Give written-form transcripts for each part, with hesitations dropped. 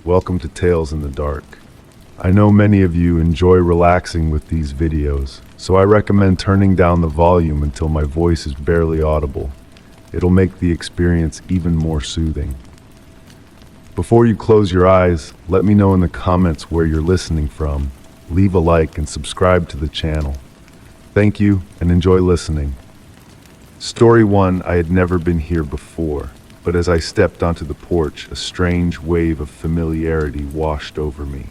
welcome to Tales in the Dark. I know many of you enjoy relaxing with these videos, so I recommend turning down the volume until my voice is barely audible. It'll make the experience even more soothing. Before you close your eyes, let me know in the comments where you're listening from. Leave a like and subscribe to the channel. Thank you and enjoy listening. Story 1. I had never been here before, but as I stepped onto the porch, a strange wave of familiarity washed over me.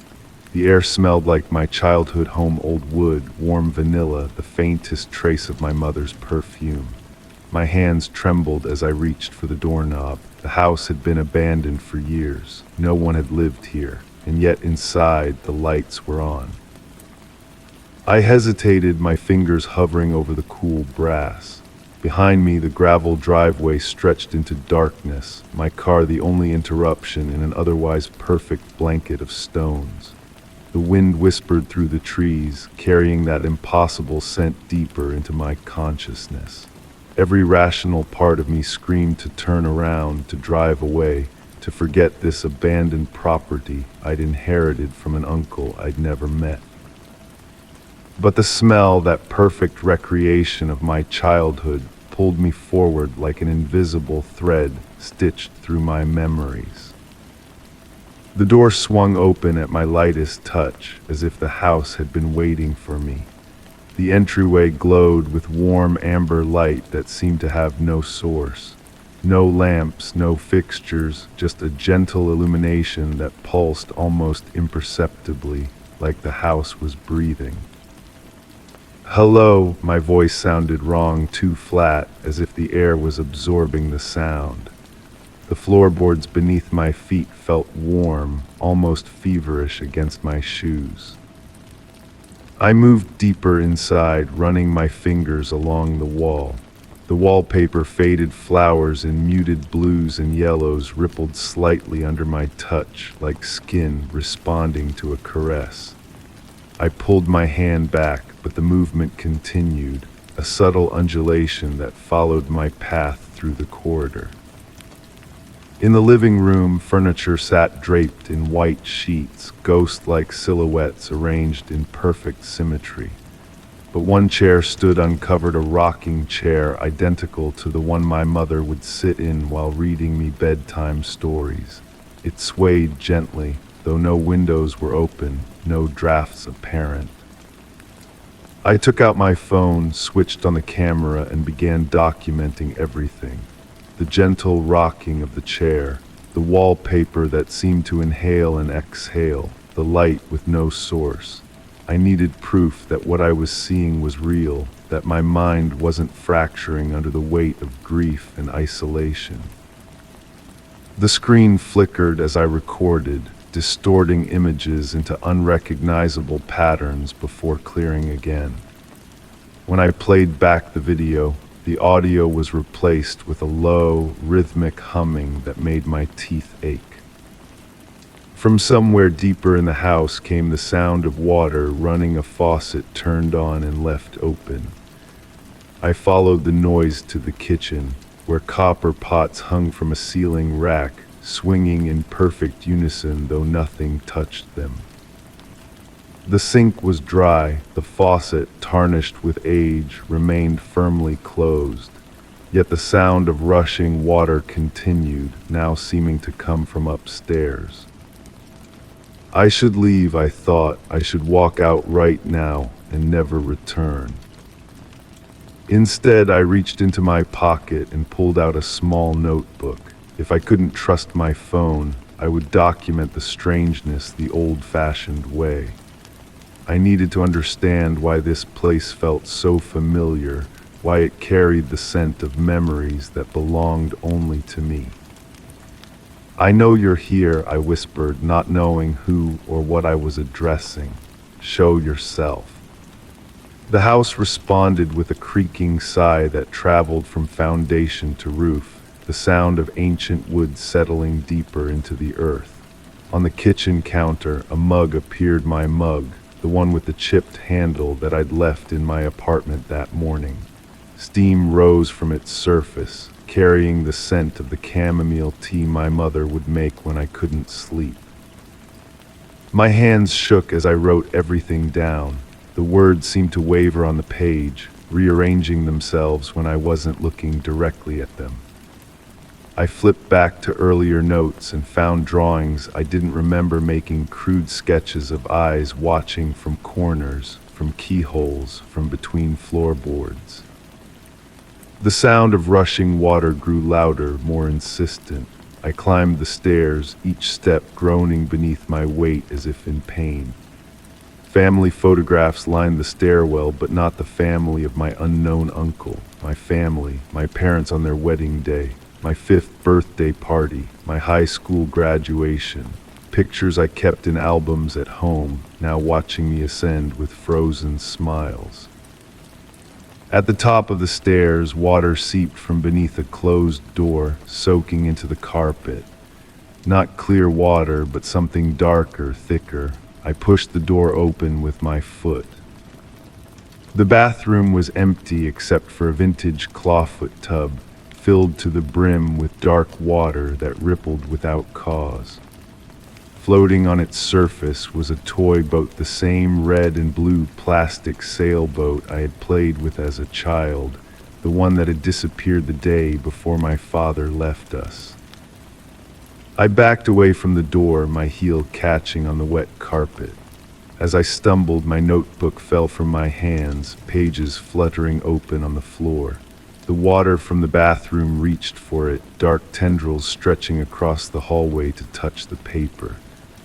The air smelled like my childhood home, old wood, warm vanilla, the faintest trace of my mother's perfume. My hands trembled as I reached for the doorknob. The house had been abandoned for years. No one had lived here, and yet inside the lights were on. I hesitated, my fingers hovering over the cool brass. Behind me, the gravel driveway stretched into darkness, my car the only interruption in an otherwise perfect blanket of stones. The wind whispered through the trees, carrying that impossible scent deeper into my consciousness. Every rational part of me screamed to turn around, to drive away, to forget this abandoned property I'd inherited from an uncle I'd never met. But the smell, that perfect recreation of my childhood, pulled me forward like an invisible thread stitched through my memories. The door swung open at my lightest touch, as if the house had been waiting for me. The entryway glowed with warm amber light that seemed to have no source. No lamps, no fixtures, just a gentle illumination that pulsed almost imperceptibly, like the house was breathing. "Hello," my voice sounded wrong, too flat, as if the air was absorbing the sound. The floorboards beneath my feet felt warm, almost feverish against my shoes. I moved deeper inside, running my fingers along the wall. The wallpaper, faded flowers in muted blues and yellows, rippled slightly under my touch, like skin responding to a caress. I pulled my hand back, but the movement continued, a subtle undulation that followed my path through the corridor. In the living room, furniture sat draped in white sheets, ghost-like silhouettes arranged in perfect symmetry. But one chair stood uncovered, a rocking chair identical to the one my mother would sit in while reading me bedtime stories. It swayed gently, though no windows were open, no drafts apparent. I took out my phone, switched on the camera, and began documenting everything. The gentle rocking of the chair, the wallpaper that seemed to inhale and exhale, the light with no source. I needed proof that what I was seeing was real, that my mind wasn't fracturing under the weight of grief and isolation. The screen flickered as I recorded, distorting images into unrecognizable patterns before clearing again. When I played back the video, the audio was replaced with a low, rhythmic humming that made my teeth ache. From somewhere deeper in the house came the sound of water running, a faucet turned on and left open. I followed the noise to the kitchen, where copper pots hung from a ceiling rack, swinging in perfect unison though nothing touched them. The sink was dry, the faucet, tarnished with age, remained firmly closed, yet the sound of rushing water continued, now seeming to come from upstairs. I should leave, I thought. I should walk out right now and never return. Instead, I reached into my pocket and pulled out a small notebook. If I couldn't trust my phone, I would document the strangeness the old-fashioned way. I needed to understand why this place felt so familiar, why it carried the scent of memories that belonged only to me. "I know you're here," I whispered, not knowing who or what I was addressing. "Show yourself." The house responded with a creaking sigh that traveled from foundation to roof, the sound of ancient wood settling deeper into the earth. On the kitchen counter, a mug appeared, my mug, the one with the chipped handle that I'd left in my apartment that morning. Steam rose from its surface, carrying the scent of the chamomile tea my mother would make when I couldn't sleep. My hands shook as I wrote everything down. The words seemed to waver on the page, rearranging themselves when I wasn't looking directly at them. I flipped back to earlier notes and found drawings I didn't remember, making crude sketches of eyes watching from corners, from keyholes, from between floorboards. The sound of rushing water grew louder, more insistent. I climbed the stairs, each step groaning beneath my weight as if in pain. Family photographs lined the stairwell, but not the family of my unknown uncle. My family, my parents on their wedding day, my 5th birthday party, my high school graduation. Pictures I kept in albums at home, now watching me ascend with frozen smiles. At the top of the stairs, water seeped from beneath a closed door, soaking into the carpet. Not clear water, but something darker, thicker. I pushed the door open with my foot. The bathroom was empty except for a vintage clawfoot tub, filled to the brim with dark water that rippled without cause. Floating on its surface was a toy boat, the same red and blue plastic sailboat I had played with as a child, the one that had disappeared the day before my father left us. I backed away from the door, my heel catching on the wet carpet. As I stumbled, my notebook fell from my hands, pages fluttering open on the floor. The water from the bathroom reached for it, dark tendrils stretching across the hallway to touch the paper.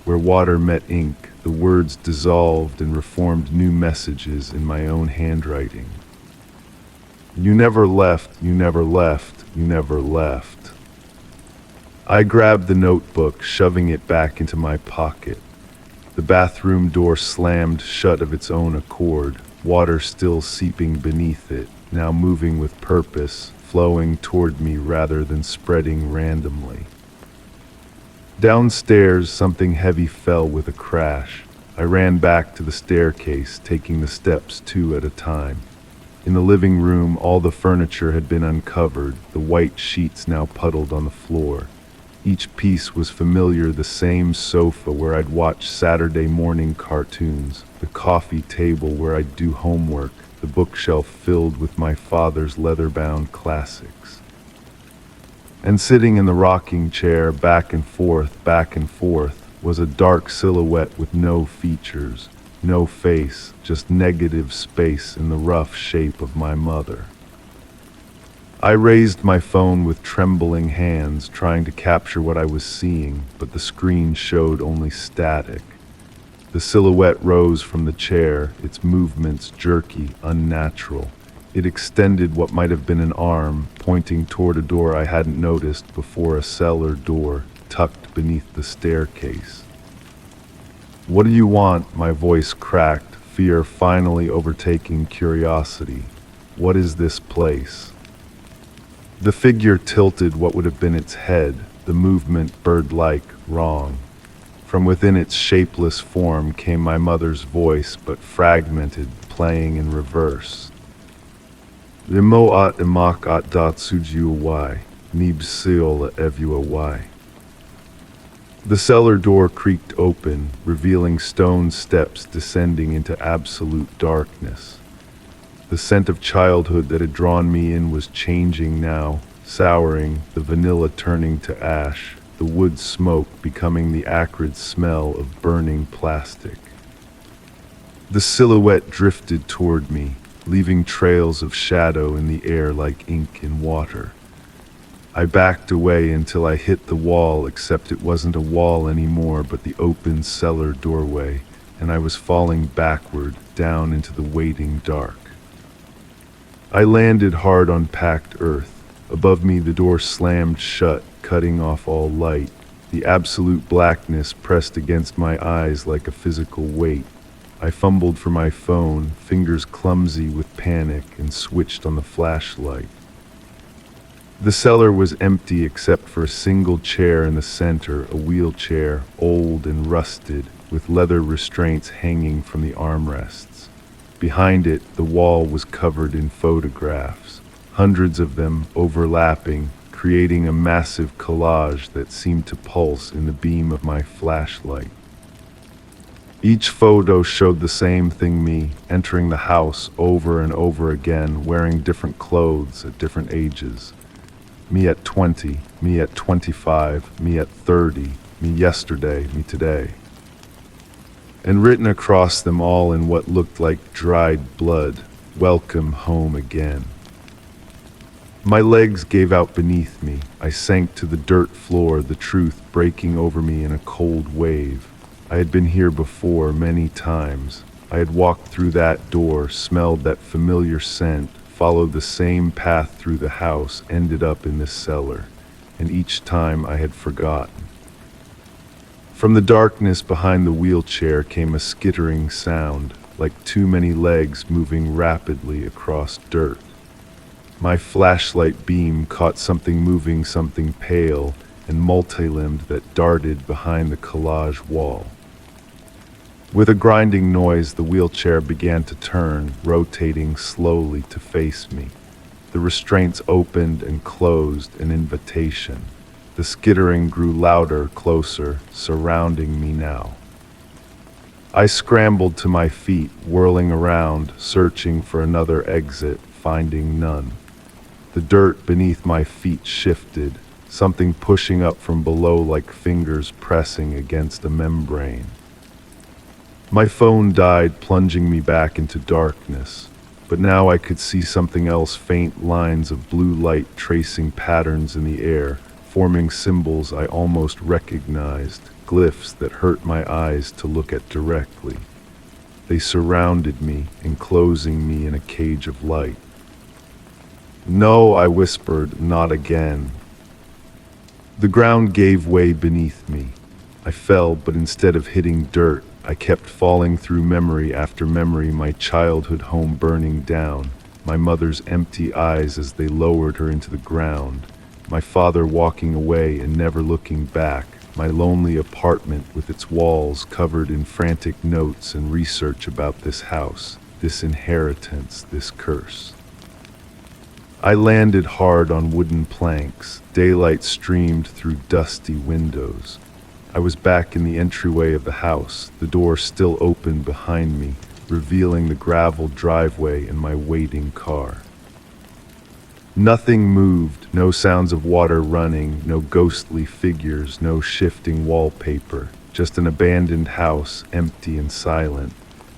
Where water met ink, the words dissolved and reformed new messages in my own handwriting. You never left, you never left, you never left. I grabbed the notebook, shoving it back into my pocket. The bathroom door slammed shut of its own accord, water still seeping beneath it, now moving with purpose, flowing toward me rather than spreading randomly. Downstairs, something heavy fell with a crash. I ran back to the staircase, taking the steps 2 at a time. In the living room, all the furniture had been uncovered, the white sheets now puddled on the floor. Each piece was familiar, the same sofa where I'd watch Saturday morning cartoons, the coffee table where I'd do homework, the bookshelf filled with my father's leather-bound classics. And sitting in the rocking chair, back and forth, was a dark silhouette with no features, no face, just negative space in the rough shape of my mother. I raised my phone with trembling hands, trying to capture what I was seeing, but the screen showed only static. The silhouette rose from the chair, its movements jerky, unnatural. It extended what might have been an arm, pointing toward a door I hadn't noticed before, a cellar door tucked beneath the staircase. What do you want? My voice cracked, fear finally overtaking curiosity. What is this place? The figure tilted what would have been its head, the movement bird-like, wrong. From within its shapeless form came my mother's voice, but fragmented, playing in reverse. Rimo at imak at dat sujiuwai, nib seal evuawai. The cellar door creaked open, revealing stone steps descending into absolute darkness. The scent of childhood that had drawn me in was changing now, souring, the vanilla turning to ash, the wood smoke becoming the acrid smell of burning plastic. The silhouette drifted toward me, leaving trails of shadow in the air like ink in water. I backed away until I hit the wall, except it wasn't a wall anymore, but the open cellar doorway, and I was falling backward, down into the waiting dark. I landed hard on packed earth. Above me, the door slammed shut, cutting off all light. The absolute blackness pressed against my eyes like a physical weight. I fumbled for my phone, fingers clumsy with panic, and switched on the flashlight. The cellar was empty except for a single chair in the center, a wheelchair, old and rusted, with leather restraints hanging from the armrests. Behind it, the wall was covered in photographs, hundreds of them overlapping, creating a massive collage that seemed to pulse in the beam of my flashlight. Each photo showed the same thing: me entering the house over and over again, wearing different clothes at different ages. Me at 20, me at 25, me at 30, me yesterday, me today. And written across them all in what looked like dried blood, "Welcome home again." My legs gave out beneath me. I sank to the dirt floor, the truth breaking over me in a cold wave. I had been here before many times. I had walked through that door, smelled that familiar scent, followed the same path through the house, ended up in this cellar, and each time I had forgotten. From the darkness behind the wheelchair came a skittering sound, like too many legs moving rapidly across dirt. My flashlight beam caught something moving, something pale and multi-limbed that darted behind the collage wall. With a grinding noise, the wheelchair began to turn, rotating slowly to face me. The restraints opened and closed, an invitation. The skittering grew louder, closer, surrounding me now. I scrambled to my feet, whirling around, searching for another exit, finding none. The dirt beneath my feet shifted, something pushing up from below like fingers pressing against a membrane. My phone died, plunging me back into darkness, but now I could see something else: faint lines of blue light tracing patterns in the air, forming symbols I almost recognized, glyphs that hurt my eyes to look at directly. They surrounded me, enclosing me in a cage of light. "No," I whispered, "not again." The ground gave way beneath me. I fell, but instead of hitting dirt, I kept falling through memory after memory, my childhood home burning down, my mother's empty eyes as they lowered her into the ground, my father walking away and never looking back, my lonely apartment with its walls covered in frantic notes and research about this house, this inheritance, this curse. I landed hard on wooden planks. Daylight streamed through dusty windows. I was back in the entryway of the house, the door still open behind me, revealing the gravel driveway and my waiting car. Nothing moved, no sounds of water running, no ghostly figures, no shifting wallpaper, just an abandoned house, empty and silent.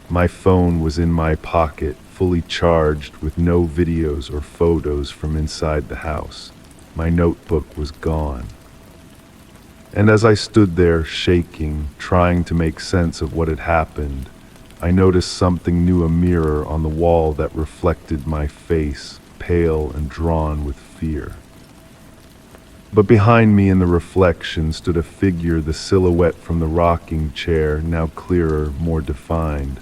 My phone was in my pocket, fully charged, with no videos or photos from inside the house. My notebook was gone. And as I stood there, shaking, trying to make sense of what had happened, I noticed something new: a mirror on the wall that reflected my face, pale and drawn with fear. But behind me in the reflection stood a figure, the silhouette from the rocking chair, now clearer, more defined.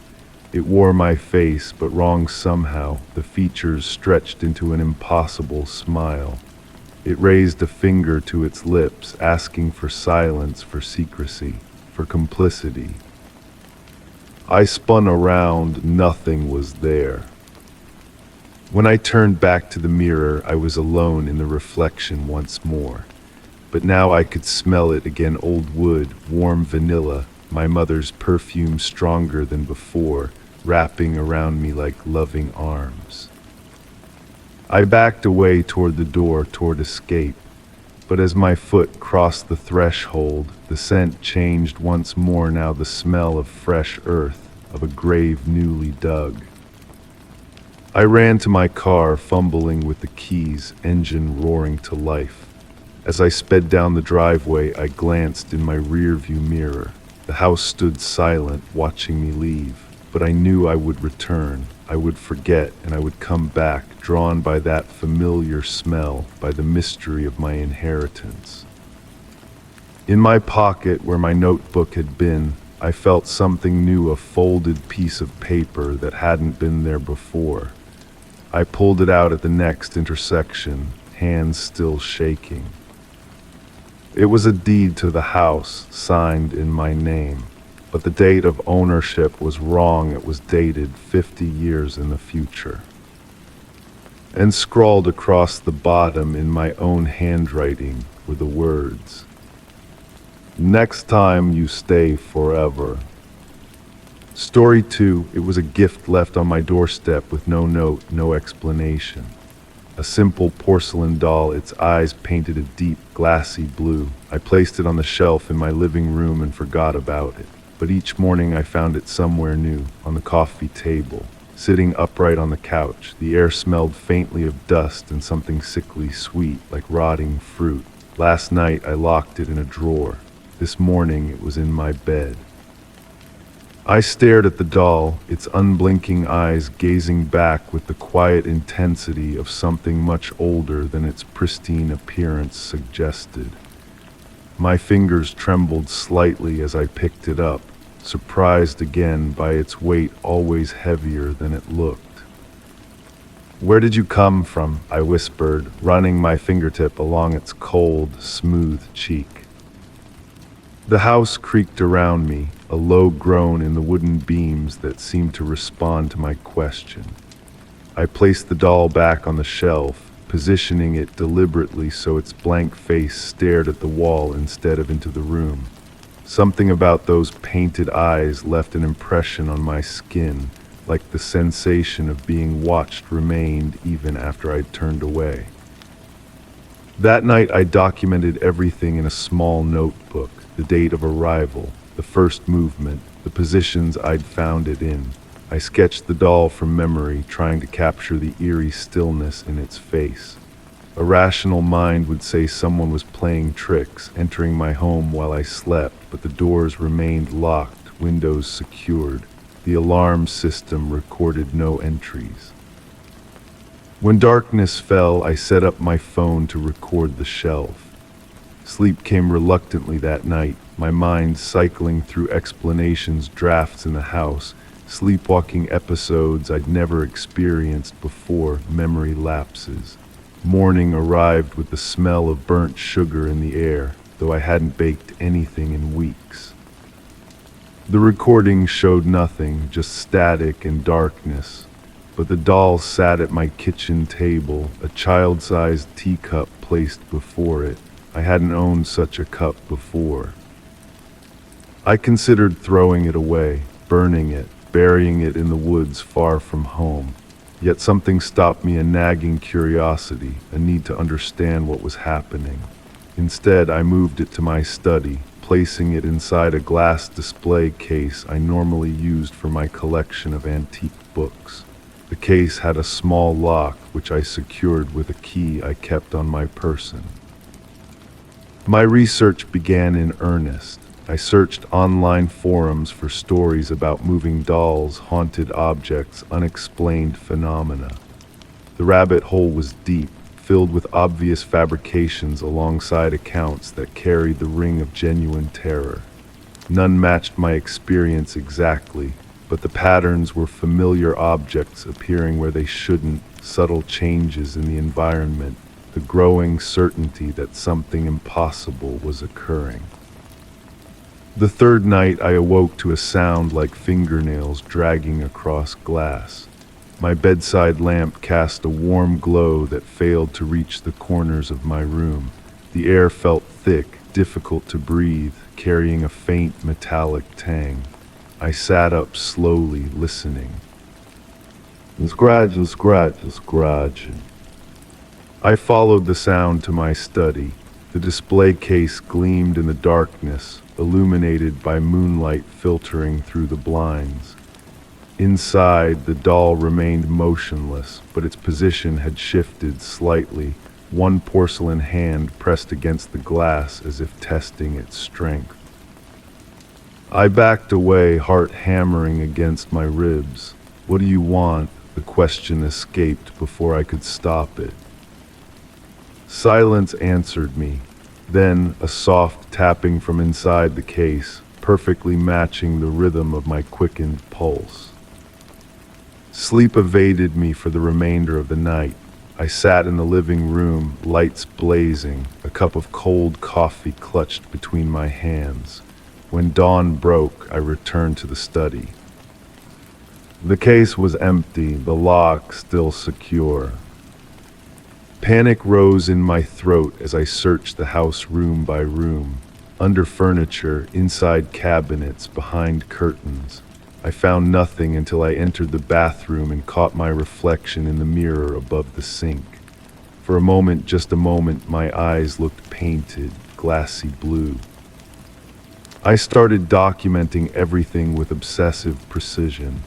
It wore my face, but wrong somehow, the features stretched into an impossible smile. It raised a finger to its lips, asking for silence, for secrecy, for complicity. I spun around, nothing was there. When I turned back to the mirror, I was alone in the reflection once more. But now I could smell it again: old wood, warm vanilla, my mother's perfume stronger than before, wrapping around me like loving arms. I backed away toward the door, toward escape, but as my foot crossed the threshold, the scent changed once more, now the smell of fresh earth, of a grave newly dug. I ran to my car, fumbling with the keys, engine roaring to life. As I sped down the driveway, I glanced in my rearview mirror. The house stood silent, watching me leave, but I knew I would return. I would forget, and I would come back, drawn by that familiar smell, by the mystery of my inheritance. In my pocket, where my notebook had been, I felt something new: a folded piece of paper that hadn't been there before. I pulled it out at the next intersection, hands still shaking. It was a deed to the house, signed in my name. But the date of ownership was wrong. It was dated 50 years in the future. And scrawled across the bottom in my own handwriting were the words, "Next time you stay forever." Story 2, it was a gift left on my doorstep with no note, no explanation. A simple porcelain doll, its eyes painted a deep, glassy blue. I placed it on the shelf in my living room and forgot about it. But each morning I found it somewhere new, on the coffee table, sitting upright on the couch. The air smelled faintly of dust and something sickly sweet, like rotting fruit. Last night I locked it in a drawer. This morning it was in my bed. I stared at the doll, its unblinking eyes gazing back with the quiet intensity of something much older than its pristine appearance suggested. My fingers trembled slightly as I picked it up, surprised again by its weight always heavier than it looked. "Where did you come from?" I whispered, running my fingertip along its cold, smooth cheek. The house creaked around me, a low groan in the wooden beams that seemed to respond to my question. I placed the doll back on the shelf, positioning it deliberately so its blank face stared at the wall instead of into the room. Something about those painted eyes left an impression on my skin, like the sensation of being watched remained even after I'd turned away. That night I documented everything in a small notebook. The date of arrival, the first movement, the positions I'd found it in. I sketched the doll from memory, trying to capture the eerie stillness in its face. A rational mind would say someone was playing tricks, entering my home while I slept, but the doors remained locked, windows secured. The alarm system recorded no entries. When darkness fell, I set up my phone to record the shelf. Sleep came reluctantly that night, my mind cycling through explanations, drafts in the house, sleepwalking episodes I'd never experienced before, memory lapses. Morning arrived with the smell of burnt sugar in the air, though I hadn't baked anything in weeks. The recording showed nothing, just static and darkness, but the doll sat at my kitchen table, a child-sized teacup placed before it. I hadn't owned such a cup before. I considered throwing it away, burning it, burying it in the woods far from home. Yet something stopped me, a nagging curiosity, a need to understand what was happening. Instead, I moved it to my study, placing it inside a glass display case I normally used for my collection of antique books. The case had a small lock, which I secured with a key I kept on my person. My research began in earnest. I searched online forums for stories about moving dolls, haunted objects, unexplained phenomena. The rabbit hole was deep, filled with obvious fabrications alongside accounts that carried the ring of genuine terror. None matched my experience exactly, but the patterns were familiar objects appearing where they shouldn't, subtle changes in the environment, the growing certainty that something impossible was occurring. The third night I awoke to a sound like fingernails dragging across glass. My bedside lamp cast a warm glow that failed to reach the corners of my room. The air felt thick, difficult to breathe, carrying a faint metallic tang. I sat up slowly, listening. Scratch, scratch, scratch. I followed the sound to my study. The display case gleamed in the darkness, illuminated by moonlight filtering through the blinds. Inside, the doll remained motionless, but its position had shifted slightly, one porcelain hand pressed against the glass as if testing its strength. I backed away, heart hammering against my ribs. "What do you want?" The question escaped before I could stop it. Silence answered me, then a soft tapping from inside the case, perfectly matching the rhythm of my quickened pulse. Sleep evaded me for the remainder of the night. I sat in the living room, lights blazing, a cup of cold coffee clutched between my hands. When dawn broke, I returned to the study. The case was empty, the lock still secure. Panic rose in my throat as I searched the house room by room, under furniture, inside cabinets, behind curtains. I found nothing until I entered the bathroom and caught my reflection in the mirror above the sink. For a moment, just a moment, my eyes looked painted, glassy blue. I started documenting everything with obsessive precision.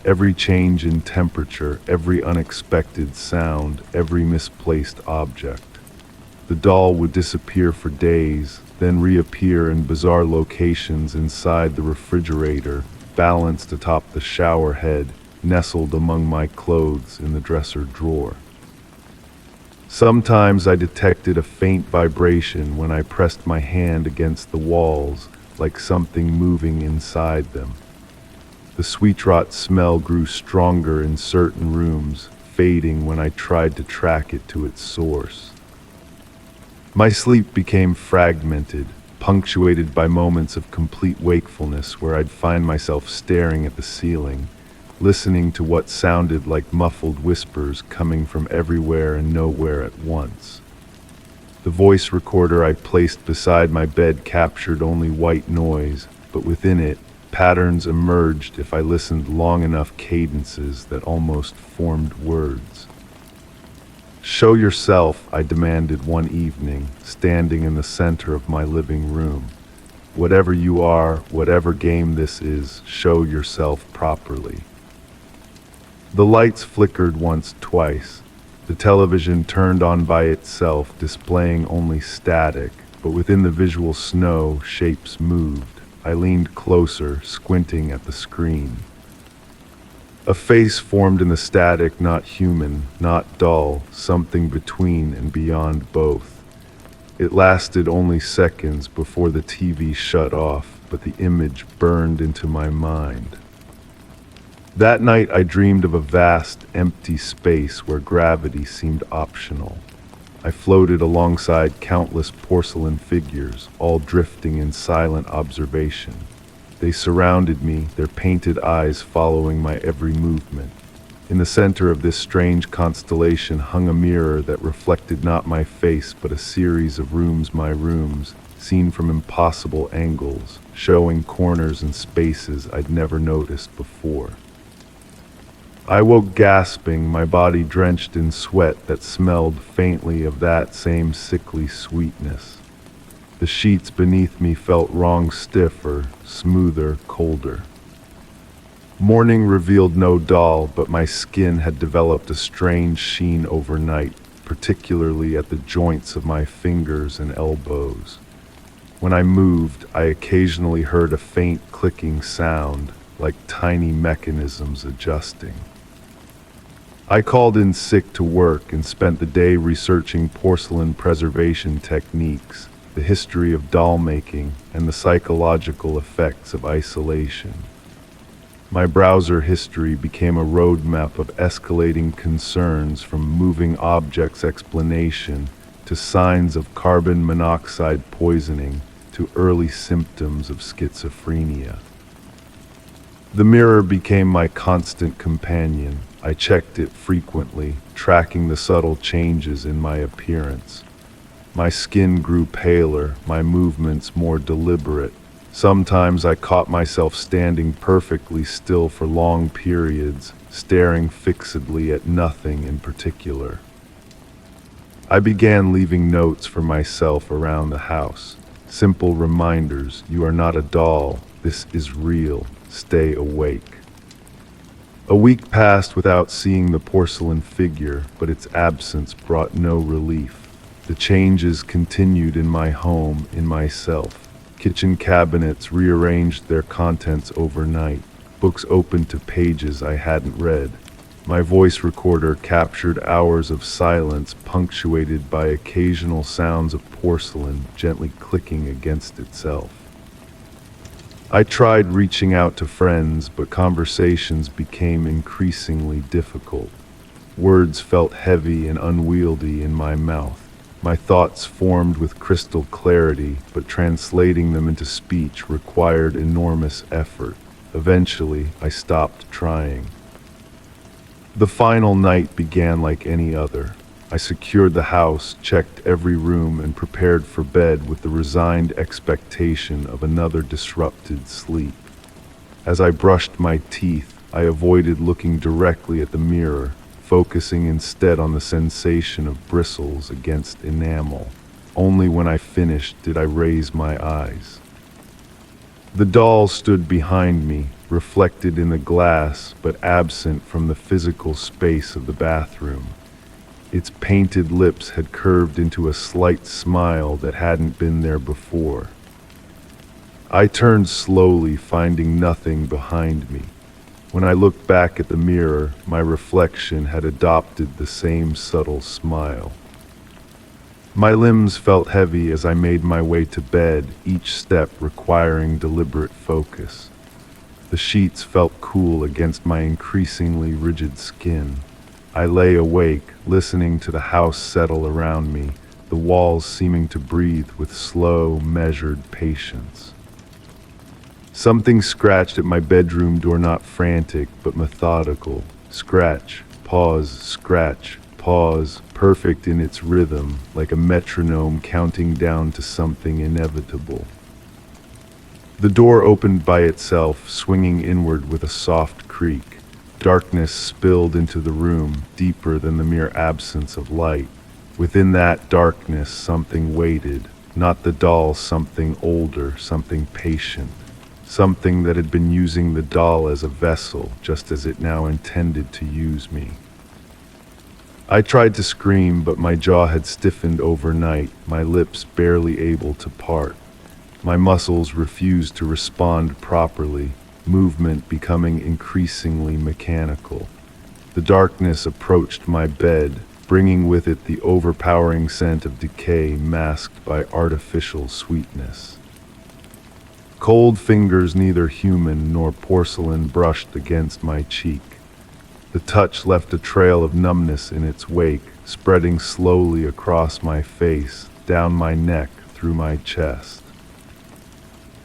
Every change in temperature, every unexpected sound, every misplaced object. The doll would disappear for days, then reappear in bizarre locations inside the refrigerator, balanced atop the shower head, nestled among my clothes in the dresser drawer. Sometimes I detected a faint vibration when I pressed my hand against the walls, like something moving inside them. The sweet rot smell grew stronger in certain rooms, fading when I tried to track it to its source. My sleep became fragmented, punctuated by moments of complete wakefulness where I'd find myself staring at the ceiling, listening to what sounded like muffled whispers coming from everywhere and nowhere at once. The voice recorder I placed beside my bed captured only white noise, but within it, patterns emerged if I listened long enough, cadences that almost formed words. "Show yourself," I demanded one evening, standing in the center of my living room. "Whatever you are, whatever game this is, show yourself properly." The lights flickered once, twice. The television turned on by itself, displaying only static, but within the visual snow, shapes moved. I leaned closer, squinting at the screen. A face formed in the static, not human, not doll, something between and beyond both. It lasted only seconds before the TV shut off, but the image burned into my mind. That night I dreamed of a vast, empty space where gravity seemed optional. I floated alongside countless porcelain figures, all drifting in silent observation. They surrounded me, their painted eyes following my every movement. In the center of this strange constellation hung a mirror that reflected not my face, but a series of rooms, my rooms, seen from impossible angles, showing corners and spaces I'd never noticed before. I woke gasping, my body drenched in sweat that smelled faintly of that same sickly sweetness. The sheets beneath me felt wrong, stiffer, smoother, colder. Morning revealed no doll, but my skin had developed a strange sheen overnight, particularly at the joints of my fingers and elbows. When I moved, I occasionally heard a faint clicking sound, like tiny mechanisms adjusting. I called in sick to work and spent the day researching porcelain preservation techniques, the history of doll making, and the psychological effects of isolation. My browser history became a roadmap of escalating concerns, from moving objects explanation to signs of carbon monoxide poisoning to early symptoms of schizophrenia. The mirror became my constant companion. I checked it frequently, tracking the subtle changes in my appearance. My skin grew paler, my movements more deliberate. Sometimes I caught myself standing perfectly still for long periods, staring fixedly at nothing in particular. I began leaving notes for myself around the house. Simple reminders: you are not a doll, this is real, stay awake. A week passed without seeing the porcelain figure, but its absence brought no relief. The changes continued in my home, in myself. Kitchen cabinets rearranged their contents overnight. Books opened to pages I hadn't read. My voice recorder captured hours of silence, punctuated by occasional sounds of porcelain gently clicking against itself. I tried reaching out to friends, but conversations became increasingly difficult. Words felt heavy and unwieldy in my mouth. My thoughts formed with crystal clarity, but translating them into speech required enormous effort. Eventually, I stopped trying. The final night began like any other. I secured the house, checked every room, and prepared for bed with the resigned expectation of another disrupted sleep. As I brushed my teeth, I avoided looking directly at the mirror, focusing instead on the sensation of bristles against enamel. Only when I finished did I raise my eyes. The doll stood behind me, reflected in the glass but absent from the physical space of the bathroom. Its painted lips had curved into a slight smile that hadn't been there before. I turned slowly, finding nothing behind me. When I looked back at the mirror, my reflection had adopted the same subtle smile. My limbs felt heavy as I made my way to bed, each step requiring deliberate focus. The sheets felt cool against my increasingly rigid skin. I lay awake, listening to the house settle around me, the walls seeming to breathe with slow, measured patience. Something scratched at my bedroom door, not frantic, but methodical. Scratch, pause, perfect in its rhythm, like a metronome counting down to something inevitable. The door opened by itself, swinging inward with a soft creak. Darkness spilled into the room, deeper than the mere absence of light. Within that darkness, something waited. Not the doll, something older, something patient. Something that had been using the doll as a vessel, just as it now intended to use me. I tried to scream, but my jaw had stiffened overnight, my lips barely able to part. My muscles refused to respond properly, movement becoming increasingly mechanical. The darkness approached my bed, bringing with it the overpowering scent of decay masked by artificial sweetness. Cold fingers, neither human nor porcelain, brushed against my cheek. The touch left a trail of numbness in its wake, spreading slowly across my face, down my neck, through my chest.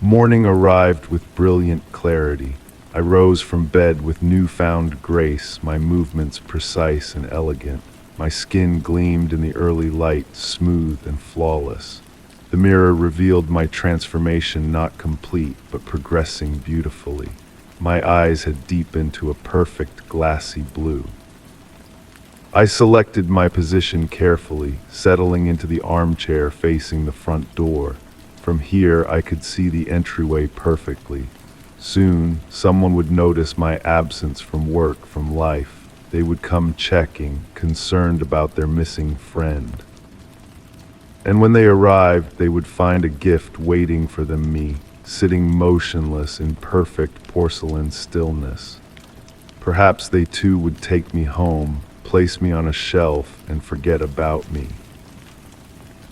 Morning arrived with brilliant clarity. I rose from bed with newfound grace, my movements precise and elegant. My skin gleamed in the early light, smooth and flawless. The mirror revealed my transformation, not complete, but progressing beautifully. My eyes had deepened to a perfect glassy blue. I selected my position carefully, settling into the armchair facing the front door. From here, I could see the entryway perfectly. Soon, someone would notice my absence from work, from life. They would come checking, concerned about their missing friend. And when they arrived, they would find a gift waiting for them, me, sitting motionless in perfect porcelain stillness. Perhaps they too would take me home, place me on a shelf, and forget about me.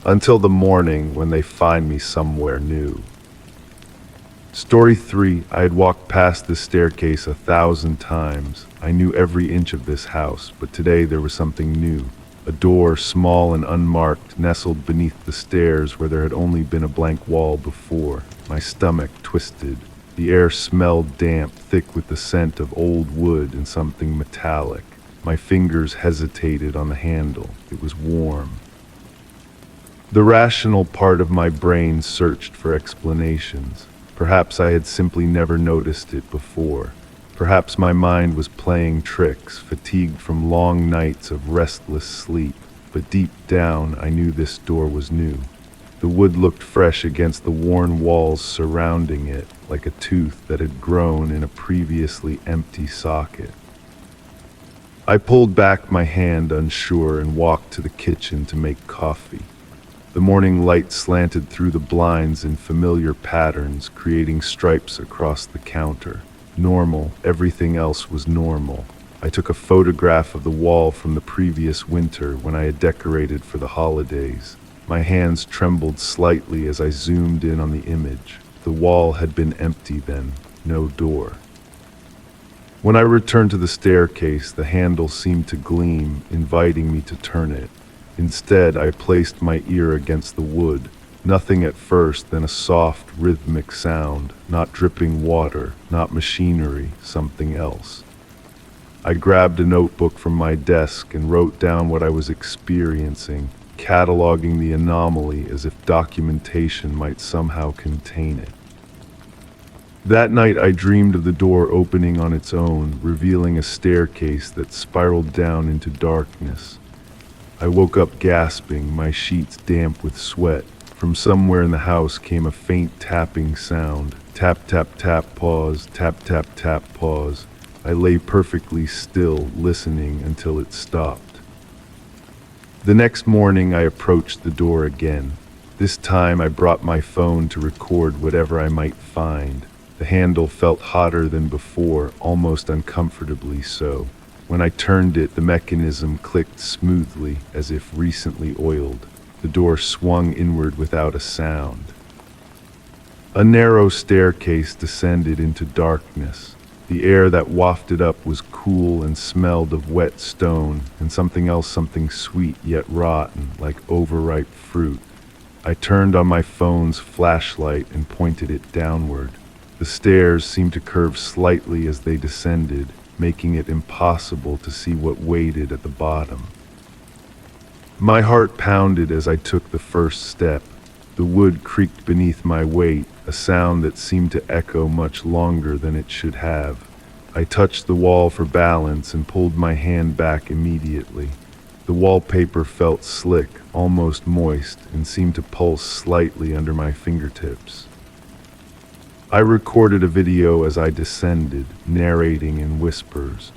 Until the morning when they find me somewhere new. Story 3. I had walked past this staircase 1,000 times. I knew every inch of this house, but today there was something new. A door, small and unmarked, nestled beneath the stairs where there had only been a blank wall before. My stomach twisted. The air smelled damp, thick with the scent of old wood and something metallic. My fingers hesitated on the handle. It was warm. The rational part of my brain searched for explanations. Perhaps I had simply never noticed it before. Perhaps my mind was playing tricks, fatigued from long nights of restless sleep. But deep down, I knew this door was new. The wood looked fresh against the worn walls surrounding it, like a tooth that had grown in a previously empty socket. I pulled back my hand, unsure, and walked to the kitchen to make coffee. The morning light slanted through the blinds in familiar patterns, creating stripes across the counter. Normal, everything else was normal. I took a photograph of the wall from the previous winter when I had decorated for the holidays. My hands trembled slightly as I zoomed in on the image. The wall had been empty then, no door. When I returned to the staircase, the handle seemed to gleam, inviting me to turn it. Instead, I placed my ear against the wood. Nothing at first, then a soft, rhythmic sound. Not dripping water, not machinery, something else. I grabbed a notebook from my desk and wrote down what I was experiencing, cataloging the anomaly as if documentation might somehow contain it. That night I dreamed of the door opening on its own, revealing a staircase that spiraled down into darkness. I woke up gasping, my sheets damp with sweat. From somewhere in the house came a faint tapping sound. Tap, tap, tap, pause, tap, tap, tap, pause. I lay perfectly still, listening until it stopped. The next morning I approached the door again. This time I brought my phone to record whatever I might find. The handle felt hotter than before, almost uncomfortably so. When I turned it, the mechanism clicked smoothly, as if recently oiled. The door swung inward without a sound. A narrow staircase descended into darkness. The air that wafted up was cool and smelled of wet stone and something else, something sweet yet rotten, like overripe fruit. I turned on my phone's flashlight and pointed it downward. The stairs seemed to curve slightly as they descended, making it impossible to see what waited at the bottom. My heart pounded as I took the first step. The wood creaked beneath my weight, a sound that seemed to echo much longer than it should have. I touched the wall for balance and pulled my hand back immediately. The wallpaper felt slick, almost moist, and seemed to pulse slightly under my fingertips. I recorded a video as I descended, narrating in whispers.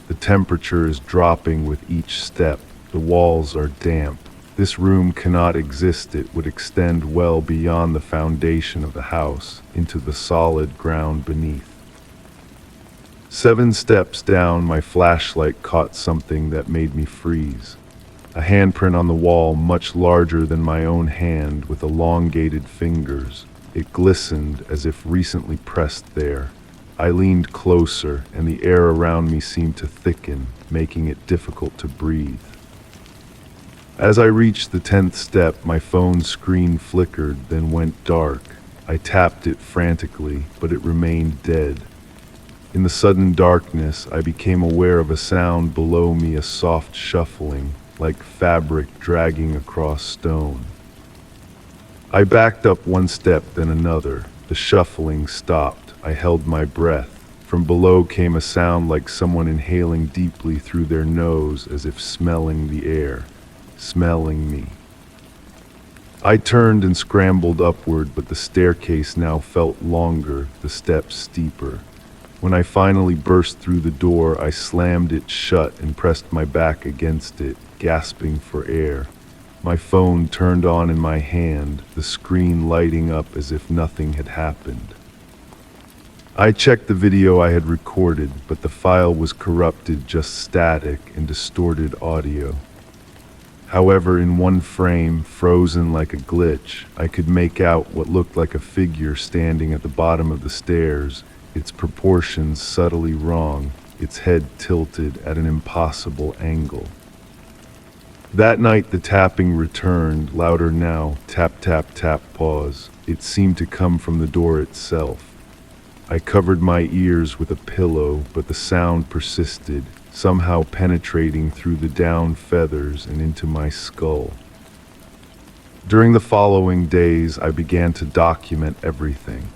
The temperature is dropping with each step. The walls are damp. This room cannot exist. It would extend well beyond the foundation of the house, into the solid ground beneath. 7 steps down, my flashlight caught something that made me freeze. A handprint on the wall, much larger than my own hand, with elongated fingers. It glistened as if recently pressed there. I leaned closer, and the air around me seemed to thicken, making it difficult to breathe. As I reached the 10th step, my phone's screen flickered, then went dark. I tapped it frantically, but it remained dead. In the sudden darkness, I became aware of a sound below me, a soft shuffling, like fabric dragging across stone. I backed up 1 step, then another. The shuffling stopped. I held my breath. From below came a sound like someone inhaling deeply through their nose, as if smelling the air. Smelling me. I turned and scrambled upward, but the staircase now felt longer, the steps steeper. When I finally burst through the door, I slammed it shut and pressed my back against it, gasping for air. My phone turned on in my hand, the screen lighting up as if nothing had happened. I checked the video I had recorded, but the file was corrupted, just static and distorted audio. However, in one frame, frozen like a glitch, I could make out what looked like a figure standing at the bottom of the stairs, its proportions subtly wrong, its head tilted at an impossible angle. That night the tapping returned, louder now, tap, tap, tap, pause. It seemed to come from the door itself. I covered my ears with a pillow, but the sound persisted, somehow penetrating through the down feathers and into my skull. During the following days, I began to document everything.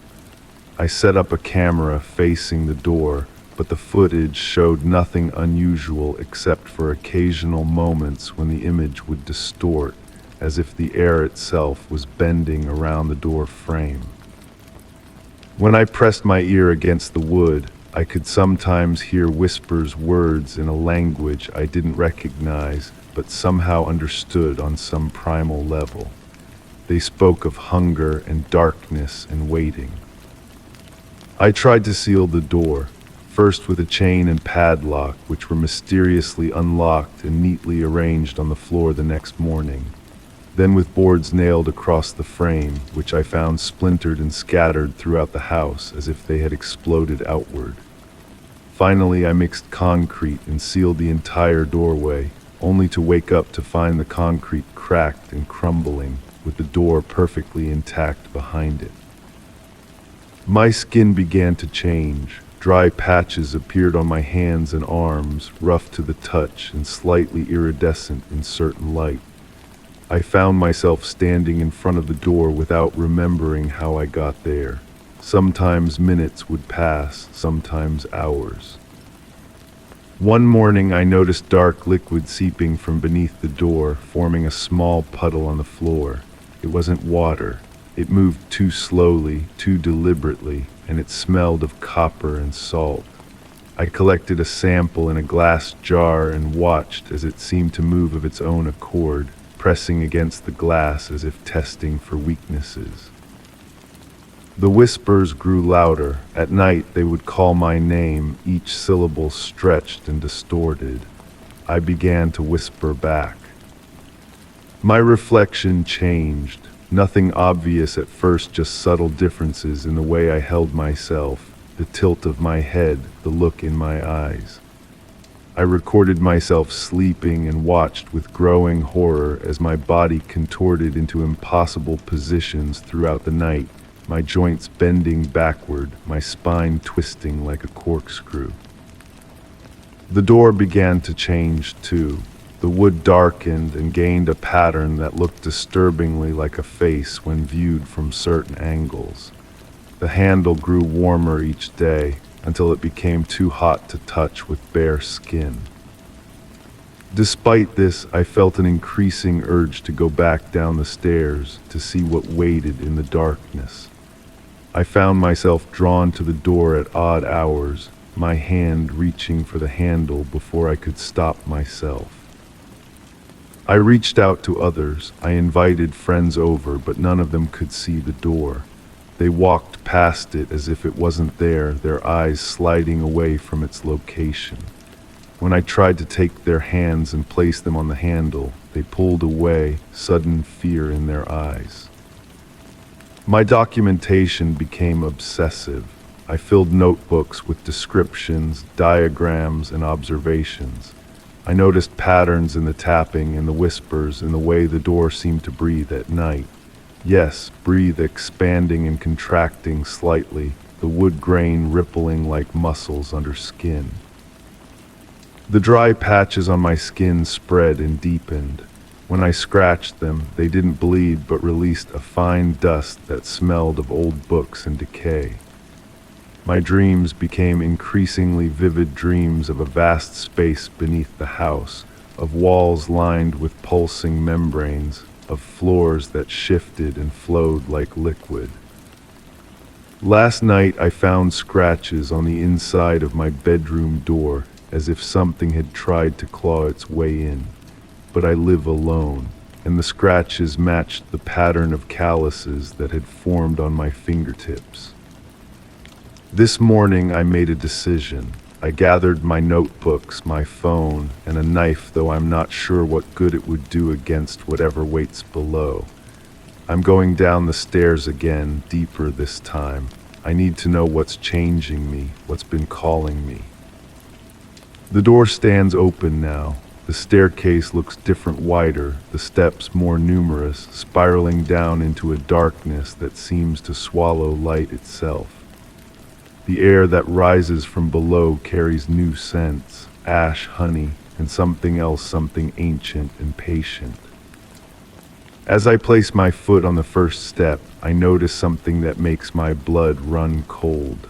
I set up a camera facing the door, but the footage showed nothing unusual except for occasional moments when the image would distort, as if the air itself was bending around the door frame. When I pressed my ear against the wood, I could sometimes hear whispers, words in a language I didn't recognize, but somehow understood on some primal level. They spoke of hunger and darkness and waiting. I tried to seal the door, first with a chain and padlock, which were mysteriously unlocked and neatly arranged on the floor the next morning. Then with boards nailed across the frame, which I found splintered and scattered throughout the house as if they had exploded outward. Finally, I mixed concrete and sealed the entire doorway, only to wake up to find the concrete cracked and crumbling, with the door perfectly intact behind it. My skin began to change. Dry patches appeared on my hands and arms, rough to the touch and slightly iridescent in certain light. I found myself standing in front of the door without remembering how I got there. Sometimes minutes would pass, sometimes hours. One morning I noticed dark liquid seeping from beneath the door, forming a small puddle on the floor. It wasn't water. It moved too slowly, too deliberately, and it smelled of copper and salt. I collected a sample in a glass jar and watched as it seemed to move of its own accord, pressing against the glass as if testing for weaknesses. The whispers grew louder. At night they would call my name, each syllable stretched and distorted. I began to whisper back. My reflection changed. Nothing obvious at first, just subtle differences in the way I held myself, the tilt of my head, the look in my eyes. I recorded myself sleeping and watched with growing horror as my body contorted into impossible positions throughout the night, my joints bending backward, my spine twisting like a corkscrew. The door began to change too. The wood darkened and gained a pattern that looked disturbingly like a face when viewed from certain angles. The handle grew warmer each day until it became too hot to touch with bare skin. Despite this, I felt an increasing urge to go back down the stairs to see what waited in the darkness. I found myself drawn to the door at odd hours, my hand reaching for the handle before I could stop myself. I reached out to others. I invited friends over, but none of them could see the door. They walked past it as if it wasn't there, their eyes sliding away from its location. When I tried to take their hands and place them on the handle, they pulled away, sudden fear in their eyes. My documentation became obsessive. I filled notebooks with descriptions, diagrams, and observations. I noticed patterns in the tapping and the whispers in the way the door seemed to breathe at night. Yes, breathe, expanding and contracting slightly, the wood grain rippling like muscles under skin. The dry patches on my skin spread and deepened. When I scratched them, they didn't bleed but released a fine dust that smelled of old books and decay. My dreams became increasingly vivid dreams of a vast space beneath the house, of walls lined with pulsing membranes, of floors that shifted and flowed like liquid. Last night I found scratches on the inside of my bedroom door, as if something had tried to claw its way in. But I live alone, and the scratches matched the pattern of calluses that had formed on my fingertips. This morning I made a decision. I gathered my notebooks, my phone, and a knife, though I'm not sure what good it would do against whatever waits below. I'm going down the stairs again, deeper this time. I need to know what's changing me, what's been calling me. The door stands open now. The staircase looks different, wider, the steps more numerous, spiraling down into a darkness that seems to swallow light itself. The air that rises from below carries new scents, ash, honey, and something else, something ancient and patient. As I place my foot on the first step, I notice something that makes my blood run cold.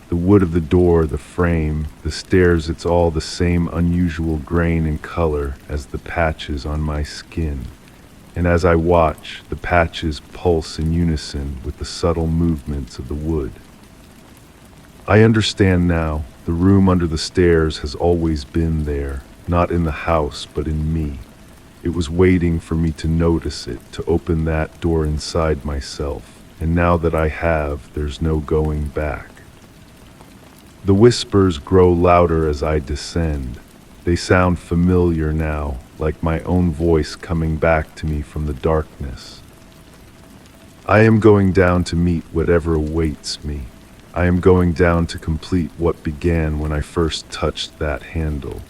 The wood of the door, the frame, the stairs, it's all the same unusual grain and color as the patches on my skin. And as I watch, the patches pulse in unison with the subtle movements of the wood. I understand now. The room under the stairs has always been there, not in the house, but in me. It was waiting for me to notice it, to open that door inside myself. And now that I have, there's no going back. The whispers grow louder as I descend. They sound familiar now, like my own voice coming back to me from the darkness. I am going down to meet whatever awaits me. I am going down to complete what began when I first touched that handle.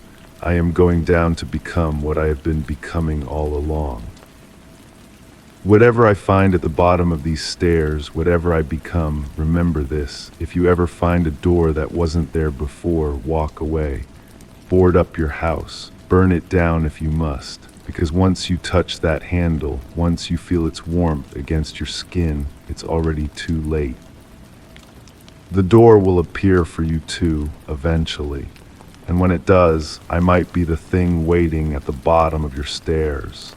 I am going down to become what I have been becoming all along. Whatever I find at the bottom of these stairs, whatever I become, remember this: if you ever find a door that wasn't there before, walk away. Board up your house. Burn it down if you must, because once you touch that handle, once you feel its warmth against your skin, it's already too late. The door will appear for you too, eventually. And when it does, I might be the thing waiting at the bottom of your stairs.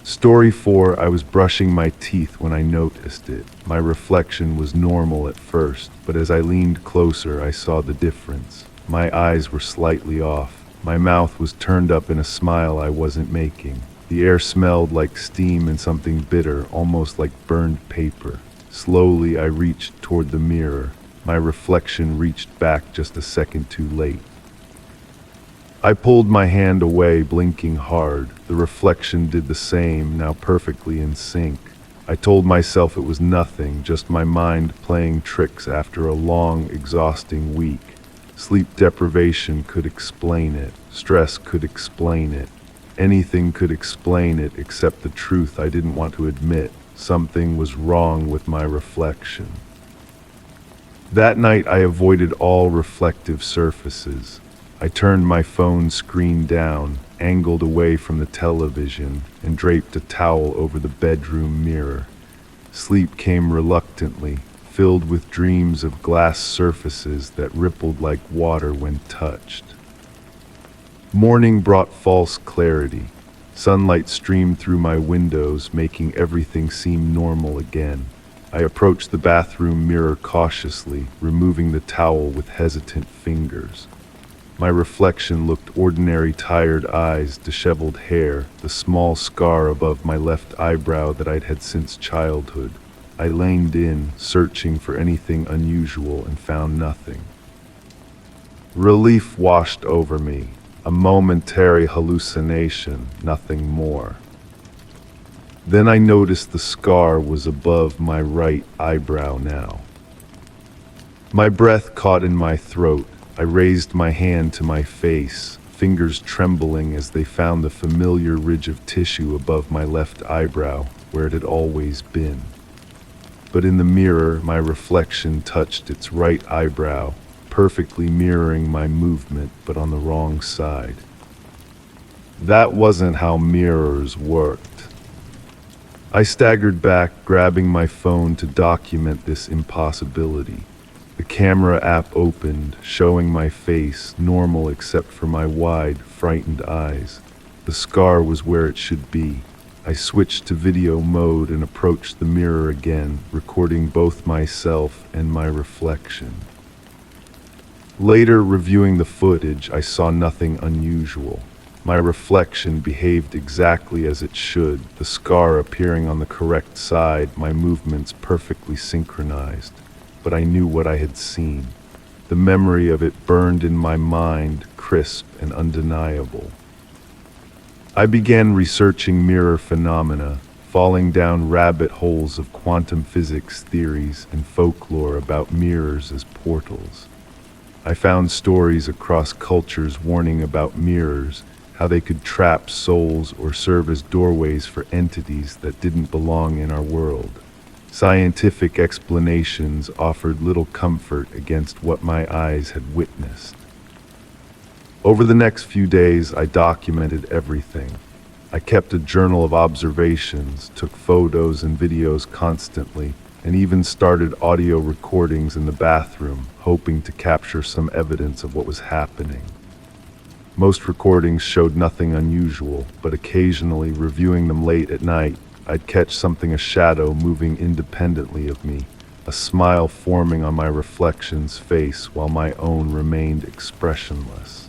Story 4. I was brushing my teeth when I noticed it. My reflection was normal at first, but as I leaned closer, I saw the difference. My eyes were slightly off. My mouth was turned up in a smile I wasn't making. The air smelled like steam and something bitter, almost like burned paper. Slowly, I reached toward the mirror. My reflection reached back just a second too late. I pulled my hand away, blinking hard. The reflection did the same, now perfectly in sync. I told myself it was nothing, just my mind playing tricks after a long, exhausting week. Sleep deprivation could explain it. Stress could explain it. Anything could explain it except the truth I didn't want to admit. Something was wrong with my reflection. That night I avoided all reflective surfaces. I turned my phone screen down, angled away from the television, and draped a towel over the bedroom mirror. Sleep came reluctantly, filled with dreams of glass surfaces that rippled like water when touched. Morning brought false clarity. Sunlight streamed through my windows, making everything seem normal again. I approached the bathroom mirror cautiously, removing the towel with hesitant fingers. My reflection looked ordinary: tired eyes, disheveled hair, the small scar above my left eyebrow that I'd had since childhood. I leaned in, searching for anything unusual, and found nothing. Relief washed over me, a momentary hallucination, nothing more. Then I noticed the scar was above my right eyebrow now. My breath caught in my throat. I raised my hand to my face, fingers trembling as they found the familiar ridge of tissue above my left eyebrow, where it had always been. But in the mirror, my reflection touched its right eyebrow, perfectly mirroring my movement, but on the wrong side. That wasn't how mirrors worked. I staggered back, grabbing my phone to document this impossibility. The camera app opened, showing my face, normal except for my wide, frightened eyes. The scar was where it should be. I switched to video mode and approached the mirror again, recording both myself and my reflection. Later, reviewing the footage, I saw nothing unusual. My reflection behaved exactly as it should, the scar appearing on the correct side, my movements perfectly synchronized. But I knew what I had seen. The memory of it burned in my mind, crisp and undeniable. I began researching mirror phenomena, falling down rabbit holes of quantum physics theories and folklore about mirrors as portals. I found stories across cultures warning about mirrors, how they could trap souls or serve as doorways for entities that didn't belong in our world. Scientific explanations offered little comfort against what my eyes had witnessed. Over the next few days, I documented everything. I kept a journal of observations, took photos and videos constantly, and even started audio recordings in the bathroom, hoping to capture some evidence of what was happening. Most recordings showed nothing unusual, but occasionally, reviewing them late at night, I'd catch something, a shadow moving independently of me, a smile forming on my reflection's face while my own remained expressionless.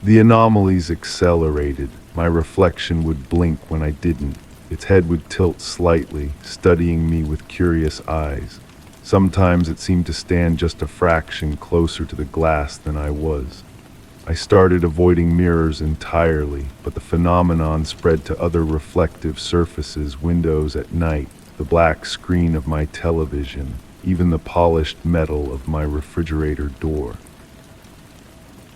The anomalies accelerated. My reflection would blink when I didn't. Its head would tilt slightly, studying me with curious eyes. Sometimes it seemed to stand just a fraction closer to the glass than I was. I started avoiding mirrors entirely, but the phenomenon spread to other reflective surfaces, windows at night, the black screen of my television, even the polished metal of my refrigerator door.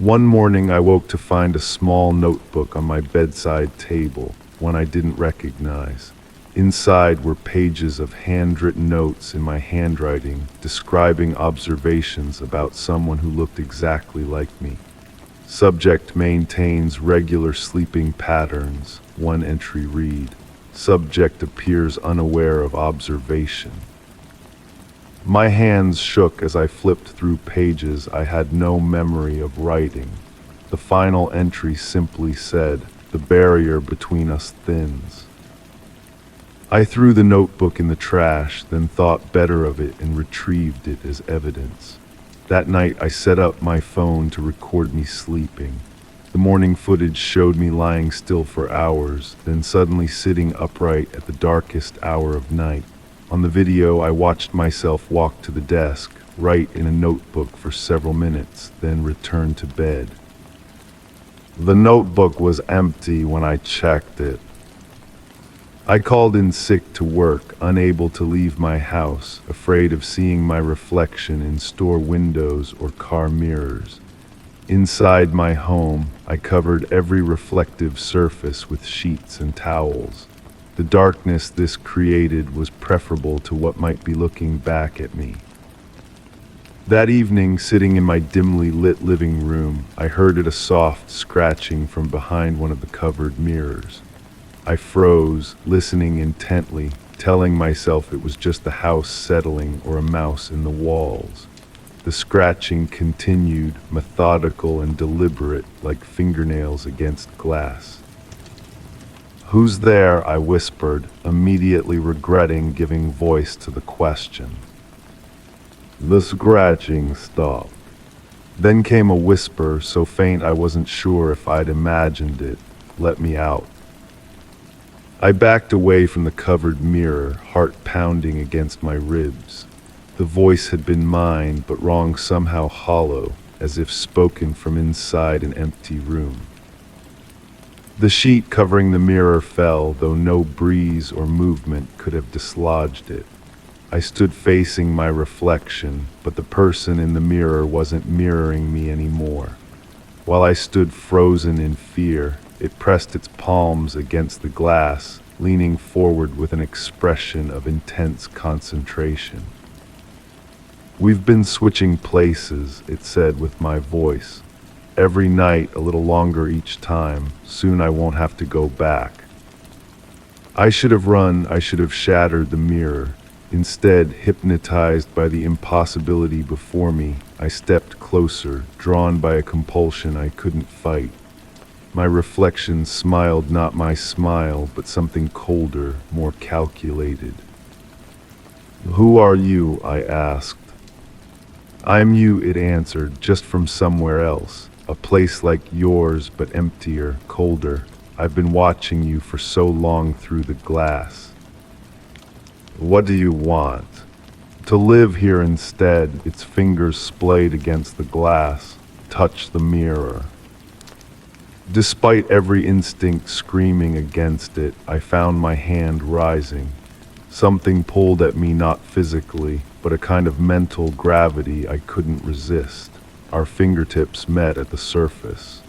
One morning I woke to find a small notebook on my bedside table, one I didn't recognize. Inside were pages of handwritten notes in my handwriting, describing observations about someone who looked exactly like me. Subject maintains regular sleeping patterns. One entry read, "Subject appears unaware of observation." My hands shook as I flipped through pages I had no memory of writing. The final entry simply said, "The barrier between us thins." I threw the notebook in the trash, then thought better of it and retrieved it as evidence. That night I set up my phone to record me sleeping. The morning footage showed me lying still for hours, then suddenly sitting upright at the darkest hour of night. On the video, I watched myself walk to the desk, write in a notebook for several minutes, then return to bed. The notebook was empty when I checked it. I called in sick to work, unable to leave my house, afraid of seeing my reflection in store windows or car mirrors. Inside my home, I covered every reflective surface with sheets and towels. The darkness this created was preferable to what might be looking back at me. That evening, sitting in my dimly lit living room, I heard a soft scratching from behind one of the covered mirrors. I froze, listening intently, telling myself it was just the house settling or a mouse in the walls. The scratching continued, methodical and deliberate, like fingernails against glass. "Who's there?" I whispered, immediately regretting giving voice to the question. The scratching stopped. Then came a whisper so faint I wasn't sure if I'd imagined it. "Let me out." I backed away from the covered mirror, heart pounding against my ribs. The voice had been mine, but wrong, somehow hollow, as if spoken from inside an empty room. The sheet covering the mirror fell, though no breeze or movement could have dislodged it. I stood facing my reflection, but the person in the mirror wasn't mirroring me anymore. While I stood frozen in fear, it pressed its palms against the glass, leaning forward with an expression of intense concentration. "We've been switching places," it said with my voice. "Every night, a little longer each time. Soon I won't have to go back." I should have run, I should have shattered the mirror. Instead, hypnotized by the impossibility before me, I stepped closer, drawn by a compulsion I couldn't fight. My reflection smiled not my smile, but something colder, more calculated. "Who are you?" I asked. "I'm you," it answered, "just from somewhere else. A place like yours, but emptier, colder. I've been watching you for so long through the glass." "What do you want?" "To live here instead." Its fingers splayed against the glass, touched the mirror. Despite every instinct screaming against it, I found my hand rising. Something pulled at me, not physically, but a kind of mental gravity I couldn't resist. Our fingertips met at the surface.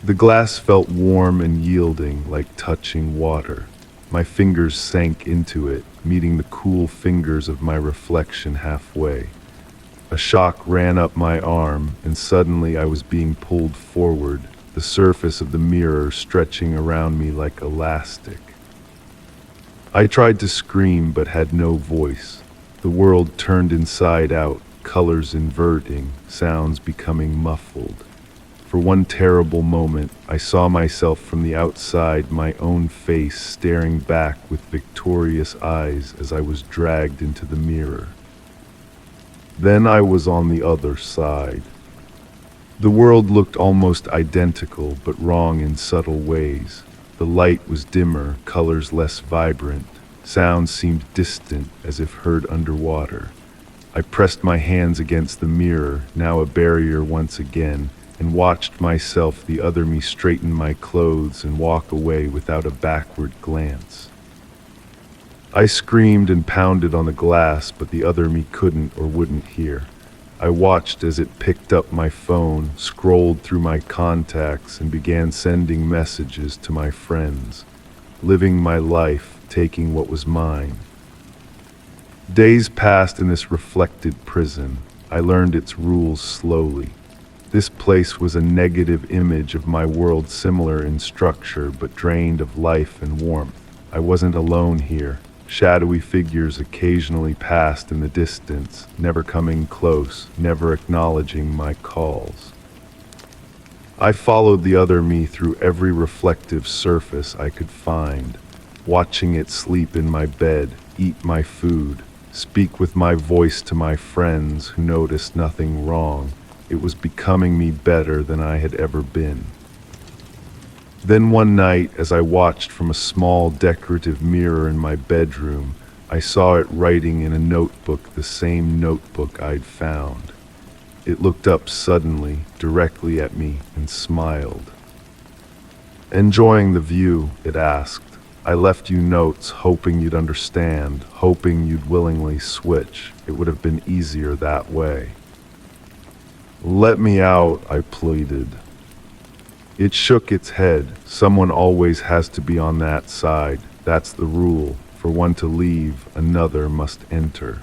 The glass felt warm and yielding, like touching water. My fingers sank into it, meeting the cool fingers of my reflection halfway. A shock ran up my arm, and suddenly I was being pulled forward, the surface of the mirror stretching around me like elastic. I tried to scream but had no voice. The world turned inside out, colors inverting, sounds becoming muffled. For one terrible moment, I saw myself from the outside, my own face staring back with victorious eyes as I was dragged into the mirror. Then I was on the other side. The world looked almost identical, but wrong in subtle ways. The light was dimmer, colors less vibrant. Sounds seemed distant, as if heard underwater. I pressed my hands against the mirror, now a barrier once again, and watched myself, the other me, straighten my clothes and walk away without a backward glance. I screamed and pounded on the glass, but the other me couldn't or wouldn't hear. I watched as it picked up my phone, scrolled through my contacts, and began sending messages to my friends, living my life, taking what was mine. Days passed in this reflected prison. I learned its rules slowly. This place was a negative image of my world, similar in structure but drained of life and warmth. I wasn't alone here. Shadowy figures occasionally passed in the distance, never coming close, never acknowledging my calls. I followed the other me through every reflective surface I could find, watching it sleep in my bed, eat my food, speak with my voice to my friends who noticed nothing wrong. It was becoming me better than I had ever been. Then one night, as I watched from a small decorative mirror in my bedroom, I saw it writing in a notebook, the same notebook I'd found. It looked up suddenly, directly at me, and smiled. "Enjoying the view?" it asked. "I left you notes, hoping you'd understand, hoping you'd willingly switch. It would have been easier that way." "Let me out," I pleaded. It shook its head. "Someone always has to be on that side. That's the rule. For one to leave, another must enter."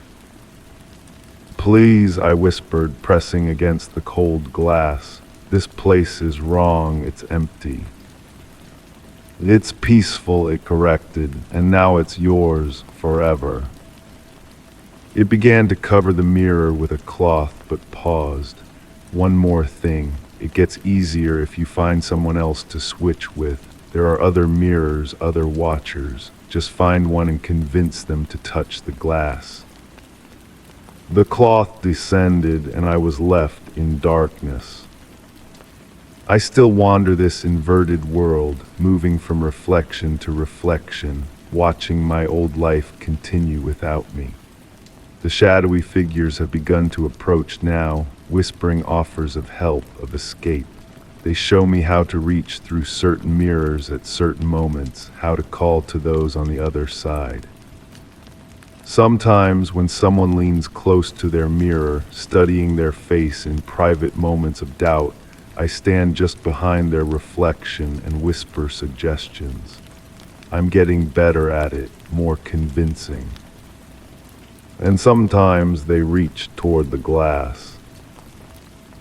"Please," I whispered, pressing against the cold glass. "This place is wrong. It's empty." "It's peaceful," it corrected, "and now it's yours forever." It began to cover the mirror with a cloth, but paused. "One more thing. It gets easier if you find someone else to switch with. There are other mirrors, other watchers. Just find one and convince them to touch the glass." The cloth descended, and I was left in darkness. I still wander this inverted world, moving from reflection to reflection, watching my old life continue without me. The shadowy figures have begun to approach now, whispering offers of help, of escape. They show me how to reach through certain mirrors at certain moments, how to call to those on the other side. Sometimes, when someone leans close to their mirror, studying their face in private moments of doubt, I stand just behind their reflection and whisper suggestions. I'm getting better at it, more convincing. And sometimes they reach toward the glass.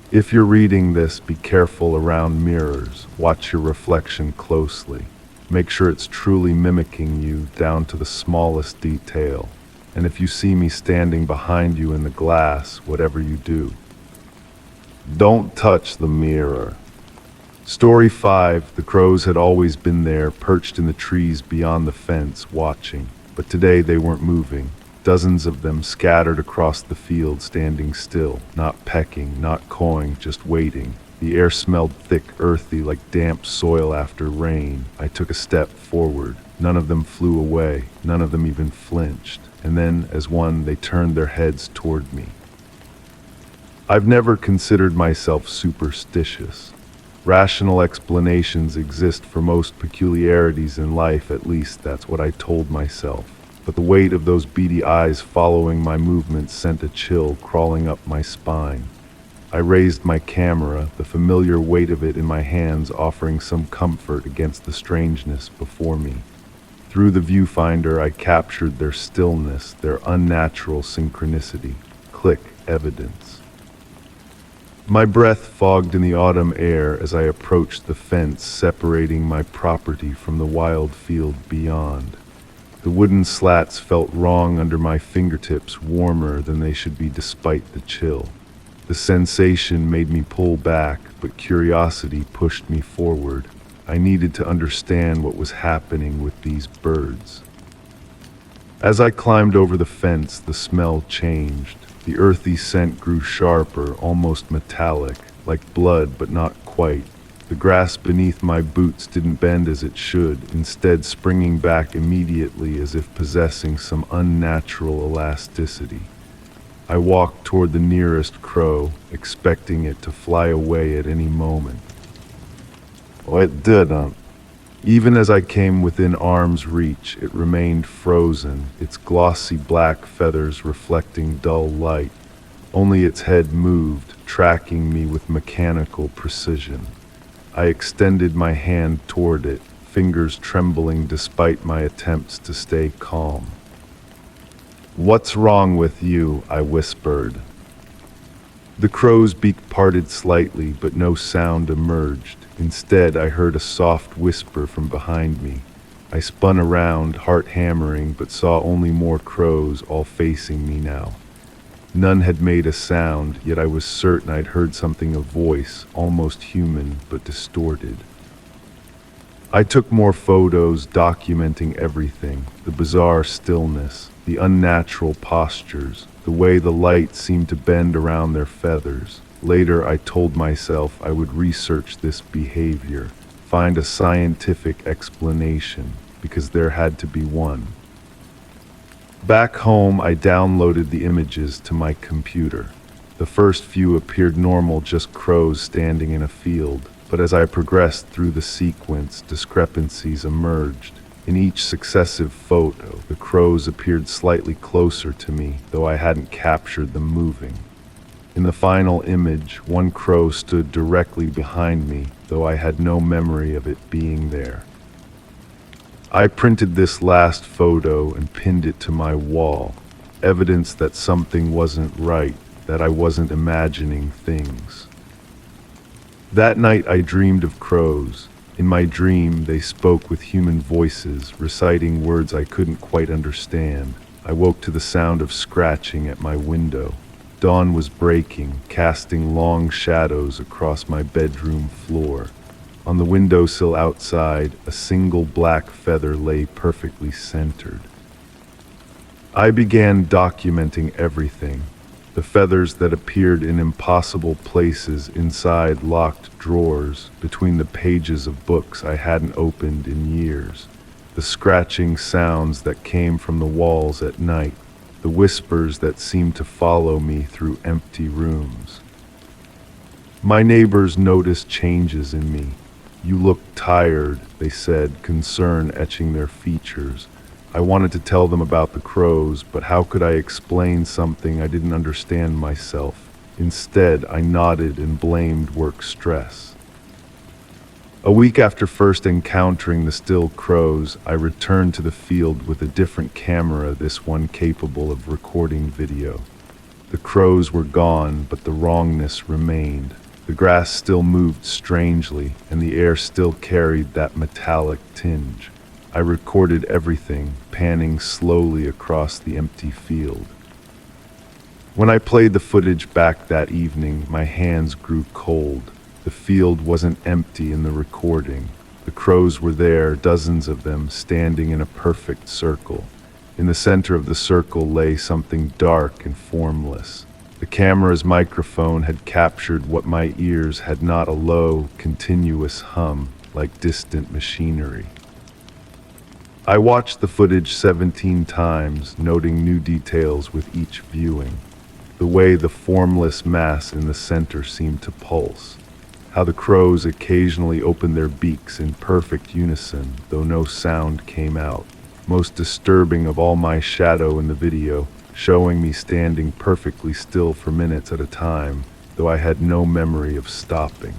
If you're reading this, be careful around mirrors. Watch your reflection closely. Make sure it's truly mimicking you down to the smallest detail. And if you see me standing behind you in the glass, whatever you do, don't touch the mirror. Story 5. The crows had always been there, perched in the trees beyond the fence, watching. But today they weren't moving. Dozens of them scattered across the field, standing still, not pecking, not cawing, just waiting. The air smelled thick, earthy, like damp soil after rain. I took a step forward. None of them flew away. None of them even flinched. And then, as one, they turned their heads toward me. I've never considered myself superstitious. Rational explanations exist for most peculiarities in life, at least that's what I told myself. But the weight of those beady eyes following my movements sent a chill crawling up my spine. I raised my camera, the familiar weight of it in my hands offering some comfort against the strangeness before me. Through the viewfinder, I captured their stillness, their unnatural synchronicity. Click, evidence. My breath fogged in the autumn air as I approached the fence separating my property from the wild field beyond. The wooden slats felt wrong under my fingertips, warmer than they should be despite the chill. The sensation made me pull back, but curiosity pushed me forward. I needed to understand what was happening with these birds. As I climbed over the fence, the smell changed. The earthy scent grew sharper, almost metallic, like blood but not quite. The grass beneath my boots didn't bend as it should, instead springing back immediately as if possessing some unnatural elasticity. I walked toward the nearest crow, expecting it to fly away at any moment. Oh, it didn't. Even as I came within arm's reach, it remained frozen, its glossy black feathers reflecting dull light. Only its head moved, tracking me with mechanical precision. I extended my hand toward it, fingers trembling despite my attempts to stay calm. "What's wrong with you?" I whispered. The crow's beak parted slightly, but no sound emerged. Instead, I heard a soft whisper from behind me. I spun around, heart hammering, but saw only more crows, all facing me now. None had made a sound, yet I was certain I'd heard something, a voice, almost human, but distorted. I took more photos, documenting everything: the bizarre stillness, the unnatural postures, the way the light seemed to bend around their feathers. Later, I told myself I would research this behavior, find a scientific explanation, because there had to be one. Back home, I downloaded the images to my computer. The first few appeared normal, just crows standing in a field. But as I progressed through the sequence, discrepancies emerged. In each successive photo, the crows appeared slightly closer to me, though I hadn't captured them moving. In the final image, one crow stood directly behind me, though I had no memory of it being there. I printed this last photo and pinned it to my wall, evidence that something wasn't right, that I wasn't imagining things. That night I dreamed of crows. In my dream, they spoke with human voices, reciting words I couldn't quite understand. I woke to the sound of scratching at my window. Dawn was breaking, casting long shadows across my bedroom floor. On the windowsill outside, a single black feather lay perfectly centered. I began documenting everything. The feathers that appeared in impossible places, inside locked drawers, between the pages of books I hadn't opened in years. The scratching sounds that came from the walls at night. The whispers that seemed to follow me through empty rooms. My neighbors noticed changes in me. "You look tired," they said, concern etching their features. I wanted to tell them about the crows, but how could I explain something I didn't understand myself? Instead, I nodded and blamed work stress. A week after first encountering the still crows, I returned to the field with a different camera, this one capable of recording video. The crows were gone, but the wrongness remained. The grass still moved strangely, and the air still carried that metallic tinge. I recorded everything, panning slowly across the empty field. When I played the footage back that evening, my hands grew cold. The field wasn't empty in the recording. The crows were there, dozens of them, standing in a perfect circle. In the center of the circle lay something dark and formless. The camera's microphone had captured what my ears had not: a low, continuous hum, like distant machinery. I watched the footage 17 times, noting new details with each viewing. The way the formless mass in the center seemed to pulse. How the crows occasionally opened their beaks in perfect unison, though no sound came out. Most disturbing of all, my shadow in the video, showing me standing perfectly still for minutes at a time, though I had no memory of stopping.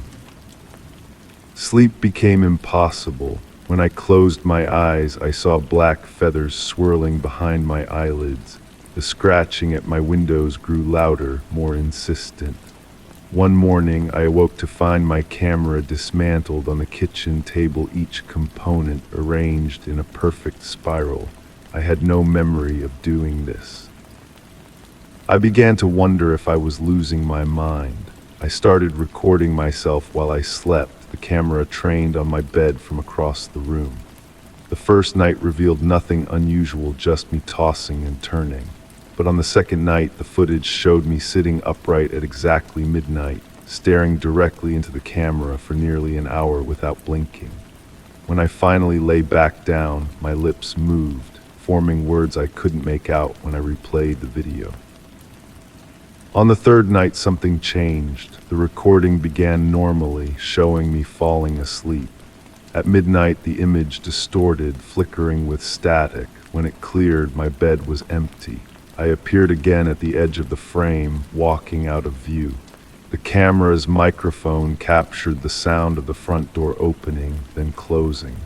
Sleep became impossible. When I closed my eyes, I saw black feathers swirling behind my eyelids. The scratching at my windows grew louder, more insistent. One morning, I awoke to find my camera dismantled on the kitchen table, each component arranged in a perfect spiral. I had no memory of doing this. I began to wonder if I was losing my mind. I started recording myself while I slept, the camera trained on my bed from across the room. The first night revealed nothing unusual, just me tossing and turning. But on the second night, the footage showed me sitting upright at exactly midnight, staring directly into the camera for nearly an hour without blinking. When I finally lay back down, my lips moved, forming words I couldn't make out when I replayed the video. On the third night, something changed. The recording began normally, showing me falling asleep. At midnight, the image distorted, flickering with static. When it cleared, my bed was empty. I appeared again at the edge of the frame, walking out of view. The camera's microphone captured the sound of the front door opening, then closing.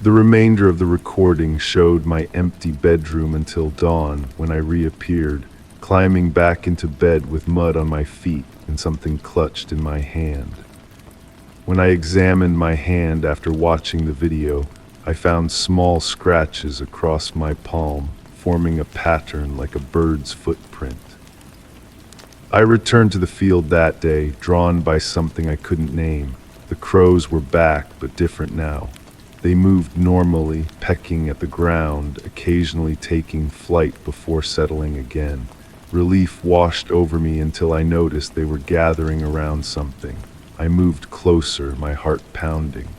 The remainder of the recording showed my empty bedroom until dawn, when I reappeared, climbing back into bed with mud on my feet and something clutched in my hand. When I examined my hand after watching the video, I found small scratches across my palm, forming a pattern like a bird's footprint. I returned to the field that day, drawn by something I couldn't name. The crows were back, but different now. They moved normally, pecking at the ground, occasionally taking flight before settling again. Relief washed over me until I noticed they were gathering around something. I moved closer, my heart pounding.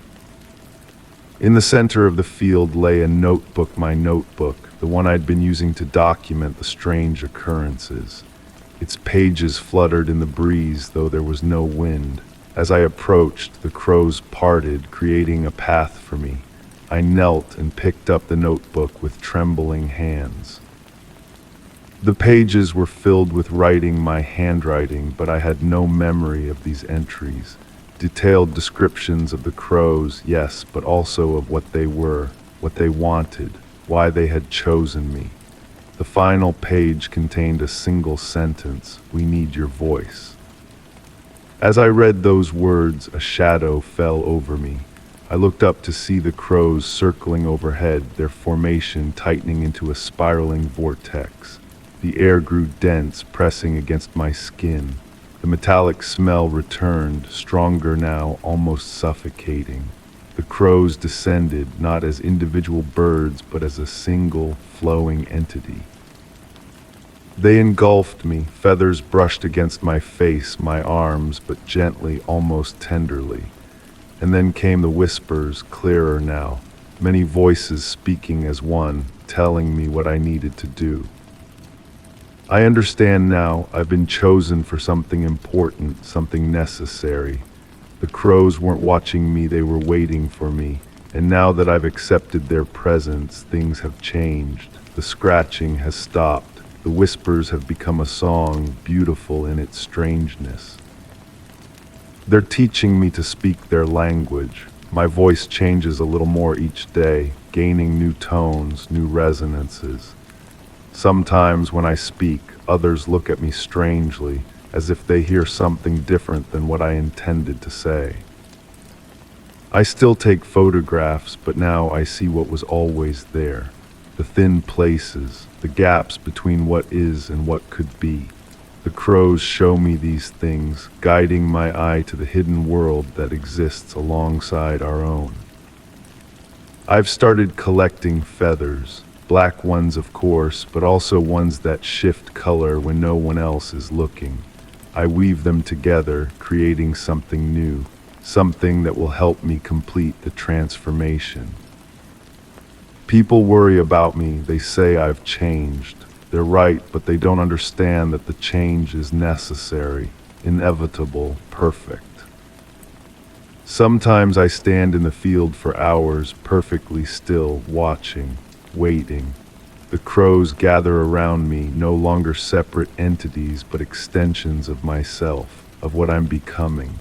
In the center of the field lay a notebook, my notebook, the one I'd been using to document the strange occurrences. Its pages fluttered in the breeze, though there was no wind. As I approached, the crows parted, creating a path for me. I knelt and picked up the notebook with trembling hands. The pages were filled with writing, my handwriting, but I had no memory of these entries. Detailed descriptions of the crows, yes, but also of what they were, what they wanted, why they had chosen me. The final page contained a single sentence: "We need your voice." As I read those words, a shadow fell over me. I looked up to see the crows circling overhead, their formation tightening into a spiraling vortex. The air grew dense, pressing against my skin. The metallic smell returned, stronger now, almost suffocating. The crows descended, not as individual birds, but as a single, flowing entity. They engulfed me, feathers brushed against my face, my arms, but gently, almost tenderly. And then came the whispers, clearer now, many voices speaking as one, telling me what I needed to do. I understand now. I've been chosen for something important, something necessary. The crows weren't watching me, they were waiting for me. And now that I've accepted their presence, things have changed. The scratching has stopped. The whispers have become a song, beautiful in its strangeness. They're teaching me to speak their language. My voice changes a little more each day, gaining new tones, new resonances. Sometimes when I speak, others look at me strangely, as if they hear something different than what I intended to say. I still take photographs, but now I see what was always there. The thin places, the gaps between what is and what could be. The crows show me these things, guiding my eye to the hidden world that exists alongside our own. I've started collecting feathers, black ones of course, but also ones that shift color when no one else is looking. I weave them together, creating something new, something that will help me complete the transformation. People worry about me, they say I've changed. They're right, but they don't understand that the change is necessary, inevitable, perfect. Sometimes I stand in the field for hours, perfectly still, watching, waiting. The crows gather around me, no longer separate entities, but extensions of myself, of what I'm becoming.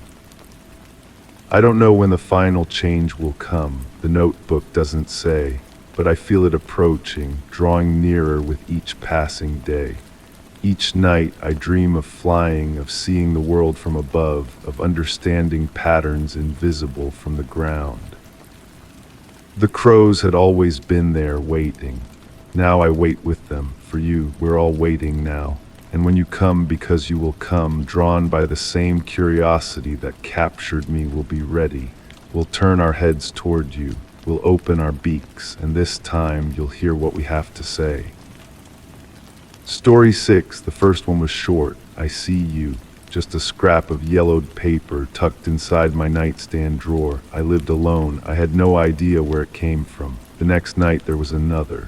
I don't know when the final change will come, the notebook doesn't say. But I feel it approaching, drawing nearer with each passing day. Each night I dream of flying, of seeing the world from above, of understanding patterns invisible from the ground. The crows had always been there waiting. Now I wait with them. For you, we're all waiting now. And when you come, because you will come, drawn by the same curiosity that captured me, we'll be ready. We'll turn our heads toward you. We'll open our beaks, and this time you'll hear what we have to say. Story 6, the first one was short. I see you, just a scrap of yellowed paper tucked inside my nightstand drawer. I lived alone. I had no idea where it came from. The next night there was another.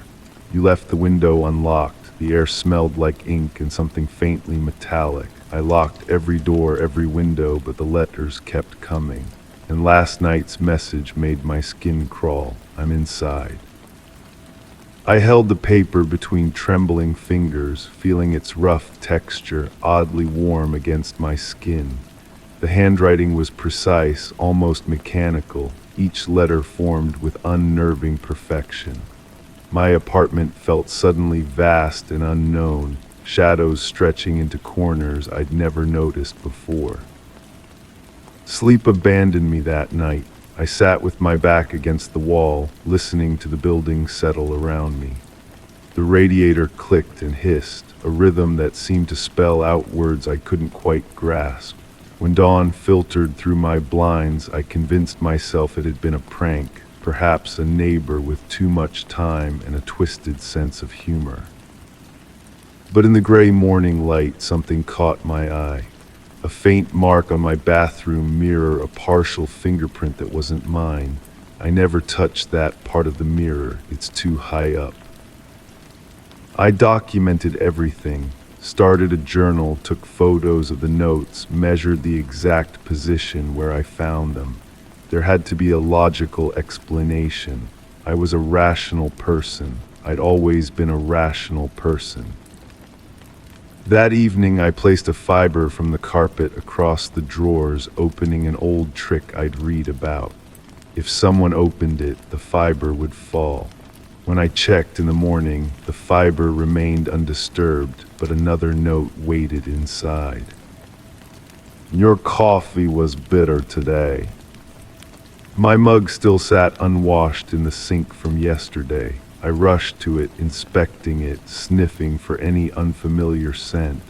You left the window unlocked. The air smelled like ink and something faintly metallic. I locked every door, every window, but the letters kept coming. And last night's message made my skin crawl. I'm inside. I held the paper between trembling fingers, feeling its rough texture, oddly warm against my skin. The handwriting was precise, almost mechanical, each letter formed with unnerving perfection. My apartment felt suddenly vast and unknown, shadows stretching into corners I'd never noticed before. Sleep abandoned me that night. I sat with my back against the wall, listening to the building settle around me. The radiator clicked and hissed, a rhythm that seemed to spell out words I couldn't quite grasp. When dawn filtered through my blinds, I convinced myself it had been a prank, perhaps a neighbor with too much time and a twisted sense of humor. But in the gray morning light, something caught my eye. A faint mark on my bathroom mirror, a partial fingerprint that wasn't mine. I never touched that part of the mirror, it's too high up. I documented everything, started a journal, took photos of the notes, measured the exact position where I found them. There had to be a logical explanation. I was a rational person. I'd always been a rational person. That evening, I placed a fiber from the carpet across the drawers, opening an old trick I'd read about. If someone opened it, the fiber would fall. When I checked in the morning, the fiber remained undisturbed, but another note waited inside. Your coffee was bitter today. My mug still sat unwashed in the sink from yesterday. I rushed to it, inspecting it, sniffing for any unfamiliar scent.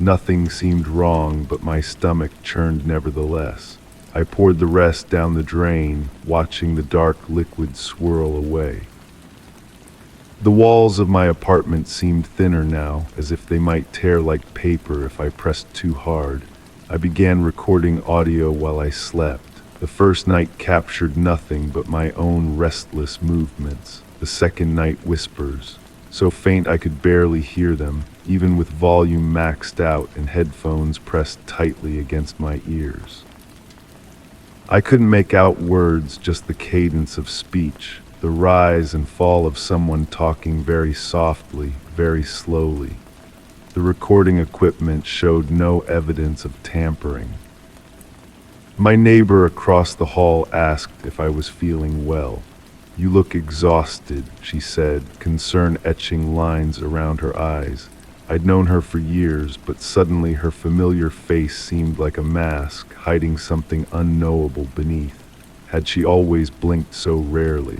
Nothing seemed wrong, but my stomach churned nevertheless. I poured the rest down the drain, watching the dark liquid swirl away. The walls of my apartment seemed thinner now, as if they might tear like paper if I pressed too hard. I began recording audio while I slept. The first night captured nothing but my own restless movements. The second night whispers, so faint I could barely hear them, even with volume maxed out and headphones pressed tightly against my ears. I couldn't make out words, just the cadence of speech. The rise and fall of someone talking very softly, very slowly. The recording equipment showed no evidence of tampering. My neighbor across the hall asked if I was feeling well. You look exhausted, she said, concern etching lines around her eyes. I'd known her for years, but suddenly her familiar face seemed like a mask, hiding something unknowable beneath. Had she always blinked so rarely?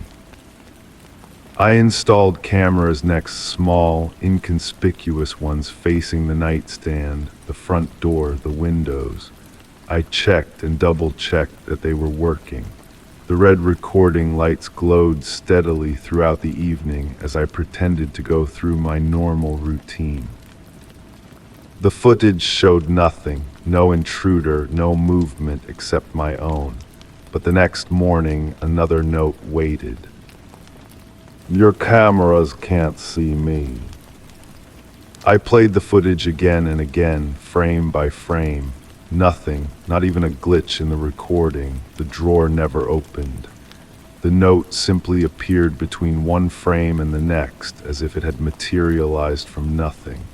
I installed cameras next, small, inconspicuous ones facing the nightstand, the front door, the windows. I checked and double-checked that they were working. The red recording lights glowed steadily throughout the evening as I pretended to go through my normal routine. The footage showed nothing, no intruder, no movement except my own. But the next morning, another note waited. Your cameras can't see me. I played the footage again and again, frame by frame. Nothing, not even a glitch in the recording. The drawer never opened. The note simply appeared between one frame and the next, as if it had materialized from nothing.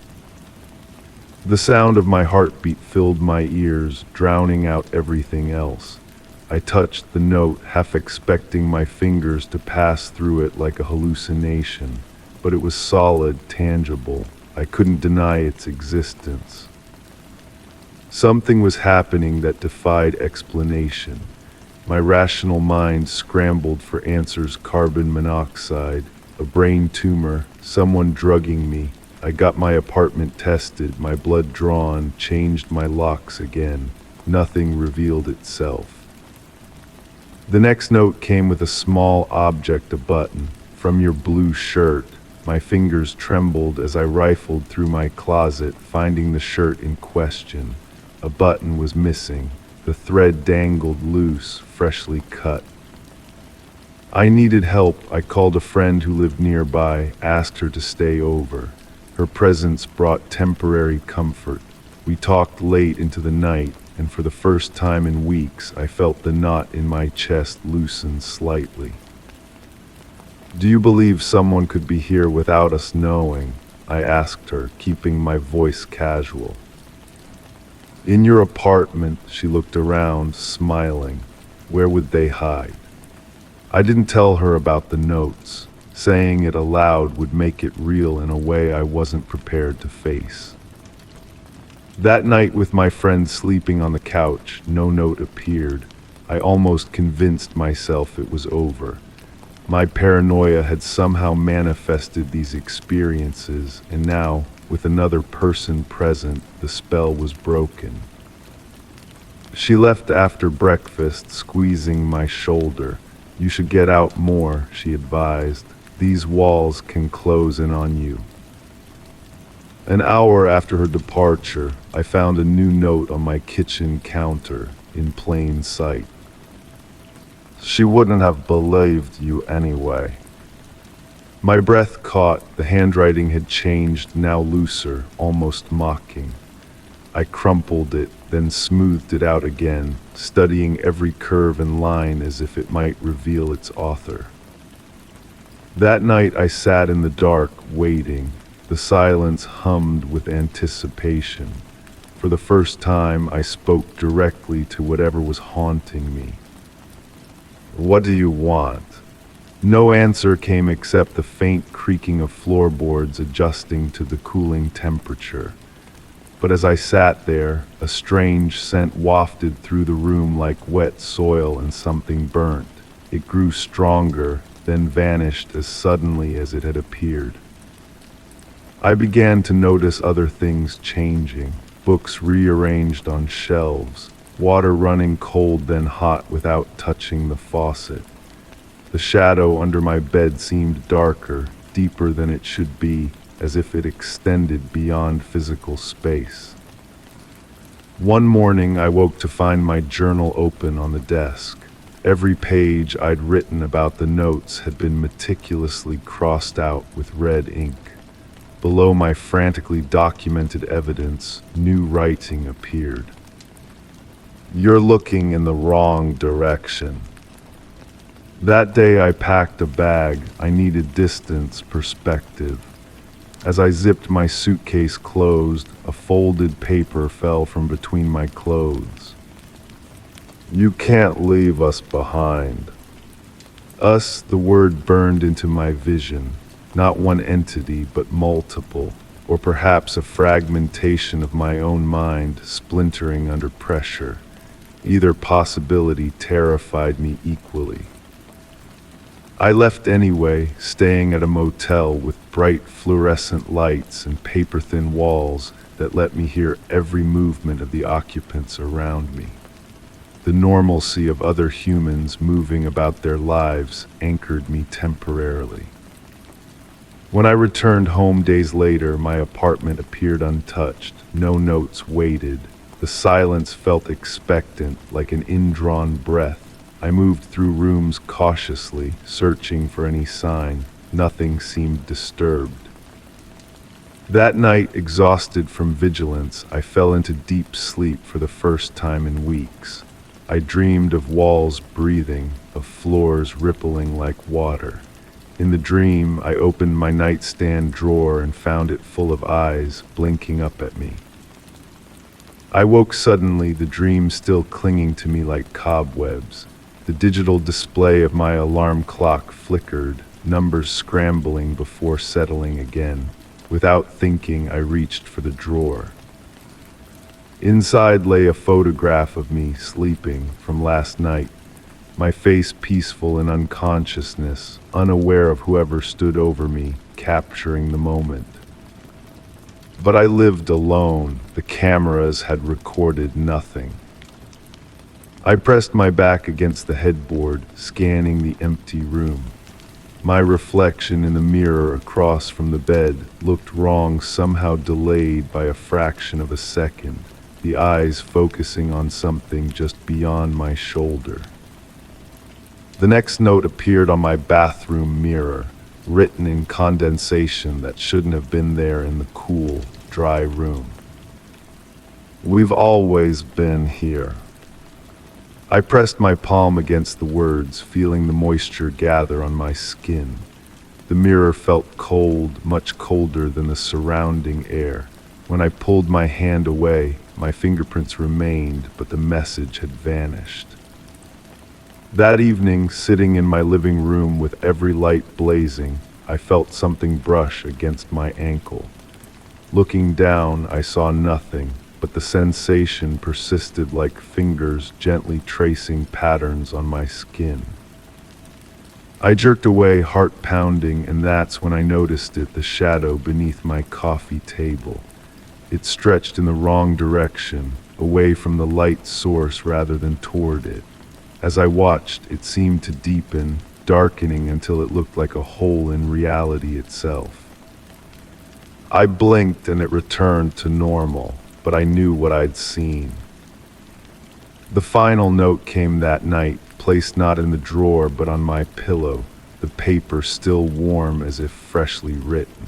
The sound of my heartbeat filled my ears, drowning out everything else. I touched the note, half expecting my fingers to pass through it like a hallucination, but it was solid, tangible. I couldn't deny its existence. Something was happening that defied explanation. My rational mind scrambled for answers: carbon monoxide, a brain tumor, someone drugging me. I got my apartment tested, my blood drawn, changed my locks again. Nothing revealed itself. The next note came with a small object, a button. From your blue shirt. My fingers trembled as I rifled through my closet, finding the shirt in question. A button was missing. The thread dangled loose, freshly cut. I needed help. I called a friend who lived nearby, asked her to stay over. Her presence brought temporary comfort. We talked late into the night, and for the first time in weeks, I felt the knot in my chest loosen slightly. Do you believe someone could be here without us knowing? I asked her, keeping my voice casual. In your apartment, she looked around, smiling. Where would they hide? I didn't tell her about the notes. Saying it aloud would make it real in a way I wasn't prepared to face. That night, with my friend sleeping on the couch, no note appeared. I almost convinced myself it was over. My paranoia had somehow manifested these experiences, and now, with another person present, the spell was broken. She left after breakfast, squeezing my shoulder. "You should get out more," she advised. "These walls can close in on you." An hour after her departure, I found a new note on my kitchen counter, in plain sight. "She wouldn't have believed you anyway." My breath caught. The handwriting had changed, now looser, almost mocking. I crumpled it, then smoothed it out again, studying every curve and line as if it might reveal its author. That night I sat in the dark, waiting. The silence hummed with anticipation. For the first time, I spoke directly to whatever was haunting me. "What do you want?" No answer came except the faint creaking of floorboards adjusting to the cooling temperature. But as I sat there, a strange scent wafted through the room like wet soil and something burnt. It grew stronger, then vanished as suddenly as it had appeared. I began to notice other things changing. Books rearranged on shelves, water running cold then hot without touching the faucet. The shadow under my bed seemed darker, deeper than it should be, as if it extended beyond physical space. One morning I woke to find my journal open on the desk. Every page I'd written about the notes had been meticulously crossed out with red ink. Below my frantically documented evidence, new writing appeared. "You're looking in the wrong direction." That day I packed a bag. I needed distance, perspective. As I zipped my suitcase closed, a folded paper fell from between my clothes. "You can't leave us behind." Us, the word burned into my vision. Not one entity, but multiple, or perhaps a fragmentation of my own mind splintering under pressure. Either possibility terrified me equally. I left anyway, staying at a motel with bright fluorescent lights and paper-thin walls that let me hear every movement of the occupants around me. The normalcy of other humans moving about their lives anchored me temporarily. When I returned home days later, my apartment appeared untouched. No notes waited. The silence felt expectant, like an indrawn breath. I moved through rooms cautiously, searching for any sign. Nothing seemed disturbed. That night, exhausted from vigilance, I fell into deep sleep for the first time in weeks. I dreamed of walls breathing, of floors rippling like water. In the dream, I opened my nightstand drawer and found it full of eyes blinking up at me. I woke suddenly, the dream still clinging to me like cobwebs. The digital display of my alarm clock flickered, numbers scrambling before settling again. Without thinking, I reached for the drawer. Inside lay a photograph of me sleeping from last night, my face peaceful in unconsciousness, unaware of whoever stood over me, capturing the moment. But I lived alone. The cameras had recorded nothing. I pressed my back against the headboard, scanning the empty room. My reflection in the mirror across from the bed looked wrong, somehow delayed by a fraction of a second, the eyes focusing on something just beyond my shoulder. The next note appeared on my bathroom mirror, written in condensation that shouldn't have been there in the cool, dry room. "We've always been here." I pressed my palm against the words, feeling the moisture gather on my skin. The mirror felt cold, much colder than the surrounding air. When I pulled my hand away, my fingerprints remained, but the message had vanished. That evening, sitting in my living room with every light blazing, I felt something brush against my ankle. Looking down, I saw nothing but the sensation persisted like fingers gently tracing patterns on my skin. I jerked away, heart pounding, and that's when I noticed it, the shadow beneath my coffee table. It stretched in the wrong direction, away from the light source rather than toward it. As I watched, it seemed to deepen, darkening until it looked like a hole in reality itself. I blinked and it returned to normal, but I knew what I'd seen. The final note came that night, placed not in the drawer but on my pillow, the paper still warm as if freshly written.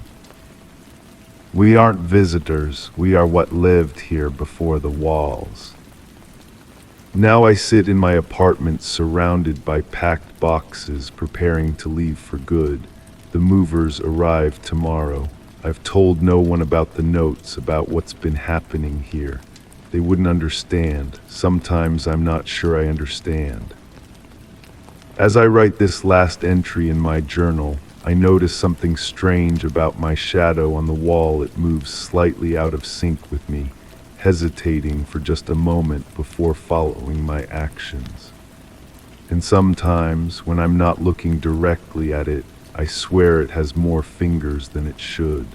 We aren't visitors, we are what lived here before the walls. Now I sit in my apartment surrounded by packed boxes, preparing to leave for good. The movers arrive tomorrow. I've told no one about the notes, about what's been happening here. They wouldn't understand. Sometimes I'm not sure I understand. As I write this last entry in my journal, I notice something strange about my shadow on the wall. It moves slightly out of sync with me, hesitating for just a moment before following my actions. And sometimes, when I'm not looking directly at it, I swear it has more fingers than it should.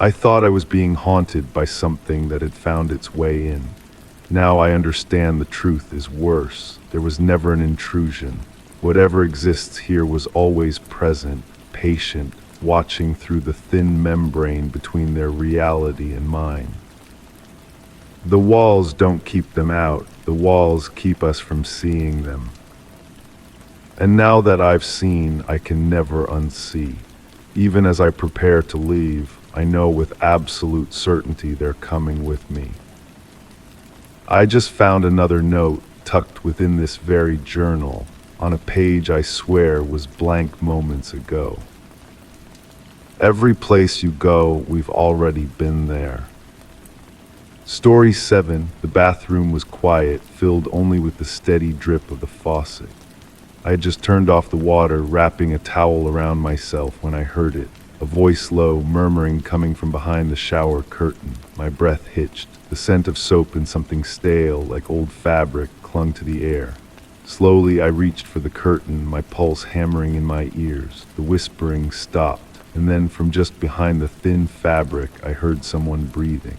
I thought I was being haunted by something that had found its way in. Now I understand the truth is worse. There was never an intrusion. Whatever exists here was always present, patient, watching through the thin membrane between their reality and mine. The walls don't keep them out. The walls keep us from seeing them. And now that I've seen, I can never unsee. Even as I prepare to leave, I know with absolute certainty they're coming with me. I just found another note tucked within this very journal, on a page I swear was blank moments ago. Every place you go, we've already been there. Story 7, the bathroom was quiet, filled only with the steady drip of the faucet. I had just turned off the water, wrapping a towel around myself when I heard it, a voice low, murmuring coming from behind the shower curtain. My breath hitched. The scent of soap and something stale, like old fabric, clung to the air. Slowly I reached for the curtain, my pulse hammering in my ears. The whispering stopped, and then from just behind the thin fabric I heard someone breathing.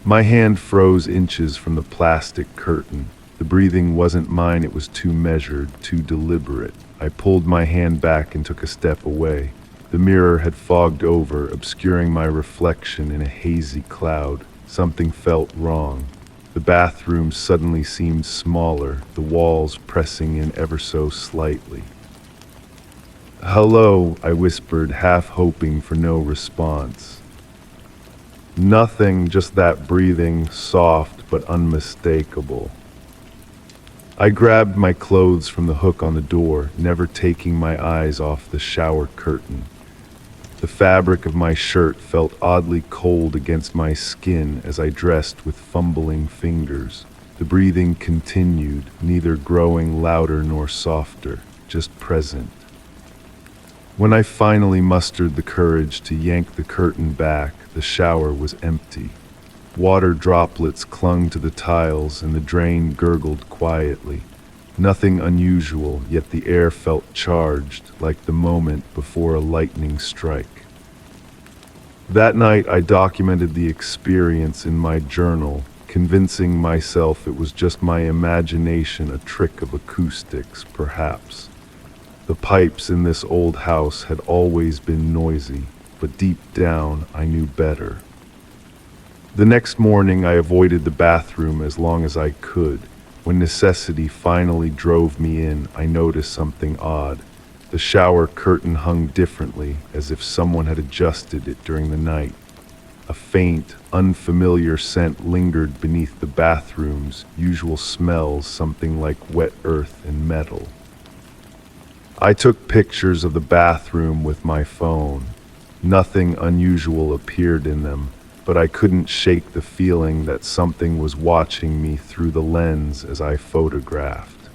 My hand froze inches from the plastic curtain. The breathing wasn't mine, it was too measured, too deliberate. I pulled my hand back and took a step away. The mirror had fogged over, obscuring my reflection in a hazy cloud. Something felt wrong. The bathroom suddenly seemed smaller, the walls pressing in ever so slightly. "Hello," I whispered, half hoping for no response. Nothing, just that breathing, soft but unmistakable. I grabbed my clothes from the hook on the door, never taking my eyes off the shower curtain. The fabric of my shirt felt oddly cold against my skin as I dressed with fumbling fingers. The breathing continued, neither growing louder nor softer, just present. When I finally mustered the courage to yank the curtain back, the shower was empty. Water droplets clung to the tiles and the drain gurgled quietly. Nothing unusual, yet the air felt charged, like the moment before a lightning strike. That night I documented the experience in my journal, convincing myself it was just my imagination, a trick of acoustics, perhaps. The pipes in this old house had always been noisy, but deep down I knew better. The next morning I avoided the bathroom as long as I could. When necessity finally drove me in, I noticed something odd. The shower curtain hung differently, as if someone had adjusted it during the night. A faint, unfamiliar scent lingered beneath the bathroom's usual smells, something like wet earth and metal. I took pictures of the bathroom with my phone. Nothing unusual appeared in them, but I couldn't shake the feeling that something was watching me through the lens as I photographed.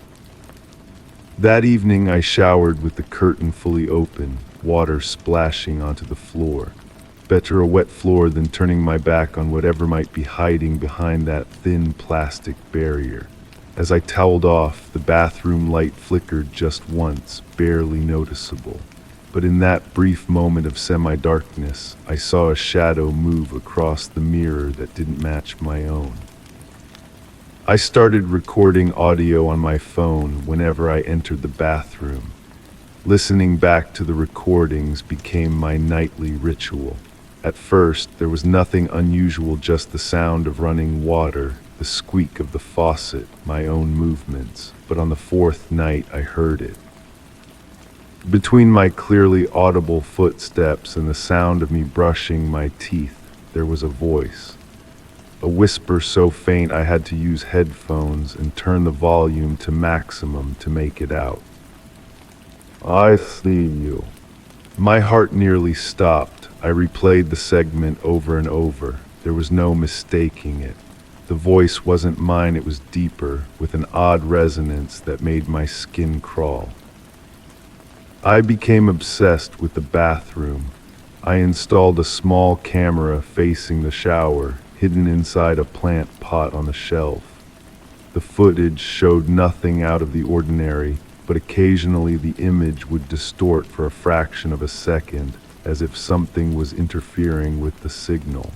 That evening I showered with the curtain fully open, water splashing onto the floor. Better a wet floor than turning my back on whatever might be hiding behind that thin plastic barrier. As I toweled off, the bathroom light flickered just once, barely noticeable. But in that brief moment of semi-darkness, I saw a shadow move across the mirror that didn't match my own. I started recording audio on my phone whenever I entered the bathroom. Listening back to the recordings became my nightly ritual. At first, there was nothing unusual, just the sound of running water, the squeak of the faucet, my own movements. But on the fourth night, I heard it. Between my clearly audible footsteps and the sound of me brushing my teeth, there was a voice. A whisper so faint I had to use headphones and turn the volume to maximum to make it out. "I see you." My heart nearly stopped. I replayed the segment over and over. There was no mistaking it. The voice wasn't mine, it was deeper, with an odd resonance that made my skin crawl. I became obsessed with the bathroom. I installed a small camera facing the shower, hidden inside a plant pot on the shelf. The footage showed nothing out of the ordinary, but occasionally the image would distort for a fraction of a second, as if something was interfering with the signal.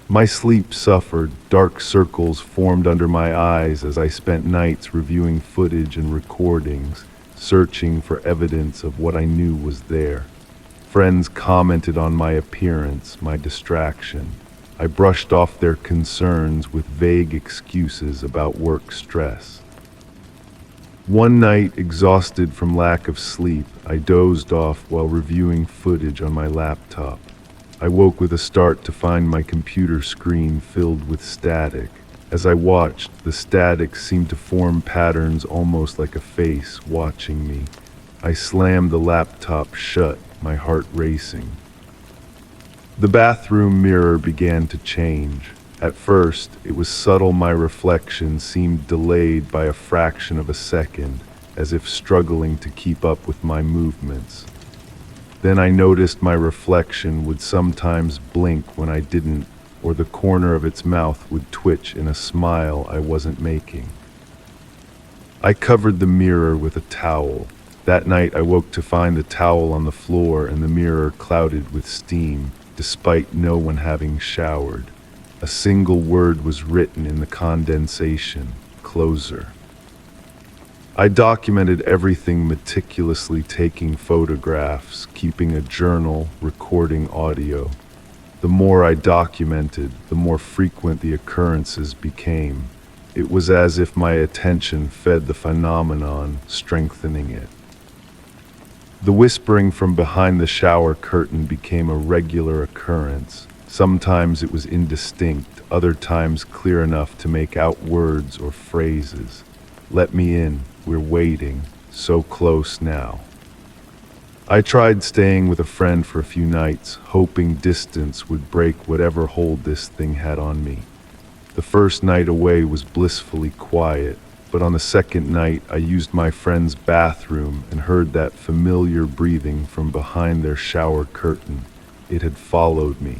My sleep suffered. Dark circles formed under my eyes as I spent nights reviewing footage and recordings, searching for evidence of what I knew was there. Friends commented on my appearance, my distraction. I brushed off their concerns with vague excuses about work stress. One night, exhausted from lack of sleep, I dozed off while reviewing footage on my laptop. I woke with a start to find my computer screen filled with static. As I watched, the static seemed to form patterns almost like a face watching me. I slammed the laptop shut, my heart racing. The bathroom mirror began to change. At first, it was subtle. My reflection seemed delayed by a fraction of a second, as if struggling to keep up with my movements. Then I noticed my reflection would sometimes blink when I didn't, or the corner of its mouth would twitch in a smile I wasn't making. I covered the mirror with a towel. That night I woke to find the towel on the floor and the mirror clouded with steam, despite no one having showered. A single word was written in the condensation: closer. I documented everything meticulously, taking photographs, keeping a journal, recording audio. The more I documented, the more frequent the occurrences became. It was as if my attention fed the phenomenon, strengthening it. The whispering from behind the shower curtain became a regular occurrence. Sometimes it was indistinct, other times clear enough to make out words or phrases. "Let me in, we're waiting, so close now." I tried staying with a friend for a few nights, hoping distance would break whatever hold this thing had on me. The first night away was blissfully quiet, but on the second night I used my friend's bathroom and heard that familiar breathing from behind their shower curtain. It had followed me.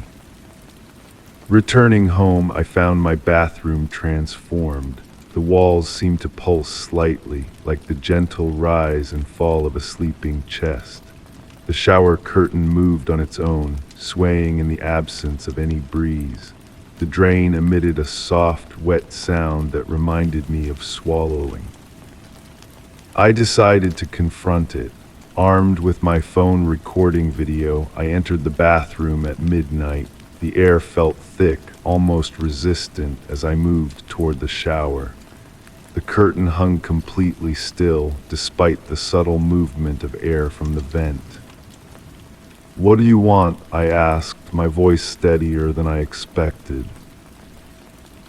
Returning home, I found my bathroom transformed. The walls seemed to pulse slightly, like the gentle rise and fall of a sleeping chest. The shower curtain moved on its own, swaying in the absence of any breeze. The drain emitted a soft, wet sound that reminded me of swallowing. I decided to confront it. Armed with my phone recording video, I entered the bathroom at midnight. The air felt thick, almost resistant, as I moved toward the shower. The curtain hung completely still, despite the subtle movement of air from the vent. "What do you want?" I asked, my voice steadier than I expected.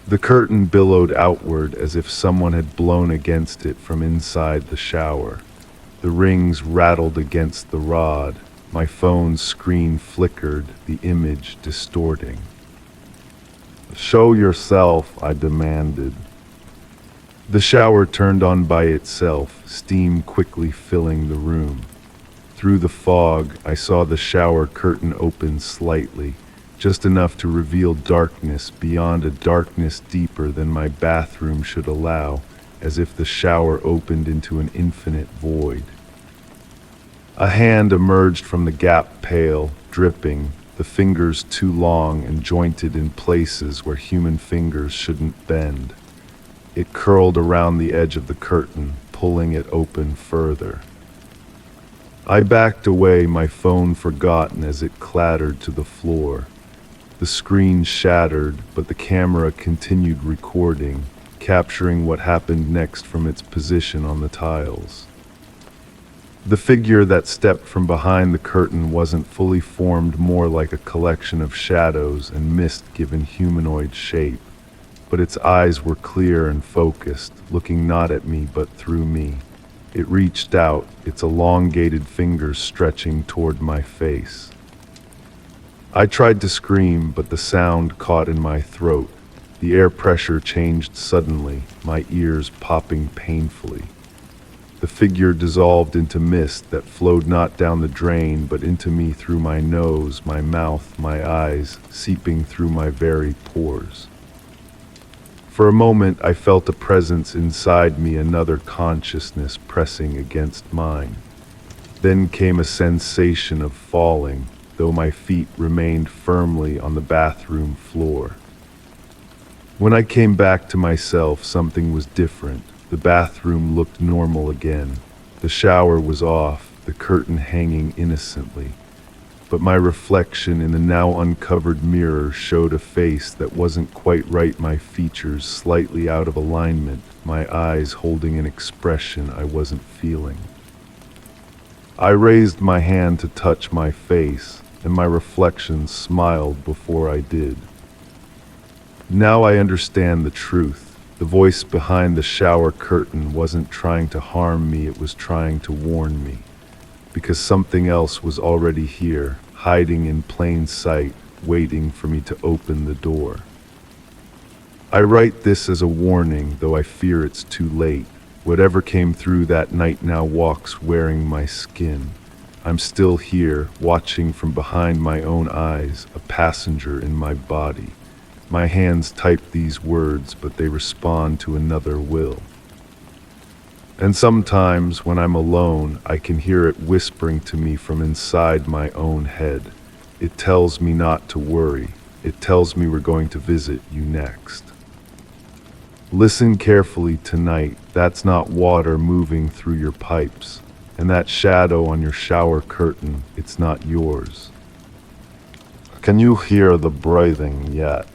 The curtain billowed outward as if someone had blown against it from inside the shower. The rings rattled against the rod. My phone's screen flickered, the image distorting. "Show yourself," I demanded. The shower turned on by itself, steam quickly filling the room. Through the fog, I saw the shower curtain open slightly, just enough to reveal darkness beyond a darkness deeper than my bathroom should allow, as if the shower opened into an infinite void. A hand emerged from the gap, pale, dripping, the fingers too long and jointed in places where human fingers shouldn't bend. It curled around the edge of the curtain, pulling it open further. I backed away, my phone forgotten as it clattered to the floor. The screen shattered, but the camera continued recording, capturing what happened next from its position on the tiles. The figure that stepped from behind the curtain wasn't fully formed, more like a collection of shadows and mist given humanoid shape, but its eyes were clear and focused, looking not at me but through me. It reached out, its elongated fingers stretching toward my face. I tried to scream, but the sound caught in my throat. The air pressure changed suddenly, my ears popping painfully. The figure dissolved into mist that flowed not down the drain, but into me through my nose, my mouth, my eyes, seeping through my very pores. For a moment, I felt a presence inside me, another consciousness pressing against mine. Then came a sensation of falling, though my feet remained firmly on the bathroom floor. When I came back to myself, something was different. The bathroom looked normal again. The shower was off, the curtain hanging innocently. But my reflection in the now uncovered mirror showed a face that wasn't quite right, my features slightly out of alignment, my eyes holding an expression I wasn't feeling. I raised my hand to touch my face, and my reflection smiled before I did. Now I understand the truth. The voice behind the shower curtain wasn't trying to harm me, it was trying to warn me. Because something else was already here, hiding in plain sight, waiting for me to open the door. I write this as a warning, though I fear it's too late. Whatever came through that night now walks wearing my skin. I'm still here, watching from behind my own eyes, a passenger in my body. My hands type these words, but they respond to another will. And sometimes, when I'm alone, I can hear it whispering to me from inside my own head. It tells me not to worry. It tells me we're going to visit you next. Listen carefully tonight. That's not water moving through your pipes. And that shadow on your shower curtain, it's not yours. Can you hear the breathing yet?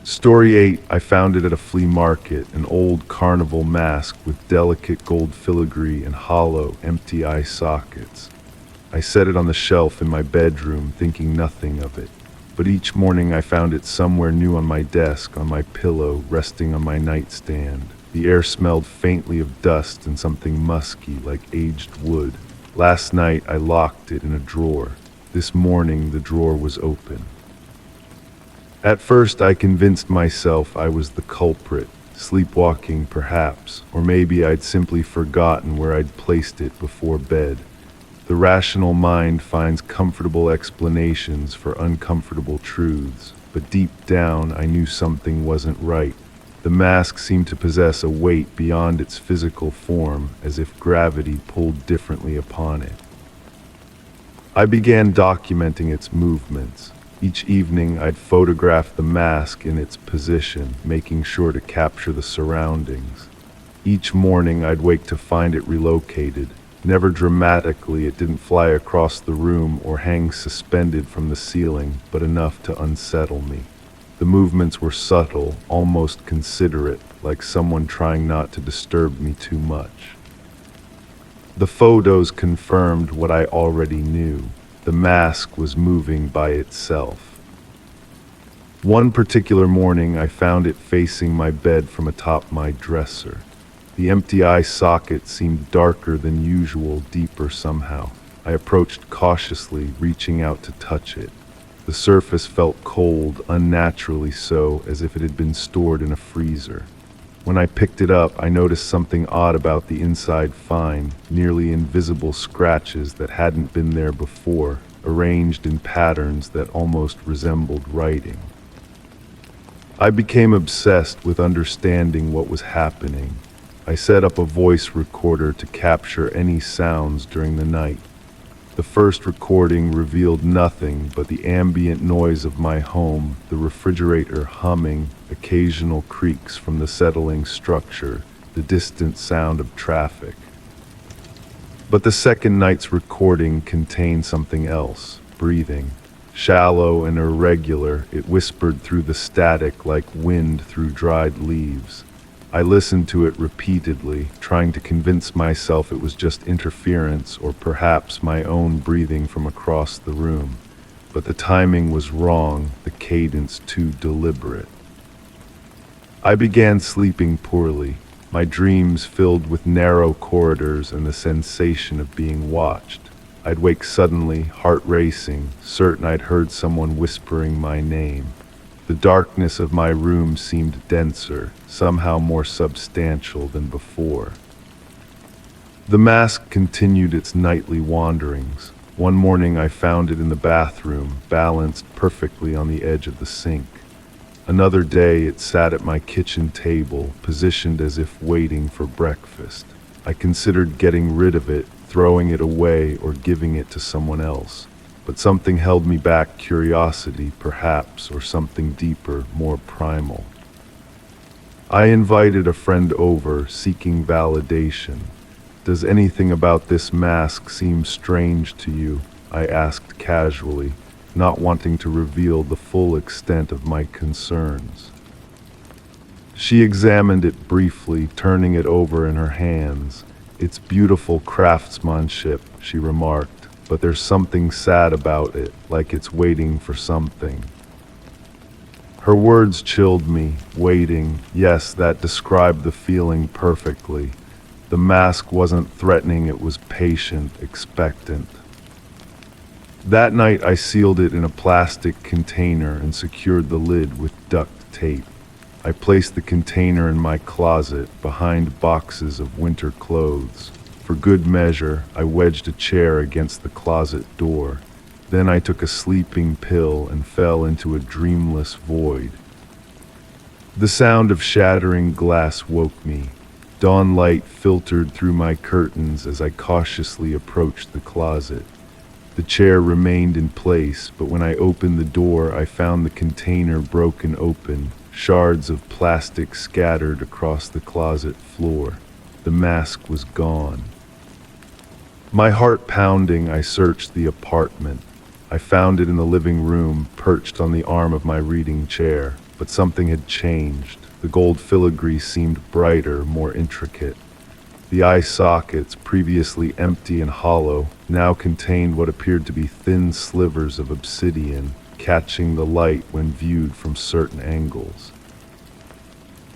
Story 8, I found it at a flea market, an old carnival mask with delicate gold filigree and hollow, empty eye sockets. I set it on the shelf in my bedroom, thinking nothing of it. But each morning I found it somewhere new on my desk, on my pillow, resting on my nightstand. The air smelled faintly of dust and something musky, like aged wood. Last night I locked it in a drawer. This morning the drawer was open. At first I convinced myself I was the culprit, sleepwalking perhaps, or maybe I'd simply forgotten where I'd placed it before bed. The rational mind finds comfortable explanations for uncomfortable truths, but deep down I knew something wasn't right. The mask seemed to possess a weight beyond its physical form, as if gravity pulled differently upon it. I began documenting its movements. Each evening I'd photograph the mask in its position, making sure to capture the surroundings. Each morning I'd wake to find it relocated. Never dramatically, it didn't fly across the room or hang suspended from the ceiling, but enough to unsettle me. The movements were subtle, almost considerate, like someone trying not to disturb me too much. The photos confirmed what I already knew. The mask was moving by itself. One particular morning, I found it facing my bed from atop my dresser. The empty eye socket seemed darker than usual, deeper somehow. I approached cautiously, reaching out to touch it. The surface felt cold, unnaturally so, as if it had been stored in a freezer. When I picked it up, I noticed something odd about the inside: fine, nearly invisible scratches that hadn't been there before, arranged in patterns that almost resembled writing. I became obsessed with understanding what was happening. I set up a voice recorder to capture any sounds during the night. The first recording revealed nothing but the ambient noise of my home, the refrigerator humming, occasional creaks from the settling structure, the distant sound of traffic. But the second night's recording contained something else: breathing. Shallow and irregular, it whispered through the static like wind through dried leaves. I listened to it repeatedly, trying to convince myself it was just interference or perhaps my own breathing from across the room. But the timing was wrong, the cadence too deliberate. I began sleeping poorly, my dreams filled with narrow corridors and the sensation of being watched. I'd wake suddenly, heart racing, certain I'd heard someone whispering my name. The darkness of my room seemed denser, somehow more substantial than before. The mask continued its nightly wanderings. One morning I found it in the bathroom, balanced perfectly on the edge of the sink. Another day it sat at my kitchen table, positioned as if waiting for breakfast. I considered getting rid of it, throwing it away, or giving it to someone else. But something held me back: curiosity, perhaps, or something deeper, more primal. I invited a friend over, seeking validation. "Does anything about this mask seem strange to you?" I asked casually, not wanting to reveal the full extent of my concerns. She examined it briefly, turning it over in her hands. "It's beautiful craftsmanship," she remarked, "but there's something sad about it, like it's waiting for something." Her words chilled me. Waiting, yes, that described the feeling perfectly. The mask wasn't threatening, it was patient, expectant. That night I sealed it in a plastic container and secured the lid with duct tape. I placed the container in my closet, behind boxes of winter clothes. For good measure, I wedged a chair against the closet door. Then I took a sleeping pill and fell into a dreamless void. The sound of shattering glass woke me. Dawn light filtered through my curtains as I cautiously approached the closet. The chair remained in place, but when I opened the door, I found the container broken open, shards of plastic scattered across the closet floor. The mask was gone. My heart pounding, I searched the apartment. I found it in the living room, perched on the arm of my reading chair. But something had changed. The gold filigree seemed brighter, more intricate. The eye sockets, previously empty and hollow, now contained what appeared to be thin slivers of obsidian, catching the light when viewed from certain angles.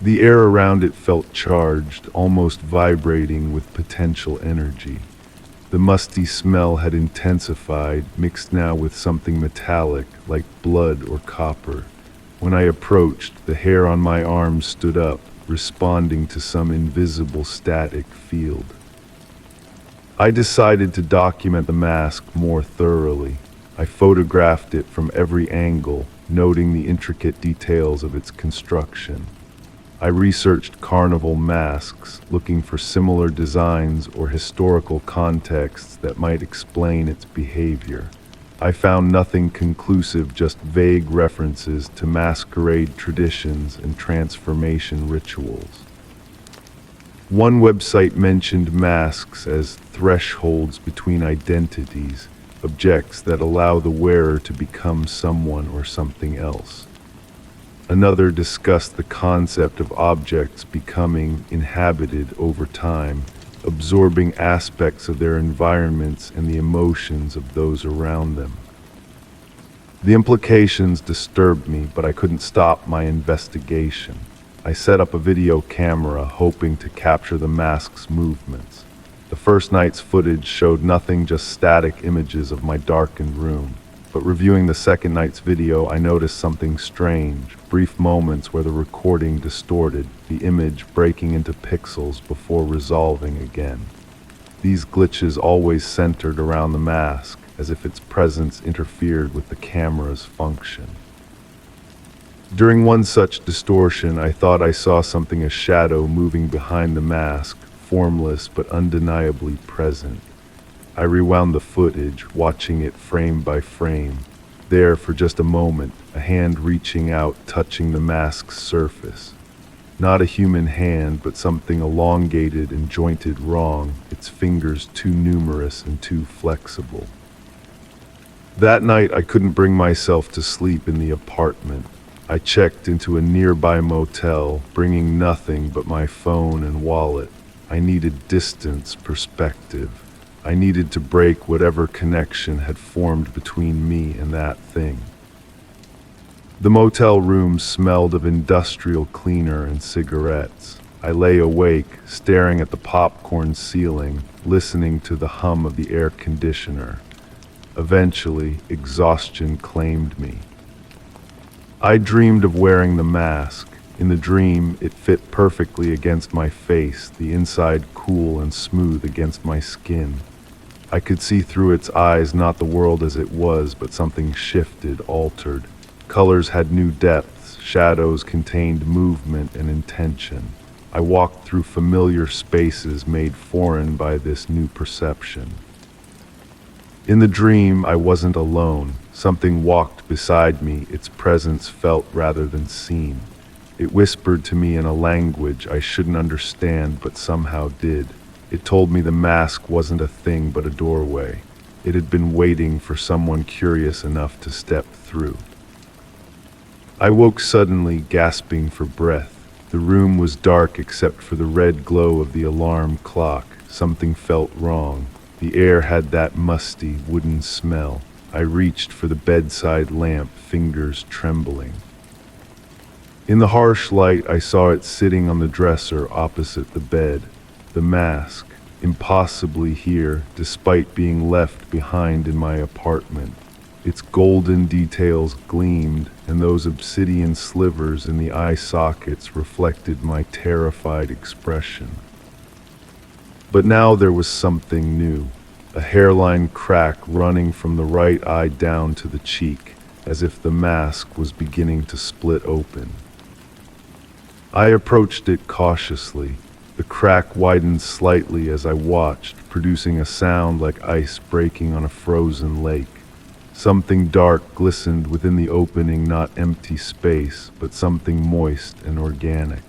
The air around it felt charged, almost vibrating with potential energy. The musty smell had intensified, mixed now with something metallic, like blood or copper. When I approached, the hair on my arms stood up, responding to some invisible static field. I decided to document the mask more thoroughly. I photographed it from every angle, noting the intricate details of its construction. I researched carnival masks, looking for similar designs or historical contexts that might explain its behavior. I found nothing conclusive, just vague references to masquerade traditions and transformation rituals. One website mentioned masks as thresholds between identities, objects that allow the wearer to become someone or something else. Another discussed the concept of objects becoming inhabited over time, absorbing aspects of their environments and the emotions of those around them. The implications disturbed me, but I couldn't stop my investigation. I set up a video camera, hoping to capture the mask's movements. The first night's footage showed nothing, just static images of my darkened room. but reviewing the second night's video, I noticed something strange. Brief moments where the recording distorted, the image breaking into pixels before resolving again. These glitches always centered around the mask, as if its presence interfered with the camera's function. During one such distortion, I thought I saw something, a shadow moving behind the mask, formless but undeniably present. I rewound the footage, watching it frame by frame. There, for just a moment, a hand reaching out, touching the mask's surface. Not a human hand, but something elongated and jointed wrong, its fingers too numerous and too flexible. That night, I couldn't bring myself to sleep in the apartment. I checked into a nearby motel, bringing nothing but my phone and wallet. I needed distance, perspective. I needed to break whatever connection had formed between me and that thing. The motel room smelled of industrial cleaner and cigarettes. I lay awake, staring at the popcorn ceiling, listening to the hum of the air conditioner. Eventually, exhaustion claimed me. I dreamed of wearing the mask. In the dream, it fit perfectly against my face, the inside cool and smooth against my skin. I could see through its eyes, not the world as it was, but something shifted, altered. Colors had new depths, shadows contained movement and intention. I walked through familiar spaces made foreign by this new perception. In the dream, I wasn't alone. Something walked beside me, its presence felt rather than seen. It whispered to me in a language I shouldn't understand, but somehow did. It told me the mask wasn't a thing but a doorway. It had been waiting for someone curious enough to step through. I woke suddenly, gasping for breath. The room was dark except for the red glow of the alarm clock. Something felt wrong. The air had that musty, wooden smell. I reached for the bedside lamp, fingers trembling. In the harsh light, I saw it sitting on the dresser opposite the bed. The mask, impossibly here, despite being left behind in my apartment. Its golden details gleamed, and those obsidian slivers in the eye sockets reflected my terrified expression. But now there was something new. A hairline crack running from the right eye down to the cheek, as if the mask was beginning to split open. I approached it cautiously. The crack widened slightly as I watched, producing a sound like ice breaking on a frozen lake. Something dark glistened within the opening, not empty space, but something moist and organic.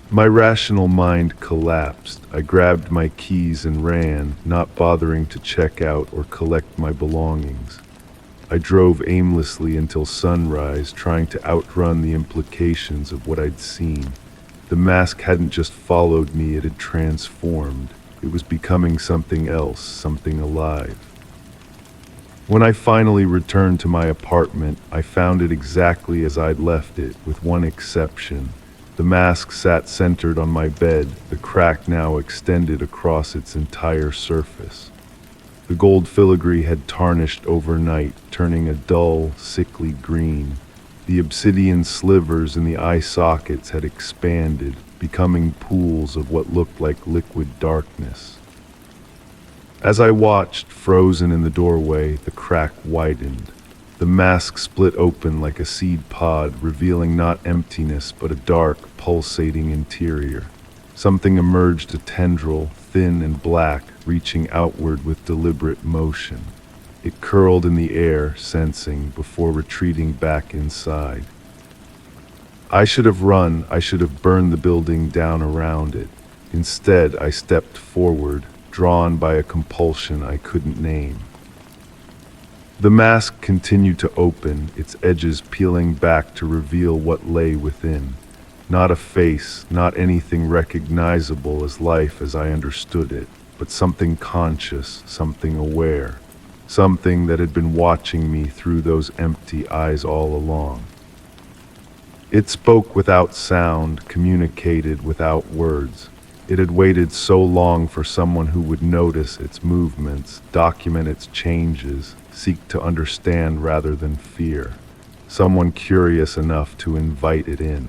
My rational mind collapsed. I grabbed my keys and ran, not bothering to check out or collect my belongings. I drove aimlessly until sunrise, trying to outrun the implications of what I'd seen. The mask hadn't just followed me, it had transformed. It was becoming something else, something alive. When I finally returned to my apartment, I found it exactly as I'd left it, with one exception. The mask sat centered on my bed, the crack now extended across its entire surface. The gold filigree had tarnished overnight, turning a dull, sickly green. The obsidian slivers in the eye sockets had expanded, becoming pools of what looked like liquid darkness. As I watched, frozen in the doorway, the crack widened. The mask split open like a seed pod, revealing not emptiness but a dark, pulsating interior. Something emerged, a tendril, thin and black, reaching outward with deliberate motion. It curled in the air, sensing, before retreating back inside. I should have run, I should have burned the building down around it. Instead, I stepped forward, drawn by a compulsion I couldn't name. The mask continued to open, its edges peeling back to reveal what lay within. Not a face, not anything recognizable as life as I understood it, but something conscious, something aware, something that had been watching me through those empty eyes all along. It spoke without sound, communicated without words. It had waited so long for someone who would notice its movements, document its changes, seek to understand rather than fear. Someone curious enough to invite it in.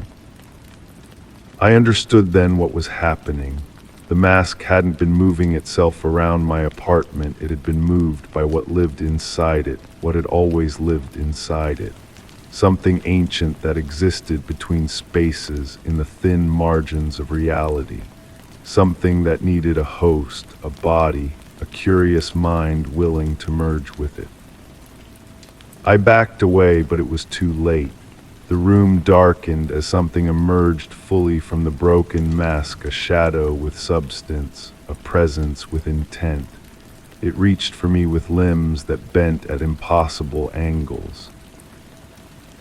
I understood then what was happening. The mask hadn't been moving itself around my apartment, it had been moved by what lived inside it, what had always lived inside it. Something ancient that existed between spaces in the thin margins of reality. Something that needed a host, a body, a curious mind willing to merge with it. I backed away, but it was too late. The room darkened as something emerged fully from the broken mask, a shadow with substance, a presence with intent. It reached for me with limbs that bent at impossible angles.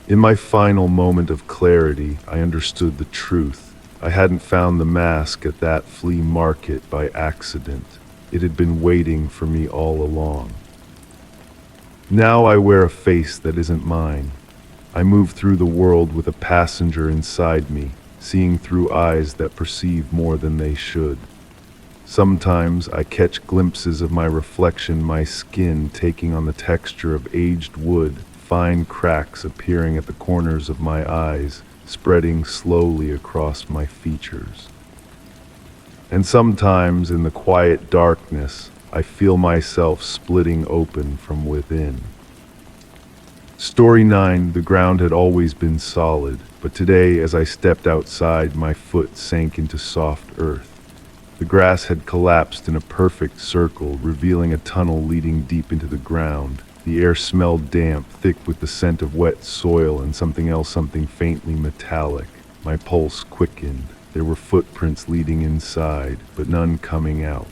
In my final moment of clarity, I understood the truth. I hadn't found the mask at that flea market by accident. It had been waiting for me all along. Now I wear a face that isn't mine. I move through the world with a passenger inside me, seeing through eyes that perceive more than they should. Sometimes I catch glimpses of my reflection, my skin taking on the texture of aged wood, fine cracks appearing at the corners of my eyes, spreading slowly across my features. And sometimes in the quiet darkness, I feel myself splitting open from within. Story 9, the ground had always been solid, but today as I stepped outside, my foot sank into soft earth. The grass had collapsed in a perfect circle, revealing a tunnel leading deep into the ground. The air smelled damp, thick with the scent of wet soil and something else, something faintly metallic. My pulse quickened. There were footprints leading inside, but none coming out.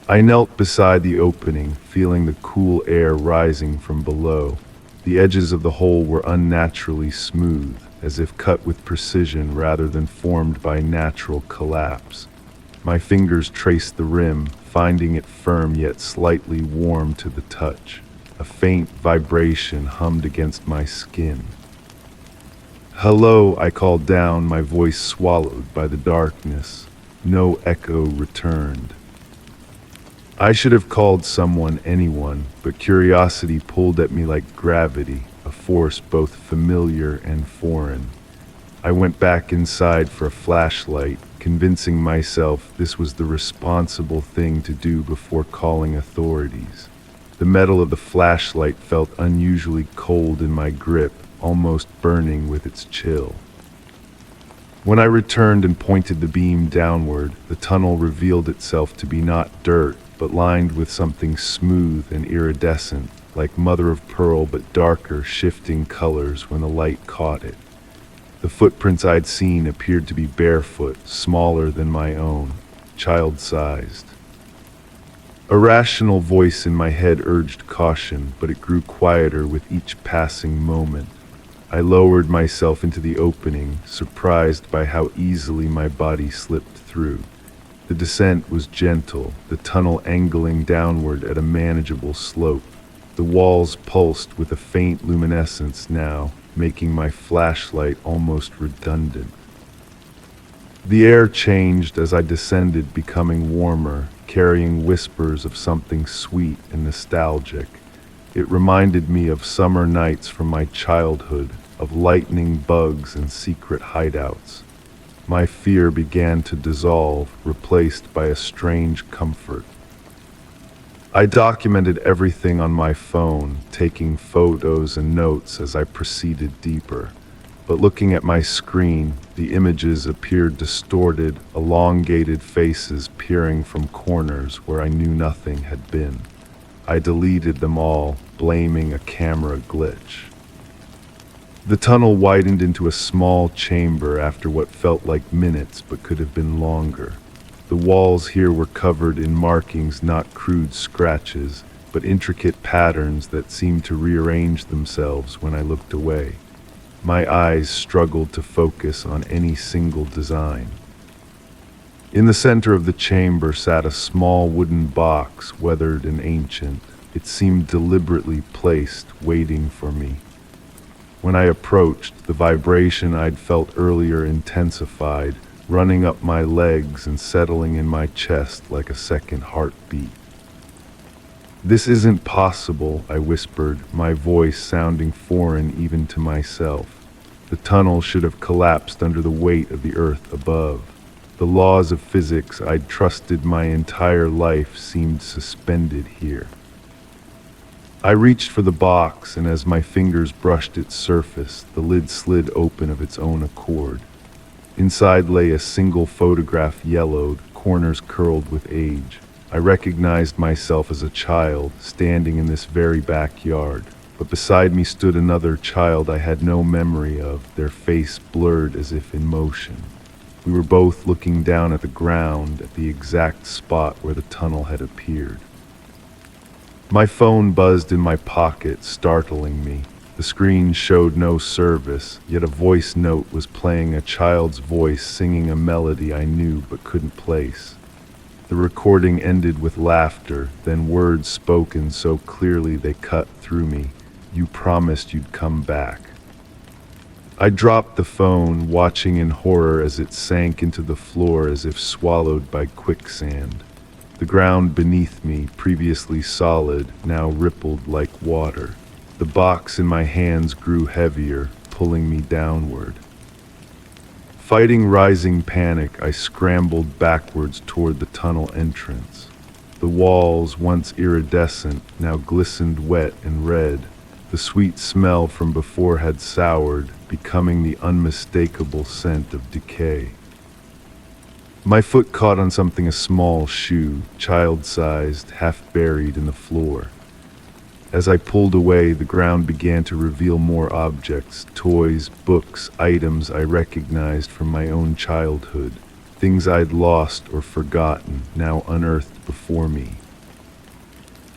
I knelt beside the opening, feeling the cool air rising from below. The edges of the hole were unnaturally smooth, as if cut with precision rather than formed by natural collapse. My fingers traced the rim, finding it firm yet slightly warm to the touch. A faint vibration hummed against my skin. "Hello," I called down, my voice swallowed by the darkness. No echo returned. I should have called someone, anyone, but curiosity pulled at me like gravity, a force both familiar and foreign. I went back inside for a flashlight, convincing myself this was the responsible thing to do before calling authorities. The metal of the flashlight felt unusually cold in my grip, almost burning with its chill. When I returned and pointed the beam downward, the tunnel revealed itself to be not dirt, but lined with something smooth and iridescent, like mother of pearl but darker, shifting colors when the light caught it. The footprints I'd seen appeared to be barefoot, smaller than my own, child-sized. A rational voice in my head urged caution, but it grew quieter with each passing moment. I lowered myself into the opening, surprised by how easily my body slipped through. The descent was gentle, the tunnel angling downward at a manageable slope. The walls pulsed with a faint luminescence now, making my flashlight almost redundant. The air changed as I descended, becoming warmer, carrying whispers of something sweet and nostalgic. It reminded me of summer nights from my childhood, of lightning bugs and secret hideouts. My fear began to dissolve, replaced by a strange comfort. I documented everything on my phone, taking photos and notes as I proceeded deeper. But looking at my screen, the images appeared distorted, elongated faces peering from corners where I knew nothing had been. I deleted them all, blaming a camera glitch. The tunnel widened into a small chamber after what felt like minutes but could have been longer. The walls here were covered in markings, not crude scratches, but intricate patterns that seemed to rearrange themselves when I looked away. My eyes struggled to focus on any single design. In the center of the chamber sat a small wooden box, weathered and ancient. It seemed deliberately placed, waiting for me. When I approached, the vibration I'd felt earlier intensified, running up my legs and settling in my chest like a second heartbeat. "This isn't possible," I whispered, my voice sounding foreign even to myself. The tunnel should have collapsed under the weight of the earth above. The laws of physics I'd trusted my entire life seemed suspended here. I reached for the box, and as my fingers brushed its surface, the lid slid open of its own accord. Inside lay a single photograph, yellowed, corners curled with age. I recognized myself as a child, standing in this very backyard. But beside me stood another child I had no memory of, their face blurred as if in motion. We were both looking down at the ground, at the exact spot where the tunnel had appeared. My phone buzzed in my pocket, startling me. The screen showed no service, yet a voice note was playing, a child's voice singing a melody I knew but couldn't place. The recording ended with laughter, then words spoken so clearly they cut through me. "You promised you'd come back." I dropped the phone, watching in horror as it sank into the floor as if swallowed by quicksand. The ground beneath me, previously solid, now rippled like water. The box in my hands grew heavier, pulling me downward. Fighting rising panic, I scrambled backwards toward the tunnel entrance. The walls, once iridescent, now glistened wet and red. The sweet smell from before had soured, becoming the unmistakable scent of decay. My foot caught on something, a small shoe, child-sized, half buried in the floor. As I pulled away, the ground began to reveal more objects, toys, books, items I recognized from my own childhood, things I'd lost or forgotten, now unearthed before me.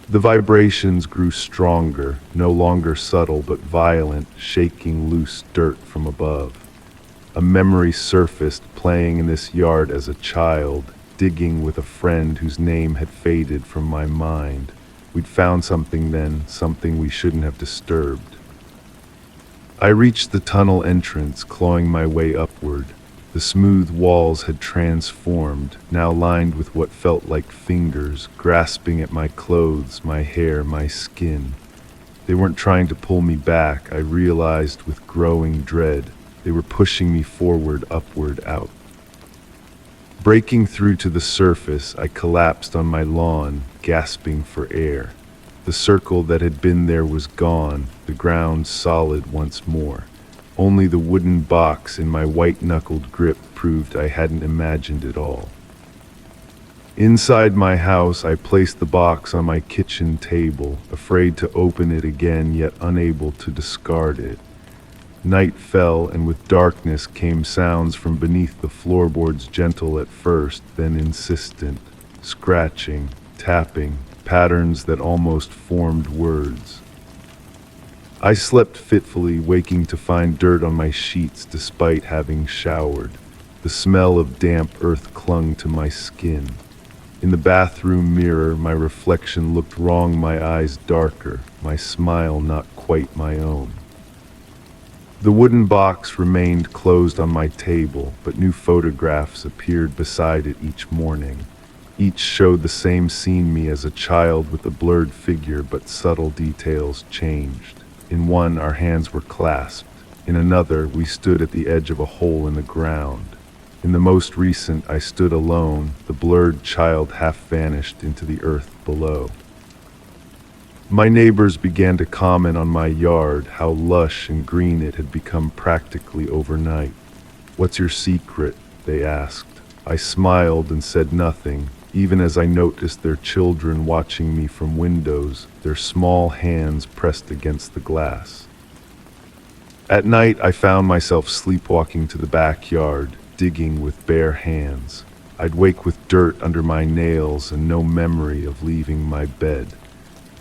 The vibrations grew stronger, no longer subtle but violent, shaking loose dirt from above. A memory surfaced, playing in this yard as a child, digging with a friend whose name had faded from my mind. We'd found something then, something we shouldn't have disturbed. I reached the tunnel entrance, clawing my way upward. The smooth walls had transformed, now lined with what felt like fingers, grasping at my clothes, my hair, my skin. They weren't trying to pull me back, I realized with growing dread. They were pushing me forward, upward, out. Breaking through to the surface, I collapsed on my lawn, gasping for air. The circle that had been there was gone, the ground solid once more. Only the wooden box in my white-knuckled grip proved I hadn't imagined it all. Inside my house, I placed the box on my kitchen table, afraid to open it again, yet unable to discard it. Night fell, and with darkness came sounds from beneath the floorboards, gentle at first, then insistent, scratching, tapping, patterns that almost formed words. I slept fitfully, waking to find dirt on my sheets despite having showered. The smell of damp earth clung to my skin. In the bathroom mirror, my reflection looked wrong, my eyes darker, my smile not quite my own. The wooden box remained closed on my table, but new photographs appeared beside it each morning. Each showed the same scene, me as a child with a blurred figure, but subtle details changed. In one, our hands were clasped. In another, we stood at the edge of a hole in the ground. In the most recent, I stood alone, the blurred child half vanished into the earth below. My neighbors began to comment on my yard, how lush and green it had become practically overnight. "What's your secret?" they asked. I smiled and said nothing, even as I noticed their children watching me from windows, their small hands pressed against the glass. At night, I found myself sleepwalking to the backyard, digging with bare hands. I'd wake with dirt under my nails and no memory of leaving my bed.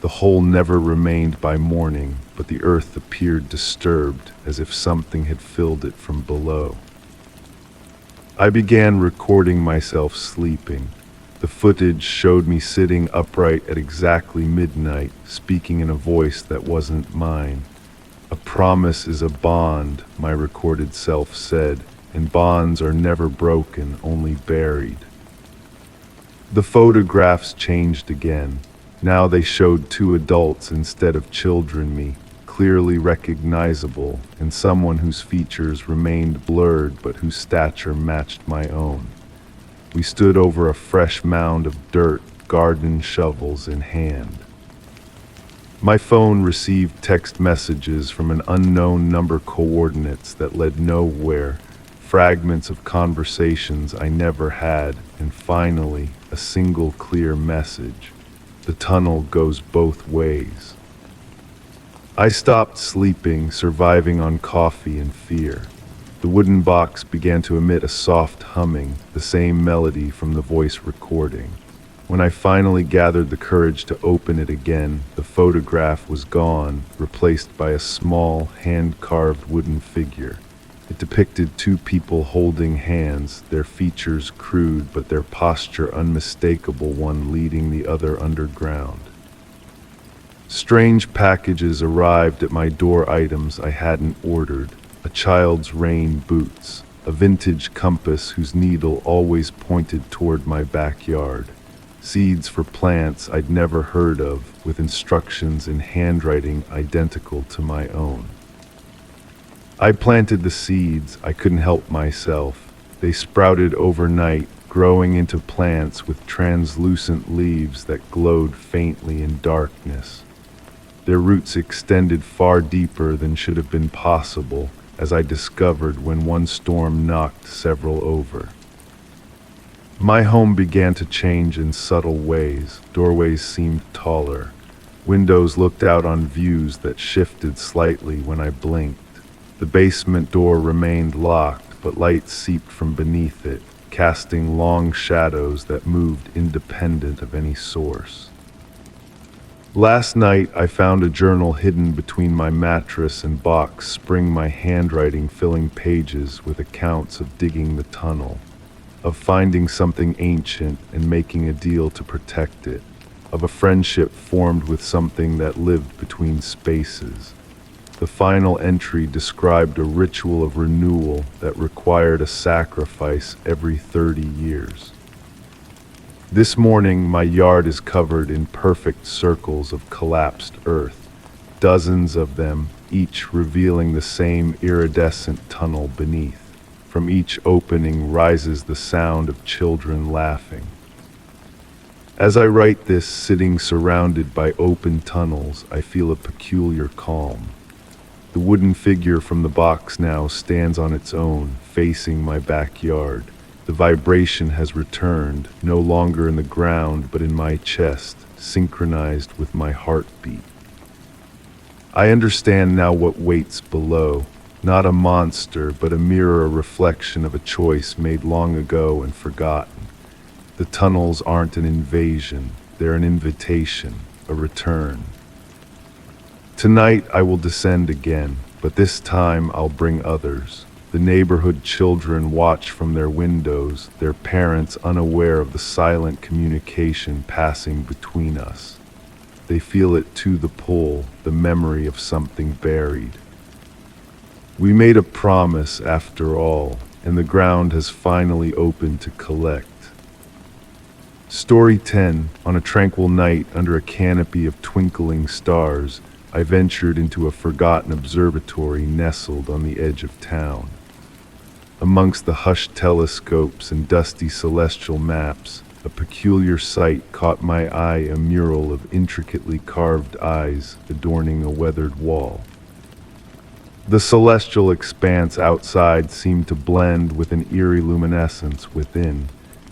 The hole never remained by morning, but the earth appeared disturbed, as if something had filled it from below. I began recording myself sleeping. The footage showed me sitting upright at exactly midnight, speaking in a voice that wasn't mine. "A promise is a bond," my recorded self said, and bonds are never broken, only buried. The photographs changed again. Now they showed two adults instead of children, me, clearly recognizable, and someone whose features remained blurred but whose stature matched my own. We stood over a fresh mound of dirt, garden shovels in hand. My phone received text messages from an unknown number, coordinates that led nowhere, fragments of conversations I never had, and finally, a single clear message. The tunnel goes both ways. I stopped sleeping, surviving on coffee and fear. The wooden box began to emit a soft humming, the same melody from the voice recording. When I finally gathered the courage to open it again, the photograph was gone, replaced by a small, hand-carved wooden figure. It depicted two people holding hands, their features crude but their posture unmistakable, one leading the other underground. Strange packages arrived at my door, items I hadn't ordered. A child's rain boots, a vintage compass whose needle always pointed toward my backyard. Seeds for plants I'd never heard of, with instructions in handwriting identical to my own. I planted the seeds, I couldn't help myself. They sprouted overnight, growing into plants with translucent leaves that glowed faintly in darkness. Their roots extended far deeper than should have been possible, as I discovered when one storm knocked several over. My home began to change in subtle ways. Doorways seemed taller. Windows looked out on views that shifted slightly when I blinked. The basement door remained locked, but light seeped from beneath it, casting long shadows that moved independent of any source. Last night, I found a journal hidden between my mattress and box, spring, my handwriting filling pages with accounts of digging the tunnel, of finding something ancient and making a deal to protect it, of a friendship formed with something that lived between spaces. The final entry described a ritual of renewal that required a sacrifice every 30 years. This morning, my yard is covered in perfect circles of collapsed earth, dozens of them, each revealing the same iridescent tunnel beneath. From each opening rises the sound of children laughing. As I write this, sitting surrounded by open tunnels, I feel a peculiar calm. The wooden figure from the box now stands on its own, facing my backyard. The vibration has returned, no longer in the ground but in my chest, synchronized with my heartbeat. I understand now what waits below. Not a monster, but a mirror, a reflection of a choice made long ago and forgotten. The tunnels aren't an invasion, they're an invitation, a return. Tonight I will descend again, but this time I'll bring others. The neighborhood children watch from their windows, their parents unaware of the silent communication passing between us. They feel it too, the pull, the memory of something buried. We made a promise after all, and the ground has finally opened to collect. Story 10. On a tranquil night under a canopy of twinkling stars, I ventured into a forgotten observatory nestled on the edge of town. Amongst the hushed telescopes and dusty celestial maps, a peculiar sight caught my eye, a mural of intricately carved eyes adorning a weathered wall. The celestial expanse outside seemed to blend with an eerie luminescence within,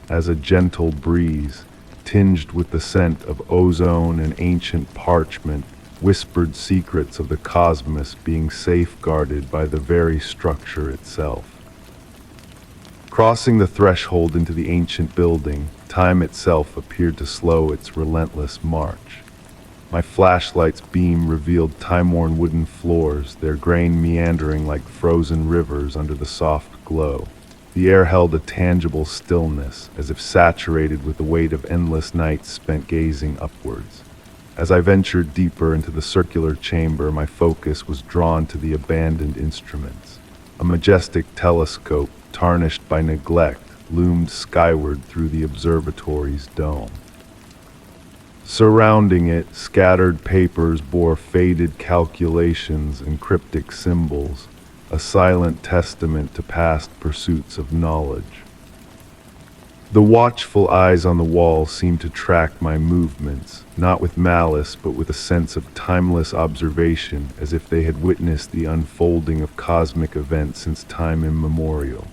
as a gentle breeze, tinged with the scent of ozone and ancient parchment, whispered secrets of the cosmos being safeguarded by the very structure itself. Crossing the threshold into the ancient building, time itself appeared to slow its relentless march. My flashlight's beam revealed time-worn wooden floors, their grain meandering like frozen rivers under the soft glow. The air held a tangible stillness, as if saturated with the weight of endless nights spent gazing upwards. As I ventured deeper into the circular chamber, my focus was drawn to the abandoned instruments. A majestic telescope, tarnished by neglect, loomed skyward through the observatory's dome. Surrounding it, scattered papers bore faded calculations and cryptic symbols, a silent testament to past pursuits of knowledge. The watchful eyes on the wall seemed to track my movements, not with malice but with a sense of timeless observation, as if they had witnessed the unfolding of cosmic events since time immemorial.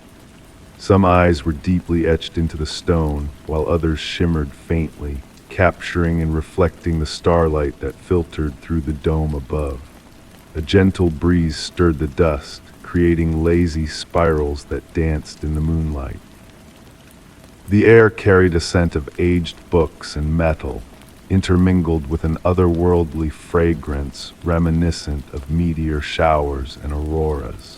Some eyes were deeply etched into the stone, while others shimmered faintly, capturing and reflecting the starlight that filtered through the dome above. A gentle breeze stirred the dust, creating lazy spirals that danced in the moonlight. The air carried a scent of aged books and metal, intermingled with an otherworldly fragrance reminiscent of meteor showers and auroras.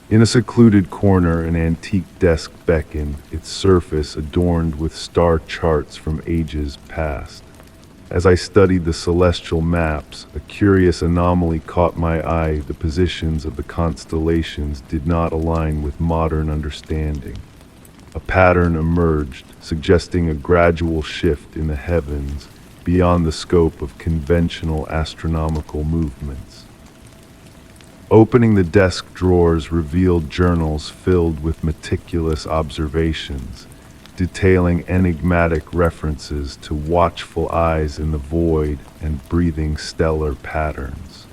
In a secluded corner, an antique desk beckoned, its surface adorned with star charts from ages past. As I studied the celestial maps, a curious anomaly caught my eye. The positions of the constellations did not align with modern understanding. A pattern emerged, suggesting a gradual shift in the heavens beyond the scope of conventional astronomical movements. Opening the desk drawers revealed journals filled with meticulous observations, detailing enigmatic references to watchful eyes in the void and breathing stellar patterns.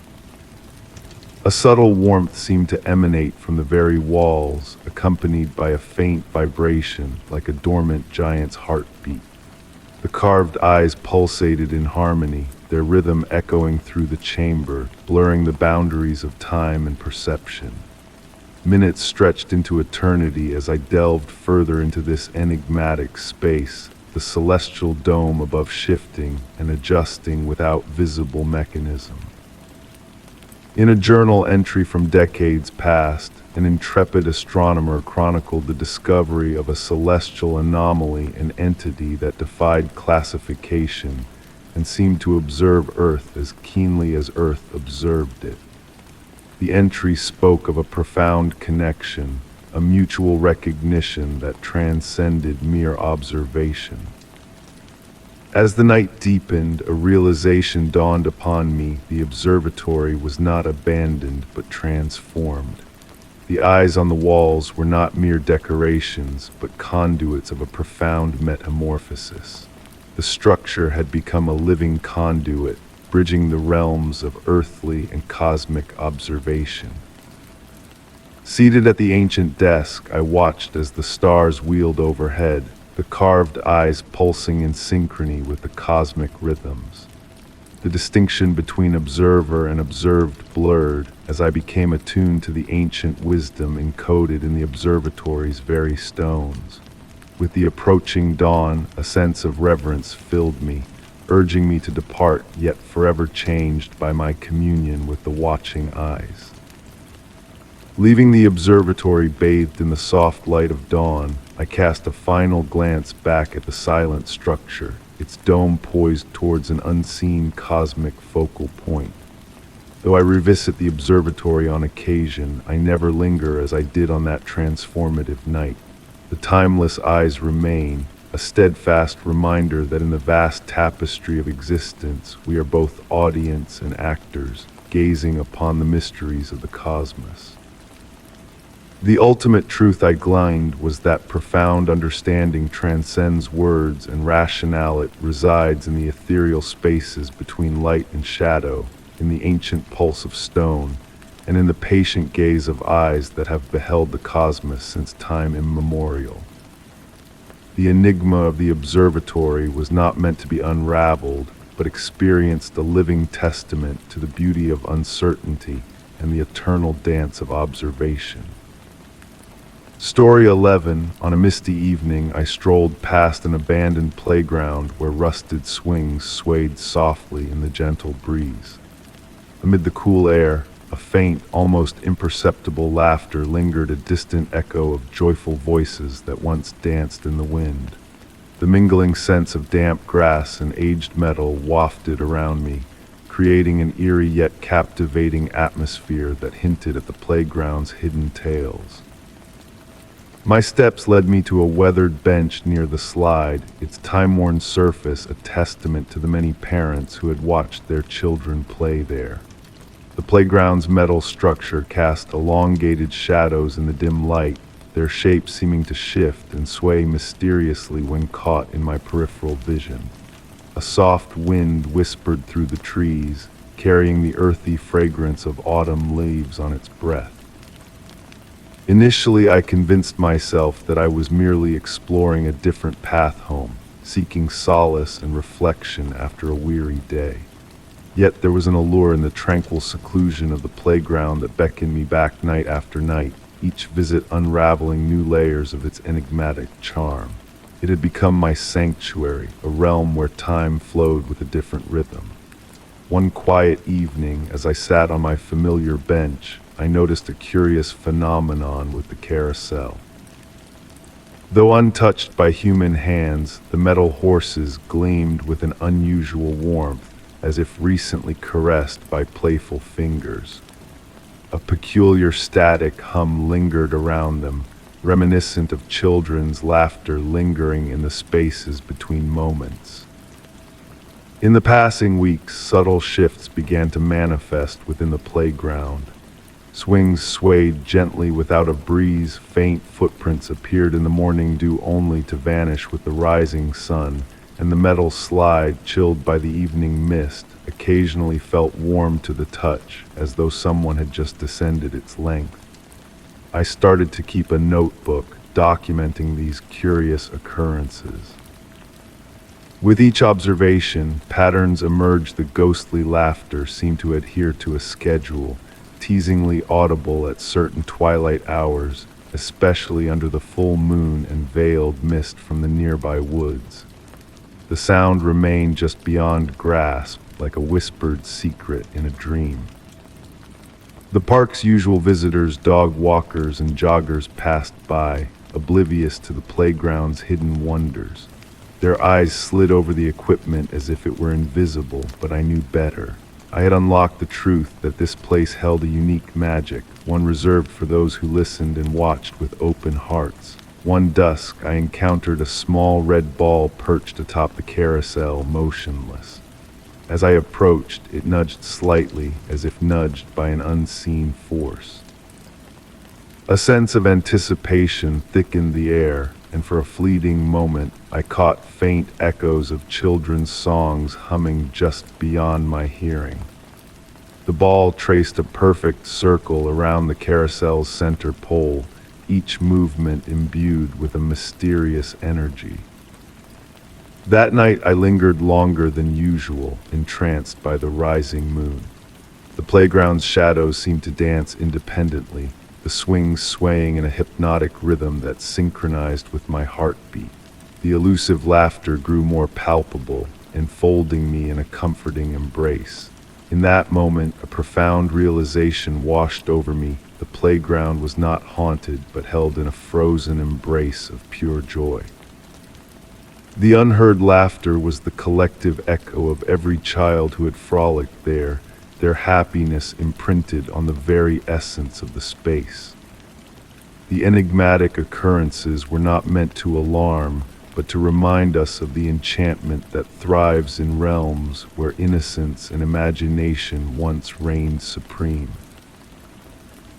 A subtle warmth seemed to emanate from the very walls, accompanied by a faint vibration like a dormant giant's heartbeat. The carved eyes pulsated in harmony, their rhythm echoing through the chamber, blurring the boundaries of time and perception. Minutes stretched into eternity as I delved further into this enigmatic space, the celestial dome above shifting and adjusting without visible mechanism. In a journal entry from decades past, an intrepid astronomer chronicled the discovery of a celestial anomaly, an entity that defied classification and seemed to observe Earth as keenly as Earth observed it. The entry spoke of a profound connection, a mutual recognition that transcended mere observation. As the night deepened, a realization dawned upon me: the observatory was not abandoned but transformed. The eyes on the walls were not mere decorations, but conduits of a profound metamorphosis. The structure had become a living conduit, bridging the realms of earthly and cosmic observation. Seated at the ancient desk, I watched as the stars wheeled overhead, the carved eyes pulsing in synchrony with the cosmic rhythms. The distinction between observer and observed blurred as I became attuned to the ancient wisdom encoded in the observatory's very stones. With the approaching dawn, a sense of reverence filled me, urging me to depart, yet forever changed by my communion with the watching eyes. Leaving the observatory bathed in the soft light of dawn, I cast a final glance back at the silent structure, its dome poised towards an unseen cosmic focal point. Though I revisit the observatory on occasion, I never linger as I did on that transformative night. The timeless eyes remain, a steadfast reminder that in the vast tapestry of existence, we are both audience and actors, gazing upon the mysteries of the cosmos. The ultimate truth I gleaned was that profound understanding transcends words and rationale. It resides in the ethereal spaces between light and shadow, in the ancient pulse of stone, and in the patient gaze of eyes that have beheld the cosmos since time immemorial. The enigma of the observatory was not meant to be unraveled, but experienced a living testament to the beauty of uncertainty and the eternal dance of observation. Story 11. On a misty evening, I strolled past an abandoned playground where rusted swings swayed softly in the gentle breeze. Amid the cool air, a faint, almost imperceptible laughter lingered, a distant echo of joyful voices that once danced in the wind. The mingling scents of damp grass and aged metal wafted around me, creating an eerie yet captivating atmosphere that hinted at the playground's hidden tales. My steps led me to a weathered bench near the slide, its time-worn surface a testament to the many parents who had watched their children play there. The playground's metal structure cast elongated shadows in the dim light, their shapes seeming to shift and sway mysteriously when caught in my peripheral vision. A soft wind whispered through the trees, carrying the earthy fragrance of autumn leaves on its breath. Initially, I convinced myself that I was merely exploring a different path home, seeking solace and reflection after a weary day. Yet there was an allure in the tranquil seclusion of the playground that beckoned me back night after night, each visit unraveling new layers of its enigmatic charm. It had become my sanctuary, a realm where time flowed with a different rhythm. One quiet evening, as I sat on my familiar bench, I noticed a curious phenomenon with the carousel. Though untouched by human hands, the metal horses gleamed with an unusual warmth, as if recently caressed by playful fingers. A peculiar static hum lingered around them, reminiscent of children's laughter lingering in the spaces between moments. In the passing weeks, subtle shifts began to manifest within the playground. Swings swayed gently without a breeze, faint footprints appeared in the morning dew only to vanish with the rising sun, and the metal slide, chilled by the evening mist, occasionally felt warm to the touch, as though someone had just descended its length. I started to keep a notebook, documenting these curious occurrences. With each observation, patterns emerged. The ghostly laughter seemed to adhere to a schedule, teasingly audible at certain twilight hours, especially under the full moon and veiled mist from the nearby woods. The sound remained just beyond grasp, like a whispered secret in a dream. The park's usual visitors, dog walkers and joggers, passed by, oblivious to the playground's hidden wonders. Their eyes slid over the equipment as if it were invisible, but I knew better. I had unlocked the truth that this place held a unique magic, one reserved for those who listened and watched with open hearts. One dusk, I encountered a small red ball perched atop the carousel, motionless. As I approached, it nudged slightly, as if nudged by an unseen force. A sense of anticipation thickened the air, and for a fleeting moment, I caught faint echoes of children's songs humming just beyond my hearing. The ball traced a perfect circle around the carousel's center pole, each movement imbued with a mysterious energy. That night I lingered longer than usual, entranced by the rising moon. The playground's shadows seemed to dance independently, the swings swaying in a hypnotic rhythm that synchronized with my heartbeat. The elusive laughter grew more palpable, enfolding me in a comforting embrace. In that moment, a profound realization washed over me. The playground was not haunted, but held in a frozen embrace of pure joy. The unheard laughter was the collective echo of every child who had frolicked there, their happiness imprinted on the very essence of the space. The enigmatic occurrences were not meant to alarm, but to remind us of the enchantment that thrives in realms where innocence and imagination once reigned supreme.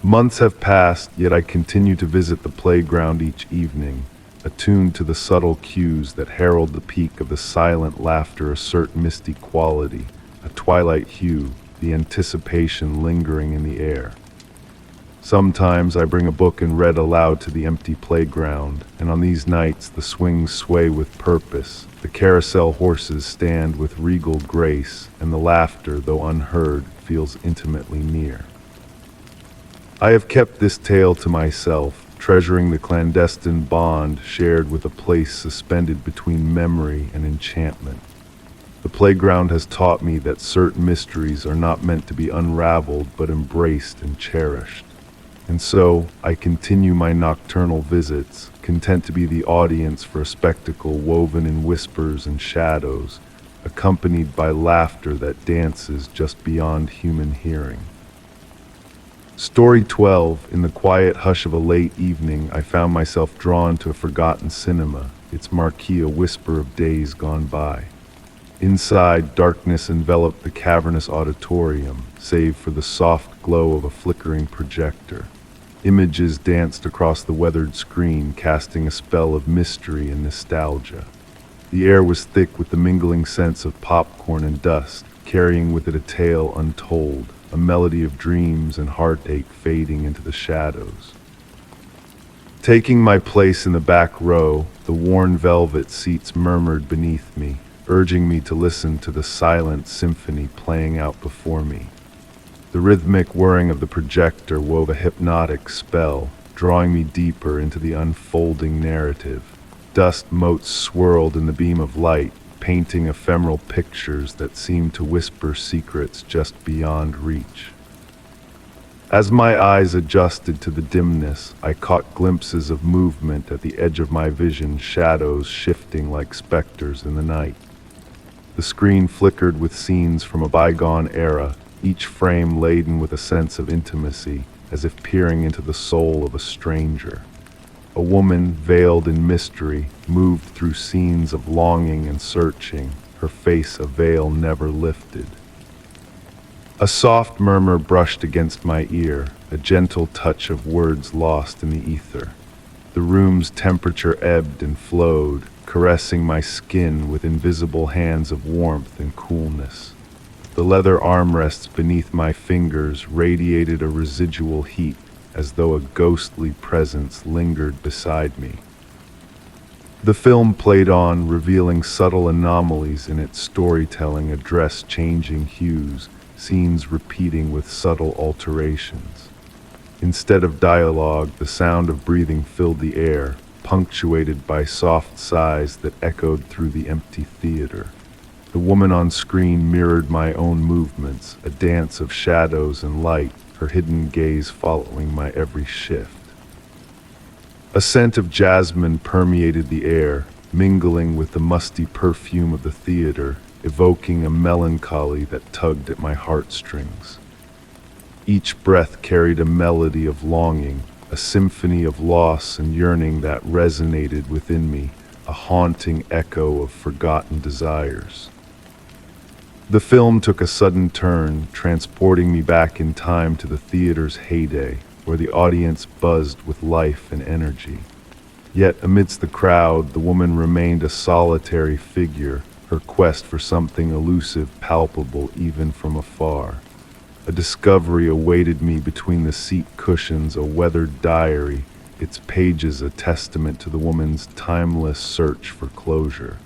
Months have passed, yet I continue to visit the playground each evening, attuned to the subtle cues that herald the peak of the silent laughter, a certain misty quality, a twilight hue, the anticipation lingering in the air. Sometimes I bring a book and read aloud to the empty playground, and on these nights the swings sway with purpose, the carousel horses stand with regal grace, and the laughter, though unheard, feels intimately near. I have kept this tale to myself, treasuring the clandestine bond shared with a place suspended between memory and enchantment. The playground has taught me that certain mysteries are not meant to be unraveled but embraced and cherished. And so, I continue my nocturnal visits, content to be the audience for a spectacle woven in whispers and shadows, accompanied by laughter that dances just beyond human hearing. Story 12. In the quiet hush of a late evening, I found myself drawn to a forgotten cinema, its marquee a whisper of days gone by. Inside, darkness enveloped the cavernous auditorium, save for the soft glow of a flickering projector. Images danced across the weathered screen, casting a spell of mystery and nostalgia. The air was thick with the mingling scents of popcorn and dust, carrying with it a tale untold, a melody of dreams and heartache fading into the shadows. Taking my place in the back row, the worn velvet seats murmured beneath me, urging me to listen to the silent symphony playing out before me. The rhythmic whirring of the projector wove a hypnotic spell, drawing me deeper into the unfolding narrative. Dust motes swirled in the beam of light, painting ephemeral pictures that seemed to whisper secrets just beyond reach. As my eyes adjusted to the dimness, I caught glimpses of movement at the edge of my vision, shadows shifting like specters in the night. The screen flickered with scenes from a bygone era, each frame laden with a sense of intimacy, as if peering into the soul of a stranger. A woman, veiled in mystery, moved through scenes of longing and searching, her face a veil never lifted. A soft murmur brushed against my ear, a gentle touch of words lost in the ether. The room's temperature ebbed and flowed, caressing my skin with invisible hands of warmth and coolness. The leather armrests beneath my fingers radiated a residual heat, as though a ghostly presence lingered beside me. The film played on, revealing subtle anomalies in its storytelling, a dress changing hues, scenes repeating with subtle alterations. Instead of dialogue, the sound of breathing filled the air, punctuated by soft sighs that echoed through the empty theater. The woman on screen mirrored my own movements, a dance of shadows and light, her hidden gaze following my every shift. A scent of jasmine permeated the air, mingling with the musty perfume of the theater, evoking a melancholy that tugged at my heartstrings. Each breath carried a melody of longing, a symphony of loss and yearning that resonated within me, a haunting echo of forgotten desires. The film took a sudden turn, transporting me back in time to the theater's heyday, where the audience buzzed with life and energy. Yet amidst the crowd, the woman remained a solitary figure, her quest for something elusive palpable even from afar. A discovery awaited me between the seat cushions, a weathered diary, its pages a testament to the woman's timeless search for closure.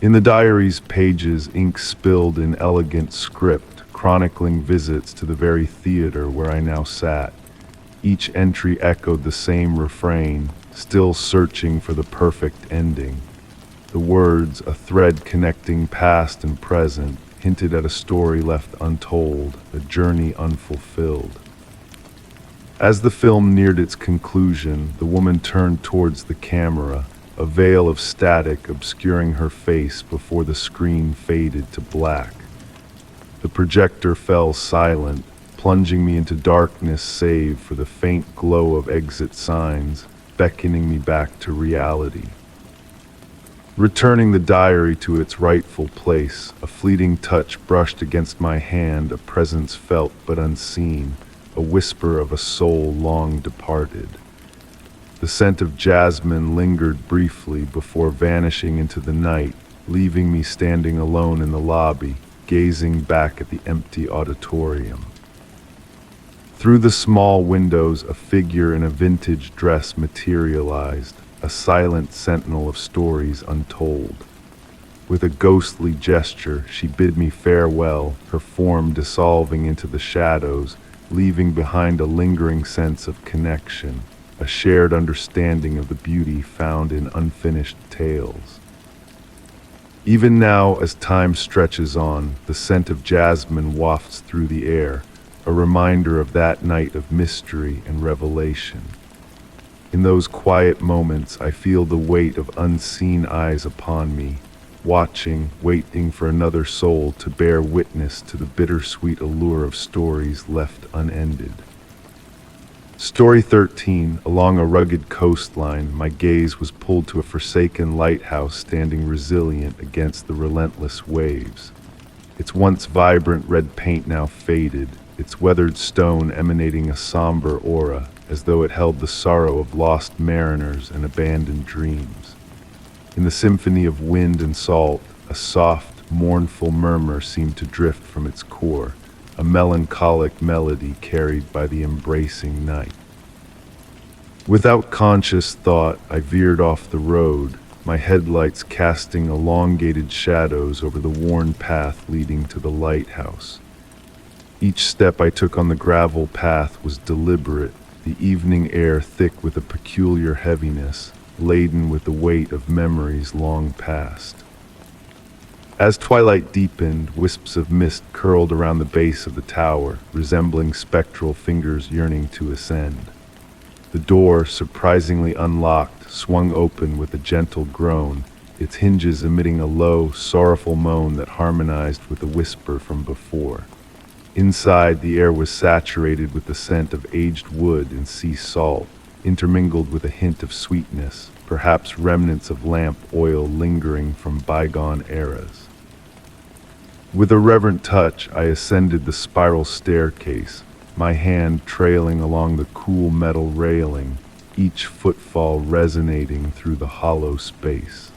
In the diary's pages, ink spilled in elegant script, chronicling visits to the very theater where I now sat. Each entry echoed the same refrain, still searching for the perfect ending. The words, a thread connecting past and present, hinted at a story left untold, a journey unfulfilled. As the film neared its conclusion, the woman turned towards the camera, a veil of static obscuring her face before the screen faded to black. The projector fell silent, plunging me into darkness save for the faint glow of exit signs, beckoning me back to reality. Returning the diary to its rightful place, a fleeting touch brushed against my hand, a presence felt but unseen, a whisper of a soul long departed. The scent of jasmine lingered briefly before vanishing into the night, leaving me standing alone in the lobby, gazing back at the empty auditorium. Through the small windows, a figure in a vintage dress materialized, a silent sentinel of stories untold. With a ghostly gesture, she bid me farewell, her form dissolving into the shadows, leaving behind a lingering sense of connection, a shared understanding of the beauty found in unfinished tales. Even now, as time stretches on, the scent of jasmine wafts through the air, a reminder of that night of mystery and revelation. In those quiet moments, I feel the weight of unseen eyes upon me, watching, waiting for another soul to bear witness to the bittersweet allure of stories left unended. Story 13. Along a rugged coastline, my gaze was pulled to a forsaken lighthouse standing resilient against the relentless waves. Its once vibrant red paint now faded, its weathered stone emanating a somber aura, as though it held the sorrow of lost mariners and abandoned dreams. In the symphony of wind and salt, a soft, mournful murmur seemed to drift from its core, a melancholic melody carried by the embracing night. Without conscious thought, I veered off the road, my headlights casting elongated shadows over the worn path leading to the lighthouse. Each step I took on the gravel path was deliberate, the evening air thick with a peculiar heaviness, laden with the weight of memories long past. As twilight deepened, wisps of mist curled around the base of the tower, resembling spectral fingers yearning to ascend. The door, surprisingly unlocked, swung open with a gentle groan, its hinges emitting a low, sorrowful moan that harmonized with the whisper from before. Inside, the air was saturated with the scent of aged wood and sea salt, intermingled with a hint of sweetness, perhaps remnants of lamp oil lingering from bygone eras. With a reverent touch, I ascended the spiral staircase, my hand trailing along the cool metal railing, each footfall resonating through the hollow space.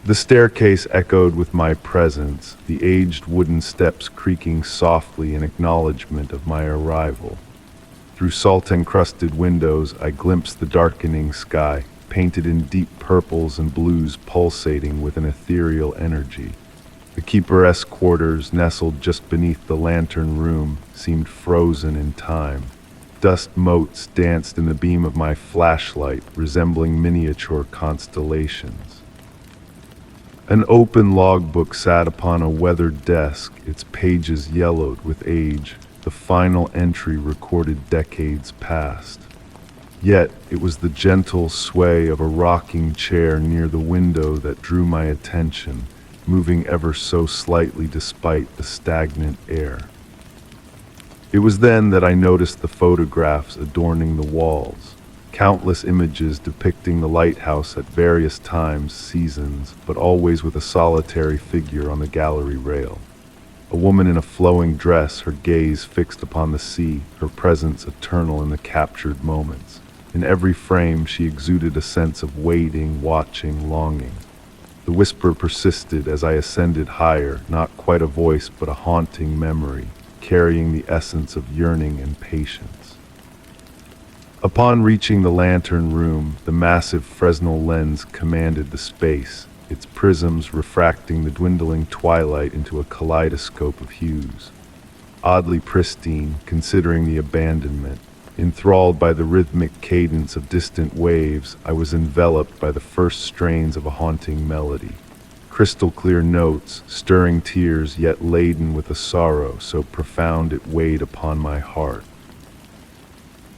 The staircase echoed with my presence, the aged wooden steps creaking softly in acknowledgement of my arrival. Through salt-encrusted windows, I glimpsed the darkening sky, painted in deep purples and blues pulsating with an ethereal energy. The keeperesque quarters, nestled just beneath the lantern room, seemed frozen in time. Dust motes danced in the beam of my flashlight, resembling miniature constellations. An open logbook sat upon a weathered desk, its pages yellowed with age, the final entry recorded decades past. Yet it was the gentle sway of a rocking chair near the window that drew my attention, moving ever so slightly despite the stagnant air. It was then that I noticed the photographs adorning the walls, countless images depicting the lighthouse at various times, seasons, but always with a solitary figure on the gallery rail. A woman in a flowing dress, her gaze fixed upon the sea, her presence eternal in the captured moments. In every frame she exuded a sense of waiting, watching, longing. The whisper persisted as I ascended higher, not quite a voice but a haunting memory, carrying the essence of yearning and patience. Upon reaching the lantern room, the massive Fresnel lens commanded the space, its prisms refracting the dwindling twilight into a kaleidoscope of hues. Oddly pristine, considering the abandonment, enthralled by the rhythmic cadence of distant waves, I was enveloped by the first strains of a haunting melody. Crystal clear notes, stirring tears yet laden with a sorrow so profound it weighed upon my heart.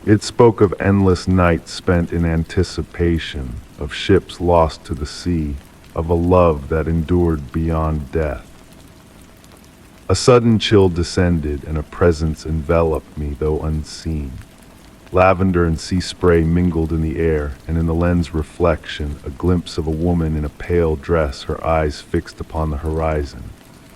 It spoke of endless nights spent in anticipation, of ships lost to the sea, of a love that endured beyond death. A sudden chill descended and a presence enveloped me, though unseen. Lavender and sea spray mingled in the air, and in the lens reflection, a glimpse of a woman in a pale dress, her eyes fixed upon the horizon.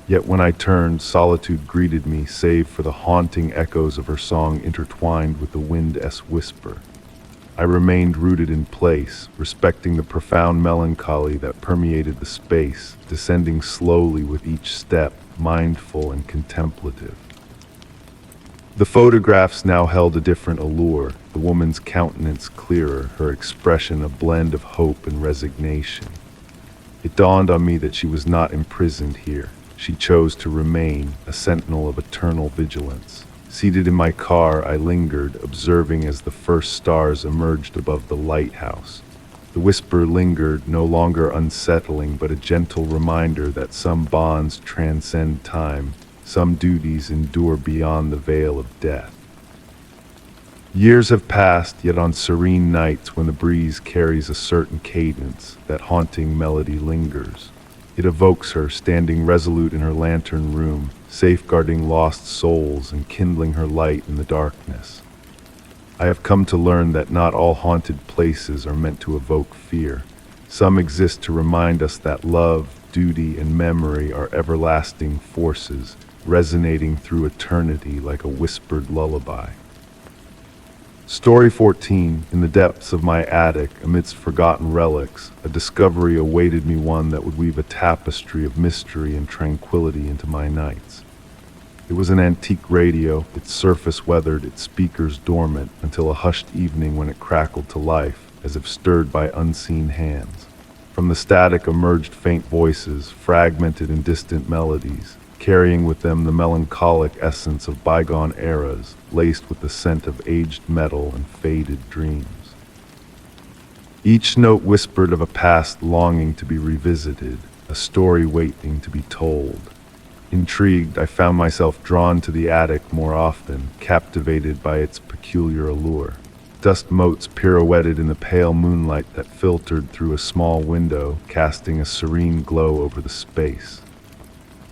Yet when I turned, solitude greeted me, save for the haunting echoes of her song intertwined with the wind-s whisper. I remained rooted in place, respecting the profound melancholy that permeated the space, descending slowly with each step, mindful and contemplative. The photographs now held a different allure, the woman's countenance clearer, her expression a blend of hope and resignation. It dawned on me that she was not imprisoned here. She chose to remain, a sentinel of eternal vigilance. Seated in my car, I lingered, observing as the first stars emerged above the lighthouse. The whisper lingered, no longer unsettling, but a gentle reminder that some bonds transcend time, some duties endure beyond the veil of death. Years have passed, yet on serene nights when the breeze carries a certain cadence, that haunting melody lingers. It evokes her standing resolute in her lantern room, safeguarding lost souls and kindling her light in the darkness. I have come to learn that not all haunted places are meant to evoke fear. Some exist to remind us that love, duty, and memory are everlasting forces, resonating through eternity like a whispered lullaby. Story 14. In the depths of my attic, amidst forgotten relics, a discovery awaited me, one that would weave a tapestry of mystery and tranquility into my nights. It was an antique radio, its surface weathered, its speakers dormant, until a hushed evening when it crackled to life, as if stirred by unseen hands. From the static emerged faint voices, fragmented in distant melodies, carrying with them the melancholic essence of bygone eras, laced with the scent of aged metal and faded dreams. Each note whispered of a past longing to be revisited, a story waiting to be told. Intrigued, I found myself drawn to the attic more often, captivated by its peculiar allure. Dust motes pirouetted in the pale moonlight that filtered through a small window, casting a serene glow over the space.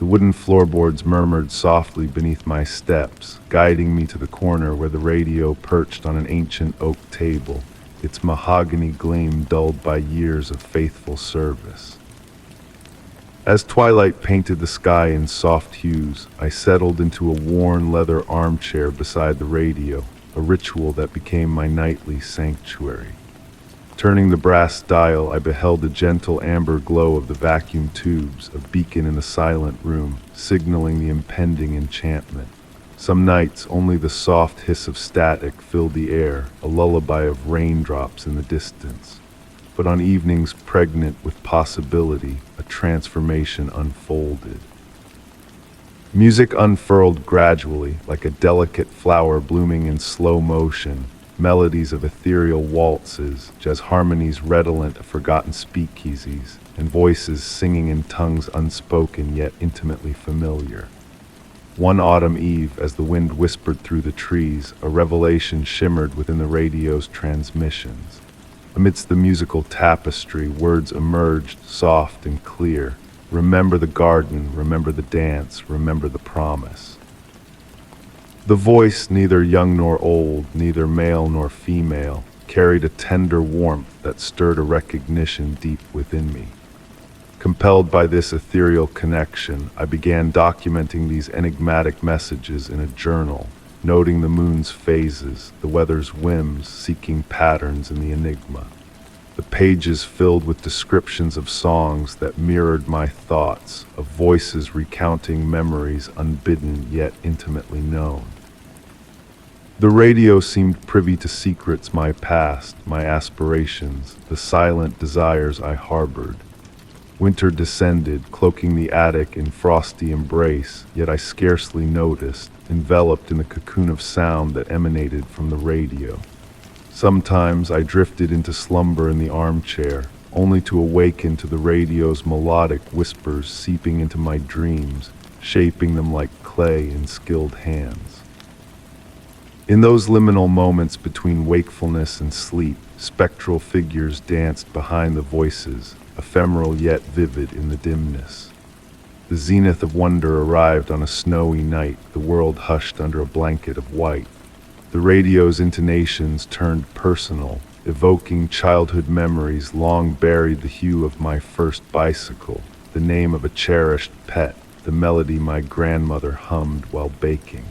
The wooden floorboards murmured softly beneath my steps, guiding me to the corner where the radio perched on an ancient oak table, its mahogany gleam dulled by years of faithful service. As twilight painted the sky in soft hues, I settled into a worn leather armchair beside the radio, a ritual that became my nightly sanctuary. Turning the brass dial, I beheld the gentle amber glow of the vacuum tubes, a beacon in the silent room, signaling the impending enchantment. Some nights, only the soft hiss of static filled the air, a lullaby of raindrops in the distance. But on evenings pregnant with possibility, a transformation unfolded. Music unfurled gradually, like a delicate flower blooming in slow motion, melodies of ethereal waltzes, jazz harmonies redolent of forgotten speakeasies, and voices singing in tongues unspoken yet intimately familiar. One autumn eve, as the wind whispered through the trees, a revelation shimmered within the radio's transmissions. Amidst the musical tapestry, words emerged, soft and clear. Remember the garden, remember the dance, remember the promise. The voice, neither young nor old, neither male nor female, carried a tender warmth that stirred a recognition deep within me. Compelled by this ethereal connection, I began documenting these enigmatic messages in a journal, noting the moon's phases, the weather's whims, seeking patterns in the enigma. The pages filled with descriptions of songs that mirrored my thoughts, of voices recounting memories unbidden yet intimately known. The radio seemed privy to secrets my past, my aspirations, the silent desires I harbored. Winter descended, cloaking the attic in frosty embrace, yet I scarcely noticed, enveloped in the cocoon of sound that emanated from the radio. Sometimes I drifted into slumber in the armchair, only to awaken to the radio's melodic whispers seeping into my dreams, shaping them like clay in skilled hands. In those liminal moments between wakefulness and sleep, spectral figures danced behind the voices, ephemeral yet vivid in the dimness. The zenith of wonder arrived on a snowy night, the world hushed under a blanket of white. The radio's intonations turned personal, evoking childhood memories long buried, the hue of my first bicycle, the name of a cherished pet, the melody my grandmother hummed while baking.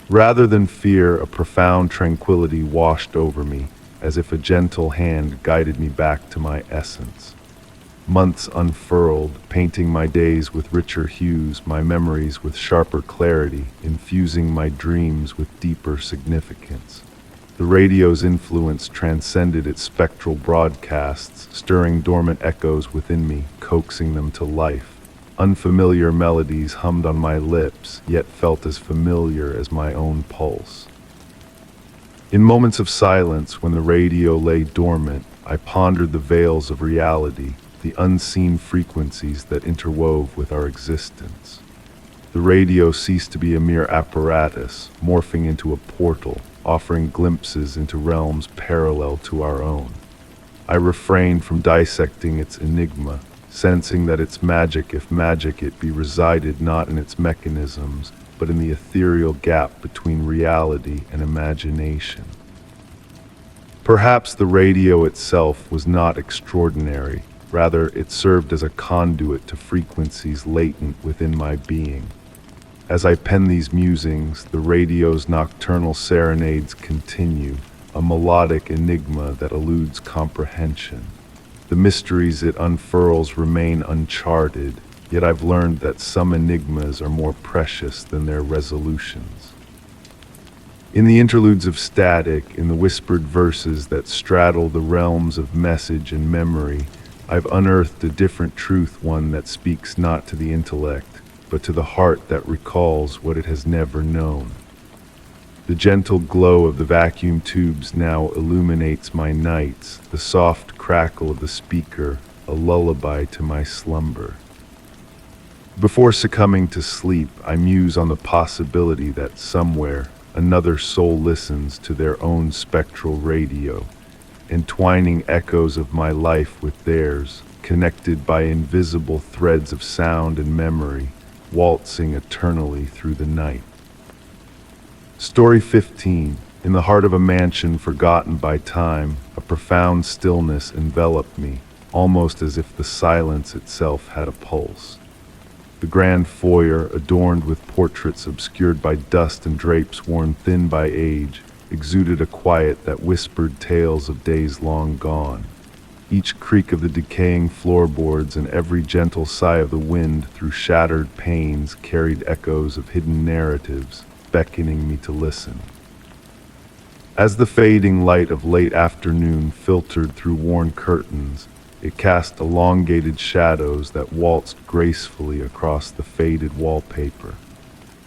Rather than fear, a profound tranquility washed over me, as if a gentle hand guided me back to my essence. Months unfurled, painting my days with richer hues, my memories with sharper clarity, infusing my dreams with deeper significance. The radio's influence transcended its spectral broadcasts, stirring dormant echoes within me, coaxing them to life. Unfamiliar melodies hummed on my lips, yet felt as familiar as my own pulse. In moments of silence, when the radio lay dormant, I pondered the veils of reality, the unseen frequencies that interwove with our existence. The radio ceased to be a mere apparatus, morphing into a portal, offering glimpses into realms parallel to our own. I refrained from dissecting its enigma, sensing that its magic, if magic it be, resided not in its mechanisms, but in the ethereal gap between reality and imagination. Perhaps the radio itself was not extraordinary, rather it served as a conduit to frequencies latent within my being. As I pen these musings, the radio's nocturnal serenades continue, a melodic enigma that eludes comprehension. The mysteries it unfurls remain uncharted, yet I've learned that some enigmas are more precious than their resolutions. In the interludes of static, in the whispered verses that straddle the realms of message and memory, I've unearthed a different truth, one that speaks not to the intellect, but to the heart that recalls what it has never known. The gentle glow of the vacuum tubes now illuminates my nights, the soft crackle of the speaker, a lullaby to my slumber. Before succumbing to sleep, I muse on the possibility that somewhere another soul listens to their own spectral radio, entwining echoes of my life with theirs, connected by invisible threads of sound and memory, waltzing eternally through the night. Story 15. In the heart of a mansion forgotten by time, a profound stillness enveloped me, almost as if the silence itself had a pulse. The grand foyer, adorned with portraits obscured by dust and drapes worn thin by age, exuded a quiet that whispered tales of days long gone. Each creak of the decaying floorboards and every gentle sigh of the wind through shattered panes carried echoes of hidden narratives, beckoning me to listen. As the fading light of late afternoon filtered through worn curtains, it cast elongated shadows that waltzed gracefully across the faded wallpaper.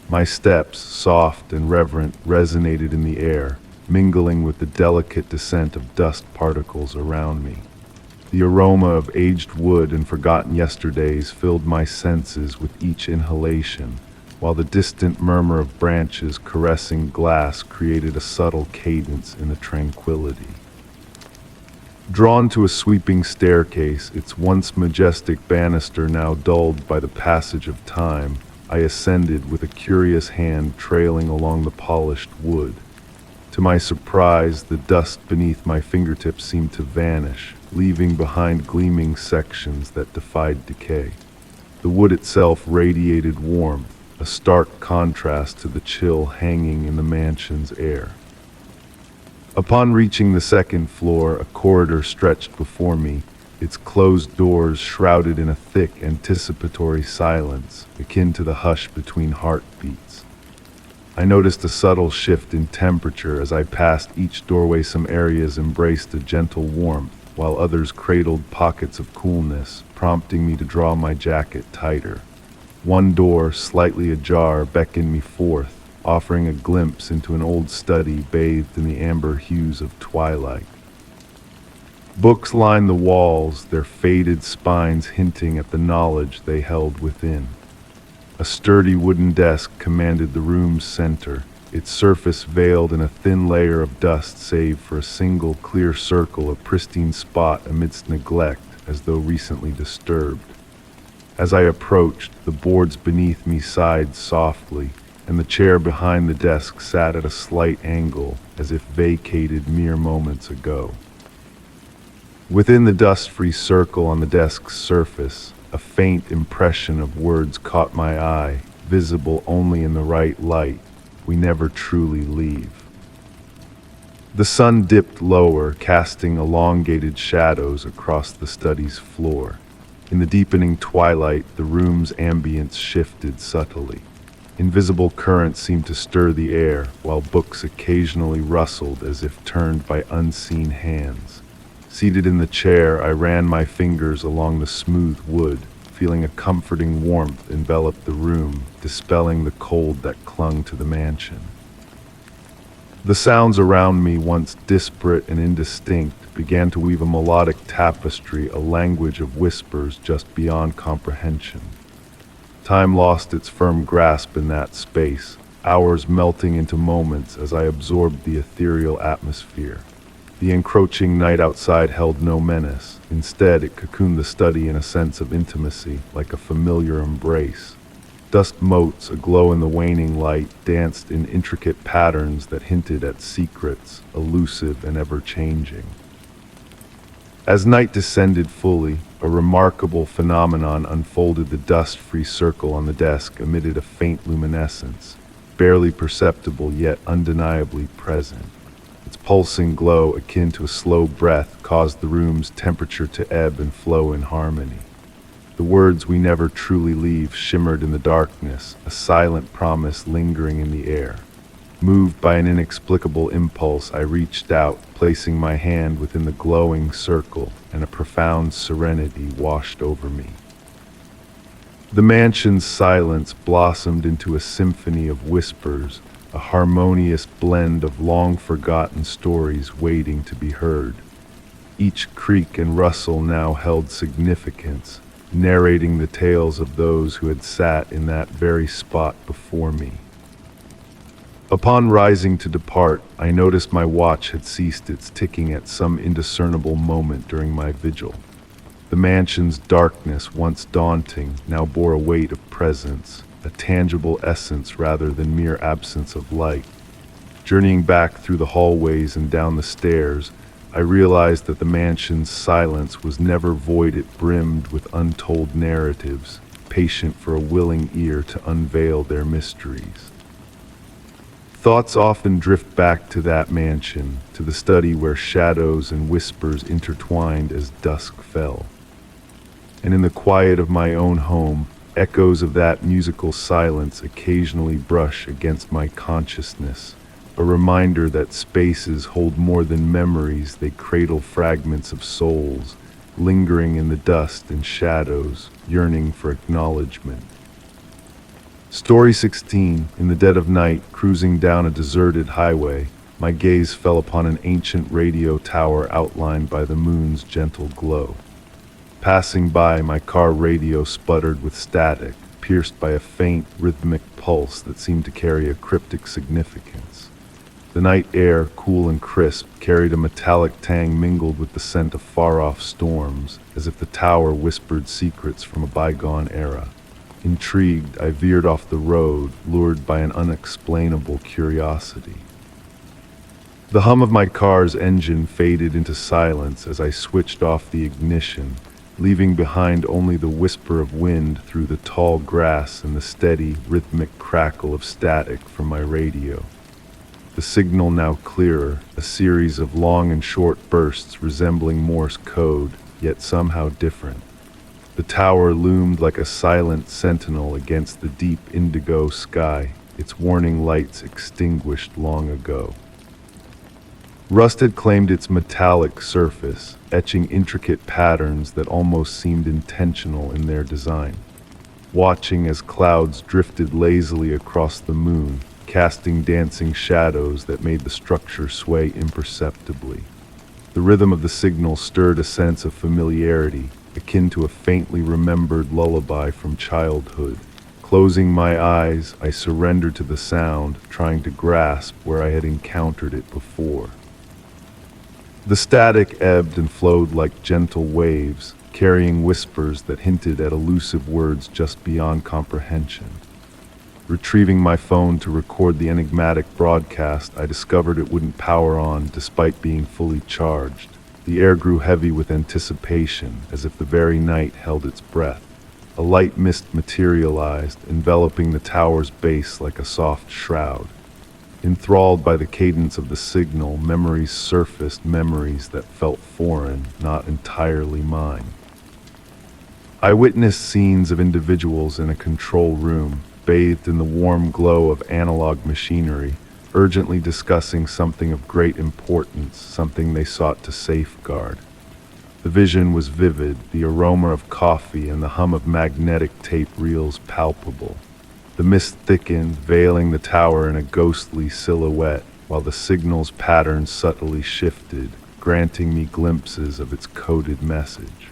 My steps, soft and reverent, resonated in the air, mingling with the delicate descent of dust particles around me. The aroma of aged wood and forgotten yesterdays filled my senses with each inhalation, while the distant murmur of branches caressing glass created a subtle cadence in the tranquility. Drawn to a sweeping staircase, its once majestic banister now dulled by the passage of time, I ascended with a curious hand trailing along the polished wood. To my surprise, the dust beneath my fingertips seemed to vanish, leaving behind gleaming sections that defied decay. The wood itself radiated warmth, a stark contrast to the chill hanging in the mansion's air. Upon reaching the second floor, a corridor stretched before me, its closed doors shrouded in a thick, anticipatory silence, akin to the hush between heartbeats. I noticed a subtle shift in temperature as I passed each doorway. Some areas embraced a gentle warmth, while others cradled pockets of coolness, prompting me to draw my jacket tighter. One door, slightly ajar, beckoned me forth, offering a glimpse into an old study bathed in the amber hues of twilight. Books lined the walls, their faded spines hinting at the knowledge they held within. A sturdy wooden desk commanded the room's center, its surface veiled in a thin layer of dust save for a single clear circle, a pristine spot amidst neglect as though recently disturbed. As I approached, the boards beneath me sighed softly, and the chair behind the desk sat at a slight angle, as if vacated mere moments ago. Within the dust-free circle on the desk's surface, a faint impression of words caught my eye, visible only in the right light. We never truly leave. The sun dipped lower, casting elongated shadows across the study's floor. In the deepening twilight, the room's ambience shifted subtly. Invisible currents seemed to stir the air, while books occasionally rustled as if turned by unseen hands. Seated in the chair, I ran my fingers along the smooth wood, feeling a comforting warmth envelop the room, dispelling the cold that clung to the mansion. The sounds around me, once disparate and indistinct, began to weave a melodic tapestry, a language of whispers just beyond comprehension. Time lost its firm grasp in that space, hours melting into moments as I absorbed the ethereal atmosphere. The encroaching night outside held no menace. Instead, it cocooned the study in a sense of intimacy, like a familiar embrace. Dust motes, aglow in the waning light, danced in intricate patterns that hinted at secrets, elusive and ever-changing. As night descended fully, a remarkable phenomenon unfolded. The dust-free circle on the desk emitted a faint luminescence, barely perceptible yet undeniably present. Its pulsing glow, akin to a slow breath, caused the room's temperature to ebb and flow in harmony. The words "we never truly leave" shimmered in the darkness, a silent promise lingering in the air. Moved by an inexplicable impulse, I reached out, placing my hand within the glowing circle, and a profound serenity washed over me. The mansion's silence blossomed into a symphony of whispers, a harmonious blend of long-forgotten stories waiting to be heard. Each creak and rustle now held significance, narrating the tales of those who had sat in that very spot before me. Upon rising to depart, I noticed my watch had ceased its ticking at some indiscernible moment during my vigil. The mansion's darkness, once daunting, now bore a weight of presence, a tangible essence rather than mere absence of light. Journeying back through the hallways and down the stairs, I realized that the mansion's silence was never void. It brimmed with untold narratives, patient for a willing ear to unveil their mysteries. Thoughts often drift back to that mansion, to the study where shadows and whispers intertwined as dusk fell. And in the quiet of my own home, echoes of that musical silence occasionally brush against my consciousness, a reminder that spaces hold more than memories. They cradle fragments of souls, lingering in the dust and shadows, yearning for acknowledgement. Story 16. In the dead of night, cruising down a deserted highway, my gaze fell upon an ancient radio tower outlined by the moon's gentle glow. Passing by, my car radio sputtered with static, pierced by a faint, rhythmic pulse that seemed to carry a cryptic significance. The night air, cool and crisp, carried a metallic tang mingled with the scent of far-off storms, as if the tower whispered secrets from a bygone era. Intrigued, I veered off the road, lured by an unexplainable curiosity. The hum of my car's engine faded into silence as I switched off the ignition, leaving behind only the whisper of wind through the tall grass and the steady, rhythmic crackle of static from my radio. The signal now clearer, a series of long and short bursts resembling Morse code, yet somehow different. The tower loomed like a silent sentinel against the deep indigo sky, its warning lights extinguished long ago. Rust had claimed its metallic surface, etching intricate patterns that almost seemed intentional in their design. Watching as clouds drifted lazily across the moon, casting dancing shadows that made the structure sway imperceptibly. The rhythm of the signal stirred a sense of familiarity, akin to a faintly remembered lullaby from childhood. Closing my eyes, I surrendered to the sound, trying to grasp where I had encountered it before. The static ebbed and flowed like gentle waves, carrying whispers that hinted at elusive words just beyond comprehension. Retrieving my phone to record the enigmatic broadcast, I discovered it wouldn't power on despite being fully charged. The air grew heavy with anticipation, as if the very night held its breath. A light mist materialized, enveloping the tower's base like a soft shroud. Enthralled by the cadence of the signal, memories surfaced, memories that felt foreign, not entirely mine. I witnessed scenes of individuals in a control room, bathed in the warm glow of analog machinery, urgently discussing something of great importance, something they sought to safeguard. The vision was vivid, the aroma of coffee and the hum of magnetic tape reels palpable. The mist thickened, veiling the tower in a ghostly silhouette, while the signal's pattern subtly shifted, granting me glimpses of its coded message.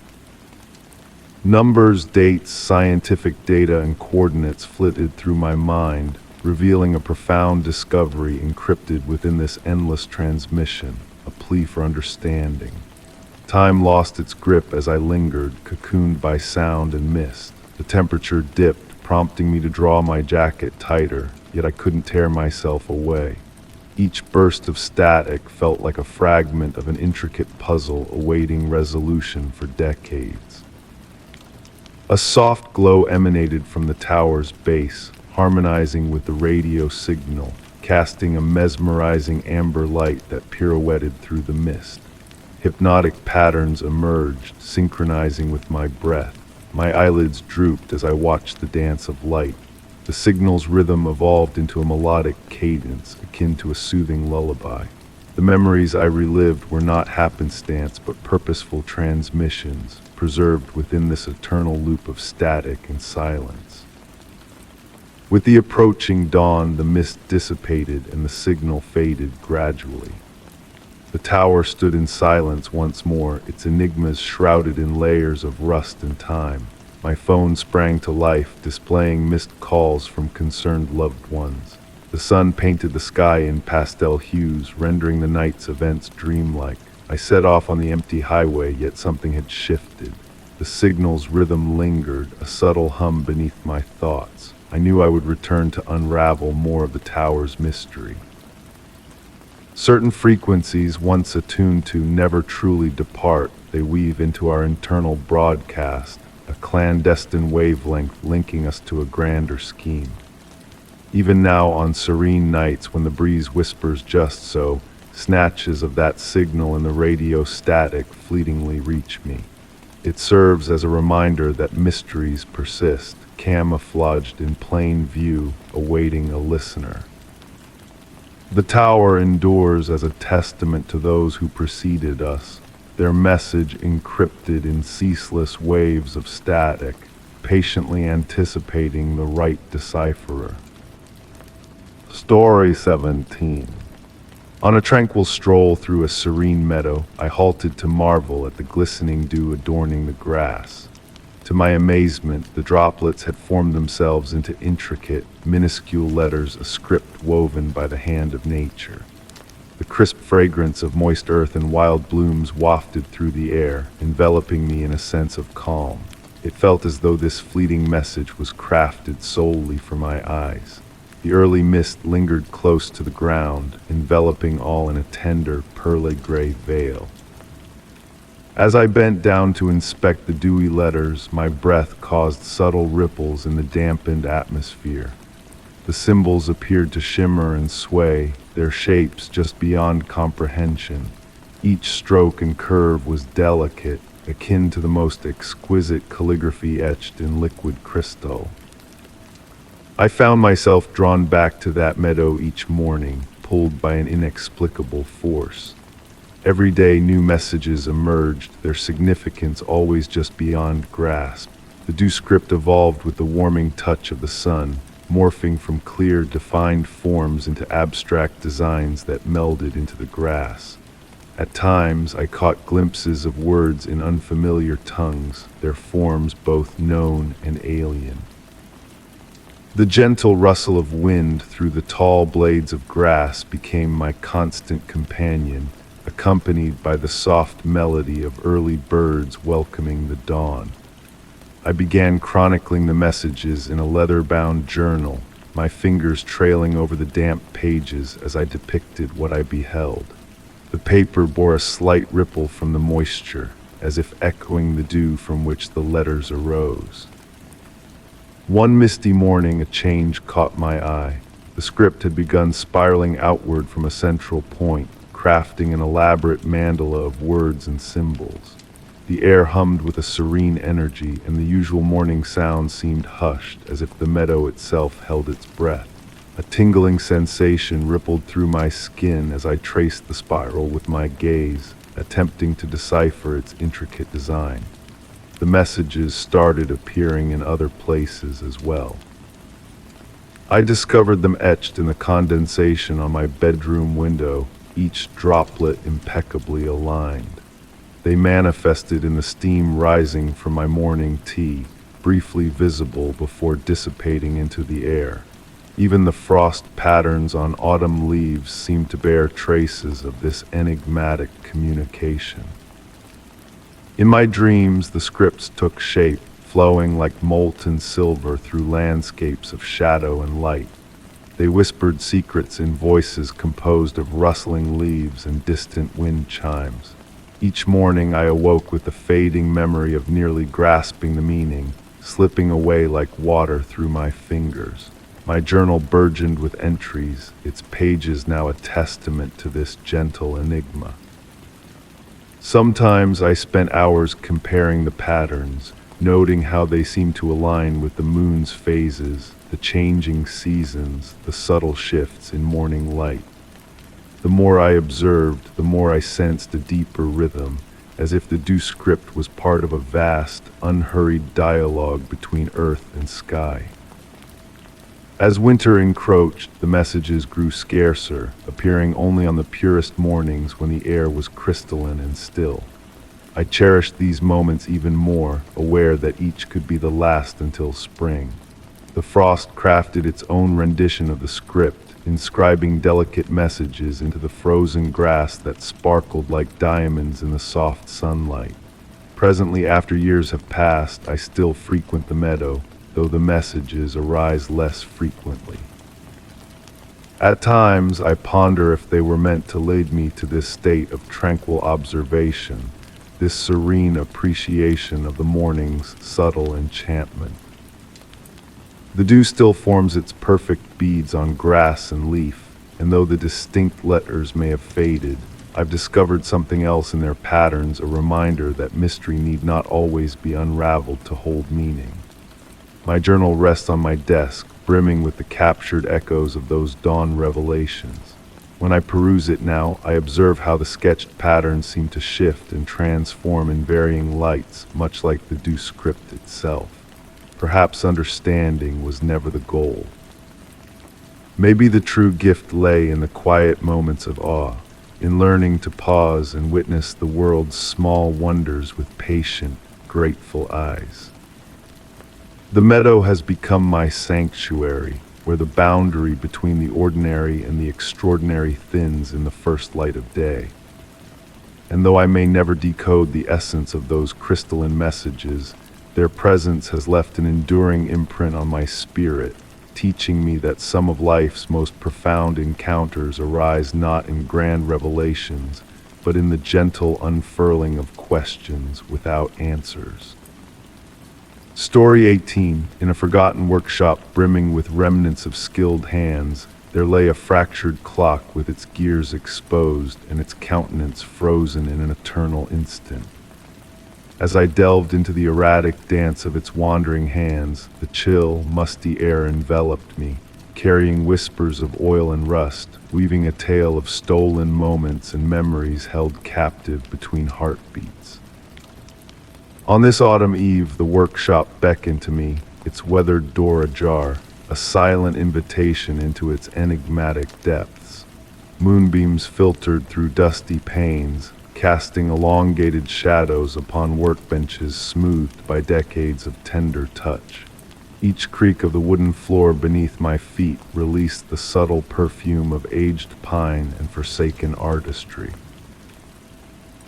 Numbers, dates, scientific data, and coordinates flitted through my mind, revealing a profound discovery encrypted within this endless transmission. a plea for understanding. Time lost its grip as I lingered, cocooned by sound and mist. The temperature dipped, prompting me to draw my jacket tighter, yet I couldn't tear myself away. Each burst of static felt like a fragment of an intricate puzzle awaiting resolution for decades. A soft glow emanated from the tower's base, harmonizing with the radio signal, casting a mesmerizing amber light that pirouetted through the mist. Hypnotic patterns emerged, synchronizing with my breath. My eyelids drooped as I watched the dance of light. The signal's rhythm evolved into a melodic cadence, akin to a soothing lullaby. The memories I relived were not happenstance, but purposeful transmissions, preserved within this eternal loop of static and silence. With the approaching dawn, the mist dissipated and the signal faded gradually. The tower stood in silence once more, its enigmas shrouded in layers of rust and time. My phone sprang to life, displaying missed calls from concerned loved ones. The sun painted the sky in pastel hues, rendering the night's events dreamlike. I set off on the empty highway, yet something had shifted. The signal's rhythm lingered, a subtle hum beneath my thoughts. I knew I would return to unravel more of the tower's mystery. Certain frequencies, once attuned to, never truly depart. They weave into our internal broadcast, a clandestine wavelength linking us to a grander scheme. Even now, on serene nights when the breeze whispers just so, snatches of that signal in the radio static fleetingly reach me. It serves as a reminder that mysteries persist, camouflaged in plain view, awaiting a listener. The tower endures as a testament to those who preceded us, their message encrypted in ceaseless waves of static, patiently anticipating the right decipherer. Story 17. On a tranquil stroll through a serene meadow, I halted to marvel at the glistening dew adorning the grass. To my amazement, the droplets had formed themselves into intricate, minuscule letters, a script woven by the hand of nature. The crisp fragrance of moist earth and wild blooms wafted through the air, enveloping me in a sense of calm. It felt as though this fleeting message was crafted solely for my eyes. The early mist lingered close to the ground, enveloping all in a tender, pearly-gray veil. As I bent down to inspect the dewy letters, my breath caused subtle ripples in the dampened atmosphere. The symbols appeared to shimmer and sway, their shapes just beyond comprehension. Each stroke and curve was delicate, akin to the most exquisite calligraphy etched in liquid crystal. I found myself drawn back to that meadow each morning, pulled by an inexplicable force. Every day new messages emerged, their significance always just beyond grasp. The dew script evolved with the warming touch of the sun, morphing from clear, defined forms into abstract designs that melded into the grass. At times, I caught glimpses of words in unfamiliar tongues, their forms both known and alien. The gentle rustle of wind through the tall blades of grass became my constant companion, accompanied by the soft melody of early birds welcoming the dawn. I began chronicling the messages in a leather-bound journal, my fingers trailing over the damp pages as I depicted what I beheld. The paper bore a slight ripple from the moisture, as if echoing the dew from which the letters arose. One misty morning, a change caught my eye. The script had begun spiraling outward from a central point, crafting an elaborate mandala of words and symbols. The air hummed with a serene energy, and the usual morning sound seemed hushed, as if the meadow itself held its breath. A tingling sensation rippled through my skin as I traced the spiral with my gaze, attempting to decipher its intricate design. The messages started appearing in other places as well. I discovered them etched in the condensation on my bedroom window, each droplet impeccably aligned. They manifested in the steam rising from my morning tea, briefly visible before dissipating into the air. Even the frost patterns on autumn leaves seemed to bear traces of this enigmatic communication. In my dreams, the scripts took shape, flowing like molten silver through landscapes of shadow and light. They whispered secrets in voices composed of rustling leaves and distant wind chimes. Each morning I awoke with the fading memory of nearly grasping the meaning, slipping away like water through my fingers. My journal burgeoned with entries, its pages now a testament to this gentle enigma. Sometimes I spent hours comparing the patterns, noting how they seemed to align with the moon's phases, the changing seasons, the subtle shifts in morning light. The more I observed, the more I sensed a deeper rhythm, as if the due script was part of a vast, unhurried dialogue between earth and sky. As winter encroached, the messages grew scarcer, appearing only on the purest mornings when the air was crystalline and still. I cherished these moments even more, aware that each could be the last until spring. The frost crafted its own rendition of the script, inscribing delicate messages into the frozen grass that sparkled like diamonds in the soft sunlight. Presently, after years have passed, I still frequent the meadow, though the messages arise less frequently. At times, I ponder if they were meant to lead me to this state of tranquil observation, this serene appreciation of the morning's subtle enchantment. The dew still forms its perfect beads on grass and leaf, and though the distinct letters may have faded, I've discovered something else in their patterns, a reminder that mystery need not always be unraveled to hold meaning. My journal rests on my desk, brimming with the captured echoes of those dawn revelations. When I peruse it now, I observe how the sketched patterns seem to shift and transform in varying lights, much like the dew script itself. Perhaps understanding was never the goal. Maybe the true gift lay in the quiet moments of awe, in learning to pause and witness the world's small wonders with patient, grateful eyes. The meadow has become my sanctuary, where the boundary between the ordinary and the extraordinary thins in the first light of day. And though I may never decode the essence of those crystalline messages, their presence has left an enduring imprint on my spirit, teaching me that some of life's most profound encounters arise not in grand revelations, but in the gentle unfurling of questions without answers. Story 18. In a forgotten workshop brimming with remnants of skilled hands, there lay a fractured clock with its gears exposed and its countenance frozen in an eternal instant. As I delved into the erratic dance of its wandering hands, the chill, musty air enveloped me, carrying whispers of oil and rust, weaving a tale of stolen moments and memories held captive between heartbeats. On this autumn eve, the workshop beckoned to me, its weathered door ajar, a silent invitation into its enigmatic depths. Moonbeams filtered through dusty panes, casting elongated shadows upon workbenches smoothed by decades of tender touch. Each creak of the wooden floor beneath my feet released the subtle perfume of aged pine and forsaken artistry.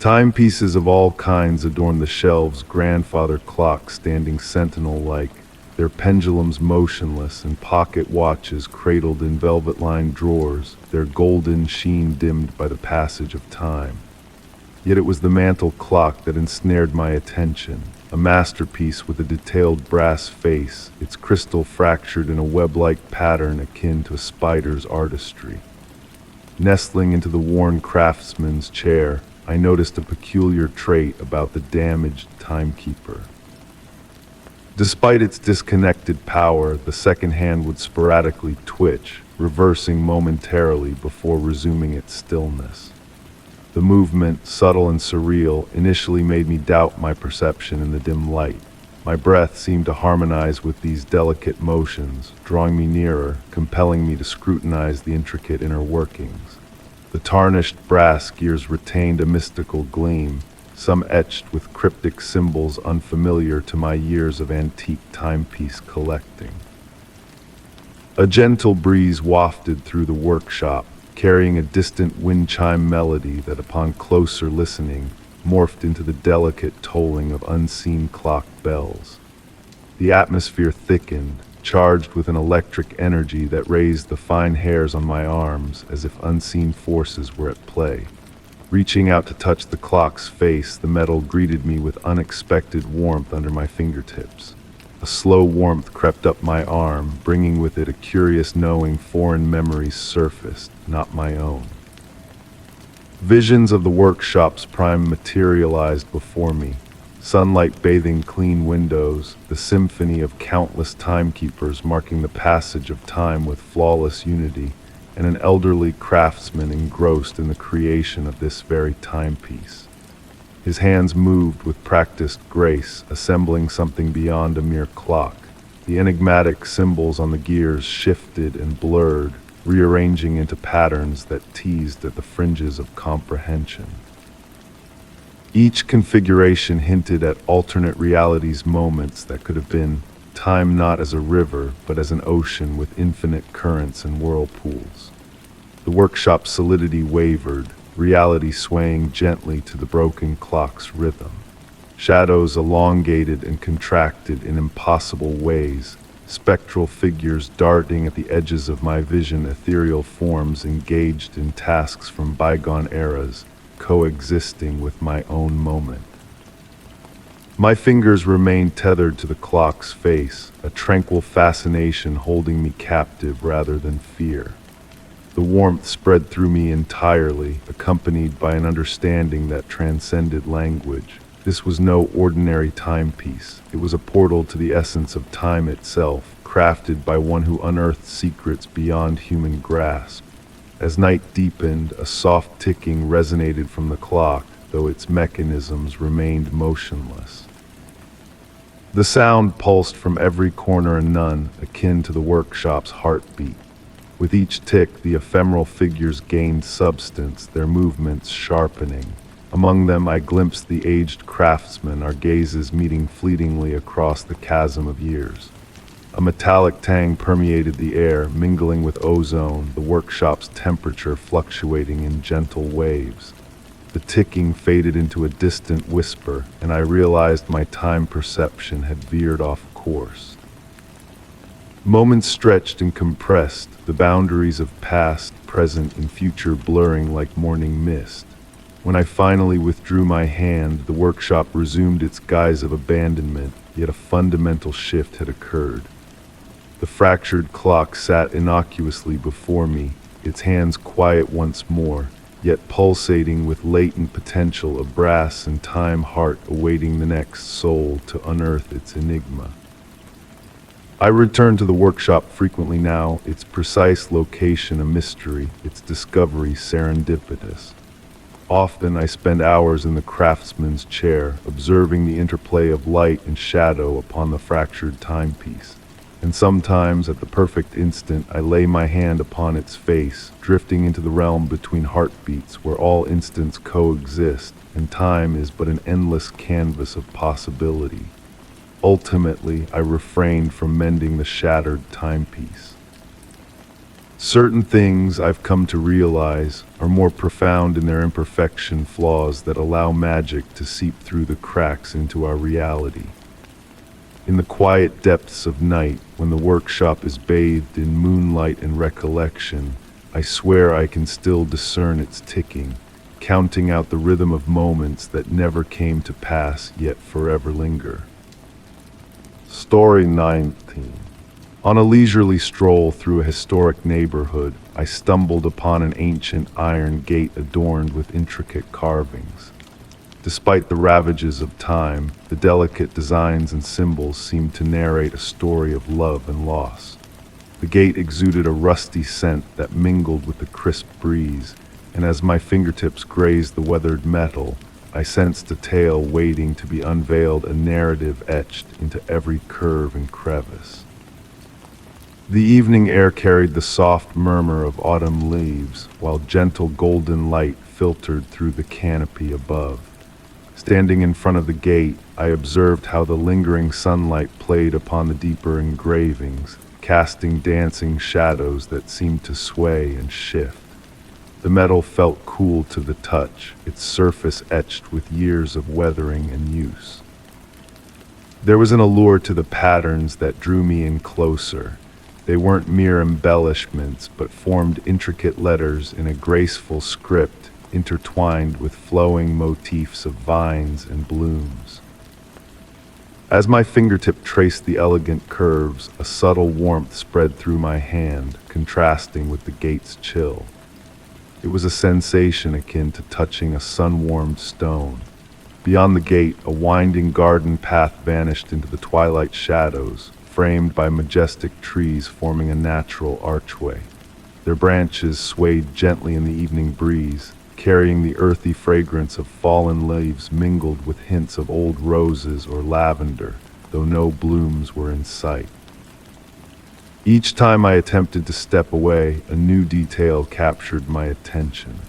Timepieces of all kinds adorned the shelves, grandfather clocks standing sentinel-like, their pendulums motionless, and pocket watches cradled in velvet-lined drawers, their golden sheen dimmed by the passage of time. Yet it was the mantel clock that ensnared my attention, a masterpiece with a detailed brass face, its crystal fractured in a web-like pattern akin to a spider's artistry. Nestling into the worn craftsman's chair, I noticed a peculiar trait about the damaged timekeeper. Despite its disconnected power, the second hand would sporadically twitch, reversing momentarily before resuming its stillness. The movement, subtle and surreal, initially made me doubt my perception in the dim light. My breath seemed to harmonize with these delicate motions, drawing me nearer, compelling me to scrutinize the intricate inner workings. The tarnished brass gears retained a mystical gleam, some etched with cryptic symbols unfamiliar to my years of antique timepiece collecting. A gentle breeze wafted through the workshop, carrying a distant wind chime melody that, upon closer listening, morphed into the delicate tolling of unseen clock bells. The atmosphere thickened, charged with an electric energy that raised the fine hairs on my arms as if unseen forces were at play. Reaching out to touch the clock's face, the metal greeted me with unexpected warmth under my fingertips. A slow warmth crept up my arm, bringing with it a curious knowing foreign memories surfaced, not my own. Visions of the workshop's prime materialized before me. Sunlight bathing clean windows, the symphony of countless timekeepers marking the passage of time with flawless unity, and an elderly craftsman engrossed in the creation of this very timepiece. His hands moved with practiced grace, assembling something beyond a mere clock. The enigmatic symbols on the gears shifted and blurred, rearranging into patterns that teased at the fringes of comprehension. Each configuration hinted at alternate realities, moments that could have been time not as a river, but as an ocean with infinite currents and whirlpools. The workshop's solidity wavered, reality swaying gently to the broken clock's rhythm. Shadows elongated and contracted in impossible ways, spectral figures darting at the edges of my vision, ethereal forms engaged in tasks from bygone eras, coexisting with my own moment. My fingers remained tethered to the clock's face, a tranquil fascination holding me captive rather than fear. The warmth spread through me entirely, accompanied by an understanding that transcended language. This was no ordinary timepiece. It was a portal to the essence of time itself, crafted by one who unearthed secrets beyond human grasp. As night deepened, a soft ticking resonated from the clock, though its mechanisms remained motionless. The sound pulsed from every corner, a none akin to the workshop's heartbeat. With each tick, the ephemeral figures gained substance, their movements sharpening. Among them, I glimpsed the aged craftsman, our gazes meeting fleetingly across the chasm of years. A metallic tang permeated the air, mingling with ozone, the workshop's temperature fluctuating in gentle waves. The ticking faded into a distant whisper, and I realized my time perception had veered off course. Moments stretched and compressed, the boundaries of past, present, and future blurring like morning mist. When I finally withdrew my hand, the workshop resumed its guise of abandonment, yet a fundamental shift had occurred. The fractured clock sat innocuously before me, its hands quiet once more, yet pulsating with latent potential, a brass and time heart awaiting the next soul to unearth its enigma. I return to the workshop frequently now, its precise location a mystery, its discovery serendipitous. Often I spend hours in the craftsman's chair, observing the interplay of light and shadow upon the fractured timepiece. And sometimes, at the perfect instant, I lay my hand upon its face, drifting into the realm between heartbeats where all instants coexist, and time is but an endless canvas of possibility. Ultimately, I refrained from mending the shattered timepiece. Certain things, I've come to realize, are more profound in their imperfection, flaws that allow magic to seep through the cracks into our reality. In the quiet depths of night, when the workshop is bathed in moonlight and recollection, I swear I can still discern its ticking, counting out the rhythm of moments that never came to pass yet forever linger. Story 19. On a leisurely stroll through a historic neighborhood, I stumbled upon an ancient iron gate adorned with intricate carvings. Despite the ravages of time, the delicate designs and symbols seemed to narrate a story of love and loss. The gate exuded a rusty scent that mingled with the crisp breeze, and as my fingertips grazed the weathered metal, I sensed a tale waiting to be unveiled, a narrative etched into every curve and crevice. The evening air carried the soft murmur of autumn leaves, while gentle golden light filtered through the canopy above. Standing in front of the gate, I observed how the lingering sunlight played upon the deeper engravings, casting dancing shadows that seemed to sway and shift. The metal felt cool to the touch, its surface etched with years of weathering and use. There was an allure to the patterns that drew me in closer. They weren't mere embellishments, but formed intricate letters in a graceful script, intertwined with flowing motifs of vines and blooms. As my fingertip traced the elegant curves, a subtle warmth spread through my hand, contrasting with the gate's chill. It was a sensation akin to touching a sun-warmed stone. Beyond the gate, a winding garden path vanished into the twilight shadows, framed by majestic trees forming a natural archway. Their branches swayed gently in the evening breeze, carrying the earthy fragrance of fallen leaves mingled with hints of old roses or lavender, though no blooms were in sight. Each time I attempted to step away, a new detail captured my attention.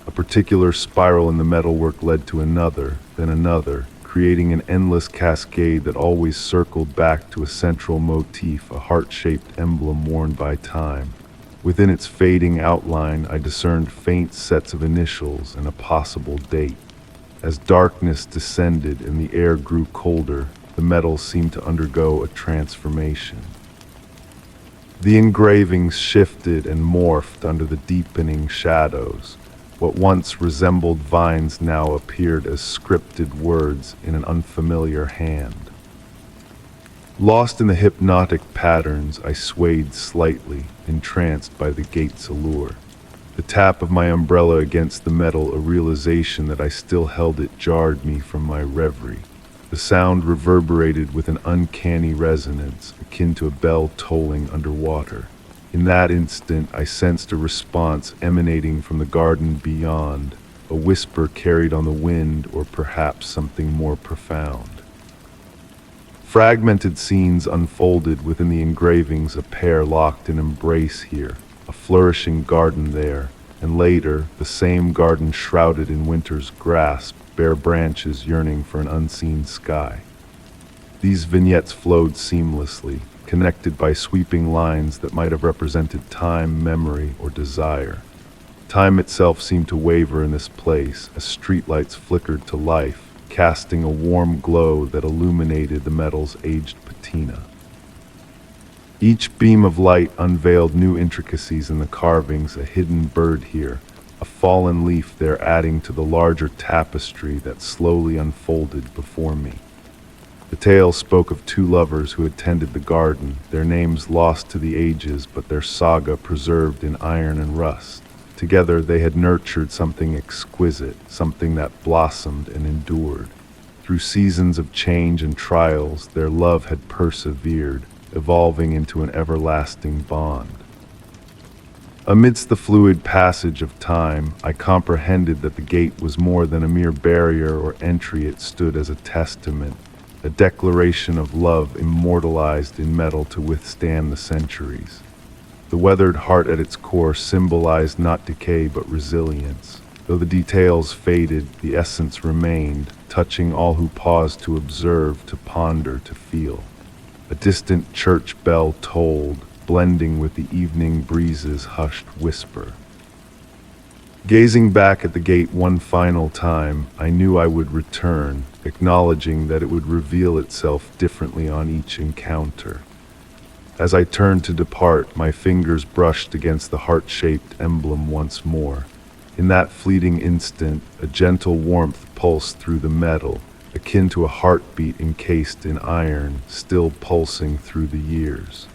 A particular spiral in the metalwork led to another, then another, creating an endless cascade that always circled back to a central motif, a heart-shaped emblem worn by time. Within its fading outline, I discerned faint sets of initials and a possible date. As darkness descended and the air grew colder, the metal seemed to undergo a transformation. The engravings shifted and morphed under the deepening shadows. What once resembled vines now appeared as scripted words in an unfamiliar hand. Lost in the hypnotic patterns, I swayed slightly, entranced by the gate's allure. The tap of my umbrella against the metal, a realization that I still held it, jarred me from my reverie. The sound reverberated with an uncanny resonance, akin to a bell tolling underwater. In that instant, I sensed a response emanating from the garden beyond, a whisper carried on the wind, or perhaps something more profound. Fragmented scenes unfolded within the engravings, a pair locked in embrace here, a flourishing garden there, and later, the same garden shrouded in winter's grasp, bare branches yearning for an unseen sky. These vignettes flowed seamlessly, connected by sweeping lines that might have represented time, memory, or desire. Time itself seemed to waver in this place as streetlights flickered to life, casting a warm glow that illuminated the metal's aged patina. Each beam of light unveiled new intricacies in the carvings, a hidden bird here, a fallen leaf there, adding to the larger tapestry that slowly unfolded before me. The tale spoke of two lovers who had tended the garden, their names lost to the ages, but their saga preserved in iron and rust. Together they had nurtured something exquisite, something that blossomed and endured. Through seasons of change and trials, their love had persevered, evolving into an everlasting bond. Amidst the fluid passage of time, I comprehended that the gate was more than a mere barrier or entry. It stood as a testament, a declaration of love immortalized in metal to withstand the centuries. The weathered heart at its core symbolized not decay but resilience. Though the details faded, the essence remained, touching all who paused to observe, to ponder, to feel. A distant church bell tolled, blending with the evening breeze's hushed whisper. Gazing back at the gate one final time, I knew I would return, acknowledging that it would reveal itself differently on each encounter. As I turned to depart, my fingers brushed against the heart-shaped emblem once more. In that fleeting instant, a gentle warmth pulsed through the metal, akin to a heartbeat encased in iron, still pulsing through the years.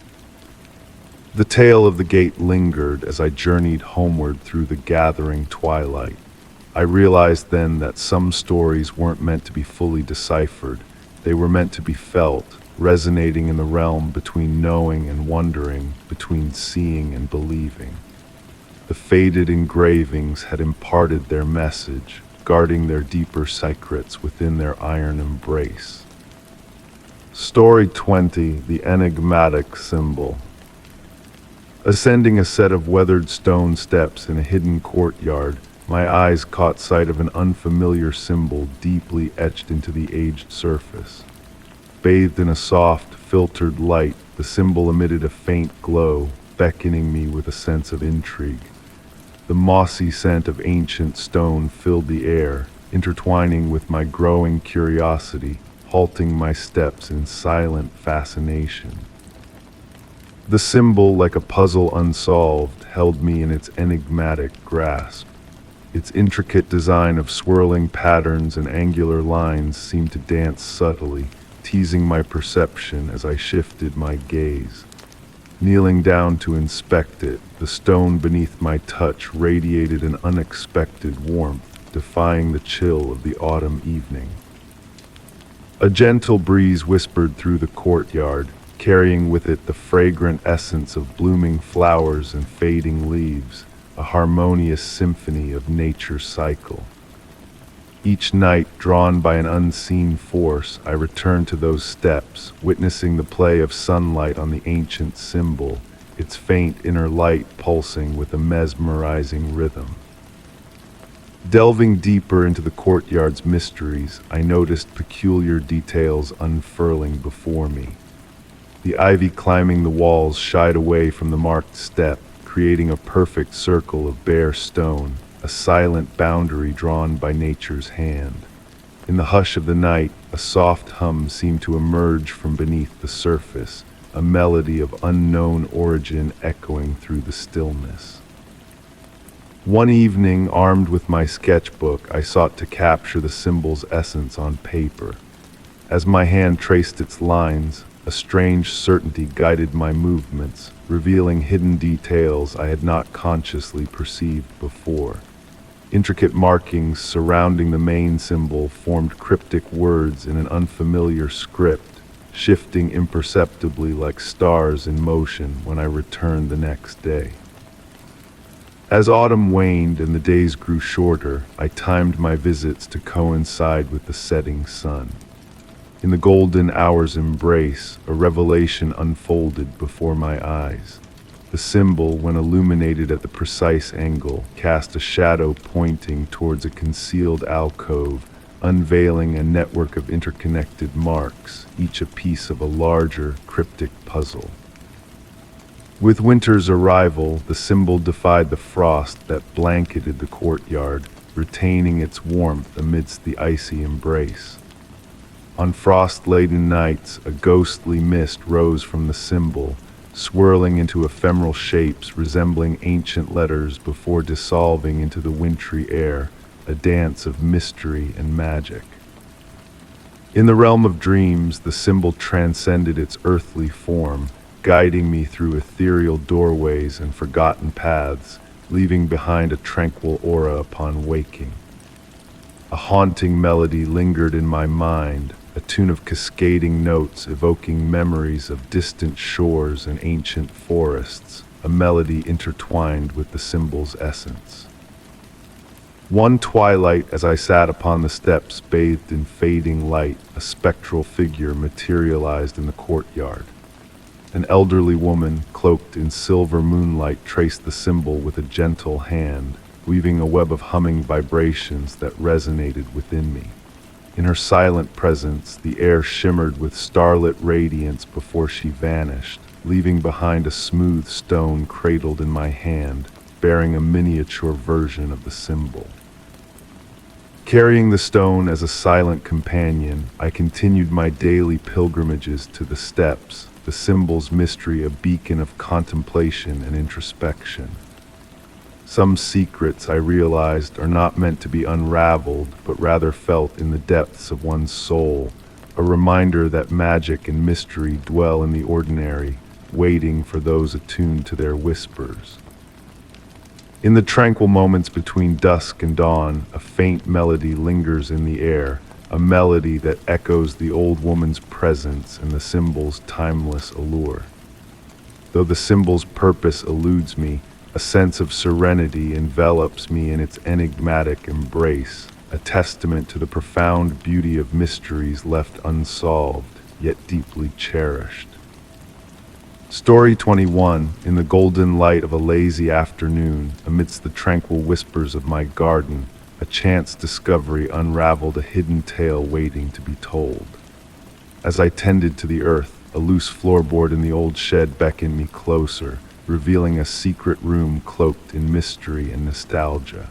The tale of the gate lingered as I journeyed homeward through the gathering twilight. I realized then that some stories weren't meant to be fully deciphered. They were meant to be felt, resonating in the realm between knowing and wondering, between seeing and believing. The faded engravings had imparted their message, guarding their deeper secrets within their iron embrace. Story 20, the enigmatic symbol. Ascending a set of weathered stone steps in a hidden courtyard, my eyes caught sight of an unfamiliar symbol deeply etched into the aged surface. Bathed in a soft, filtered light, the symbol emitted a faint glow, beckoning me with a sense of intrigue. The mossy scent of ancient stone filled the air, intertwining with my growing curiosity, halting my steps in silent fascination. The symbol, like a puzzle unsolved, held me in its enigmatic grasp. Its intricate design of swirling patterns and angular lines seemed to dance subtly, teasing my perception as I shifted my gaze. Kneeling down to inspect it, the stone beneath my touch radiated an unexpected warmth, defying the chill of the autumn evening. A gentle breeze whispered through the courtyard, carrying with it the fragrant essence of blooming flowers and fading leaves, a harmonious symphony of nature's cycle. Each night, drawn by an unseen force, I returned to those steps, witnessing the play of sunlight on the ancient symbol, its faint inner light pulsing with a mesmerizing rhythm. Delving deeper into the courtyard's mysteries, I noticed peculiar details unfurling before me. The ivy climbing the walls shied away from the marked step, creating a perfect circle of bare stone, a silent boundary drawn by nature's hand. In the hush of the night, a soft hum seemed to emerge from beneath the surface, a melody of unknown origin echoing through the stillness. One evening, armed with my sketchbook, I sought to capture the symbol's essence on paper. As my hand traced its lines, a strange certainty guided my movements, revealing hidden details I had not consciously perceived before. Intricate markings surrounding the main symbol formed cryptic words in an unfamiliar script, shifting imperceptibly like stars in motion when I returned the next day. As autumn waned and the days grew shorter, I timed my visits to coincide with the setting sun. In the golden hour's embrace, a revelation unfolded before my eyes. The symbol, when illuminated at the precise angle, cast a shadow pointing towards a concealed alcove, unveiling a network of interconnected marks, each a piece of a larger, cryptic puzzle. With winter's arrival, the symbol defied the frost that blanketed the courtyard, retaining its warmth amidst the icy embrace. On frost-laden nights, a ghostly mist rose from the symbol, swirling into ephemeral shapes resembling ancient letters before dissolving into the wintry air, a dance of mystery and magic. In the realm of dreams, the symbol transcended its earthly form, guiding me through ethereal doorways and forgotten paths, leaving behind a tranquil aura upon waking. A haunting melody lingered in my mind, a tune of cascading notes evoking memories of distant shores and ancient forests, a melody intertwined with the symbol's essence. One twilight, as I sat upon the steps bathed in fading light, a spectral figure materialized in the courtyard. An elderly woman, cloaked in silver moonlight, traced the symbol with a gentle hand, weaving a web of humming vibrations that resonated within me. In her silent presence, the air shimmered with starlit radiance before she vanished, leaving behind a smooth stone cradled in my hand, bearing a miniature version of the symbol. Carrying the stone as a silent companion, I continued my daily pilgrimages to the steps, the symbol's mystery a beacon of contemplation and introspection. Some secrets, I realized, are not meant to be unraveled, but rather felt in the depths of one's soul, a reminder that magic and mystery dwell in the ordinary, waiting for those attuned to their whispers. In the tranquil moments between dusk and dawn, a faint melody lingers in the air, a melody that echoes the old woman's presence and the symbol's timeless allure. Though the symbol's purpose eludes me, a sense of serenity envelops me in its enigmatic embrace, a testament to the profound beauty of mysteries left unsolved, yet deeply cherished. Story 21. In the golden light of a lazy afternoon, amidst the tranquil whispers of my garden, a chance discovery unraveled a hidden tale waiting to be told. As I tended to the earth, a loose floorboard in the old shed beckoned me closer, revealing a secret room cloaked in mystery and nostalgia.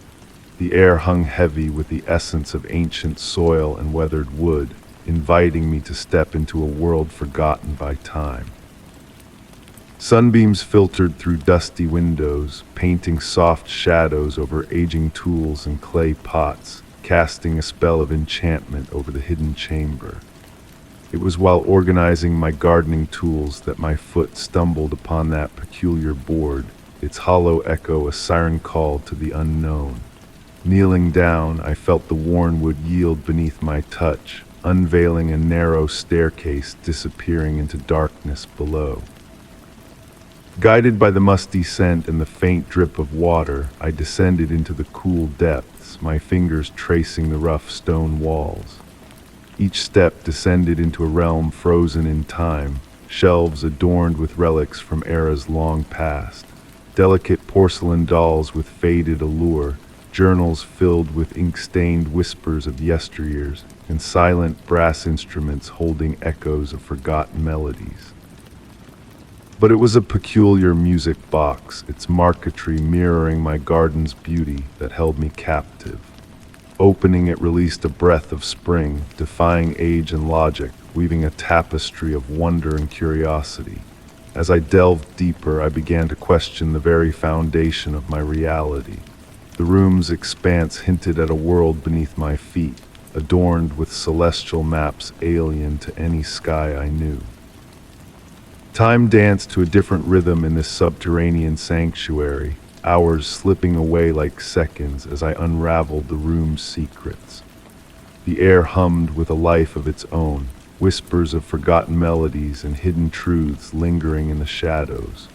The air hung heavy with the essence of ancient soil and weathered wood, inviting me to step into a world forgotten by time. Sunbeams filtered through dusty windows, painting soft shadows over aging tools and clay pots, casting a spell of enchantment over the hidden chamber. It was while organizing my gardening tools that my foot stumbled upon that peculiar board, its hollow echo a siren call to the unknown. Kneeling down, I felt the worn wood yield beneath my touch, unveiling a narrow staircase disappearing into darkness below. Guided by the musty scent and the faint drip of water, I descended into the cool depths, my fingers tracing the rough stone walls. Each step descended into a realm frozen in time, shelves adorned with relics from eras long past, delicate porcelain dolls with faded allure, journals filled with ink-stained whispers of yesteryears, and silent brass instruments holding echoes of forgotten melodies. But it was a peculiar music box, its marquetry mirroring my garden's beauty, that held me captive. Opening it released a breath of spring, defying age and logic, weaving a tapestry of wonder and curiosity. As I delved deeper, I began to question the very foundation of my reality. The room's expanse hinted at a world beneath my feet, adorned with celestial maps alien to any sky I knew. Time danced to a different rhythm in this subterranean sanctuary, hours slipping away like seconds as I unraveled the room's secrets. The air hummed with a life of its own, whispers of forgotten melodies and hidden truths lingering in the shadows.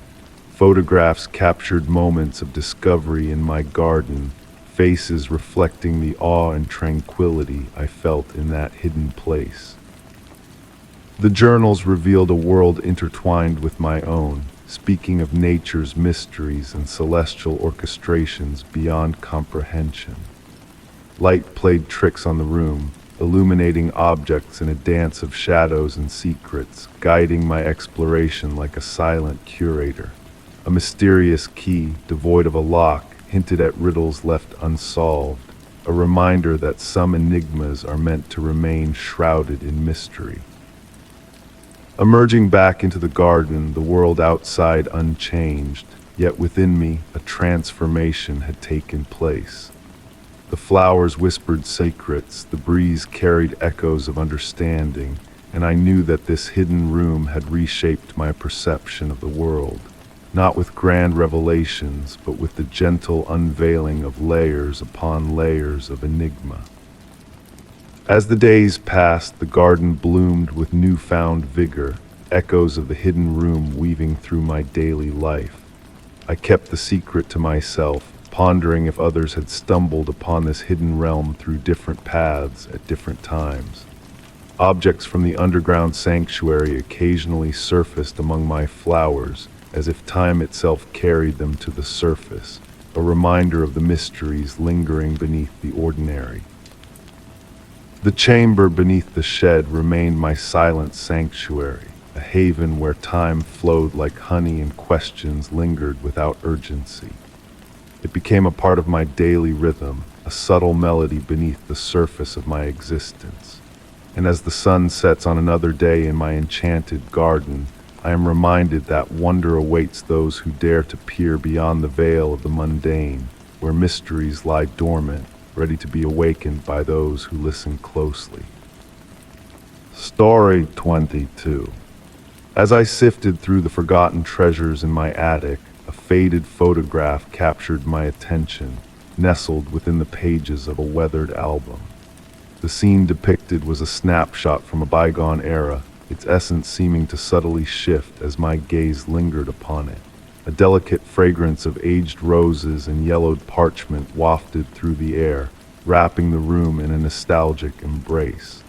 Photographs captured moments of discovery in my garden, faces reflecting the awe and tranquility I felt in that hidden place. The journals revealed a world intertwined with my own, speaking of nature's mysteries and celestial orchestrations beyond comprehension. Light played tricks on the room, illuminating objects in a dance of shadows and secrets, guiding my exploration like a silent curator. A mysterious key, devoid of a lock, hinted at riddles left unsolved, a reminder that some enigmas are meant to remain shrouded in mystery. Emerging back into the garden, the world outside unchanged, yet within me a transformation had taken place. The flowers whispered secrets, the breeze carried echoes of understanding, and I knew that this hidden room had reshaped my perception of the world, not with grand revelations, but with the gentle unveiling of layers upon layers of enigma. As the days passed, the garden bloomed with newfound vigor, echoes of the hidden room weaving through my daily life. I kept the secret to myself, pondering if others had stumbled upon this hidden realm through different paths at different times. Objects from the underground sanctuary occasionally surfaced among my flowers, as if time itself carried them to the surface, a reminder of the mysteries lingering beneath the ordinary. The chamber beneath the shed remained my silent sanctuary, a haven where time flowed like honey and questions lingered without urgency. It became a part of my daily rhythm, a subtle melody beneath the surface of my existence. And as the sun sets on another day in my enchanted garden, I am reminded that wonder awaits those who dare to peer beyond the veil of the mundane, where mysteries lie dormant, ready to be awakened by those who listen closely. Story 22. As I sifted through the forgotten treasures in my attic, a faded photograph captured my attention, nestled within the pages of a weathered album. The scene depicted was a snapshot from a bygone era, its essence seeming to subtly shift as my gaze lingered upon it. A delicate fragrance of aged roses and yellowed parchment wafted through the air, wrapping the room in a nostalgic embrace.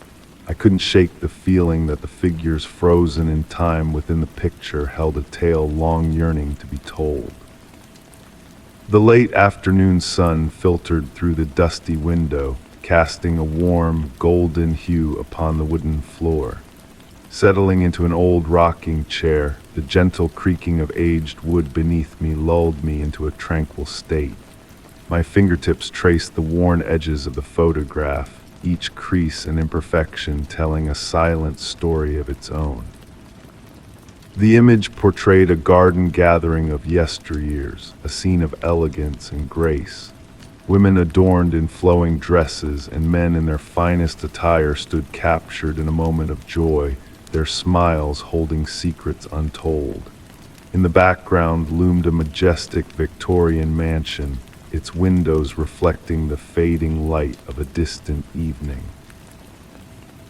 I couldn't shake the feeling that the figures frozen in time within the picture held a tale long yearning to be told. The late afternoon sun filtered through the dusty window, casting a warm, golden hue upon the wooden floor. Settling into an old rocking chair, the gentle creaking of aged wood beneath me lulled me into a tranquil state. My fingertips traced the worn edges of the photograph, each crease and imperfection telling a silent story of its own. The image portrayed a garden gathering of yesteryears, a scene of elegance and grace. Women adorned in flowing dresses and men in their finest attire stood captured in a moment of joy, their smiles holding secrets untold. In the background loomed a majestic Victorian mansion, its windows reflecting the fading light of a distant evening.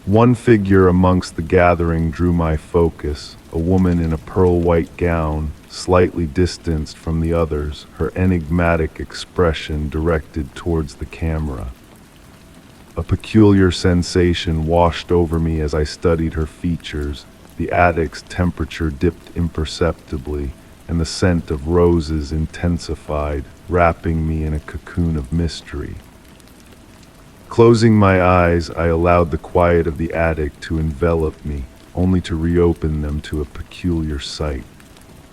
One figure amongst the gathering drew my focus, a woman in a pearl-white gown, slightly distanced from the others, her enigmatic expression directed towards the camera. A peculiar sensation washed over me as I studied her features. The attic's temperature dipped imperceptibly, and the scent of roses intensified, wrapping me in a cocoon of mystery. Closing my eyes, I allowed the quiet of the attic to envelop me, only to reopen them to a peculiar sight.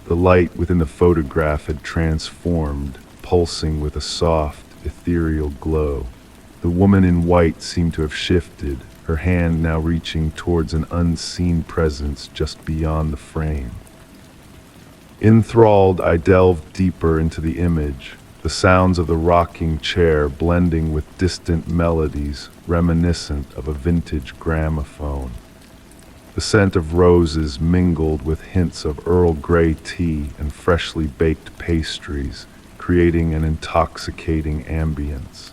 The light within the photograph had transformed, pulsing with a soft, ethereal glow. The woman in white seemed to have shifted, her hand now reaching towards an unseen presence just beyond the frame. Enthralled, I delved deeper into the image, the sounds of the rocking chair blending with distant melodies reminiscent of a vintage gramophone. The scent of roses mingled with hints of Earl Grey tea and freshly baked pastries, creating an intoxicating ambience.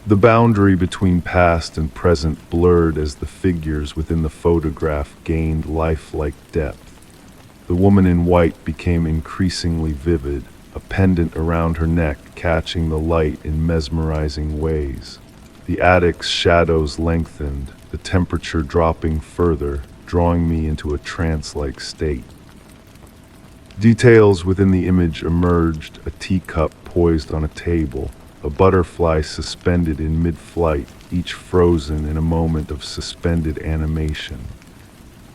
The boundary between past and present blurred as the figures within the photograph gained lifelike depth. The woman in white became increasingly vivid, a pendant around her neck catching the light in mesmerizing ways. The attic's shadows lengthened, the temperature dropping further, drawing me into a trance-like state. Details within the image emerged, a teacup poised on a table, a butterfly suspended in mid-flight, each frozen in a moment of suspended animation.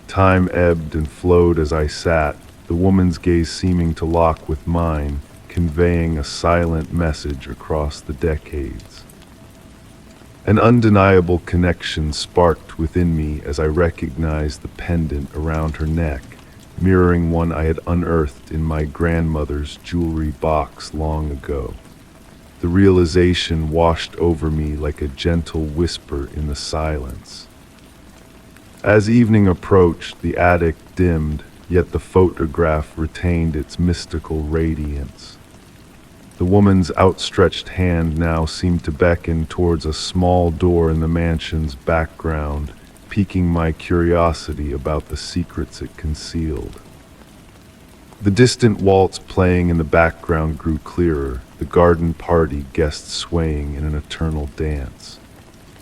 Time ebbed and flowed as I sat, the woman's gaze seeming to lock with mine, conveying a silent message across the decades. An undeniable connection sparked within me as I recognized the pendant around her neck, mirroring one I had unearthed in my grandmother's jewelry box long ago. The realization washed over me like a gentle whisper in the silence. As evening approached, the attic dimmed, yet the photograph retained its mystical radiance. The woman's outstretched hand now seemed to beckon towards a small door in the mansion's background, piquing my curiosity about the secrets it concealed. The distant waltz playing in the background grew clearer, the garden party guests swaying in an eternal dance.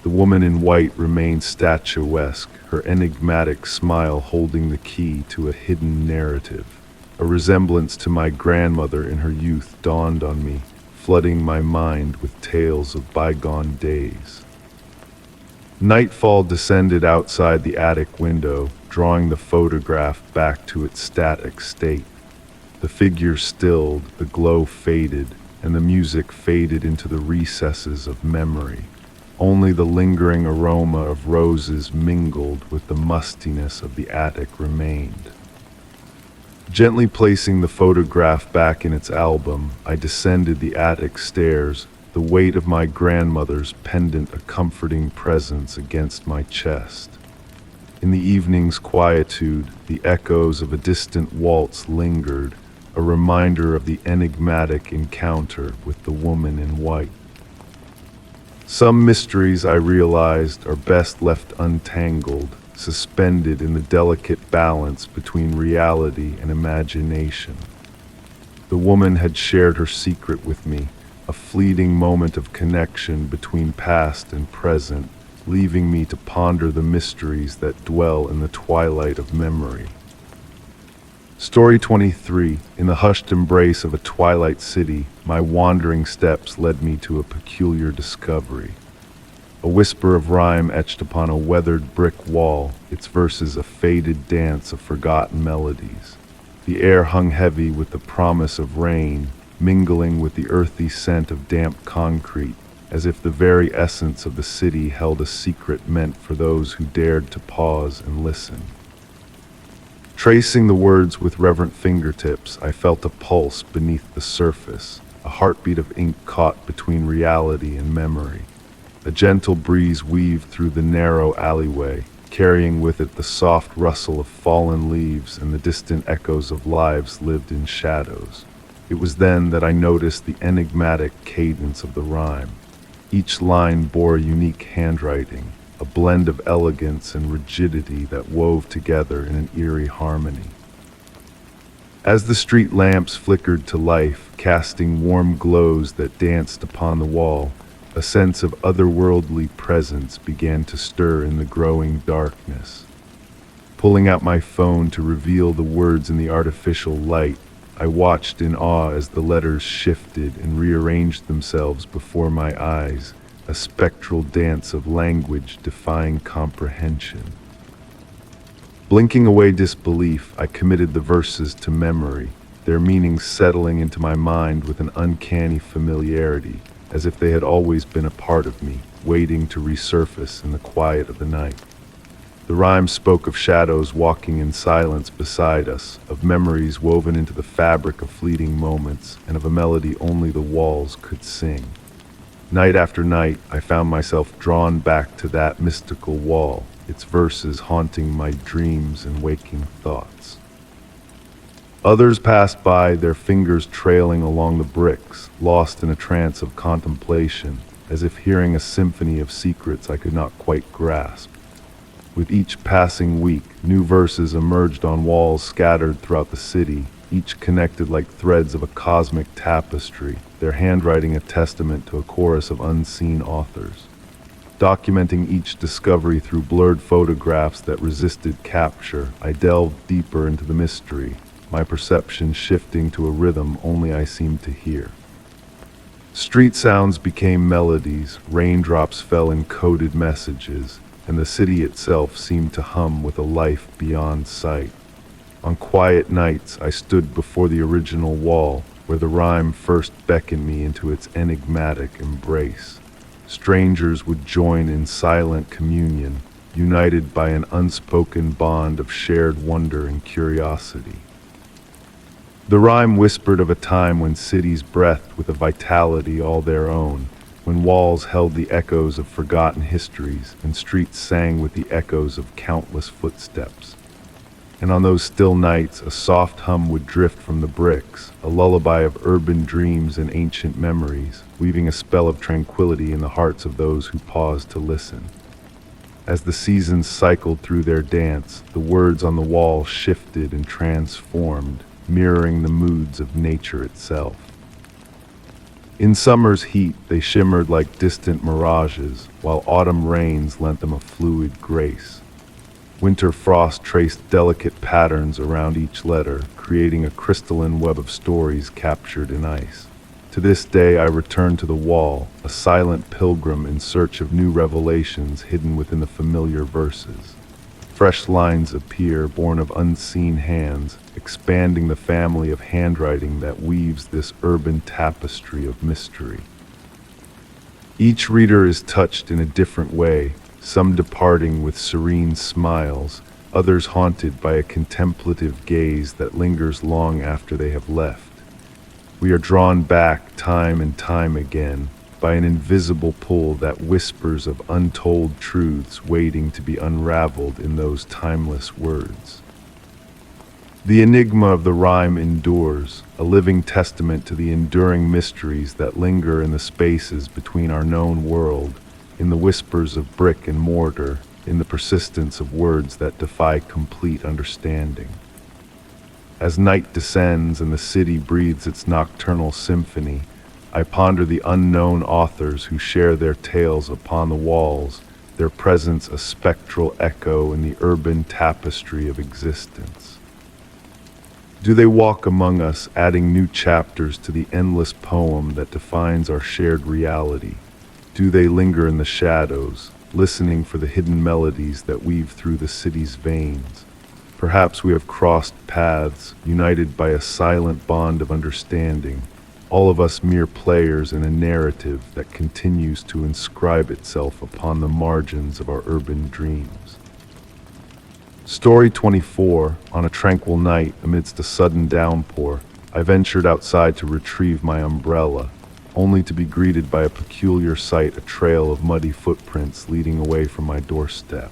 The woman in white remained statuesque, her enigmatic smile holding the key to a hidden narrative. A resemblance to my grandmother in her youth dawned on me, flooding my mind with tales of bygone days. Nightfall descended outside the attic window, drawing the photograph back to its static state. The figure stilled, the glow faded, and the music faded into the recesses of memory. Only the lingering aroma of roses mingled with the mustiness of the attic remained. Gently placing the photograph back in its album, I descended the attic stairs, the weight of my grandmother's pendant a comforting presence against my chest. In the evening's quietude, the echoes of a distant waltz lingered, a reminder of the enigmatic encounter with the woman in white. Some mysteries, I realized, are best left untangled, suspended in the delicate balance between reality and imagination. The woman had shared her secret with me, a fleeting moment of connection between past and present, leaving me to ponder the mysteries that dwell in the twilight of memory. Story 23. In the hushed embrace of a twilight city, my wandering steps led me to a peculiar discovery. a whisper of rhyme etched upon a weathered brick wall, its verses a faded dance of forgotten melodies. The air hung heavy with the promise of rain, mingling with the earthy scent of damp concrete, as if the very essence of the city held a secret meant for those who dared to pause and listen. Tracing the words with reverent fingertips, I felt a pulse beneath the surface, a heartbeat of ink caught between reality and memory. A gentle breeze weaved through the narrow alleyway, carrying with it the soft rustle of fallen leaves and the distant echoes of lives lived in shadows. It was then that I noticed the enigmatic cadence of the rhyme. Each line bore a unique handwriting, a blend of elegance and rigidity that wove together in an eerie harmony. As the street lamps flickered to life, casting warm glows that danced upon the wall, a sense of otherworldly presence began to stir in the growing darkness. Pulling out my phone to reveal the words in the artificial light, I watched in awe as the letters shifted and rearranged themselves before my eyes, a spectral dance of language defying comprehension. Blinking away disbelief, I committed the verses to memory, their meanings settling into my mind with an uncanny familiarity, as if they had always been a part of me, waiting to resurface in the quiet of the night. The rhyme spoke of shadows walking in silence beside us, of memories woven into the fabric of fleeting moments, and of a melody only the walls could sing. Night after night, I found myself drawn back to that mystical wall, its verses haunting my dreams and waking thoughts. Others passed by, their fingers trailing along the bricks, lost in a trance of contemplation, as if hearing a symphony of secrets I could not quite grasp. With each passing week, new verses emerged on walls scattered throughout the city, each connected like threads of a cosmic tapestry, their handwriting a testament to a chorus of unseen authors. Documenting each discovery through blurred photographs that resisted capture, I delved deeper into the mystery, my perception shifting to a rhythm only I seemed to hear. Street sounds became melodies, raindrops fell in coded messages, and the city itself seemed to hum with a life beyond sight. On quiet nights, I stood before the original wall, where the rhyme first beckoned me into its enigmatic embrace. Strangers would join in silent communion, united by an unspoken bond of shared wonder and curiosity. The rhyme whispered of a time when cities breathed with a vitality all their own, when walls held the echoes of forgotten histories and streets sang with the echoes of countless footsteps. And on those still nights, a soft hum would drift from the bricks, a lullaby of urban dreams and ancient memories, weaving a spell of tranquility in the hearts of those who paused to listen. As the seasons cycled through their dance, the words on the wall shifted and transformed, mirroring the moods of nature itself. In summer's heat, they shimmered like distant mirages, while autumn rains lent them a fluid grace. Winter frost traced delicate patterns around each letter, creating a crystalline web of stories captured in ice. To this day, I return to the wall, a silent pilgrim in search of new revelations hidden within the familiar verses. Fresh lines appear, born of unseen hands, expanding the family of handwriting that weaves this urban tapestry of mystery. Each reader is touched in a different way, some departing with serene smiles, others haunted by a contemplative gaze that lingers long after they have left. We are drawn back time and time again by an invisible pull that whispers of untold truths waiting to be unraveled in those timeless words. The enigma of the rhyme endures, a living testament to the enduring mysteries that linger in the spaces between our known world, in the whispers of brick and mortar, in the persistence of words that defy complete understanding. As night descends and the city breathes its nocturnal symphony, I ponder the unknown authors who share their tales upon the walls, their presence a spectral echo in the urban tapestry of existence. Do they walk among us, adding new chapters to the endless poem that defines our shared reality? Do they linger in the shadows, listening for the hidden melodies that weave through the city's veins? Perhaps we have crossed paths, united by a silent bond of understanding, all of us mere players in a narrative that continues to inscribe itself upon the margins of our urban dreams. Story 24. On a tranquil night, amidst a sudden downpour, I ventured outside to retrieve my umbrella, only to be greeted by a peculiar sight, a trail of muddy footprints leading away from my doorstep.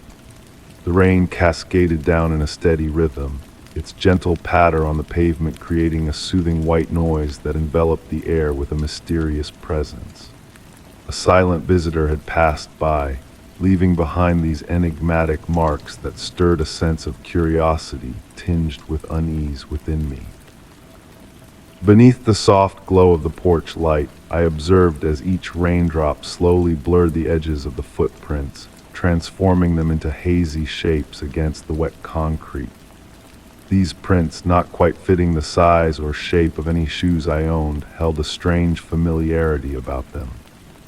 The rain cascaded down in a steady rhythm, its gentle patter on the pavement creating a soothing white noise that enveloped the air with a mysterious presence. A silent visitor had passed by, leaving behind these enigmatic marks that stirred a sense of curiosity tinged with unease within me. Beneath the soft glow of the porch light, I observed as each raindrop slowly blurred the edges of the footprints, transforming them into hazy shapes against the wet concrete. These prints, not quite fitting the size or shape of any shoes I owned, held a strange familiarity about them.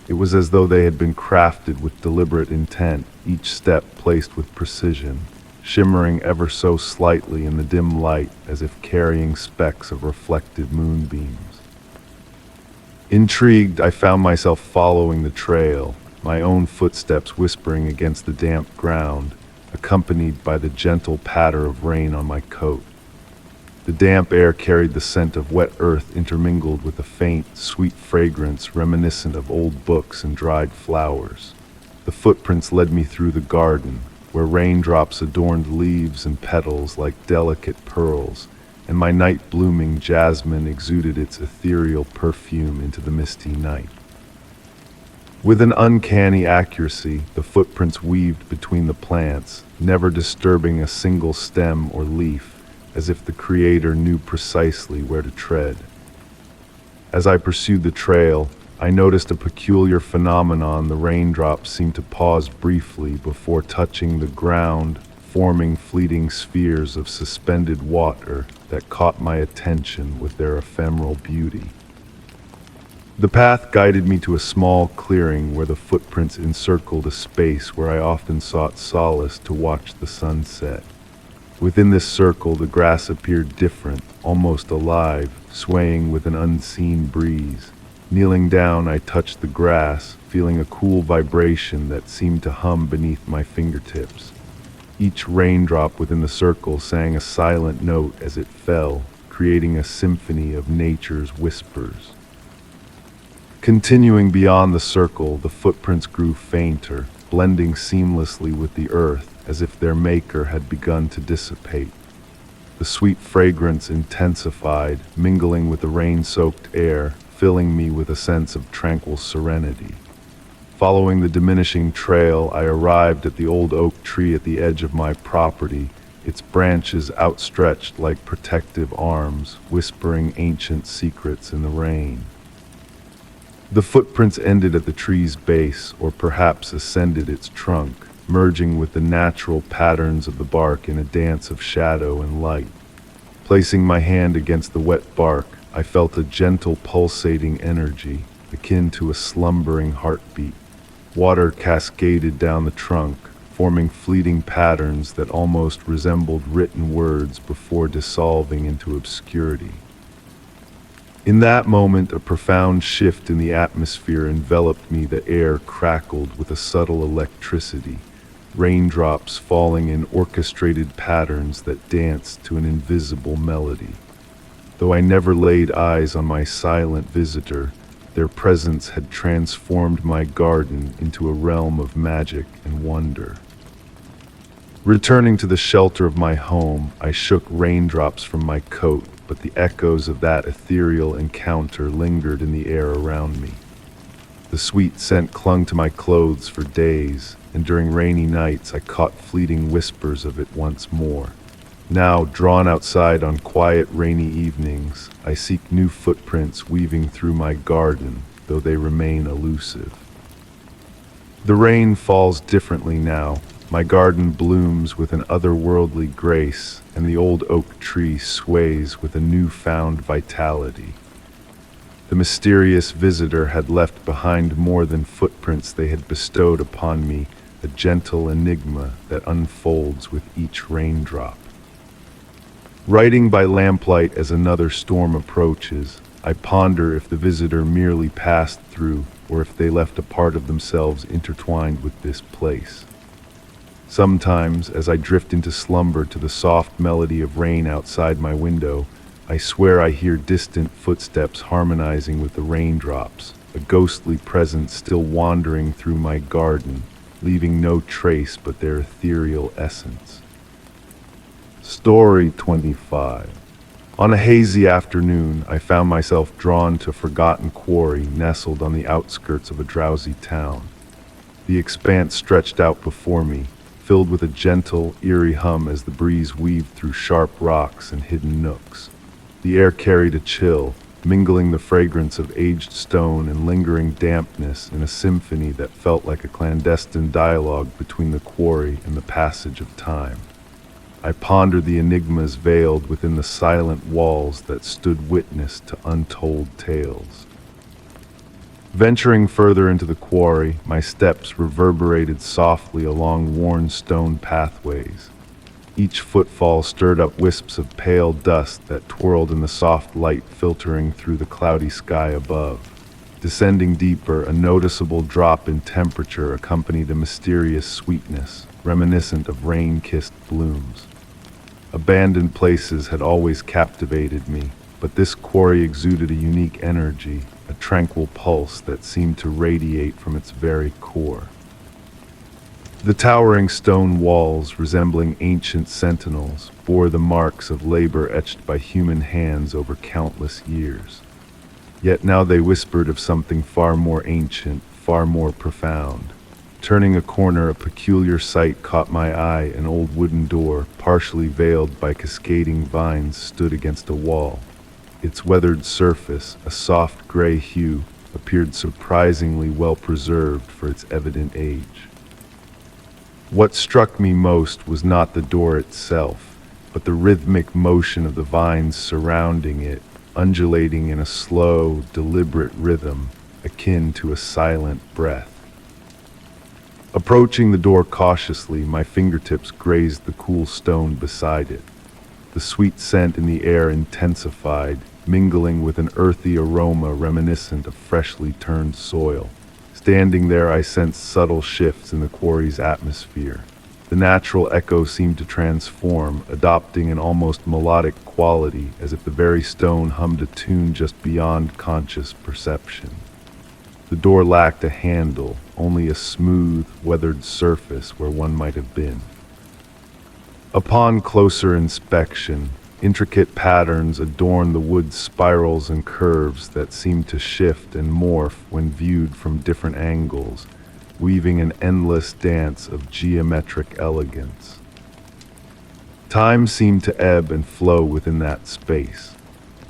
It was as though they had been crafted with deliberate intent, each step placed with precision, shimmering ever so slightly in the dim light as if carrying specks of reflected moonbeams. Intrigued, I found myself following the trail, my own footsteps whispering against the damp ground, accompanied by the gentle patter of rain on my coat. The damp air carried the scent of wet earth intermingled with a faint, sweet fragrance reminiscent of old books and dried flowers. The footprints led me through the garden, where raindrops adorned leaves and petals like delicate pearls, and my night-blooming jasmine exuded its ethereal perfume into the misty night. With an uncanny accuracy, the footprints weaved between the plants, never disturbing a single stem or leaf, as if the Creator knew precisely where to tread. As I pursued the trail, I noticed a peculiar phenomenon. The raindrops seemed to pause briefly before touching the ground, forming fleeting spheres of suspended water that caught my attention with their ephemeral beauty. The path guided me to a small clearing where the footprints encircled a space where I often sought solace to watch the sunset. Within this circle, the grass appeared different, almost alive, swaying with an unseen breeze. Kneeling down, I touched the grass, feeling a cool vibration that seemed to hum beneath my fingertips. Each raindrop within the circle sang a silent note as it fell, creating a symphony of nature's whispers. Continuing beyond the circle, the footprints grew fainter, blending seamlessly with the earth, as if their maker had begun to dissipate. The sweet fragrance intensified, mingling with the rain-soaked air, filling me with a sense of tranquil serenity. Following the diminishing trail, I arrived at the old oak tree at the edge of my property, its branches outstretched like protective arms, whispering ancient secrets in the rain. The footprints ended at the tree's base, or perhaps ascended its trunk, merging with the natural patterns of the bark in a dance of shadow and light. Placing my hand against the wet bark, I felt a gentle pulsating energy, akin to a slumbering heartbeat. Water cascaded down the trunk, forming fleeting patterns that almost resembled written words before dissolving into obscurity. In that moment, a profound shift in the atmosphere enveloped me. The air crackled with a subtle electricity, raindrops falling in orchestrated patterns that danced to an invisible melody. Though I never laid eyes on my silent visitor, their presence had transformed my garden into a realm of magic and wonder. Returning to the shelter of my home, I shook raindrops from my coat, but the echoes of that ethereal encounter lingered in the air around me. The sweet scent clung to my clothes for days, and during rainy nights I caught fleeting whispers of it once more. Now, drawn outside on quiet rainy evenings, I seek new footprints weaving through my garden, though they remain elusive. The rain falls differently now. My garden blooms with an otherworldly grace, and the old oak tree sways with a newfound vitality. The mysterious visitor had left behind more than footprints. They had bestowed upon me a gentle enigma that unfolds with each raindrop. Writing by lamplight as another storm approaches, I ponder if the visitor merely passed through or if they left a part of themselves intertwined with this place. Sometimes, as I drift into slumber to the soft melody of rain outside my window, I swear I hear distant footsteps harmonizing with the raindrops, a ghostly presence still wandering through my garden, leaving no trace but their ethereal essence. Story 25. On a hazy afternoon, I found myself drawn to a forgotten quarry nestled on the outskirts of a drowsy town. The expanse stretched out before me, filled with a gentle, eerie hum as the breeze weaved through sharp rocks and hidden nooks. The air carried a chill, mingling the fragrance of aged stone and lingering dampness in a symphony that felt like a clandestine dialogue between the quarry and the passage of time. I pondered the enigmas veiled within the silent walls that stood witness to untold tales. Venturing further into the quarry, my steps reverberated softly along worn stone pathways. Each footfall stirred up wisps of pale dust that twirled in the soft light filtering through the cloudy sky above. Descending deeper, a noticeable drop in temperature accompanied a mysterious sweetness, reminiscent of rain-kissed blooms. Abandoned places had always captivated me, but this quarry exuded a unique energy, a tranquil pulse that seemed to radiate from its very core. The towering stone walls, resembling ancient sentinels, bore the marks of labor etched by human hands over countless years. Yet now they whispered of something far more ancient, far more profound. Turning a corner, a peculiar sight caught my eye. An old wooden door, partially veiled by cascading vines, stood against a wall. Its weathered surface, a soft gray hue, appeared surprisingly well preserved for its evident age. What struck me most was not the door itself, but the rhythmic motion of the vines surrounding it, undulating in a slow, deliberate rhythm, akin to a silent breath. Approaching the door cautiously, my fingertips grazed the cool stone beside it. The sweet scent in the air intensified, mingling with an earthy aroma reminiscent of freshly turned soil. Standing there, I sensed subtle shifts in the quarry's atmosphere. The natural echo seemed to transform, adopting an almost melodic quality, as if the very stone hummed a tune just beyond conscious perception. The door lacked a handle, only a smooth, weathered surface where one might have been. Upon closer inspection, intricate patterns adorned the wood's spirals and curves that seemed to shift and morph when viewed from different angles, weaving an endless dance of geometric elegance. Time seemed to ebb and flow within that space.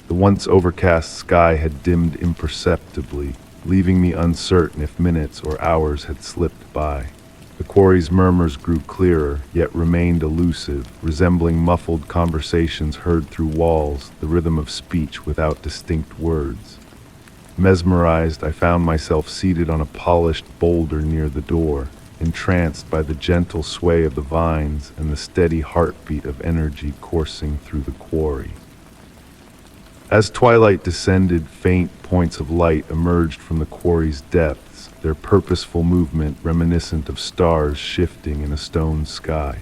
The once overcast sky had dimmed imperceptibly, leaving me uncertain if minutes or hours had slipped by. The quarry's murmurs grew clearer, yet remained elusive, resembling muffled conversations heard through walls, the rhythm of speech without distinct words. Mesmerized, I found myself seated on a polished boulder near the door, entranced by the gentle sway of the vines and the steady heartbeat of energy coursing through the quarry. As twilight descended, faint points of light emerged from the quarry's depths, their purposeful movement reminiscent of stars shifting in a stone sky.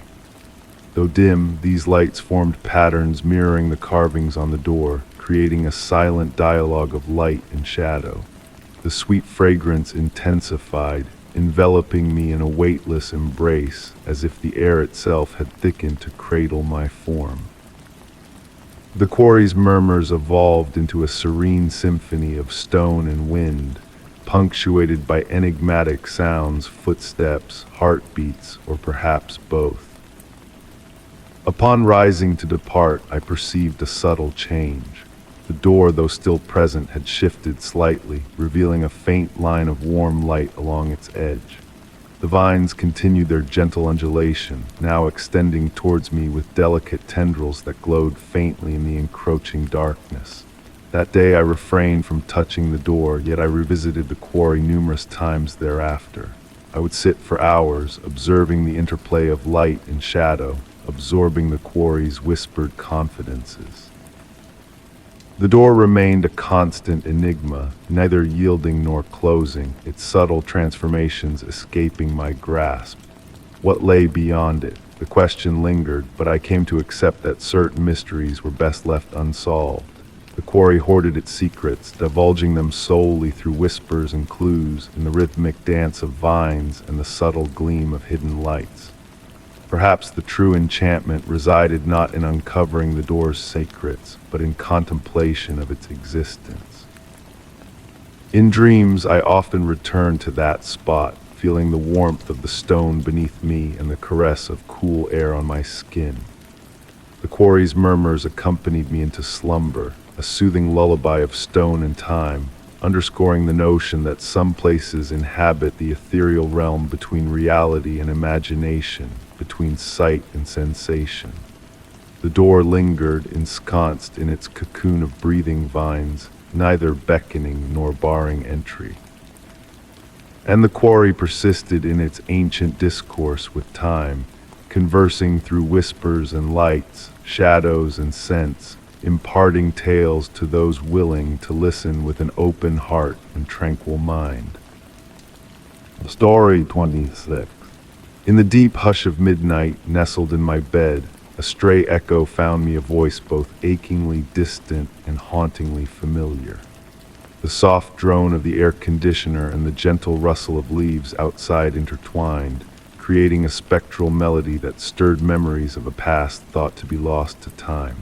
Though dim, these lights formed patterns mirroring the carvings on the door, creating a silent dialogue of light and shadow. The sweet fragrance intensified, enveloping me in a weightless embrace, as if the air itself had thickened to cradle my form. The quarry's murmurs evolved into a serene symphony of stone and wind, punctuated by enigmatic sounds, footsteps, heartbeats, or perhaps both. Upon rising to depart, I perceived a subtle change. The door, though still present, had shifted slightly, revealing a faint line of warm light along its edge. The vines continued their gentle undulation, now extending towards me with delicate tendrils that glowed faintly in the encroaching darkness. That day I refrained from touching the door, yet I revisited the quarry numerous times thereafter. I would sit for hours, observing the interplay of light and shadow, absorbing the quarry's whispered confidences. The door remained a constant enigma, neither yielding nor closing, its subtle transformations escaping my grasp. What lay beyond it? The question lingered, but I came to accept that certain mysteries were best left unsolved. The quarry hoarded its secrets, divulging them solely through whispers and clues in the rhythmic dance of vines and the subtle gleam of hidden lights. Perhaps the true enchantment resided not in uncovering the door's secrets, but in contemplation of its existence. In dreams, I often returned to that spot, feeling the warmth of the stone beneath me and the caress of cool air on my skin. The quarry's murmurs accompanied me into slumber, a soothing lullaby of stone and time, underscoring the notion that some places inhabit the ethereal realm between reality and imagination, between sight and sensation. The door lingered, ensconced in its cocoon of breathing vines, neither beckoning nor barring entry. And the quarry persisted in its ancient discourse with time, conversing through whispers and lights, shadows and scents, imparting tales to those willing to listen with an open heart and tranquil mind. Story 26. In the deep hush of midnight, nestled in my bed, a stray echo found me a voice both achingly distant and hauntingly familiar. The soft drone of the air conditioner and the gentle rustle of leaves outside intertwined, creating a spectral melody that stirred memories of a past thought to be lost to time.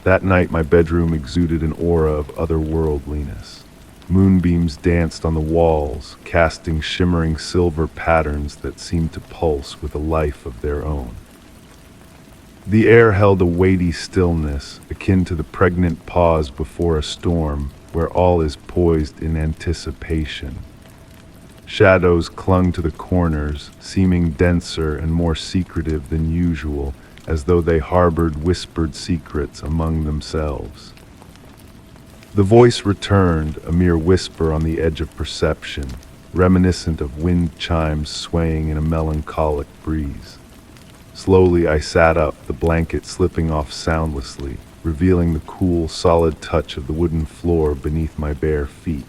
That night my bedroom exuded an aura of otherworldliness. Moonbeams danced on the walls, casting shimmering silver patterns that seemed to pulse with a life of their own. The air held a weighty stillness, akin to the pregnant pause before a storm, where all is poised in anticipation. Shadows clung to the corners, seeming denser and more secretive than usual, as though they harbored whispered secrets among themselves. The voice returned, a mere whisper on the edge of perception, reminiscent of wind chimes swaying in a melancholic breeze. Slowly I sat up, the blanket slipping off soundlessly, revealing the cool, solid touch of the wooden floor beneath my bare feet.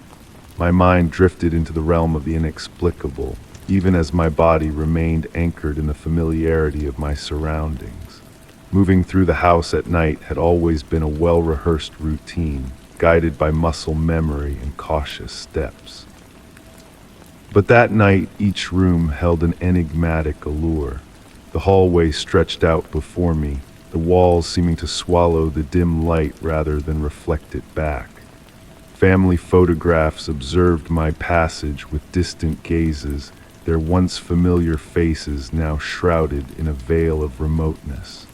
My mind drifted into the realm of the inexplicable, even as my body remained anchored in the familiarity of my surroundings. Moving through the house at night had always been a well-rehearsed routine, guided by muscle memory and cautious steps. But that night, each room held an enigmatic allure. The hallway stretched out before me, the walls seeming to swallow the dim light rather than reflect it back. Family photographs observed my passage with distant gazes, their once familiar faces now shrouded in a veil of remoteness.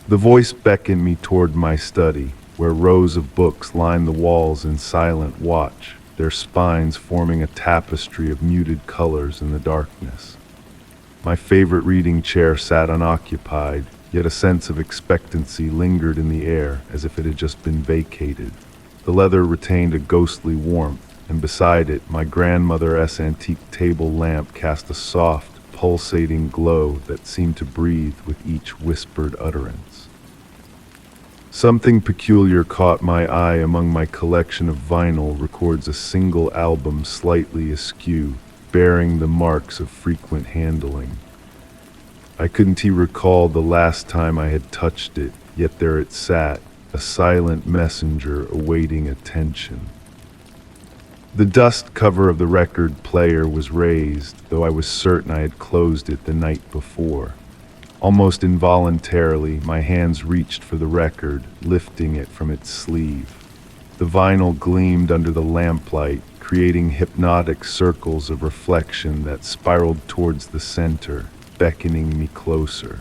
The voice beckoned me toward my study, where rows of books lined the walls in silent watch, their spines forming a tapestry of muted colors in the darkness. My favorite reading chair sat unoccupied, yet a sense of expectancy lingered in the air as if it had just been vacated. The leather retained a ghostly warmth, and beside it, my grandmother's antique table lamp cast a soft, pulsating glow that seemed to breathe with each whispered utterance. Something peculiar caught my eye among my collection of vinyl records a single album slightly askew, bearing the marks of frequent handling. I couldn't recall the last time I had touched it, yet there it sat, a silent messenger awaiting attention. The dust cover of the record player was raised, though I was certain I had closed it the night before. Almost involuntarily, my hands reached for the record, lifting it from its sleeve. The vinyl gleamed under the lamplight, creating hypnotic circles of reflection that spiraled towards the center, beckoning me closer.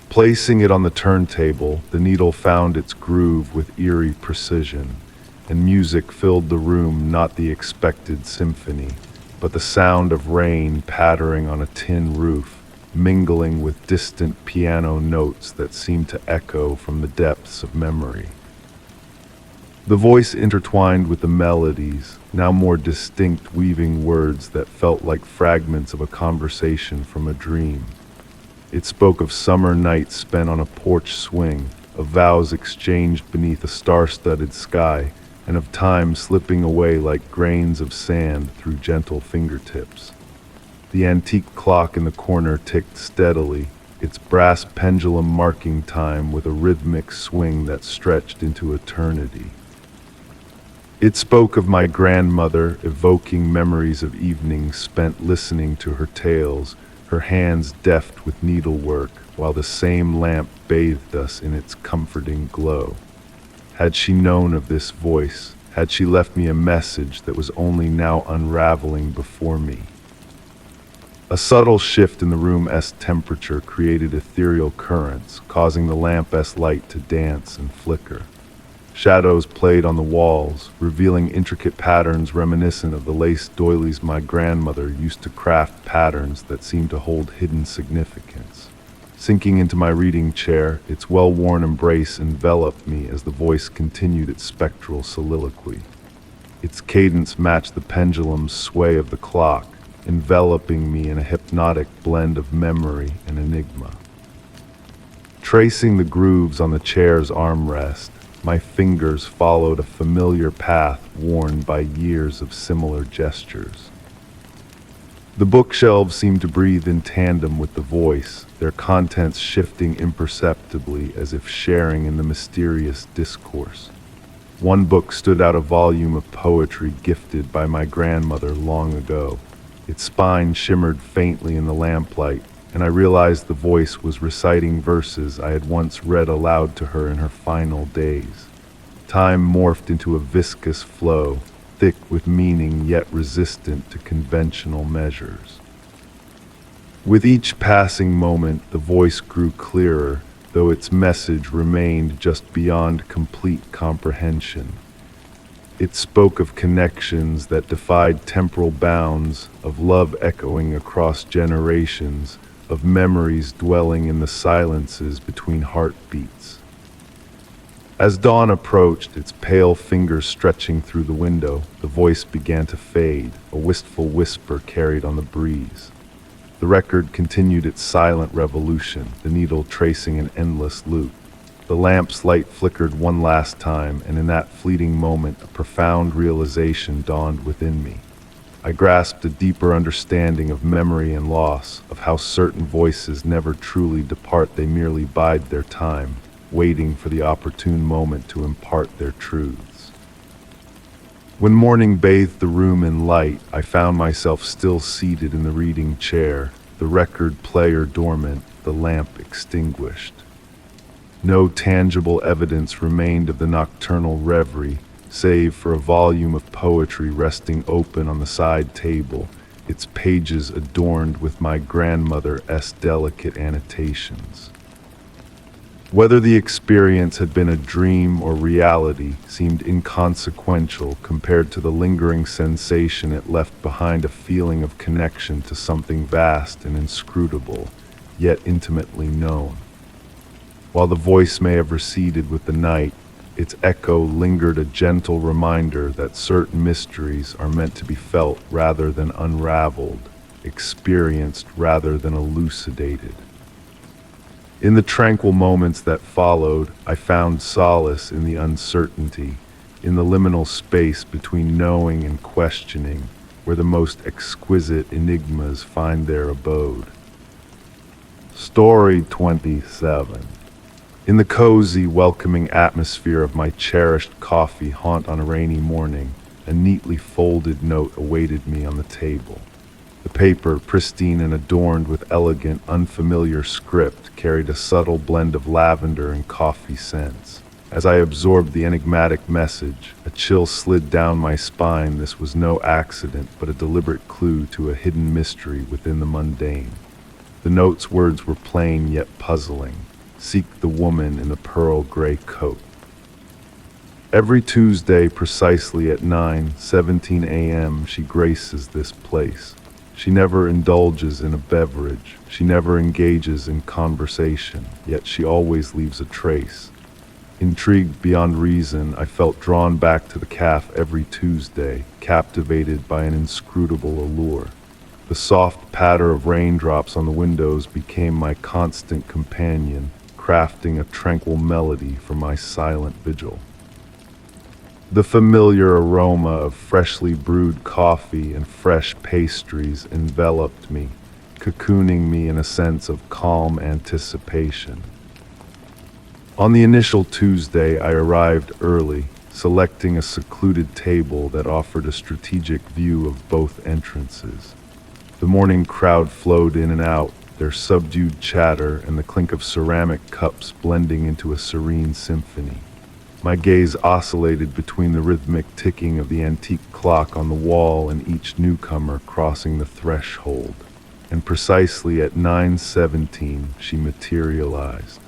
Placing it on the turntable, the needle found its groove with eerie precision, and music filled the room, not the expected symphony, but the sound of rain pattering on a tin roof, mingling with distant piano notes that seemed to echo from the depths of memory. The voice intertwined with the melodies, now more distinct, weaving words that felt like fragments of a conversation from a dream. It spoke of summer nights spent on a porch swing, of vows exchanged beneath a star-studded sky, and of time slipping away like grains of sand through gentle fingertips. The antique clock in the corner ticked steadily, its brass pendulum marking time with a rhythmic swing that stretched into eternity. It spoke of my grandmother, evoking memories of evenings spent listening to her tales, her hands deft with needlework, while the same lamp bathed us in its comforting glow. Had she known of this voice, had she left me a message that was only now unraveling before me? A subtle shift in the room's temperature created ethereal currents, causing the lamp's light to dance and flicker. Shadows played on the walls, revealing intricate patterns reminiscent of the lace doilies my grandmother used to craft, patterns that seemed to hold hidden significance. Sinking into my reading chair, its well-worn embrace enveloped me as the voice continued its spectral soliloquy. Its cadence matched the pendulum's sway of the clock, enveloping me in a hypnotic blend of memory and enigma. Tracing the grooves on the chair's armrest, my fingers followed a familiar path worn by years of similar gestures. The bookshelves seemed to breathe in tandem with the voice, their contents shifting imperceptibly as if sharing in the mysterious discourse. One book stood out, a volume of poetry gifted by my grandmother long ago. Its spine shimmered faintly in the lamplight, and I realized the voice was reciting verses I had once read aloud to her in her final days. Time morphed into a viscous flow, thick with meaning yet resistant to conventional measures. With each passing moment, the voice grew clearer, though its message remained just beyond complete comprehension. It spoke of connections that defied temporal bounds, of love echoing across generations, of memories dwelling in the silences between heartbeats. As dawn approached, its pale fingers stretching through the window, the voice began to fade, a wistful whisper carried on the breeze. The record continued its silent revolution, the needle tracing an endless loop. The lamp's light flickered one last time, and in that fleeting moment, a profound realization dawned within me. I grasped a deeper understanding of memory and loss, of how certain voices never truly depart, they merely bide their time, waiting for the opportune moment to impart their truths. When morning bathed the room in light, I found myself still seated in the reading chair, the record player dormant, the lamp extinguished. No tangible evidence remained of the nocturnal reverie, save for a volume of poetry resting open on the side table, its pages adorned with my grandmother's delicate annotations. Whether the experience had been a dream or reality seemed inconsequential compared to the lingering sensation it left behind, a feeling of connection to something vast and inscrutable, yet intimately known. While the voice may have receded with the night, its echo lingered, a gentle reminder that certain mysteries are meant to be felt rather than unraveled, experienced rather than elucidated. In the tranquil moments that followed, I found solace in the uncertainty, in the liminal space between knowing and questioning, where the most exquisite enigmas find their abode. Story 27. In the cozy, welcoming atmosphere of my cherished coffee haunt on a rainy morning, a neatly folded note awaited me on the table. The paper, pristine and adorned with elegant, unfamiliar script, carried a subtle blend of lavender and coffee scents. As I absorbed the enigmatic message, a chill slid down my spine. This was no accident, but a deliberate clue to a hidden mystery within the mundane. The note's words were plain yet puzzling. Seek the woman in the pearl gray coat. Every Tuesday, precisely at 9:17 a.m., she graces this place. She never indulges in a beverage. She never engages in conversation, yet she always leaves a trace. Intrigued beyond reason, I felt drawn back to the calf every Tuesday, captivated by an inscrutable allure. The soft patter of raindrops on the windows became my constant companion, crafting a tranquil melody for my silent vigil. The familiar aroma of freshly brewed coffee and fresh pastries enveloped me, cocooning me in a sense of calm anticipation. On the initial Tuesday, I arrived early, selecting a secluded table that offered a strategic view of both entrances. The morning crowd flowed in and out, their subdued chatter and the clink of ceramic cups blending into a serene symphony. My gaze oscillated between the rhythmic ticking of the antique clock on the wall and each newcomer crossing the threshold. And precisely at 9:17, she materialized.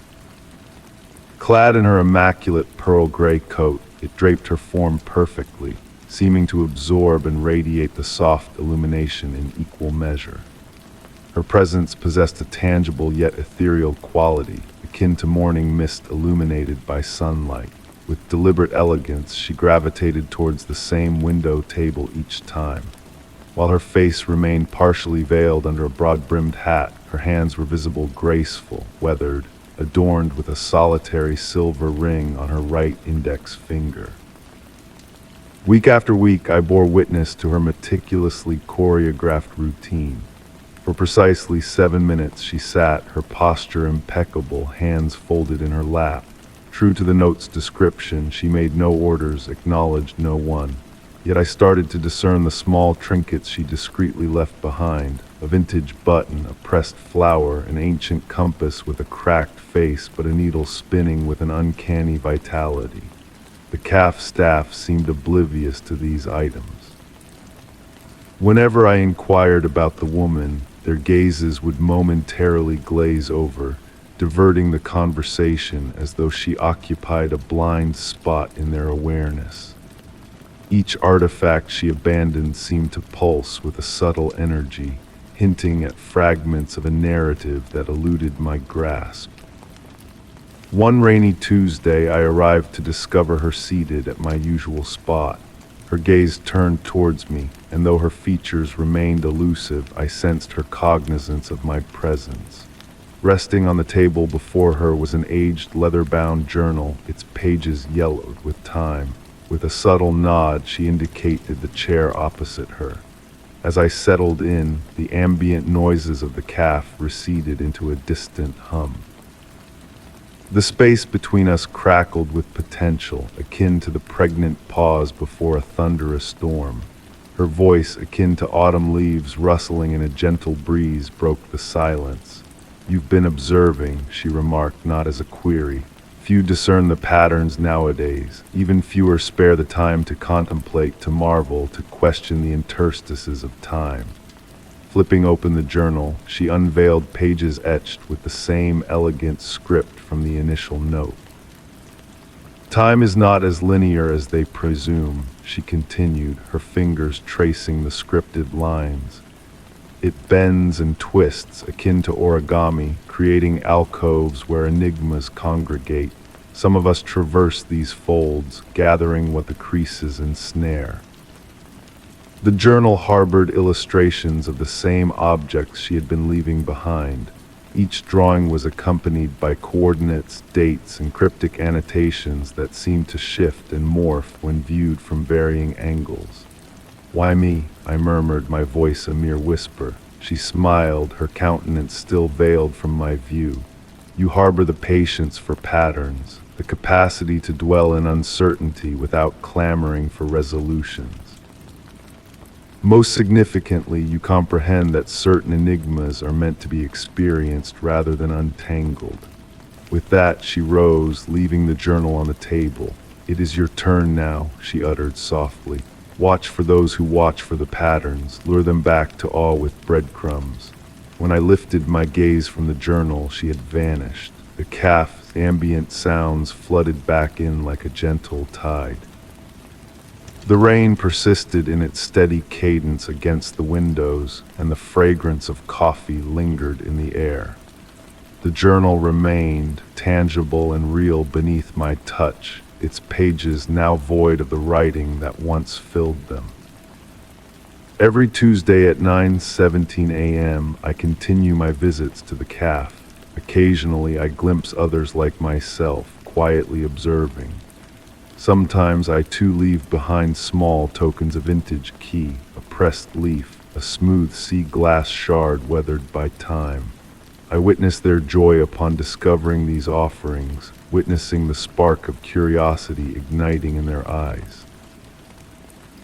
Clad in her immaculate pearl gray coat, it draped her form perfectly, seeming to absorb and radiate the soft illumination in equal measure. Her presence possessed a tangible yet ethereal quality, akin to morning mist illuminated by sunlight. With deliberate elegance, she gravitated towards the same window table each time. While her face remained partially veiled under a broad-brimmed hat, her hands were visible graceful, weathered, adorned with a solitary silver ring on her right index finger. Week after week, I bore witness to her meticulously choreographed routine. For precisely 7 minutes she sat, her posture impeccable, hands folded in her lap. True to the note's description, she made no orders, acknowledged no one. Yet I started to discern the small trinkets she discreetly left behind, a vintage button, a pressed flower, an ancient compass with a cracked face but a needle spinning with an uncanny vitality. The calf staff seemed oblivious to these items. Whenever I inquired about the woman, their gazes would momentarily glaze over, diverting the conversation as though she occupied a blind spot in their awareness. Each artifact she abandoned seemed to pulse with a subtle energy, hinting at fragments of a narrative that eluded my grasp. One rainy Tuesday, I arrived to discover her seated at my usual spot. Her gaze turned towards me, and though her features remained elusive, I sensed her cognizance of my presence. Resting on the table before her was an aged leather-bound journal, its pages yellowed with time. With a subtle nod, she indicated the chair opposite her. As I settled in, the ambient noises of the calf receded into a distant hum. The space between us crackled with potential, akin to the pregnant pause before a thunderous storm. Her voice, akin to autumn leaves rustling in a gentle breeze, broke the silence. "You've been observing," she remarked, not as a query. "Few discern the patterns nowadays. Even fewer spare the time to contemplate, to marvel, to question the interstices of time." Flipping open the journal, she unveiled pages etched with the same elegant script from the initial note. "Time is not as linear as they presume," she continued, her fingers tracing the scripted lines. "It bends and twists, akin to origami, creating alcoves where enigmas congregate. Some of us traverse these folds, gathering what the creases ensnare." The journal harbored illustrations of the same objects she had been leaving behind. Each drawing was accompanied by coordinates, dates, and cryptic annotations that seemed to shift and morph when viewed from varying angles. "Why me?" I murmured, my voice a mere whisper. She smiled, her countenance still veiled from my view. "You harbor the patience for patterns, the capacity to dwell in uncertainty without clamoring for resolutions. Most significantly, you comprehend that certain enigmas are meant to be experienced rather than untangled." With that, she rose, leaving the journal on the table. "It is your turn now," she uttered softly. "Watch for those who watch for the patterns, lure them back to awe with breadcrumbs." When I lifted my gaze from the journal, she had vanished. The calf's ambient sounds flooded back in like a gentle tide. The rain persisted in its steady cadence against the windows, and the fragrance of coffee lingered in the air. The journal remained, tangible and real beneath my touch, its pages now void of the writing that once filled them. Every Tuesday at 9:17 a.m., I continue my visits to the cafe. Occasionally, I glimpse others like myself, quietly observing. Sometimes I too leave behind small tokens of vintage key, a pressed leaf, a smooth sea glass shard weathered by time. I witness their joy upon discovering these offerings, witnessing the spark of curiosity igniting in their eyes.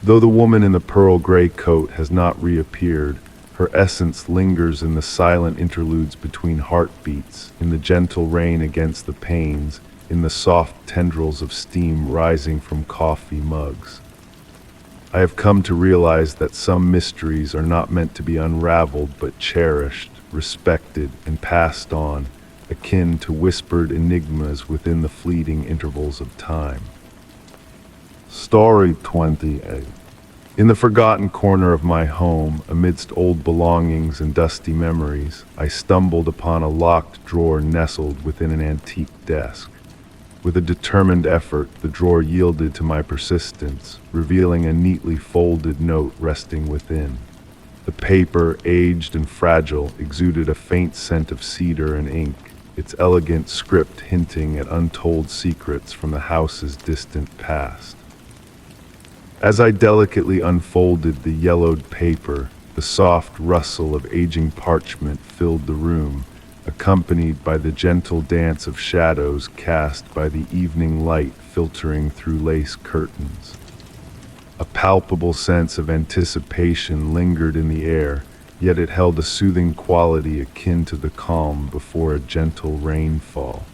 Though the woman in the pearl gray coat has not reappeared, her essence lingers in the silent interludes between heartbeats, in the gentle rain against the panes, in the soft tendrils of steam rising from coffee mugs. I have come to realize that some mysteries are not meant to be unraveled but cherished, respected, and passed on, akin to whispered enigmas within the fleeting intervals of time. Story 28. In the forgotten corner of my home, amidst old belongings and dusty memories, I stumbled upon a locked drawer nestled within an antique desk. With a determined effort, the drawer yielded to my persistence, revealing a neatly folded note resting within. The paper, aged and fragile, exuded a faint scent of cedar and ink, its elegant script hinting at untold secrets from the house's distant past. As I delicately unfolded the yellowed paper, the soft rustle of aging parchment filled the room, accompanied by the gentle dance of shadows cast by the evening light filtering through lace curtains. A palpable sense of anticipation lingered in the air, yet it held a soothing quality akin to the calm before a gentle rainfall.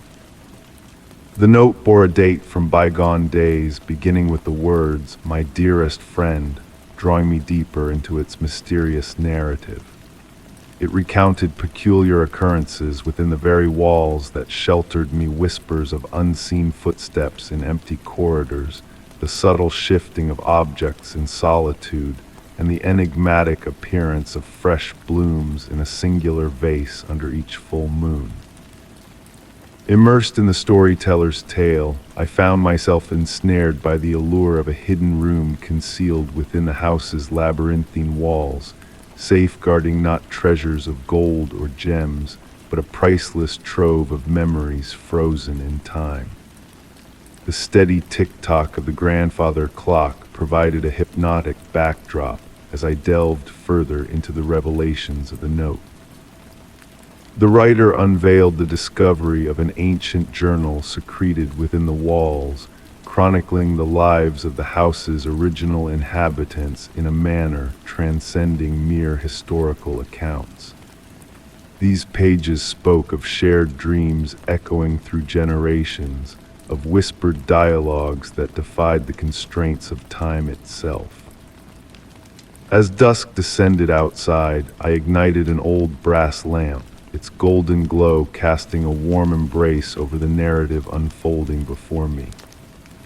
The note bore a date from bygone days, beginning with the words, "My dearest friend," drawing me deeper into its mysterious narrative. It recounted peculiar occurrences within the very walls that sheltered me, whispers of unseen footsteps in empty corridors, the subtle shifting of objects in solitude, and the enigmatic appearance of fresh blooms in a singular vase under each full moon. Immersed in the storyteller's tale, I found myself ensnared by the allure of a hidden room concealed within the house's labyrinthine walls, safeguarding not treasures of gold or gems, but a priceless trove of memories frozen in time. The steady tick-tock of the grandfather clock provided a hypnotic backdrop as I delved further into the revelations of the note. The writer unveiled the discovery of an ancient journal secreted within the walls, chronicling the lives of the house's original inhabitants in a manner transcending mere historical accounts. These pages spoke of shared dreams echoing through generations, of whispered dialogues that defied the constraints of time itself. As dusk descended outside, I ignited an old brass lamp, its golden glow casting a warm embrace over the narrative unfolding before me.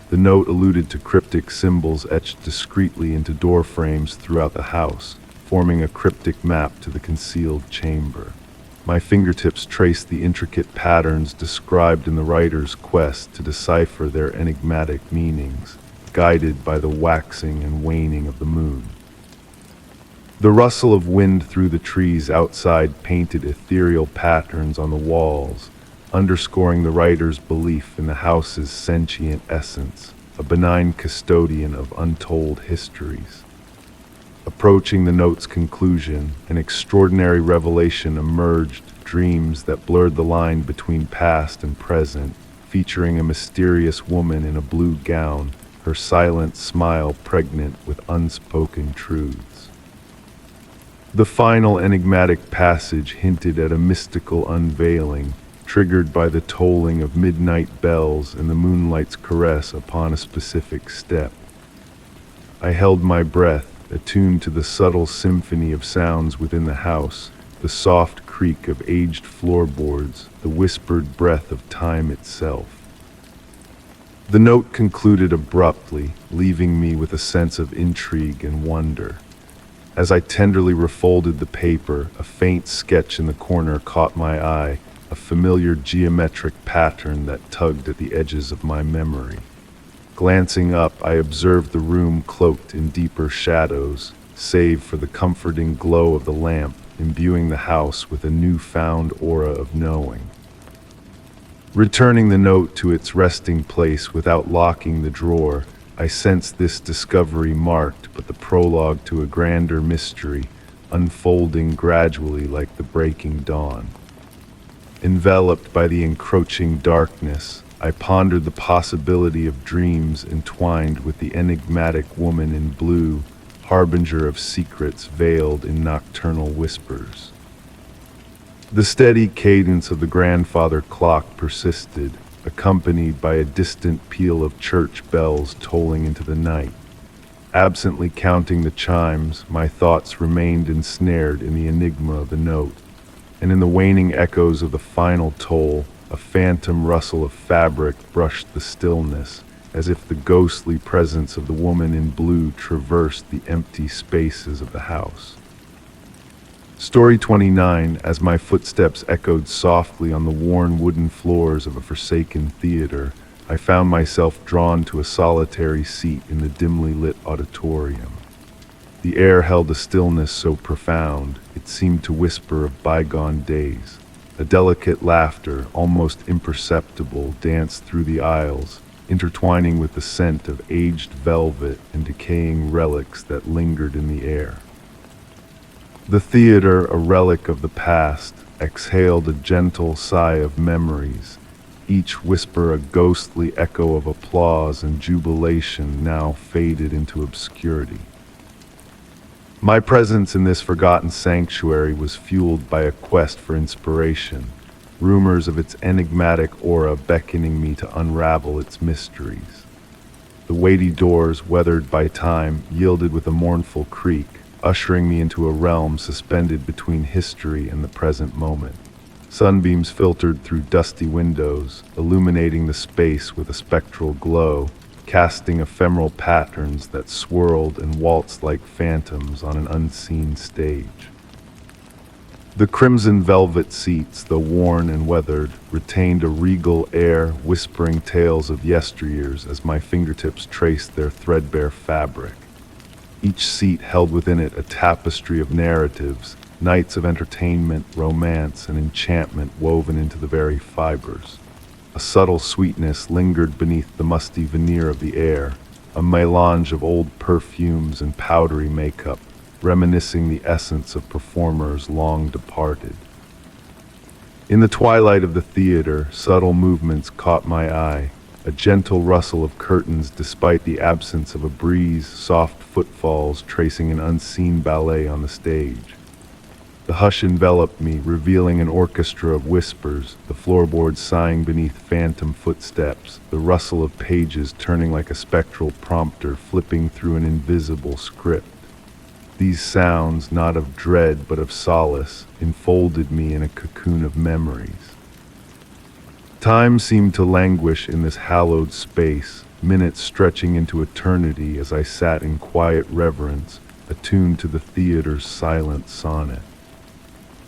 The note alluded to cryptic symbols etched discreetly into door frames throughout the house, forming a cryptic map to the concealed chamber. My fingertips traced the intricate patterns described in the writer's quest to decipher their enigmatic meanings, guided by the waxing and waning of the moon. The rustle of wind through the trees outside painted ethereal patterns on the walls, underscoring the writer's belief in the house's sentient essence, a benign custodian of untold histories. Approaching the note's conclusion, an extraordinary revelation emerged, dreams that blurred the line between past and present, featuring a mysterious woman in a blue gown, her silent smile pregnant with unspoken truths. The final enigmatic passage hinted at a mystical unveiling, triggered by the tolling of midnight bells and the moonlight's caress upon a specific step. I held my breath, attuned to the subtle symphony of sounds within the house, the soft creak of aged floorboards, the whispered breath of time itself. The note concluded abruptly, leaving me with a sense of intrigue and wonder. As I tenderly refolded the paper, a faint sketch in the corner caught my eye, a familiar geometric pattern that tugged at the edges of my memory. Glancing up, I observed the room cloaked in deeper shadows, save for the comforting glow of the lamp, imbuing the house with a newfound aura of knowing. Returning the note to its resting place without locking the drawer, I sensed this discovery marked but the prologue to a grander mystery, unfolding gradually like the breaking dawn. Enveloped by the encroaching darkness, I pondered the possibility of dreams entwined with the enigmatic woman in blue, harbinger of secrets veiled in nocturnal whispers. The steady cadence of the grandfather clock persisted, accompanied by a distant peal of church bells tolling into the night. Absently counting the chimes, my thoughts remained ensnared in the enigma of the note, and in the waning echoes of the final toll, a phantom rustle of fabric brushed the stillness, as if the ghostly presence of the woman in blue traversed the empty spaces of the house. Story 29, as my footsteps echoed softly on the worn wooden floors of a forsaken theater, I found myself drawn to a solitary seat in the dimly lit auditorium. The air held a stillness so profound, it seemed to whisper of bygone days. A delicate laughter, almost imperceptible, danced through the aisles, intertwining with the scent of aged velvet and decaying relics that lingered in the air. The theater, a relic of the past, exhaled a gentle sigh of memories, each whisper a ghostly echo of applause and jubilation now faded into obscurity. My presence in this forgotten sanctuary was fueled by a quest for inspiration, rumors of its enigmatic aura beckoning me to unravel its mysteries. The weighty doors, weathered by time, yielded with a mournful creak, ushering me into a realm suspended between history and the present moment. Sunbeams filtered through dusty windows, illuminating the space with a spectral glow, casting ephemeral patterns that swirled and waltzed like phantoms on an unseen stage. The crimson velvet seats, though worn and weathered, retained a regal air, whispering tales of yesteryears as my fingertips traced their threadbare fabric. Each seat held within it a tapestry of narratives, nights of entertainment, romance, and enchantment woven into the very fibers. A subtle sweetness lingered beneath the musty veneer of the air, a melange of old perfumes and powdery makeup, reminiscing the essence of performers long departed. In the twilight of the theater, subtle movements caught my eye, a gentle rustle of curtains despite the absence of a breeze, soft footfalls tracing an unseen ballet on the stage. The hush enveloped me, revealing an orchestra of whispers, the floorboards sighing beneath phantom footsteps, the rustle of pages turning like a spectral prompter flipping through an invisible script. These sounds, not of dread but of solace, enfolded me in a cocoon of memories. Time seemed to languish in this hallowed space, minutes stretching into eternity as I sat in quiet reverence, attuned to the theater's silent sonnet.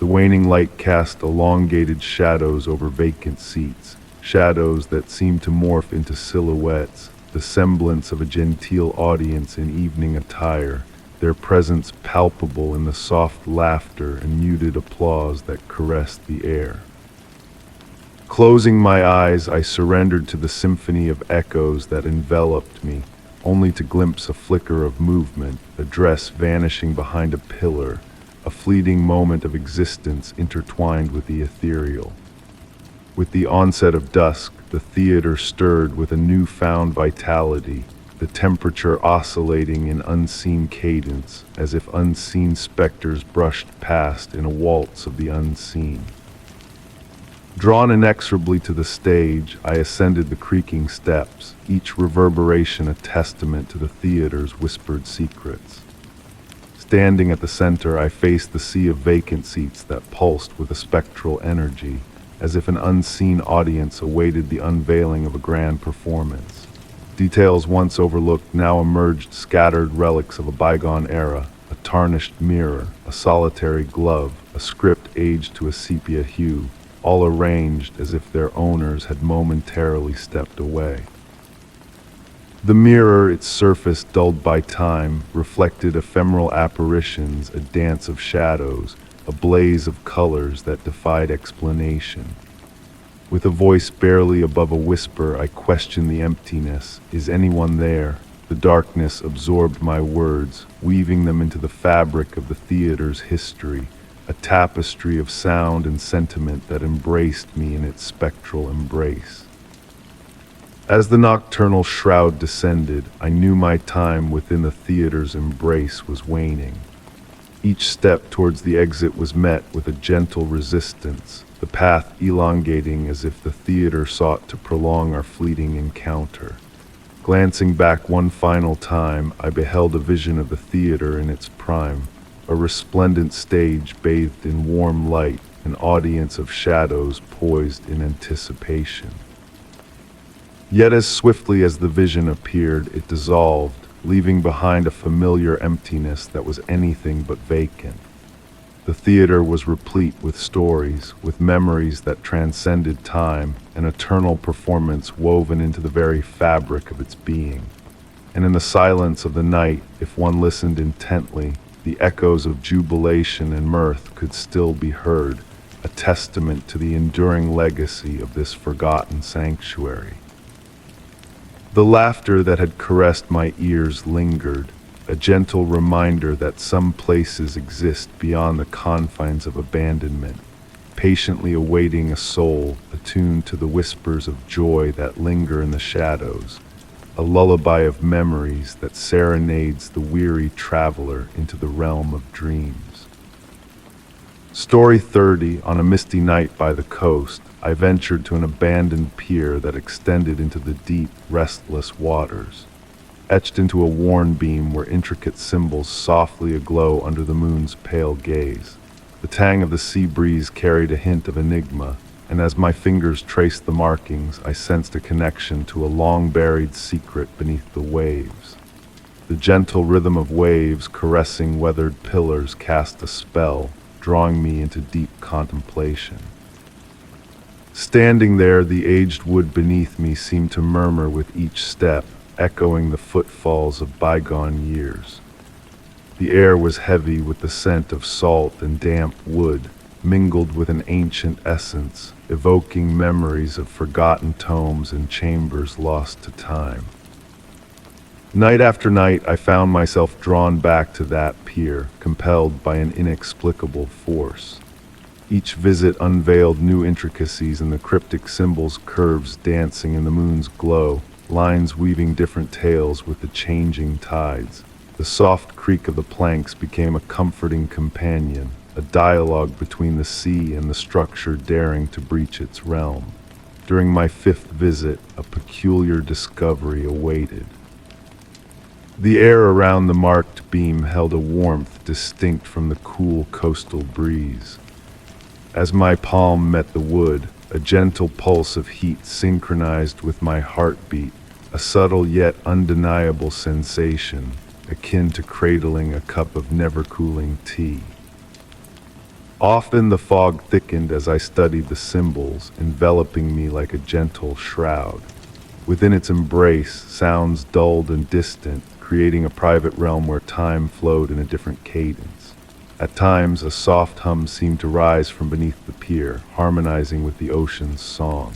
The waning light cast elongated shadows over vacant seats, shadows that seemed to morph into silhouettes, the semblance of a genteel audience in evening attire, their presence palpable in the soft laughter and muted applause that caressed the air. Closing my eyes, I surrendered to the symphony of echoes that enveloped me, only to glimpse a flicker of movement, a dress vanishing behind a pillar, a fleeting moment of existence intertwined with the ethereal. With the onset of dusk, the theater stirred with a newfound vitality, the temperature oscillating in unseen cadence, as if unseen specters brushed past in a waltz of the unseen. Drawn inexorably to the stage, I ascended the creaking steps, each reverberation a testament to the theater's whispered secrets. Standing at the center, I faced the sea of vacant seats that pulsed with a spectral energy, as if an unseen audience awaited the unveiling of a grand performance. Details once overlooked now emerged, scattered relics of a bygone era, a tarnished mirror, a solitary glove, a script aged to a sepia hue, all arranged as if their owners had momentarily stepped away. The mirror, its surface dulled by time, reflected ephemeral apparitions, a dance of shadows, a blaze of colors that defied explanation. With a voice barely above a whisper, I questioned the emptiness. Is anyone there? The darkness absorbed my words, weaving them into the fabric of the theater's history, a tapestry of sound and sentiment that embraced me in its spectral embrace. As the nocturnal shroud descended, I knew my time within the theater's embrace was waning. Each step towards the exit was met with a gentle resistance, the path elongating as if the theater sought to prolong our fleeting encounter. Glancing back one final time, I beheld a vision of the theater in its prime, a resplendent stage bathed in warm light, an audience of shadows poised in anticipation. Yet as swiftly as the vision appeared, it dissolved, leaving behind a familiar emptiness that was anything but vacant. The theater was replete with stories, with memories that transcended time, an eternal performance woven into the very fabric of its being. And in the silence of the night, if one listened intently, the echoes of jubilation and mirth could still be heard, a testament to the enduring legacy of this forgotten sanctuary. The laughter that had caressed my ears lingered, a gentle reminder that some places exist beyond the confines of abandonment, patiently awaiting a soul attuned to the whispers of joy that linger in the shadows, a lullaby of memories that serenades the weary traveler into the realm of dreams. Story 30, on a misty night by the coast, I ventured to an abandoned pier that extended into the deep, restless waters. Etched into a worn beam were intricate symbols softly aglow under the moon's pale gaze. The tang of the sea breeze carried a hint of enigma, and as my fingers traced the markings, I sensed a connection to a long-buried secret beneath the waves. The gentle rhythm of waves caressing weathered pillars cast a spell, drawing me into deep contemplation. Standing there, the aged wood beneath me seemed to murmur with each step, echoing the footfalls of bygone years. The air was heavy with the scent of salt and damp wood, mingled with an ancient essence, evoking memories of forgotten tomes and chambers lost to time. Night after night, I found myself drawn back to that pier, compelled by an inexplicable force. Each visit unveiled new intricacies in the cryptic symbols, curves dancing in the moon's glow, lines weaving different tales with the changing tides. The soft creak of the planks became a comforting companion, a dialogue between the sea and the structure daring to breach its realm. During my fifth visit, a peculiar discovery awaited. The air around the marked beam held a warmth distinct from the cool coastal breeze. As my palm met the wood, a gentle pulse of heat synchronized with my heartbeat, a subtle yet undeniable sensation, akin to cradling a cup of never-cooling tea. Often the fog thickened as I studied the symbols, enveloping me like a gentle shroud. Within its embrace, sounds dulled and distant, creating a private realm where time flowed in a different cadence. At times, a soft hum seemed to rise from beneath the pier, harmonizing with the ocean's song.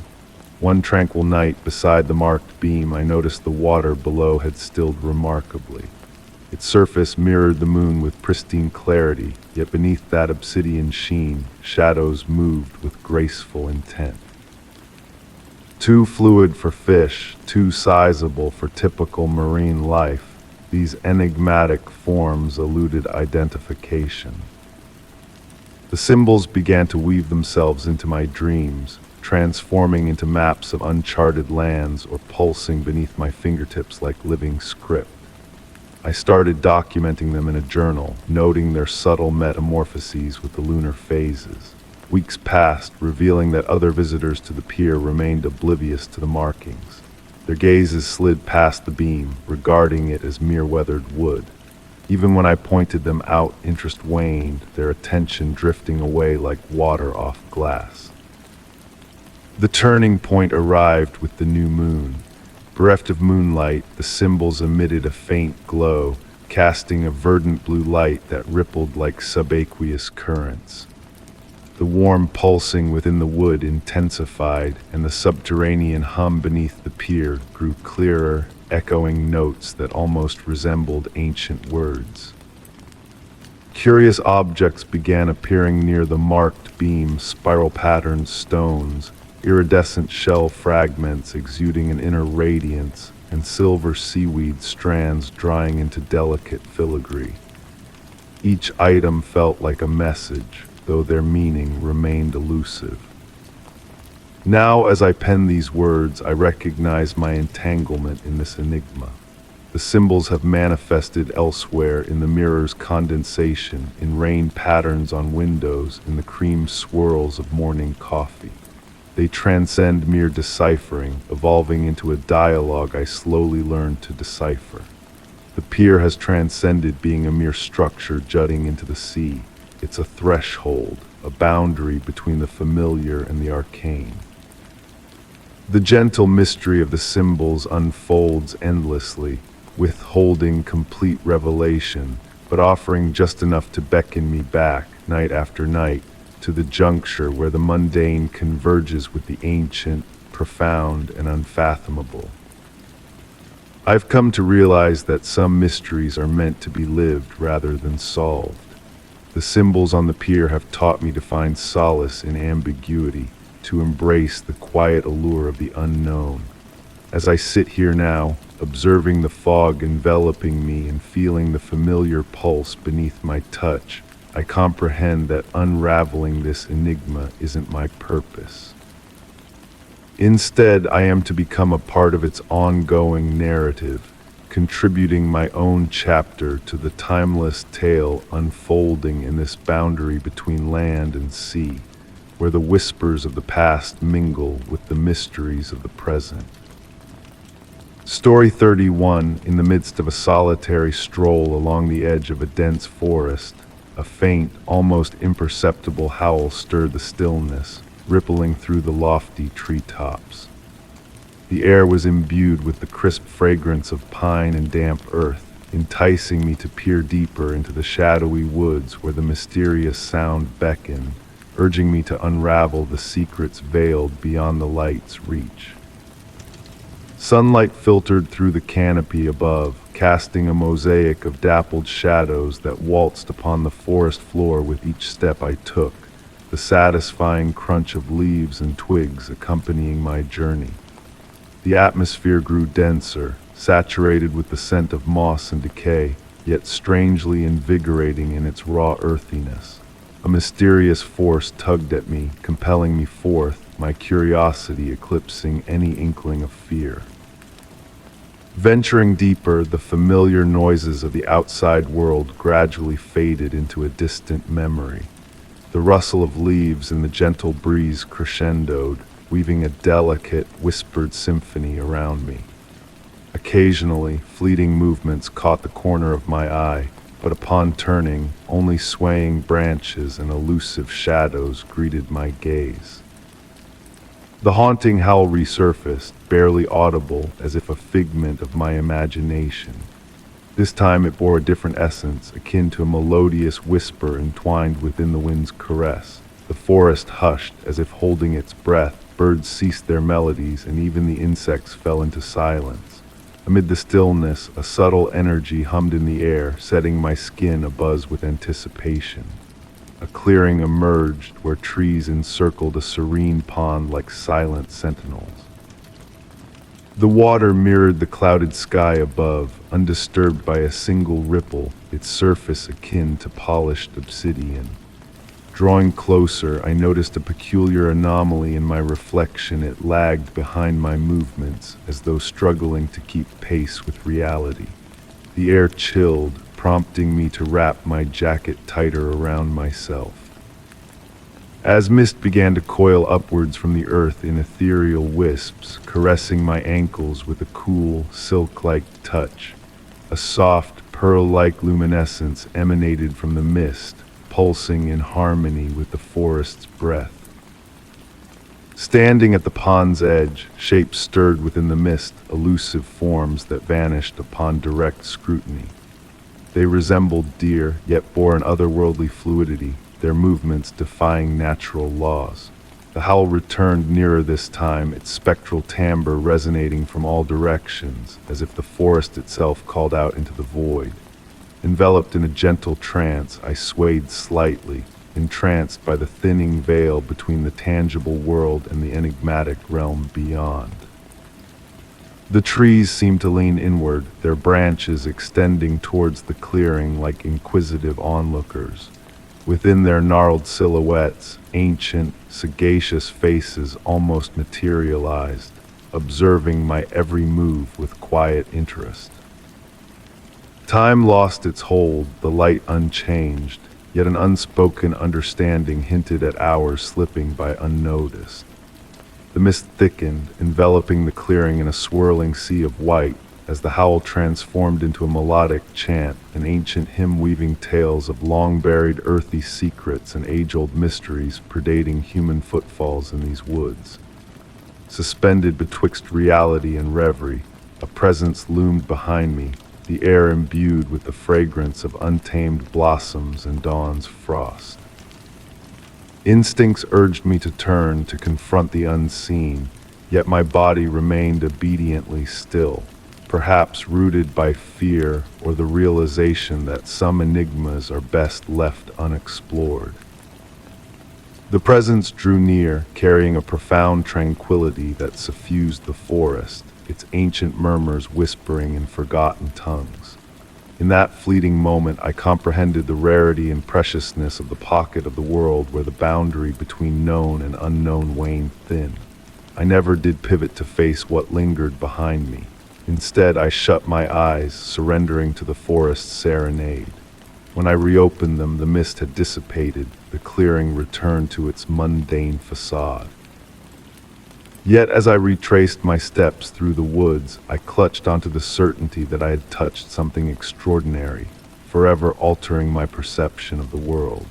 One tranquil night, beside the marked beam, I noticed the water below had stilled remarkably. Its surface mirrored the moon with pristine clarity, yet beneath that obsidian sheen, shadows moved with graceful intent. Too fluid for fish, too sizable for typical marine life, these enigmatic forms eluded identification. The symbols began to weave themselves into my dreams, transforming into maps of uncharted lands or pulsing beneath my fingertips like living script. I started documenting them in a journal, noting their subtle metamorphoses with the lunar phases. Weeks passed, revealing that other visitors to the pier remained oblivious to the markings. Their gazes slid past the beam, regarding it as mere weathered wood. Even when I pointed them out, interest waned, their attention drifting away like water off glass. The turning point arrived with the new moon. Bereft of moonlight, the symbols emitted a faint glow, casting a verdant blue light that rippled like subaqueous currents. The warm pulsing within the wood intensified, and the subterranean hum beneath the pier grew clearer, echoing notes that almost resembled ancient words. Curious objects began appearing near the marked beam, spiral-patterned stones, iridescent shell fragments exuding an inner radiance, and silver seaweed strands drying into delicate filigree. Each item felt like a message, though their meaning remained elusive. Now, as I pen these words, I recognize my entanglement in this enigma. The symbols have manifested elsewhere in the mirror's condensation, in rain patterns on windows, in the cream swirls of morning coffee. They transcend mere deciphering, evolving into a dialogue I slowly learned to decipher. The pier has transcended being a mere structure jutting into the sea. It's a threshold, a boundary between the familiar and the arcane. The gentle mystery of the symbols unfolds endlessly, withholding complete revelation, but offering just enough to beckon me back, night after night, to the juncture where the mundane converges with the ancient, profound, and unfathomable. I've come to realize that some mysteries are meant to be lived rather than solved. The symbols on the pier have taught me to find solace in ambiguity, to embrace the quiet allure of the unknown. As I sit here now, observing the fog enveloping me and feeling the familiar pulse beneath my touch, I comprehend that unraveling this enigma isn't my purpose. Instead, I am to become a part of its ongoing narrative, contributing my own chapter to the timeless tale unfolding in this boundary between land and sea, where the whispers of the past mingle with the mysteries of the present. Story 31, in the midst of a solitary stroll along the edge of a dense forest, a faint, almost imperceptible howl stirred the stillness, rippling through the lofty treetops. The air was imbued with the crisp fragrance of pine and damp earth, enticing me to peer deeper into the shadowy woods where the mysterious sound beckoned, urging me to unravel the secrets veiled beyond the light's reach. Sunlight filtered through the canopy above, casting a mosaic of dappled shadows that waltzed upon the forest floor with each step I took, the satisfying crunch of leaves and twigs accompanying my journey. The atmosphere grew denser, saturated with the scent of moss and decay, yet strangely invigorating in its raw earthiness. A mysterious force tugged at me, compelling me forth, my curiosity eclipsing any inkling of fear. Venturing deeper, the familiar noises of the outside world gradually faded into a distant memory. The rustle of leaves and the gentle breeze crescendoed, weaving a delicate, whispered symphony around me. Occasionally, fleeting movements caught the corner of my eye, but upon turning, only swaying branches and elusive shadows greeted my gaze. The haunting howl resurfaced, barely audible, as if a figment of my imagination. This time it bore a different essence, akin to a melodious whisper entwined within the wind's caress. The forest hushed, as if holding its breath, birds ceased their melodies, and even the insects fell into silence. Amid the stillness, a subtle energy hummed in the air, setting my skin abuzz with anticipation. A clearing emerged where trees encircled a serene pond like silent sentinels. The water mirrored the clouded sky above, undisturbed by a single ripple, its surface akin to polished obsidian. Drawing closer, I noticed a peculiar anomaly in my reflection. It lagged behind my movements, as though struggling to keep pace with reality. The air chilled, prompting me to wrap my jacket tighter around myself. As mist began to coil upwards from the earth in ethereal wisps, caressing my ankles with a cool, silk-like touch, a soft, pearl-like luminescence emanated from the mist, pulsing in harmony with the forest's breath. Standing at the pond's edge, shapes stirred within the mist, elusive forms that vanished upon direct scrutiny. They resembled deer, yet bore an otherworldly fluidity, their movements defying natural laws. The howl returned nearer this time, its spectral timbre resonating from all directions, as if the forest itself called out into the void. Enveloped in a gentle trance, I swayed slightly, entranced by the thinning veil between the tangible world and the enigmatic realm beyond. The trees seemed to lean inward, their branches extending towards the clearing like inquisitive onlookers. Within their gnarled silhouettes, ancient, sagacious faces almost materialized, observing my every move with quiet interest. Time lost its hold, the light unchanged, yet an unspoken understanding hinted at hours slipping by unnoticed. The mist thickened, enveloping the clearing in a swirling sea of white, as the howl transformed into a melodic chant, an ancient hymn weaving tales of long-buried earthy secrets and age-old mysteries predating human footfalls in these woods. Suspended betwixt reality and reverie, a presence loomed behind me, the air imbued with the fragrance of untamed blossoms and dawn's frost. Instincts urged me to turn, to confront the unseen, yet my body remained obediently still, perhaps rooted by fear or the realization that some enigmas are best left unexplored. The presence drew near, carrying a profound tranquility that suffused the forest, its ancient murmurs whispering in forgotten tongues. In that fleeting moment, I comprehended the rarity and preciousness of the pocket of the world where the boundary between known and unknown waned thin. I never did pivot to face what lingered behind me. Instead, I shut my eyes, surrendering to the forest's serenade. When I reopened them, the mist had dissipated, the clearing returned to its mundane facade. Yet as I retraced my steps through the woods, I clutched onto the certainty that I had touched something extraordinary, forever altering my perception of the world.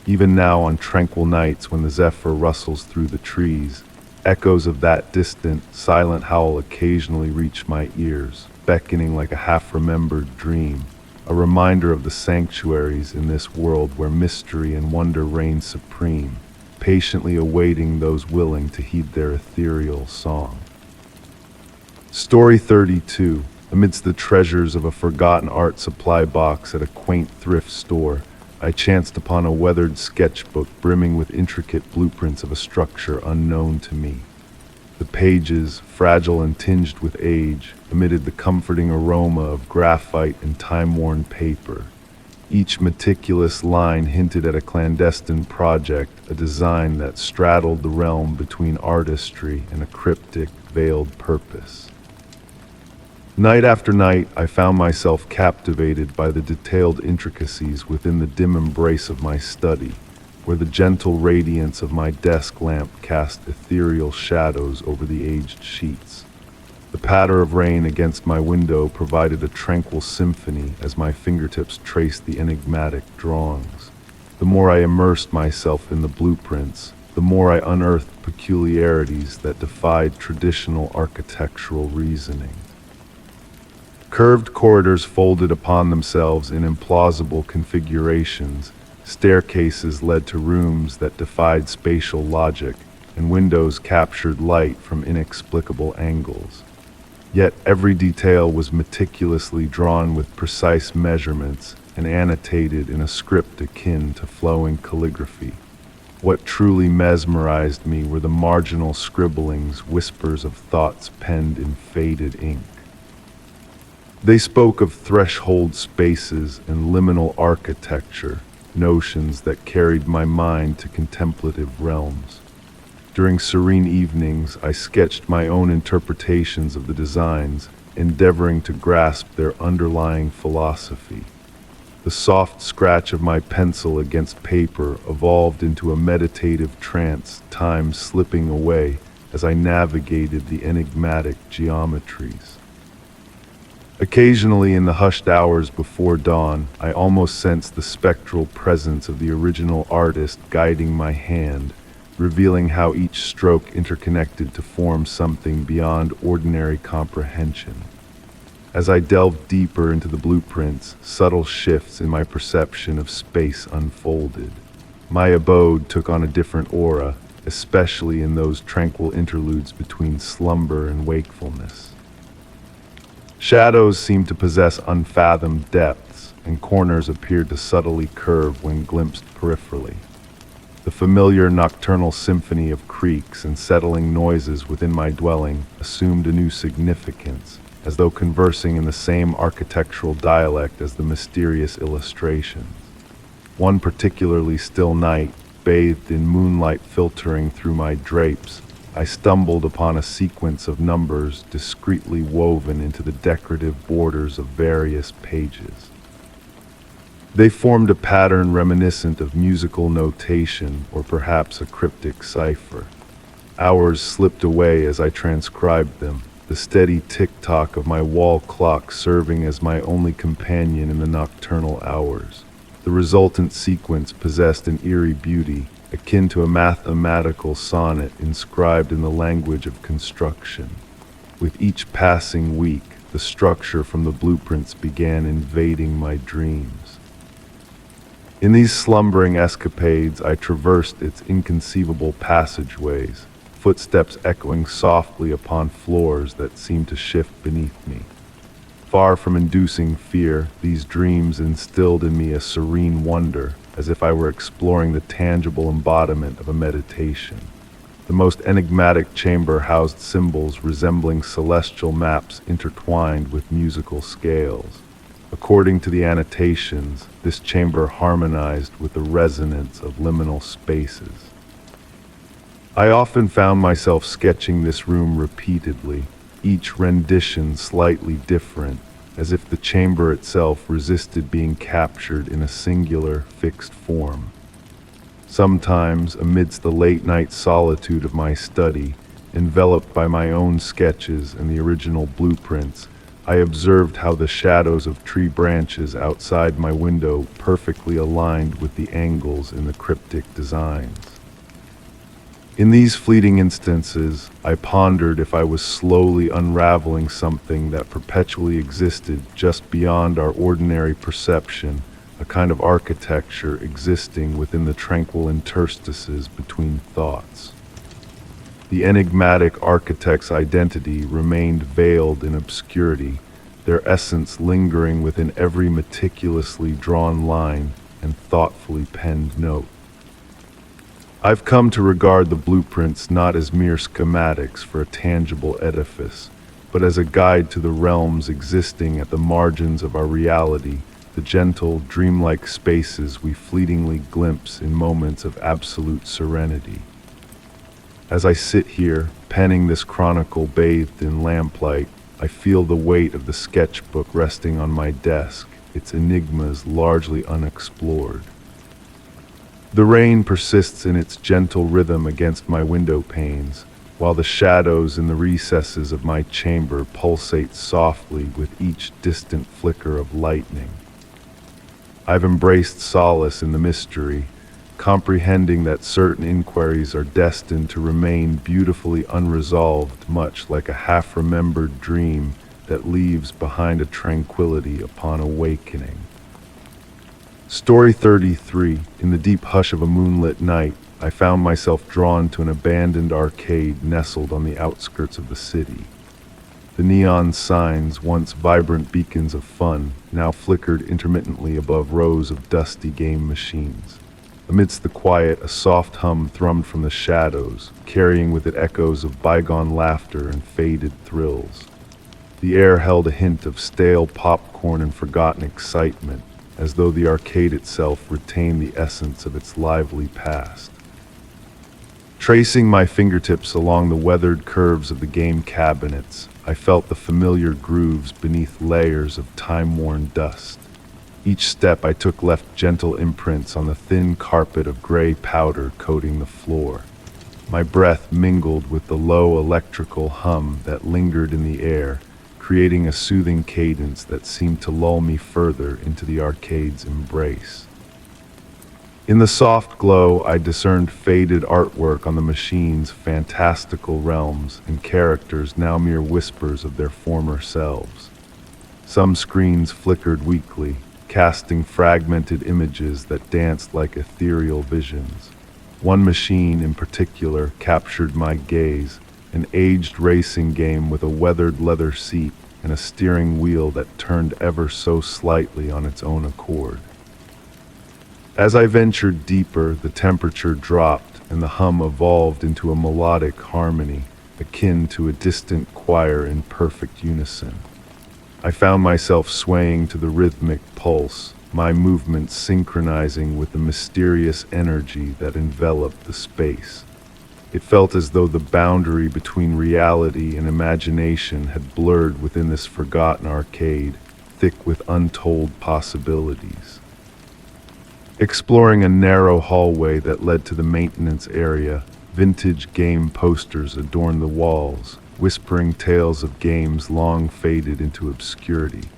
Even now, on tranquil nights when the zephyr rustles through the trees, echoes of that distant, silent howl occasionally reach my ears, beckoning like a half-remembered dream, a reminder of the sanctuaries in this world where mystery and wonder reign supreme, patiently awaiting those willing to heed their ethereal song. Story 32. Amidst the treasures of a forgotten art supply box at a quaint thrift store, I chanced upon a weathered sketchbook brimming with intricate blueprints of a structure unknown to me. The pages, fragile and tinged with age, emitted the comforting aroma of graphite and time-worn paper. Each meticulous line hinted at a clandestine project, a design that straddled the realm between artistry and a cryptic, veiled purpose. Night after night, I found myself captivated by the detailed intricacies within the dim embrace of my study, where the gentle radiance of my desk lamp cast ethereal shadows over the aged sheets. The patter of rain against my window provided a tranquil symphony as my fingertips traced the enigmatic drawings. The more I immersed myself in the blueprints, the more I unearthed peculiarities that defied traditional architectural reasoning. Curved corridors folded upon themselves in implausible configurations, staircases led to rooms that defied spatial logic, and windows captured light from inexplicable angles. Yet every detail was meticulously drawn with precise measurements and annotated in a script akin to flowing calligraphy. What truly mesmerized me were the marginal scribblings, whispers of thoughts penned in faded ink. They spoke of threshold spaces and liminal architecture, notions that carried my mind to contemplative realms. During serene evenings, I sketched my own interpretations of the designs, endeavoring to grasp their underlying philosophy. The soft scratch of my pencil against paper evolved into a meditative trance, time slipping away as I navigated the enigmatic geometries. Occasionally, in the hushed hours before dawn, I almost sensed the spectral presence of the original artist guiding my hand, revealing how each stroke interconnected to form something beyond ordinary comprehension. As I delved deeper into the blueprints, subtle shifts in my perception of space unfolded. My abode took on a different aura, especially in those tranquil interludes between slumber and wakefulness. Shadows seemed to possess unfathomed depths, and corners appeared to subtly curve when glimpsed peripherally. The familiar nocturnal symphony of creaks and settling noises within my dwelling assumed a new significance, as though conversing in the same architectural dialect as the mysterious illustrations. One particularly still night, bathed in moonlight filtering through my drapes, I stumbled upon a sequence of numbers discreetly woven into the decorative borders of various pages. They formed a pattern reminiscent of musical notation or perhaps a cryptic cipher. Hours slipped away as I transcribed them, the steady tick-tock of my wall clock serving as my only companion in the nocturnal hours. The resultant sequence possessed an eerie beauty, akin to a mathematical sonnet inscribed in the language of construction. With each passing week, the structure from the blueprints began invading my dreams. In these slumbering escapades, I traversed its inconceivable passageways, footsteps echoing softly upon floors that seemed to shift beneath me. Far from inducing fear, these dreams instilled in me a serene wonder, as if I were exploring the tangible embodiment of a meditation. The most enigmatic chamber housed symbols resembling celestial maps intertwined with musical scales. According to the annotations, this chamber harmonized with the resonance of liminal spaces. I often found myself sketching this room repeatedly, each rendition slightly different, as if the chamber itself resisted being captured in a singular, fixed form. Sometimes, amidst the late-night solitude of my study, enveloped by my own sketches and the original blueprints, I observed how the shadows of tree branches outside my window perfectly aligned with the angles in the cryptic designs. In these fleeting instances, I pondered if I was slowly unraveling something that perpetually existed just beyond our ordinary perception, a kind of architecture existing within the tranquil interstices between thoughts. The enigmatic architect's identity remained veiled in obscurity, their essence lingering within every meticulously drawn line and thoughtfully penned note. I've come to regard the blueprints not as mere schematics for a tangible edifice, but as a guide to the realms existing at the margins of our reality, the gentle, dreamlike spaces we fleetingly glimpse in moments of absolute serenity. As I sit here, penning this chronicle bathed in lamplight, I feel the weight of the sketchbook resting on my desk, its enigmas largely unexplored. The rain persists in its gentle rhythm against my window panes, while the shadows in the recesses of my chamber pulsate softly with each distant flicker of lightning. I've embraced solace in the mystery, comprehending that certain inquiries are destined to remain beautifully unresolved, much like a half-remembered dream that leaves behind a tranquility upon awakening. Story 33. In the deep hush of a moonlit night, I found myself drawn to an abandoned arcade nestled on the outskirts of the city. The neon signs, once vibrant beacons of fun, now flickered intermittently above rows of dusty game machines. Amidst the quiet, a soft hum thrummed from the shadows, carrying with it echoes of bygone laughter and faded thrills. The air held a hint of stale popcorn and forgotten excitement, as though the arcade itself retained the essence of its lively past. Tracing my fingertips along the weathered curves of the game cabinets, I felt the familiar grooves beneath layers of time-worn dust. Each step I took left gentle imprints on the thin carpet of gray powder coating the floor. My breath mingled with the low electrical hum that lingered in the air, creating a soothing cadence that seemed to lull me further into the arcade's embrace. In the soft glow, I discerned faded artwork on the machine's fantastical realms and characters now mere whispers of their former selves. Some screens flickered weakly, casting fragmented images that danced like ethereal visions. One machine in particular captured my gaze, an aged racing game with a weathered leather seat and a steering wheel that turned ever so slightly on its own accord. As I ventured deeper, the temperature dropped and the hum evolved into a melodic harmony, akin to a distant choir in perfect unison. I found myself swaying to the rhythmic pulse, my movements synchronizing with the mysterious energy that enveloped the space. It felt as though the boundary between reality and imagination had blurred within this forgotten arcade, thick with untold possibilities. Exploring a narrow hallway that led to the maintenance area, vintage game posters adorned the walls, whispering tales of games long faded into obscurity.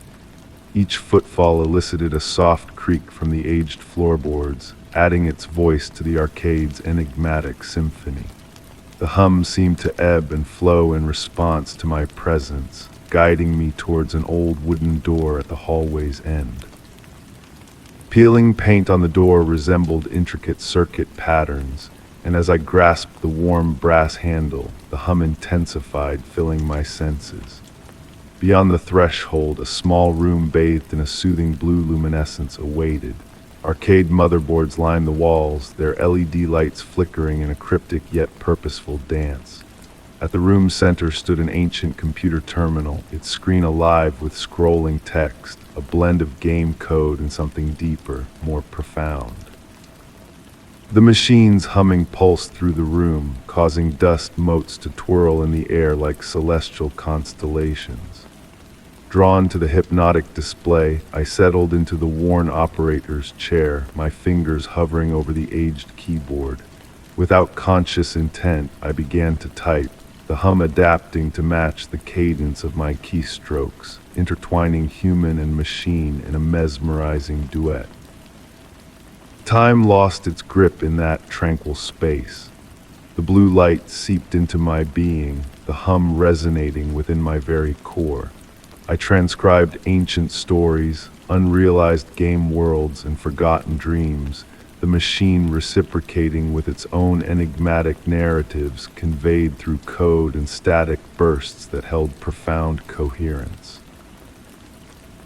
Each footfall elicited a soft creak from the aged floorboards, adding its voice to the arcade's enigmatic symphony. The hum seemed to ebb and flow in response to my presence, guiding me towards an old wooden door at the hallway's end. Peeling paint on the door resembled intricate circuit patterns, and as I grasped the warm brass handle, the hum intensified, filling my senses. Beyond the threshold, a small room bathed in a soothing blue luminescence awaited. Arcade motherboards lined the walls, their LED lights flickering in a cryptic yet purposeful dance. At the room's center stood an ancient computer terminal, its screen alive with scrolling text, a blend of game code and something deeper, more profound. The machine's humming pulsed through the room, causing dust motes to twirl in the air like celestial constellations. Drawn to the hypnotic display, I settled into the worn operator's chair, my fingers hovering over the aged keyboard. Without conscious intent, I began to type, the hum adapting to match the cadence of my keystrokes, intertwining human and machine in a mesmerizing duet. Time lost its grip in that tranquil space. The blue light seeped into my being, the hum resonating within my very core. I transcribed ancient stories, unrealized game worlds, and forgotten dreams, the machine reciprocating with its own enigmatic narratives conveyed through code and static bursts that held profound coherence.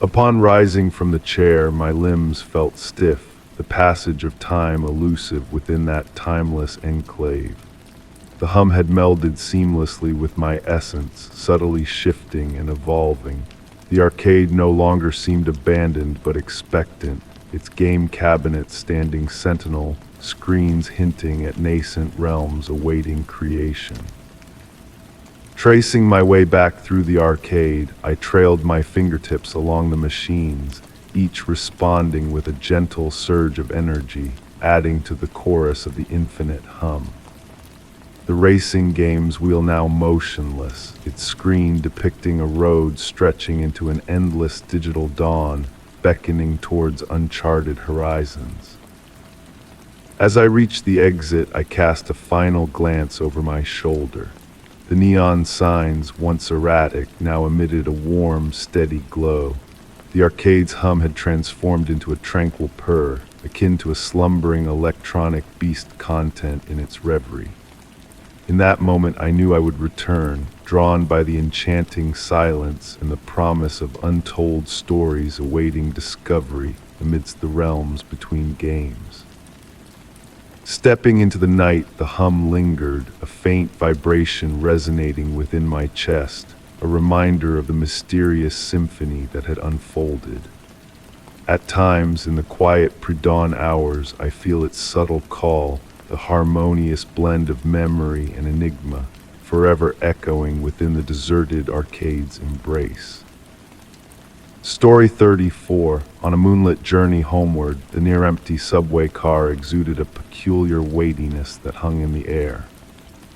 Upon rising from the chair, my limbs felt stiff, the passage of time elusive within that timeless enclave. The hum had melded seamlessly with my essence, subtly shifting and evolving. The arcade no longer seemed abandoned but expectant, its game cabinet standing sentinel, screens hinting at nascent realms awaiting creation. Tracing my way back through the arcade, I trailed my fingertips along the machines, each responding with a gentle surge of energy, adding to the chorus of the infinite hum. The racing game's wheel now motionless, its screen depicting a road stretching into an endless digital dawn, beckoning towards uncharted horizons. As I reached the exit, I cast a final glance over my shoulder. The neon signs, once erratic, now emitted a warm, steady glow. The arcade's hum had transformed into a tranquil purr, akin to a slumbering electronic beast content in its reverie. In that moment, I knew I would return, drawn by the enchanting silence and the promise of untold stories awaiting discovery amidst the realms between games. Stepping into the night, the hum lingered, a faint vibration resonating within my chest, a reminder of the mysterious symphony that had unfolded. At times, in the quiet pre-dawn hours, I feel its subtle call, the harmonious blend of memory and enigma, forever echoing within the deserted arcade's embrace. Story 34. On a moonlit journey homeward, the near-empty subway car exuded a peculiar weightiness that hung in the air.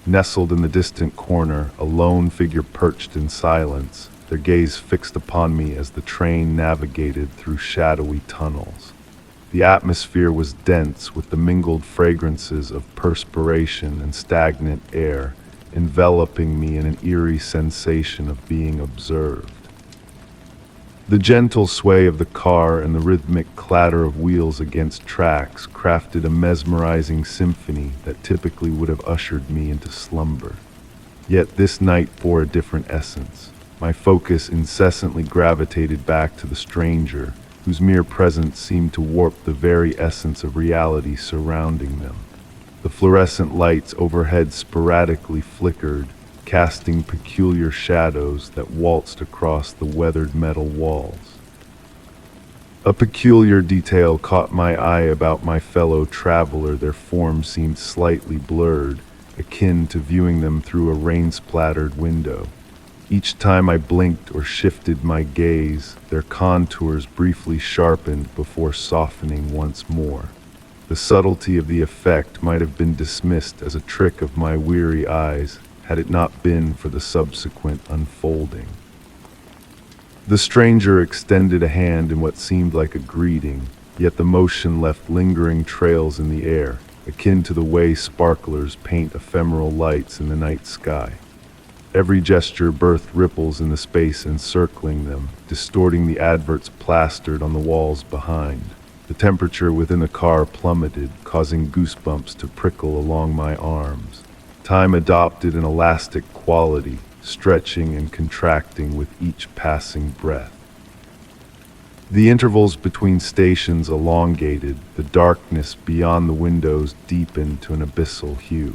Nestled in the distant corner, a lone figure perched in silence, their gaze fixed upon me as the train navigated through shadowy tunnels. The atmosphere was dense with the mingled fragrances of perspiration and stagnant air, enveloping me in an eerie sensation of being observed. The gentle sway of the car and the rhythmic clatter of wheels against tracks crafted a mesmerizing symphony that typically would have ushered me into slumber. Yet this night bore a different essence. My focus incessantly gravitated back to the stranger, whose mere presence seemed to warp the very essence of reality surrounding them. The fluorescent lights overhead sporadically flickered, casting peculiar shadows that waltzed across the weathered metal walls. A peculiar detail caught my eye about my fellow traveler. Their forms seemed slightly blurred, akin to viewing them through a rain-splattered window. Each time I blinked or shifted my gaze, their contours briefly sharpened before softening once more. The subtlety of the effect might have been dismissed as a trick of my weary eyes, had it not been for the subsequent unfolding. The stranger extended a hand in what seemed like a greeting, yet the motion left lingering trails in the air, akin to the way sparklers paint ephemeral lights in the night sky. Every gesture birthed ripples in the space encircling them, distorting the adverts plastered on the walls behind. The temperature within the car plummeted, causing goosebumps to prickle along my arms. Time adopted an elastic quality, stretching and contracting with each passing breath. The intervals between stations elongated, the darkness beyond the windows deepened to an abyssal hue.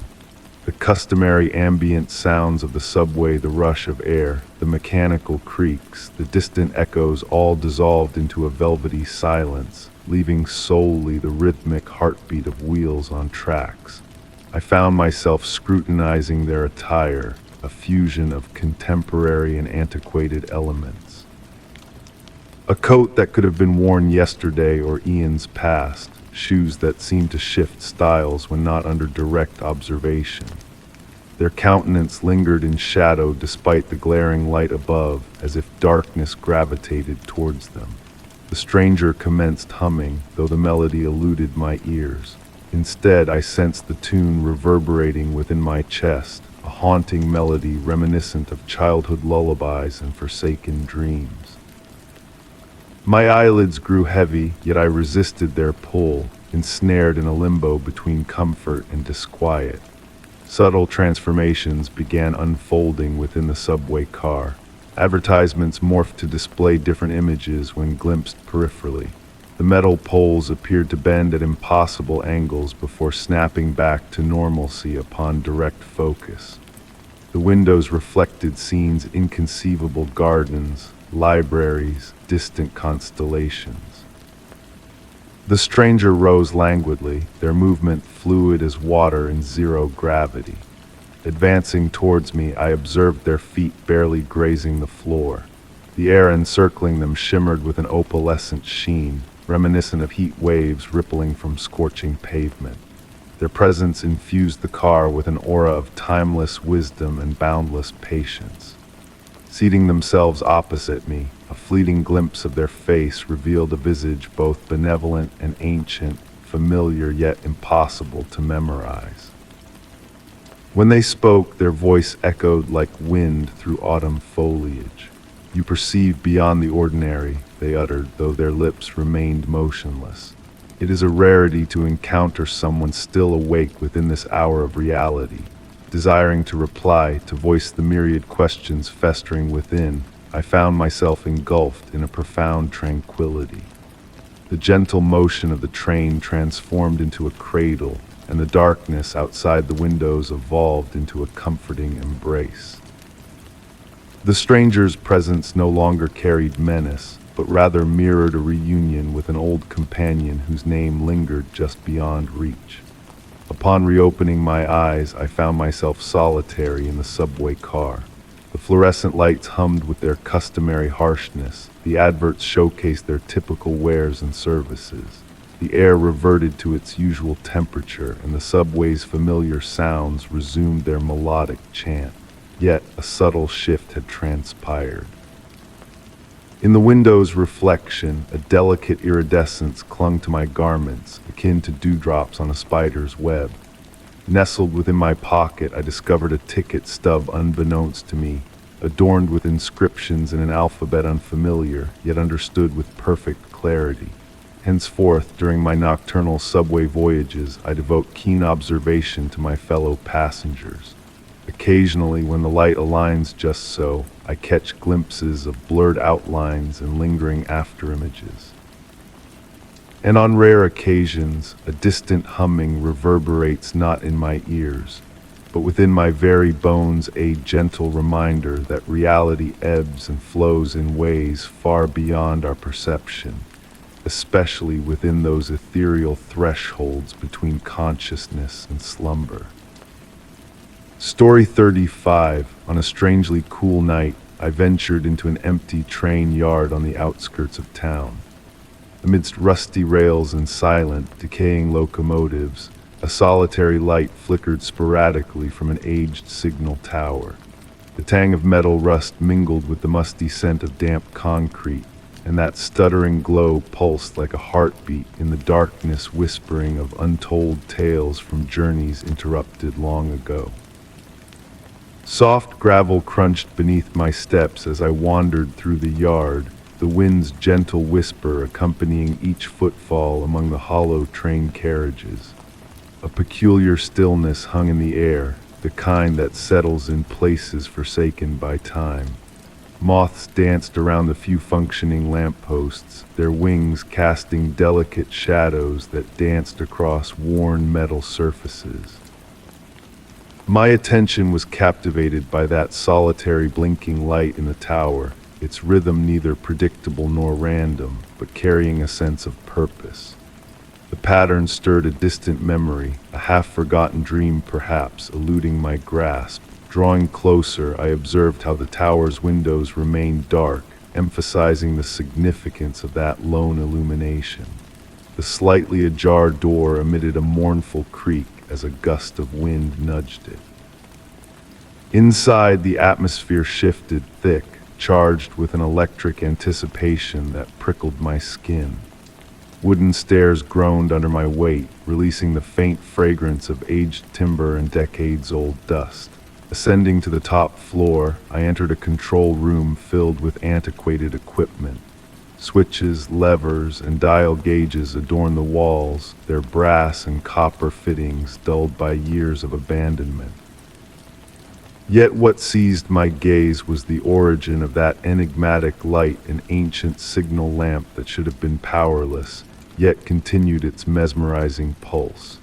The customary ambient sounds of the subway, the rush of air, the mechanical creaks, the distant echoes all dissolved into a velvety silence, leaving solely the rhythmic heartbeat of wheels on tracks. I found myself scrutinizing their attire, a fusion of contemporary and antiquated elements. A coat that could have been worn yesterday or eons past, shoes that seemed to shift styles when not under direct observation. Their countenance lingered in shadow despite the glaring light above, as if darkness gravitated towards them. The stranger commenced humming, though the melody eluded my ears. Instead, I sensed the tune reverberating within my chest, a haunting melody reminiscent of childhood lullabies and forsaken dreams. My eyelids grew heavy, yet I resisted their pull, ensnared in a limbo between comfort and disquiet. Subtle transformations began unfolding within the subway car. Advertisements morphed to display different images when glimpsed peripherally. The metal poles appeared to bend at impossible angles before snapping back to normalcy upon direct focus. The windows reflected scenes, inconceivable gardens, libraries, distant constellations. The stranger rose languidly, their movement fluid as water in zero gravity. Advancing towards me, I observed their feet barely grazing the floor. The air encircling them shimmered with an opalescent sheen, reminiscent of heat waves rippling from scorching pavement. Their presence infused the car with an aura of timeless wisdom and boundless patience. Seating themselves opposite me, a fleeting glimpse of their face revealed a visage both benevolent and ancient, familiar yet impossible to memorize. When they spoke, their voice echoed like wind through autumn foliage. "You perceive beyond the ordinary," they uttered, though their lips remained motionless. "It is a rarity to encounter someone still awake within this hour of reality." Desiring to reply, to voice the myriad questions festering within, I found myself engulfed in a profound tranquility. The gentle motion of the train transformed into a cradle, and the darkness outside the windows evolved into a comforting embrace. The stranger's presence no longer carried menace, but rather mirrored a reunion with an old companion whose name lingered just beyond reach. Upon reopening my eyes, I found myself solitary in the subway car. The fluorescent lights hummed with their customary harshness, the adverts showcased their typical wares and services. The air reverted to its usual temperature, and the subway's familiar sounds resumed their melodic chant. Yet a subtle shift had transpired. In the window's reflection, a delicate iridescence clung to my garments, akin to dewdrops on a spider's web. Nestled within my pocket, I discovered a ticket stub unbeknownst to me, adorned with inscriptions in an alphabet unfamiliar, yet understood with perfect clarity. Henceforth, during my nocturnal subway voyages, I devote keen observation to my fellow passengers. Occasionally, when the light aligns just so, I catch glimpses of blurred outlines and lingering afterimages. And on rare occasions, a distant humming reverberates not in my ears, but within my very bones, a gentle reminder that reality ebbs and flows in ways far beyond our perception, especially within those ethereal thresholds between consciousness and slumber. Story 35. On a strangely cool night, I ventured into an empty train yard on the outskirts of town. Amidst rusty rails and silent, decaying locomotives, a solitary light flickered sporadically from an aged signal tower. The tang of metal rust mingled with the musty scent of damp concrete, and that stuttering glow pulsed like a heartbeat in the darkness, whispering of untold tales from journeys interrupted long ago. Soft gravel crunched beneath my steps as I wandered through the yard, the wind's gentle whisper accompanying each footfall among the hollow train carriages. A peculiar stillness hung in the air, the kind that settles in places forsaken by time. Moths danced around the few functioning lampposts, their wings casting delicate shadows that danced across worn metal surfaces. My attention was captivated by that solitary blinking light in the tower, its rhythm neither predictable nor random, but carrying a sense of purpose. The pattern stirred a distant memory, a half-forgotten dream perhaps, eluding my grasp. Drawing closer, I observed how the tower's windows remained dark, emphasizing the significance of that lone illumination. The slightly ajar door emitted a mournful creak as a gust of wind nudged it. Inside, the atmosphere shifted, thick, charged with an electric anticipation that prickled my skin. Wooden stairs groaned under my weight, releasing the faint fragrance of aged timber and decades-old dust. Ascending to the top floor, I entered a control room filled with antiquated equipment. Switches, levers, and dial gauges adorn the walls, their brass and copper fittings dulled by years of abandonment. Yet what seized my gaze was the origin of that enigmatic light, an ancient signal lamp that should have been powerless, yet continued its mesmerizing pulse.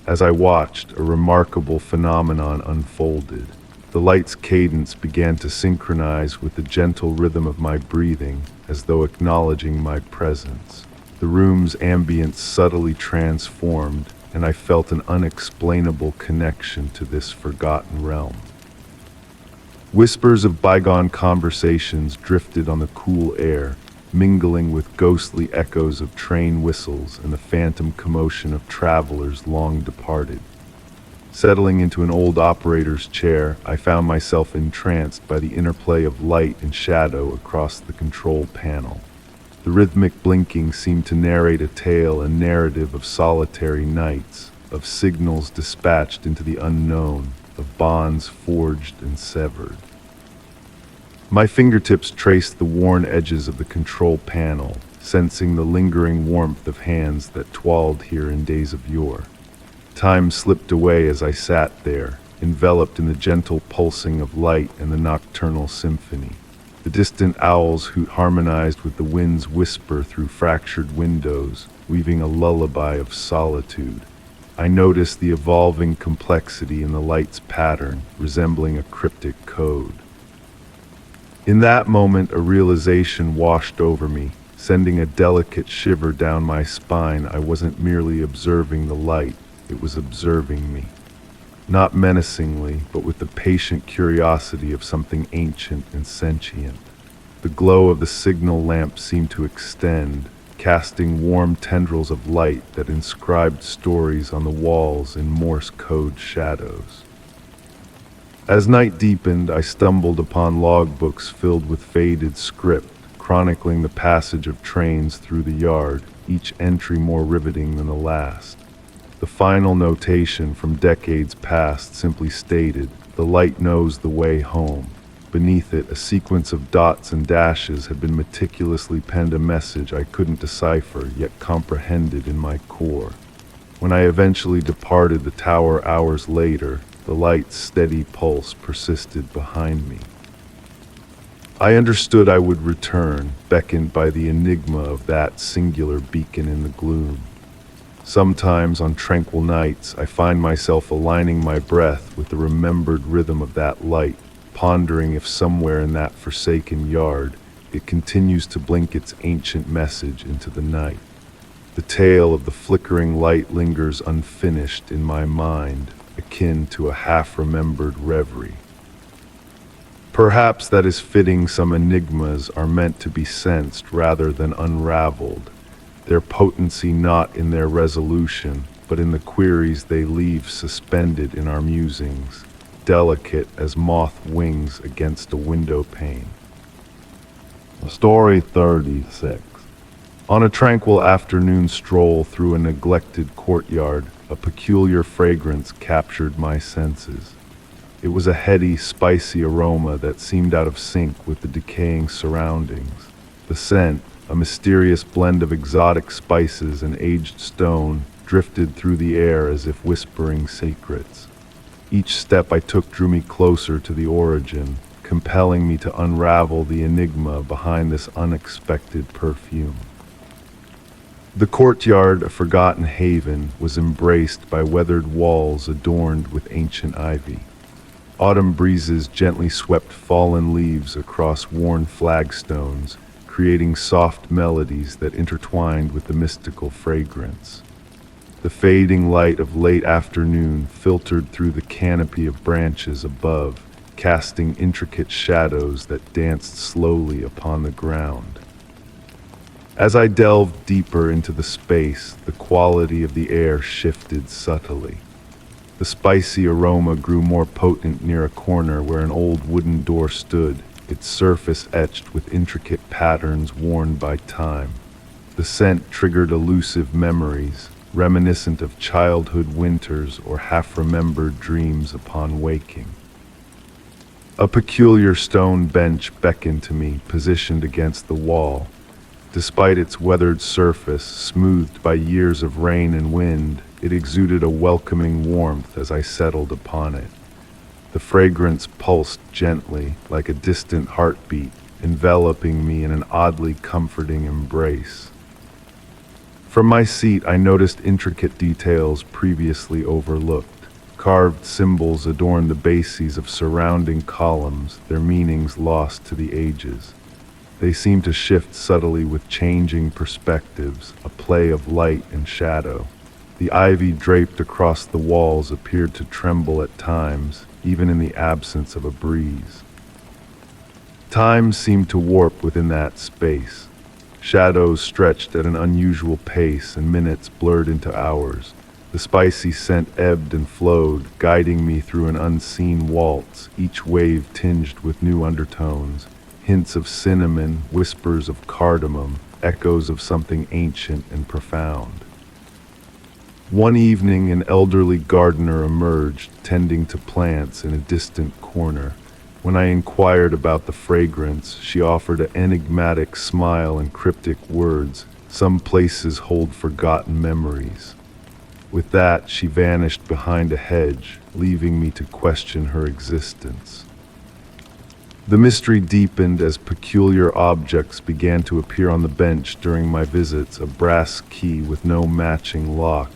As I watched, a remarkable phenomenon unfolded. The light's cadence began to synchronize with the gentle rhythm of my breathing, as though acknowledging my presence. The room's ambience subtly transformed, and I felt an unexplainable connection to this forgotten realm. Whispers of bygone conversations drifted on the cool air, mingling with ghostly echoes of train whistles and the phantom commotion of travelers long departed. Settling into an old operator's chair, I found myself entranced by the interplay of light and shadow across the control panel. The rhythmic blinking seemed to narrate a tale and narrative of solitary nights, of signals dispatched into the unknown, of bonds forged and severed. My fingertips traced the worn edges of the control panel, sensing the lingering warmth of hands that toiled here in days of yore. Time slipped away as I sat there, enveloped in the gentle pulsing of light and the nocturnal symphony. The distant owl's hoot harmonized with the wind's whisper through fractured windows, weaving a lullaby of solitude. I noticed the evolving complexity in the light's pattern, resembling a cryptic code. In that moment, a realization washed over me, sending a delicate shiver down my spine. I wasn't merely observing the light, it was observing me. Not menacingly, but with the patient curiosity of something ancient and sentient. The glow of the signal lamp seemed to extend, casting warm tendrils of light that inscribed stories on the walls in Morse code shadows. As night deepened, I stumbled upon logbooks filled with faded script, chronicling the passage of trains through the yard, each entry more riveting than the last. The final notation from decades past simply stated, "The light knows the way home." Beneath it, a sequence of dots and dashes had been meticulously penned, a message I couldn't decipher, yet comprehended in my core. When I eventually departed the tower hours later, the light's steady pulse persisted behind me. I understood I would return, beckoned by the enigma of that singular beacon in the gloom. Sometimes on tranquil nights, I find myself aligning my breath with the remembered rhythm of that light, pondering if somewhere in that forsaken yard it continues to blink its ancient message into the night. The tale of the flickering light lingers unfinished in my mind, akin to a half-remembered reverie. Perhaps that is fitting. Some enigmas are meant to be sensed rather than unraveled, their potency not in their resolution, but in the queries they leave suspended in our musings, delicate as moth wings against a window pane. Story 36. On a tranquil afternoon stroll through a neglected courtyard, a peculiar fragrance captured my senses. It was a heady, spicy aroma that seemed out of sync with the decaying surroundings. The scent, a mysterious blend of exotic spices and aged stone, drifted through the air as if whispering secrets. Each step I took drew me closer to the origin, compelling me to unravel the enigma behind this unexpected perfume. The courtyard, a forgotten haven, was embraced by weathered walls adorned with ancient ivy. Autumn breezes gently swept fallen leaves across worn flagstones, creating soft melodies that intertwined with the mystical fragrance. The fading light of late afternoon filtered through the canopy of branches above, casting intricate shadows that danced slowly upon the ground. As I delved deeper into the space, the quality of the air shifted subtly. The spicy aroma grew more potent near a corner where an old wooden door stood, its surface etched with intricate patterns worn by time. The scent triggered elusive memories, reminiscent of childhood winters or half-remembered dreams upon waking. A peculiar stone bench beckoned to me, positioned against the wall. Despite its weathered surface, smoothed by years of rain and wind, it exuded a welcoming warmth as I settled upon it. The fragrance pulsed gently, like a distant heartbeat, enveloping me in an oddly comforting embrace. From my seat, I noticed intricate details previously overlooked. Carved symbols adorned the bases of surrounding columns, their meanings lost to the ages. They seemed to shift subtly with changing perspectives, a play of light and shadow. The ivy draped across the walls appeared to tremble at times, even in the absence of a breeze. Time seemed to warp within that space. Shadows stretched at an unusual pace, and minutes blurred into hours. The spicy scent ebbed and flowed, guiding me through an unseen waltz, each wave tinged with new undertones. Hints of cinnamon, whispers of cardamom, echoes of something ancient and profound. One evening, an elderly gardener emerged, tending to plants in a distant corner. When I inquired about the fragrance, she offered an enigmatic smile and cryptic words, "Some places hold forgotten memories." With that, she vanished behind a hedge, leaving me to question her existence. The mystery deepened as peculiar objects began to appear on the bench during my visits: a brass key with no matching lock,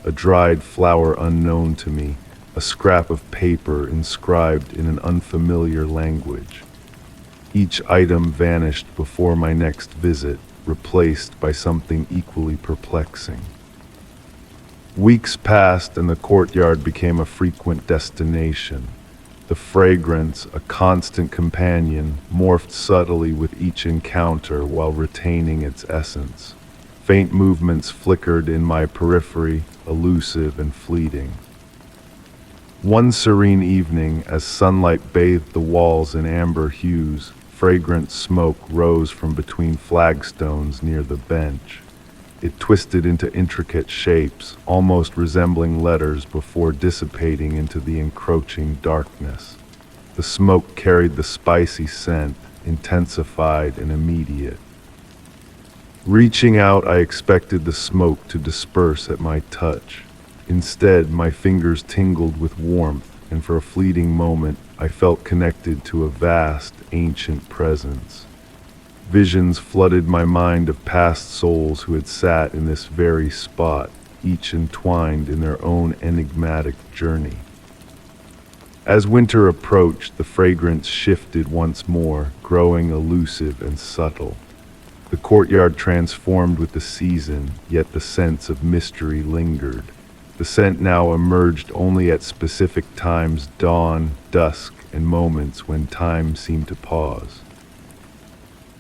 a dried flower unknown to me, a scrap of paper inscribed in an unfamiliar language. Each item vanished before my next visit, replaced by something equally perplexing. Weeks passed and the courtyard became a frequent destination. The fragrance, a constant companion, morphed subtly with each encounter while retaining its essence. Faint movements flickered in my periphery, elusive and fleeting. One serene evening, as sunlight bathed the walls in amber hues, fragrant smoke rose from between flagstones near the bench. It twisted into intricate shapes, almost resembling letters before dissipating into the encroaching darkness. The smoke carried the spicy scent, intensified and immediate. Reaching out, I expected the smoke to disperse at my touch. Instead, my fingers tingled with warmth, and for a fleeting moment, I felt connected to a vast, ancient presence. Visions flooded my mind of past souls who had sat in this very spot, each entwined in their own enigmatic journey. As winter approached, the fragrance shifted once more, growing elusive and subtle. The courtyard transformed with the season, yet the sense of mystery lingered. The scent now emerged only at specific times: dawn, dusk, and moments when time seemed to pause.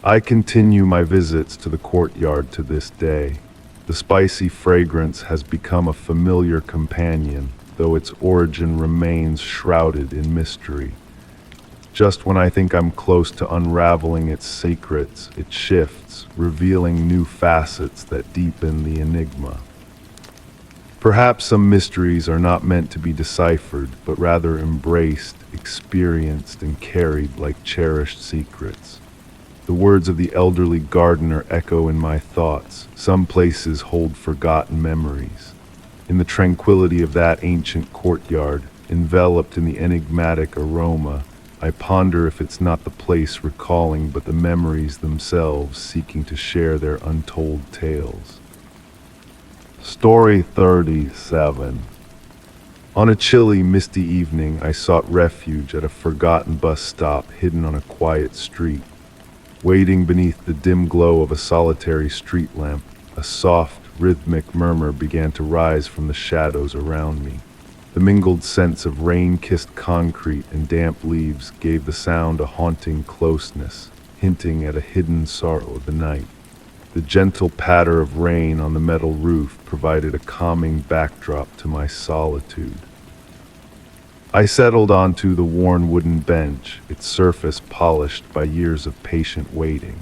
I continue my visits to the courtyard to this day. The spicy fragrance has become a familiar companion, though its origin remains shrouded in mystery. Just when I think I'm close to unraveling its secrets, it shifts, revealing new facets that deepen the enigma. Perhaps some mysteries are not meant to be deciphered, but rather embraced, experienced, and carried like cherished secrets. The words of the elderly gardener echo in my thoughts. Some places hold forgotten memories. In the tranquility of that ancient courtyard, enveloped in the enigmatic aroma, I ponder if it's not the place recalling, but the memories themselves seeking to share their untold tales. Story 37. On a chilly, misty evening, I sought refuge at a forgotten bus stop hidden on a quiet street. Waiting beneath the dim glow of a solitary street lamp, a soft, rhythmic murmur began to rise from the shadows around me. The mingled scents of rain-kissed concrete and damp leaves gave the sound a haunting closeness, hinting at a hidden sorrow of the night. The gentle patter of rain on the metal roof provided a calming backdrop to my solitude. I settled onto the worn wooden bench, its surface polished by years of patient waiting.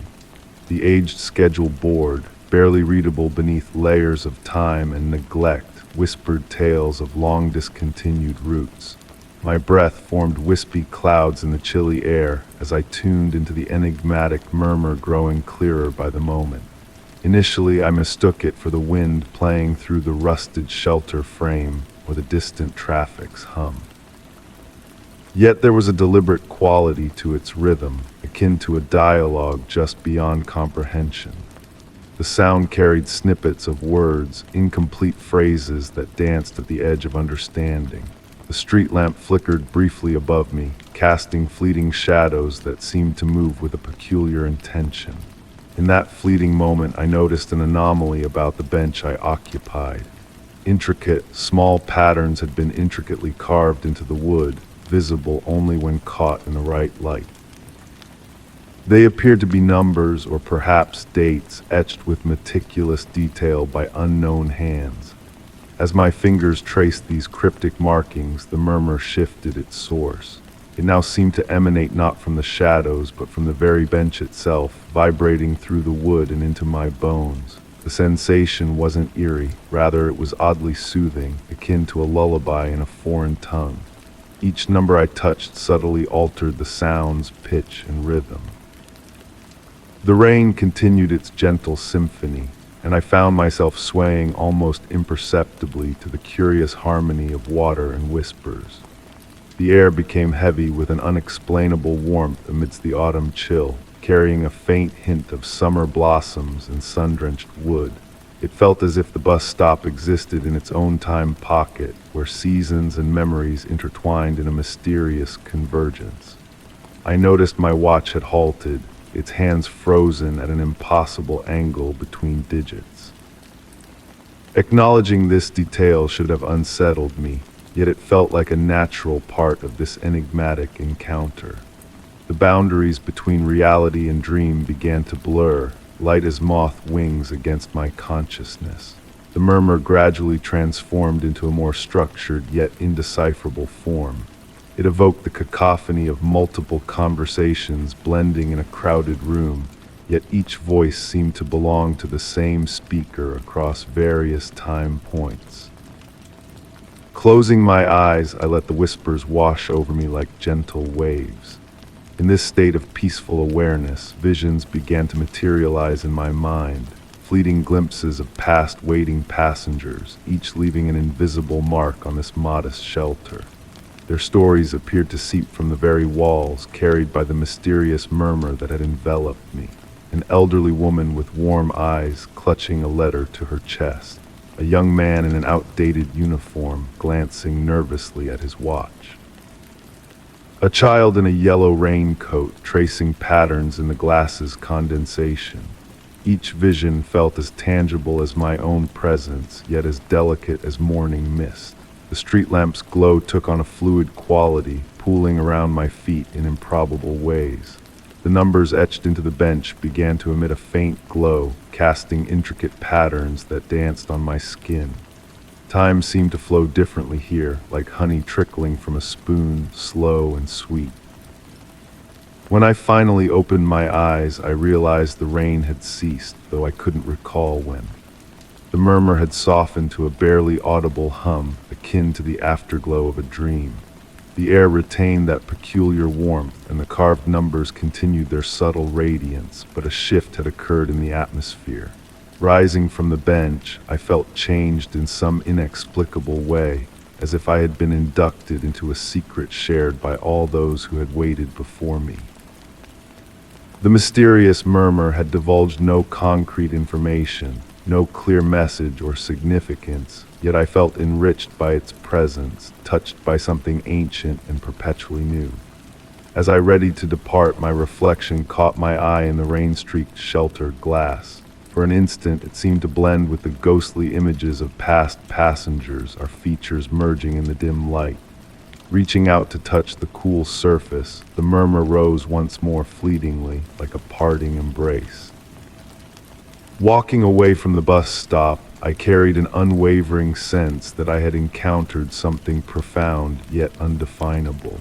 The aged schedule board, barely readable beneath layers of time and neglect, whispered tales of long discontinued routes. My breath formed wispy clouds in the chilly air as I tuned into the enigmatic murmur growing clearer by the moment. Initially, I mistook it for the wind playing through the rusted shelter frame or the distant traffic's hum. Yet there was a deliberate quality to its rhythm, akin to a dialogue just beyond comprehension. The sound carried snippets of words, incomplete phrases that danced at the edge of understanding. The street lamp flickered briefly above me, casting fleeting shadows that seemed to move with a peculiar intention. In that fleeting moment, I noticed an anomaly about the bench I occupied. Intricate, small patterns had been intricately carved into the wood, visible only when caught in the right light. They appeared to be numbers or perhaps dates etched with meticulous detail by unknown hands. As my fingers traced these cryptic markings, the murmur shifted its source. It now seemed to emanate not from the shadows, but from the very bench itself, vibrating through the wood and into my bones. The sensation wasn't eerie, rather it was oddly soothing, akin to a lullaby in a foreign tongue. Each number I touched subtly altered the sound's pitch and rhythm. The rain continued its gentle symphony, and I found myself swaying almost imperceptibly to the curious harmony of water and whispers. The air became heavy with an unexplainable warmth amidst the autumn chill, carrying a faint hint of summer blossoms and sun-drenched wood. It felt as if the bus stop existed in its own time pocket, where seasons and memories intertwined in a mysterious convergence. I noticed my watch had halted, its hands frozen at an impossible angle between digits. Acknowledging this detail should have unsettled me, yet it felt like a natural part of this enigmatic encounter. The boundaries between reality and dream began to blur, light as moth wings against my consciousness. The murmur gradually transformed into a more structured yet indecipherable form. It evoked the cacophony of multiple conversations blending in a crowded room, yet each voice seemed to belong to the same speaker across various time points. Closing my eyes, I let the whispers wash over me like gentle waves. In this state of peaceful awareness, visions began to materialize in my mind, fleeting glimpses of past waiting passengers, each leaving an invisible mark on this modest shelter. Their stories appeared to seep from the very walls, carried by the mysterious murmur that had enveloped me. An elderly woman with warm eyes clutching a letter to her chest. A young man in an outdated uniform glancing nervously at his watch. A child in a yellow raincoat tracing patterns in the glass's condensation. Each vision felt as tangible as my own presence, yet as delicate as morning mist. The street lamp's glow took on a fluid quality, pooling around my feet in improbable ways. The numbers etched into the bench began to emit a faint glow, casting intricate patterns that danced on my skin. Time seemed to flow differently here, like honey trickling from a spoon, slow and sweet. When I finally opened my eyes, I realized the rain had ceased, though I couldn't recall when. The murmur had softened to a barely audible hum, akin to the afterglow of a dream. The air retained that peculiar warmth, and the carved numbers continued their subtle radiance, but a shift had occurred in the atmosphere. Rising from the bench, I felt changed in some inexplicable way, as if I had been inducted into a secret shared by all those who had waited before me. The mysterious murmur had divulged no concrete information, no clear message or significance, yet I felt enriched by its presence, touched by something ancient and perpetually new. As I readied to depart, my reflection caught my eye in the rain-streaked sheltered glass. For an instant, it seemed to blend with the ghostly images of past passengers, our features merging in the dim light. Reaching out to touch the cool surface, the murmur rose once more fleetingly, like a parting embrace. Walking away from the bus stop, I carried an unwavering sense that I had encountered something profound yet undefinable.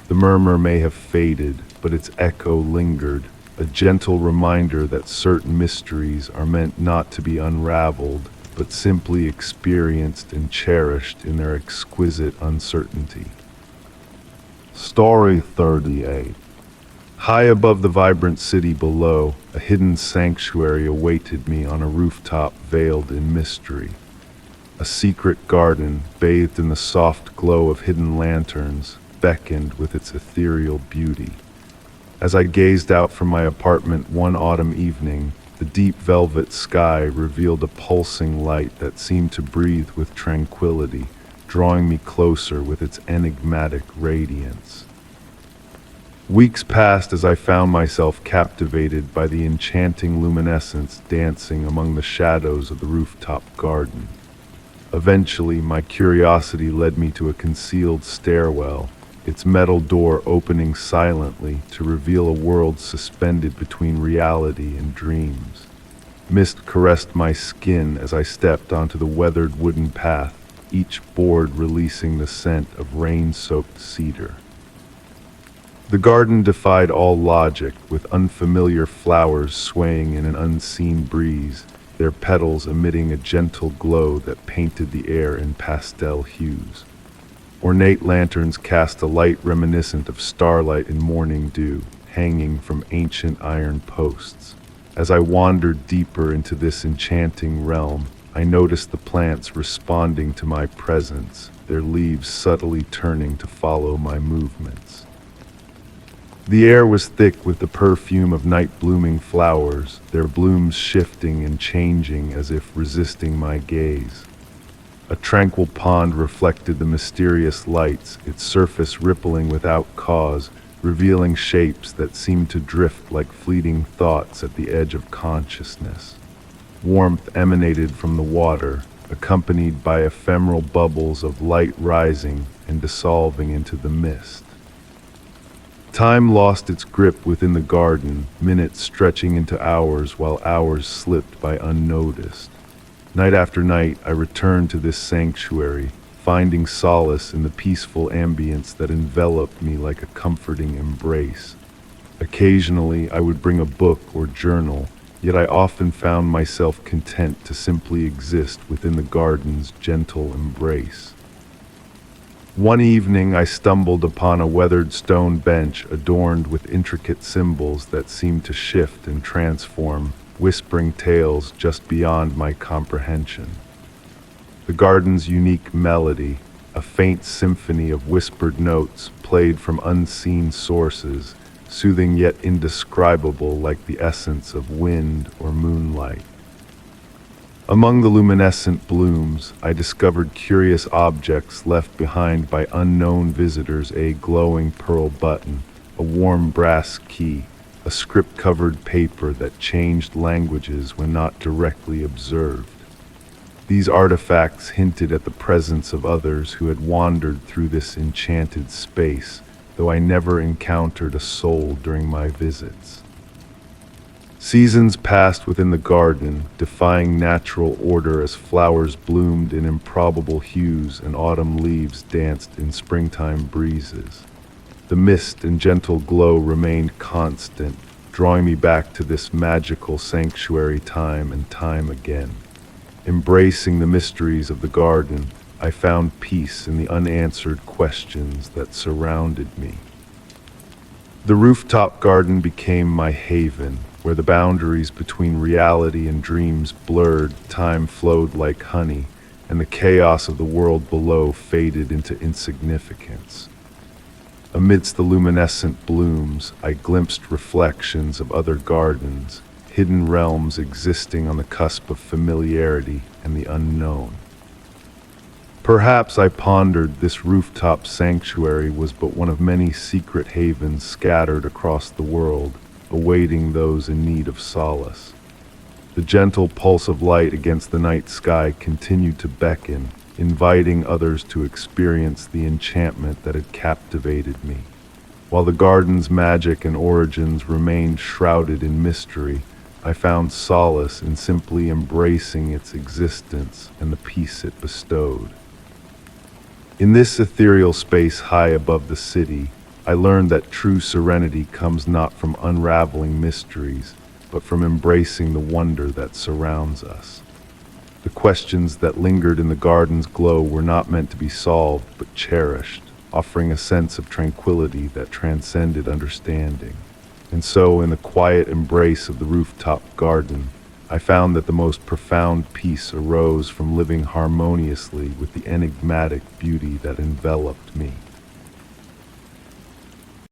The murmur may have faded, but its echo lingered, a gentle reminder that certain mysteries are meant not to be unraveled, but simply experienced and cherished in their exquisite uncertainty. Story 38. High above the vibrant city below, a hidden sanctuary awaited me on a rooftop veiled in mystery. A secret garden, bathed in the soft glow of hidden lanterns, beckoned with its ethereal beauty. As I gazed out from my apartment one autumn evening, the deep velvet sky revealed a pulsing light that seemed to breathe with tranquility, drawing me closer with its enigmatic radiance. Weeks passed as I found myself captivated by the enchanting luminescence dancing among the shadows of the rooftop garden. Eventually, my curiosity led me to a concealed stairwell, its metal door opening silently to reveal a world suspended between reality and dreams. Mist caressed my skin as I stepped onto the weathered wooden path, each board releasing the scent of rain-soaked cedar. The garden defied all logic, with unfamiliar flowers swaying in an unseen breeze, their petals emitting a gentle glow that painted the air in pastel hues. Ornate lanterns cast a light reminiscent of starlight and morning dew, hanging from ancient iron posts. As I wandered deeper into this enchanting realm, I noticed the plants responding to my presence, their leaves subtly turning to follow my movements. The air was thick with the perfume of night-blooming flowers, their blooms shifting and changing as if resisting my gaze. A tranquil pond reflected the mysterious lights, its surface rippling without cause, revealing shapes that seemed to drift like fleeting thoughts at the edge of consciousness. Warmth emanated from the water, accompanied by ephemeral bubbles of light rising and dissolving into the mist. Time lost its grip within the garden, minutes stretching into hours while hours slipped by unnoticed. Night after night, I returned to this sanctuary, finding solace in the peaceful ambience that enveloped me like a comforting embrace. Occasionally, I would bring a book or journal, yet I often found myself content to simply exist within the garden's gentle embrace. One evening, I stumbled upon a weathered stone bench adorned with intricate symbols that seemed to shift and transform, whispering tales just beyond my comprehension. The garden's unique melody, a faint symphony of whispered notes played from unseen sources, soothing yet indescribable like the essence of wind or moonlight. Among the luminescent blooms, I discovered curious objects left behind by unknown visitors: a glowing pearl button, a warm brass key, a script-covered paper that changed languages when not directly observed. These artifacts hinted at the presence of others who had wandered through this enchanted space, though I never encountered a soul during my visits. Seasons passed within the garden, defying natural order as flowers bloomed in improbable hues and autumn leaves danced in springtime breezes. The mist and gentle glow remained constant, drawing me back to this magical sanctuary time and time again. Embracing the mysteries of the garden, I found peace in the unanswered questions that surrounded me. The rooftop garden became my haven, where the boundaries between reality and dreams blurred, time flowed like honey, and the chaos of the world below faded into insignificance. Amidst the luminescent blooms, I glimpsed reflections of other gardens, hidden realms existing on the cusp of familiarity and the unknown. Perhaps, I pondered, this rooftop sanctuary was but one of many secret havens scattered across the world, awaiting those in need of solace. The gentle pulse of light against the night sky continued to beckon, inviting others to experience the enchantment that had captivated me. While the garden's magic and origins remained shrouded in mystery, I found solace in simply embracing its existence and the peace it bestowed. In this ethereal space high above the city, I learned that true serenity comes not from unraveling mysteries, but from embracing the wonder that surrounds us. The questions that lingered in the garden's glow were not meant to be solved, but cherished, offering a sense of tranquility that transcended understanding. And so, in the quiet embrace of the rooftop garden, I found that the most profound peace arose from living harmoniously with the enigmatic beauty that enveloped me.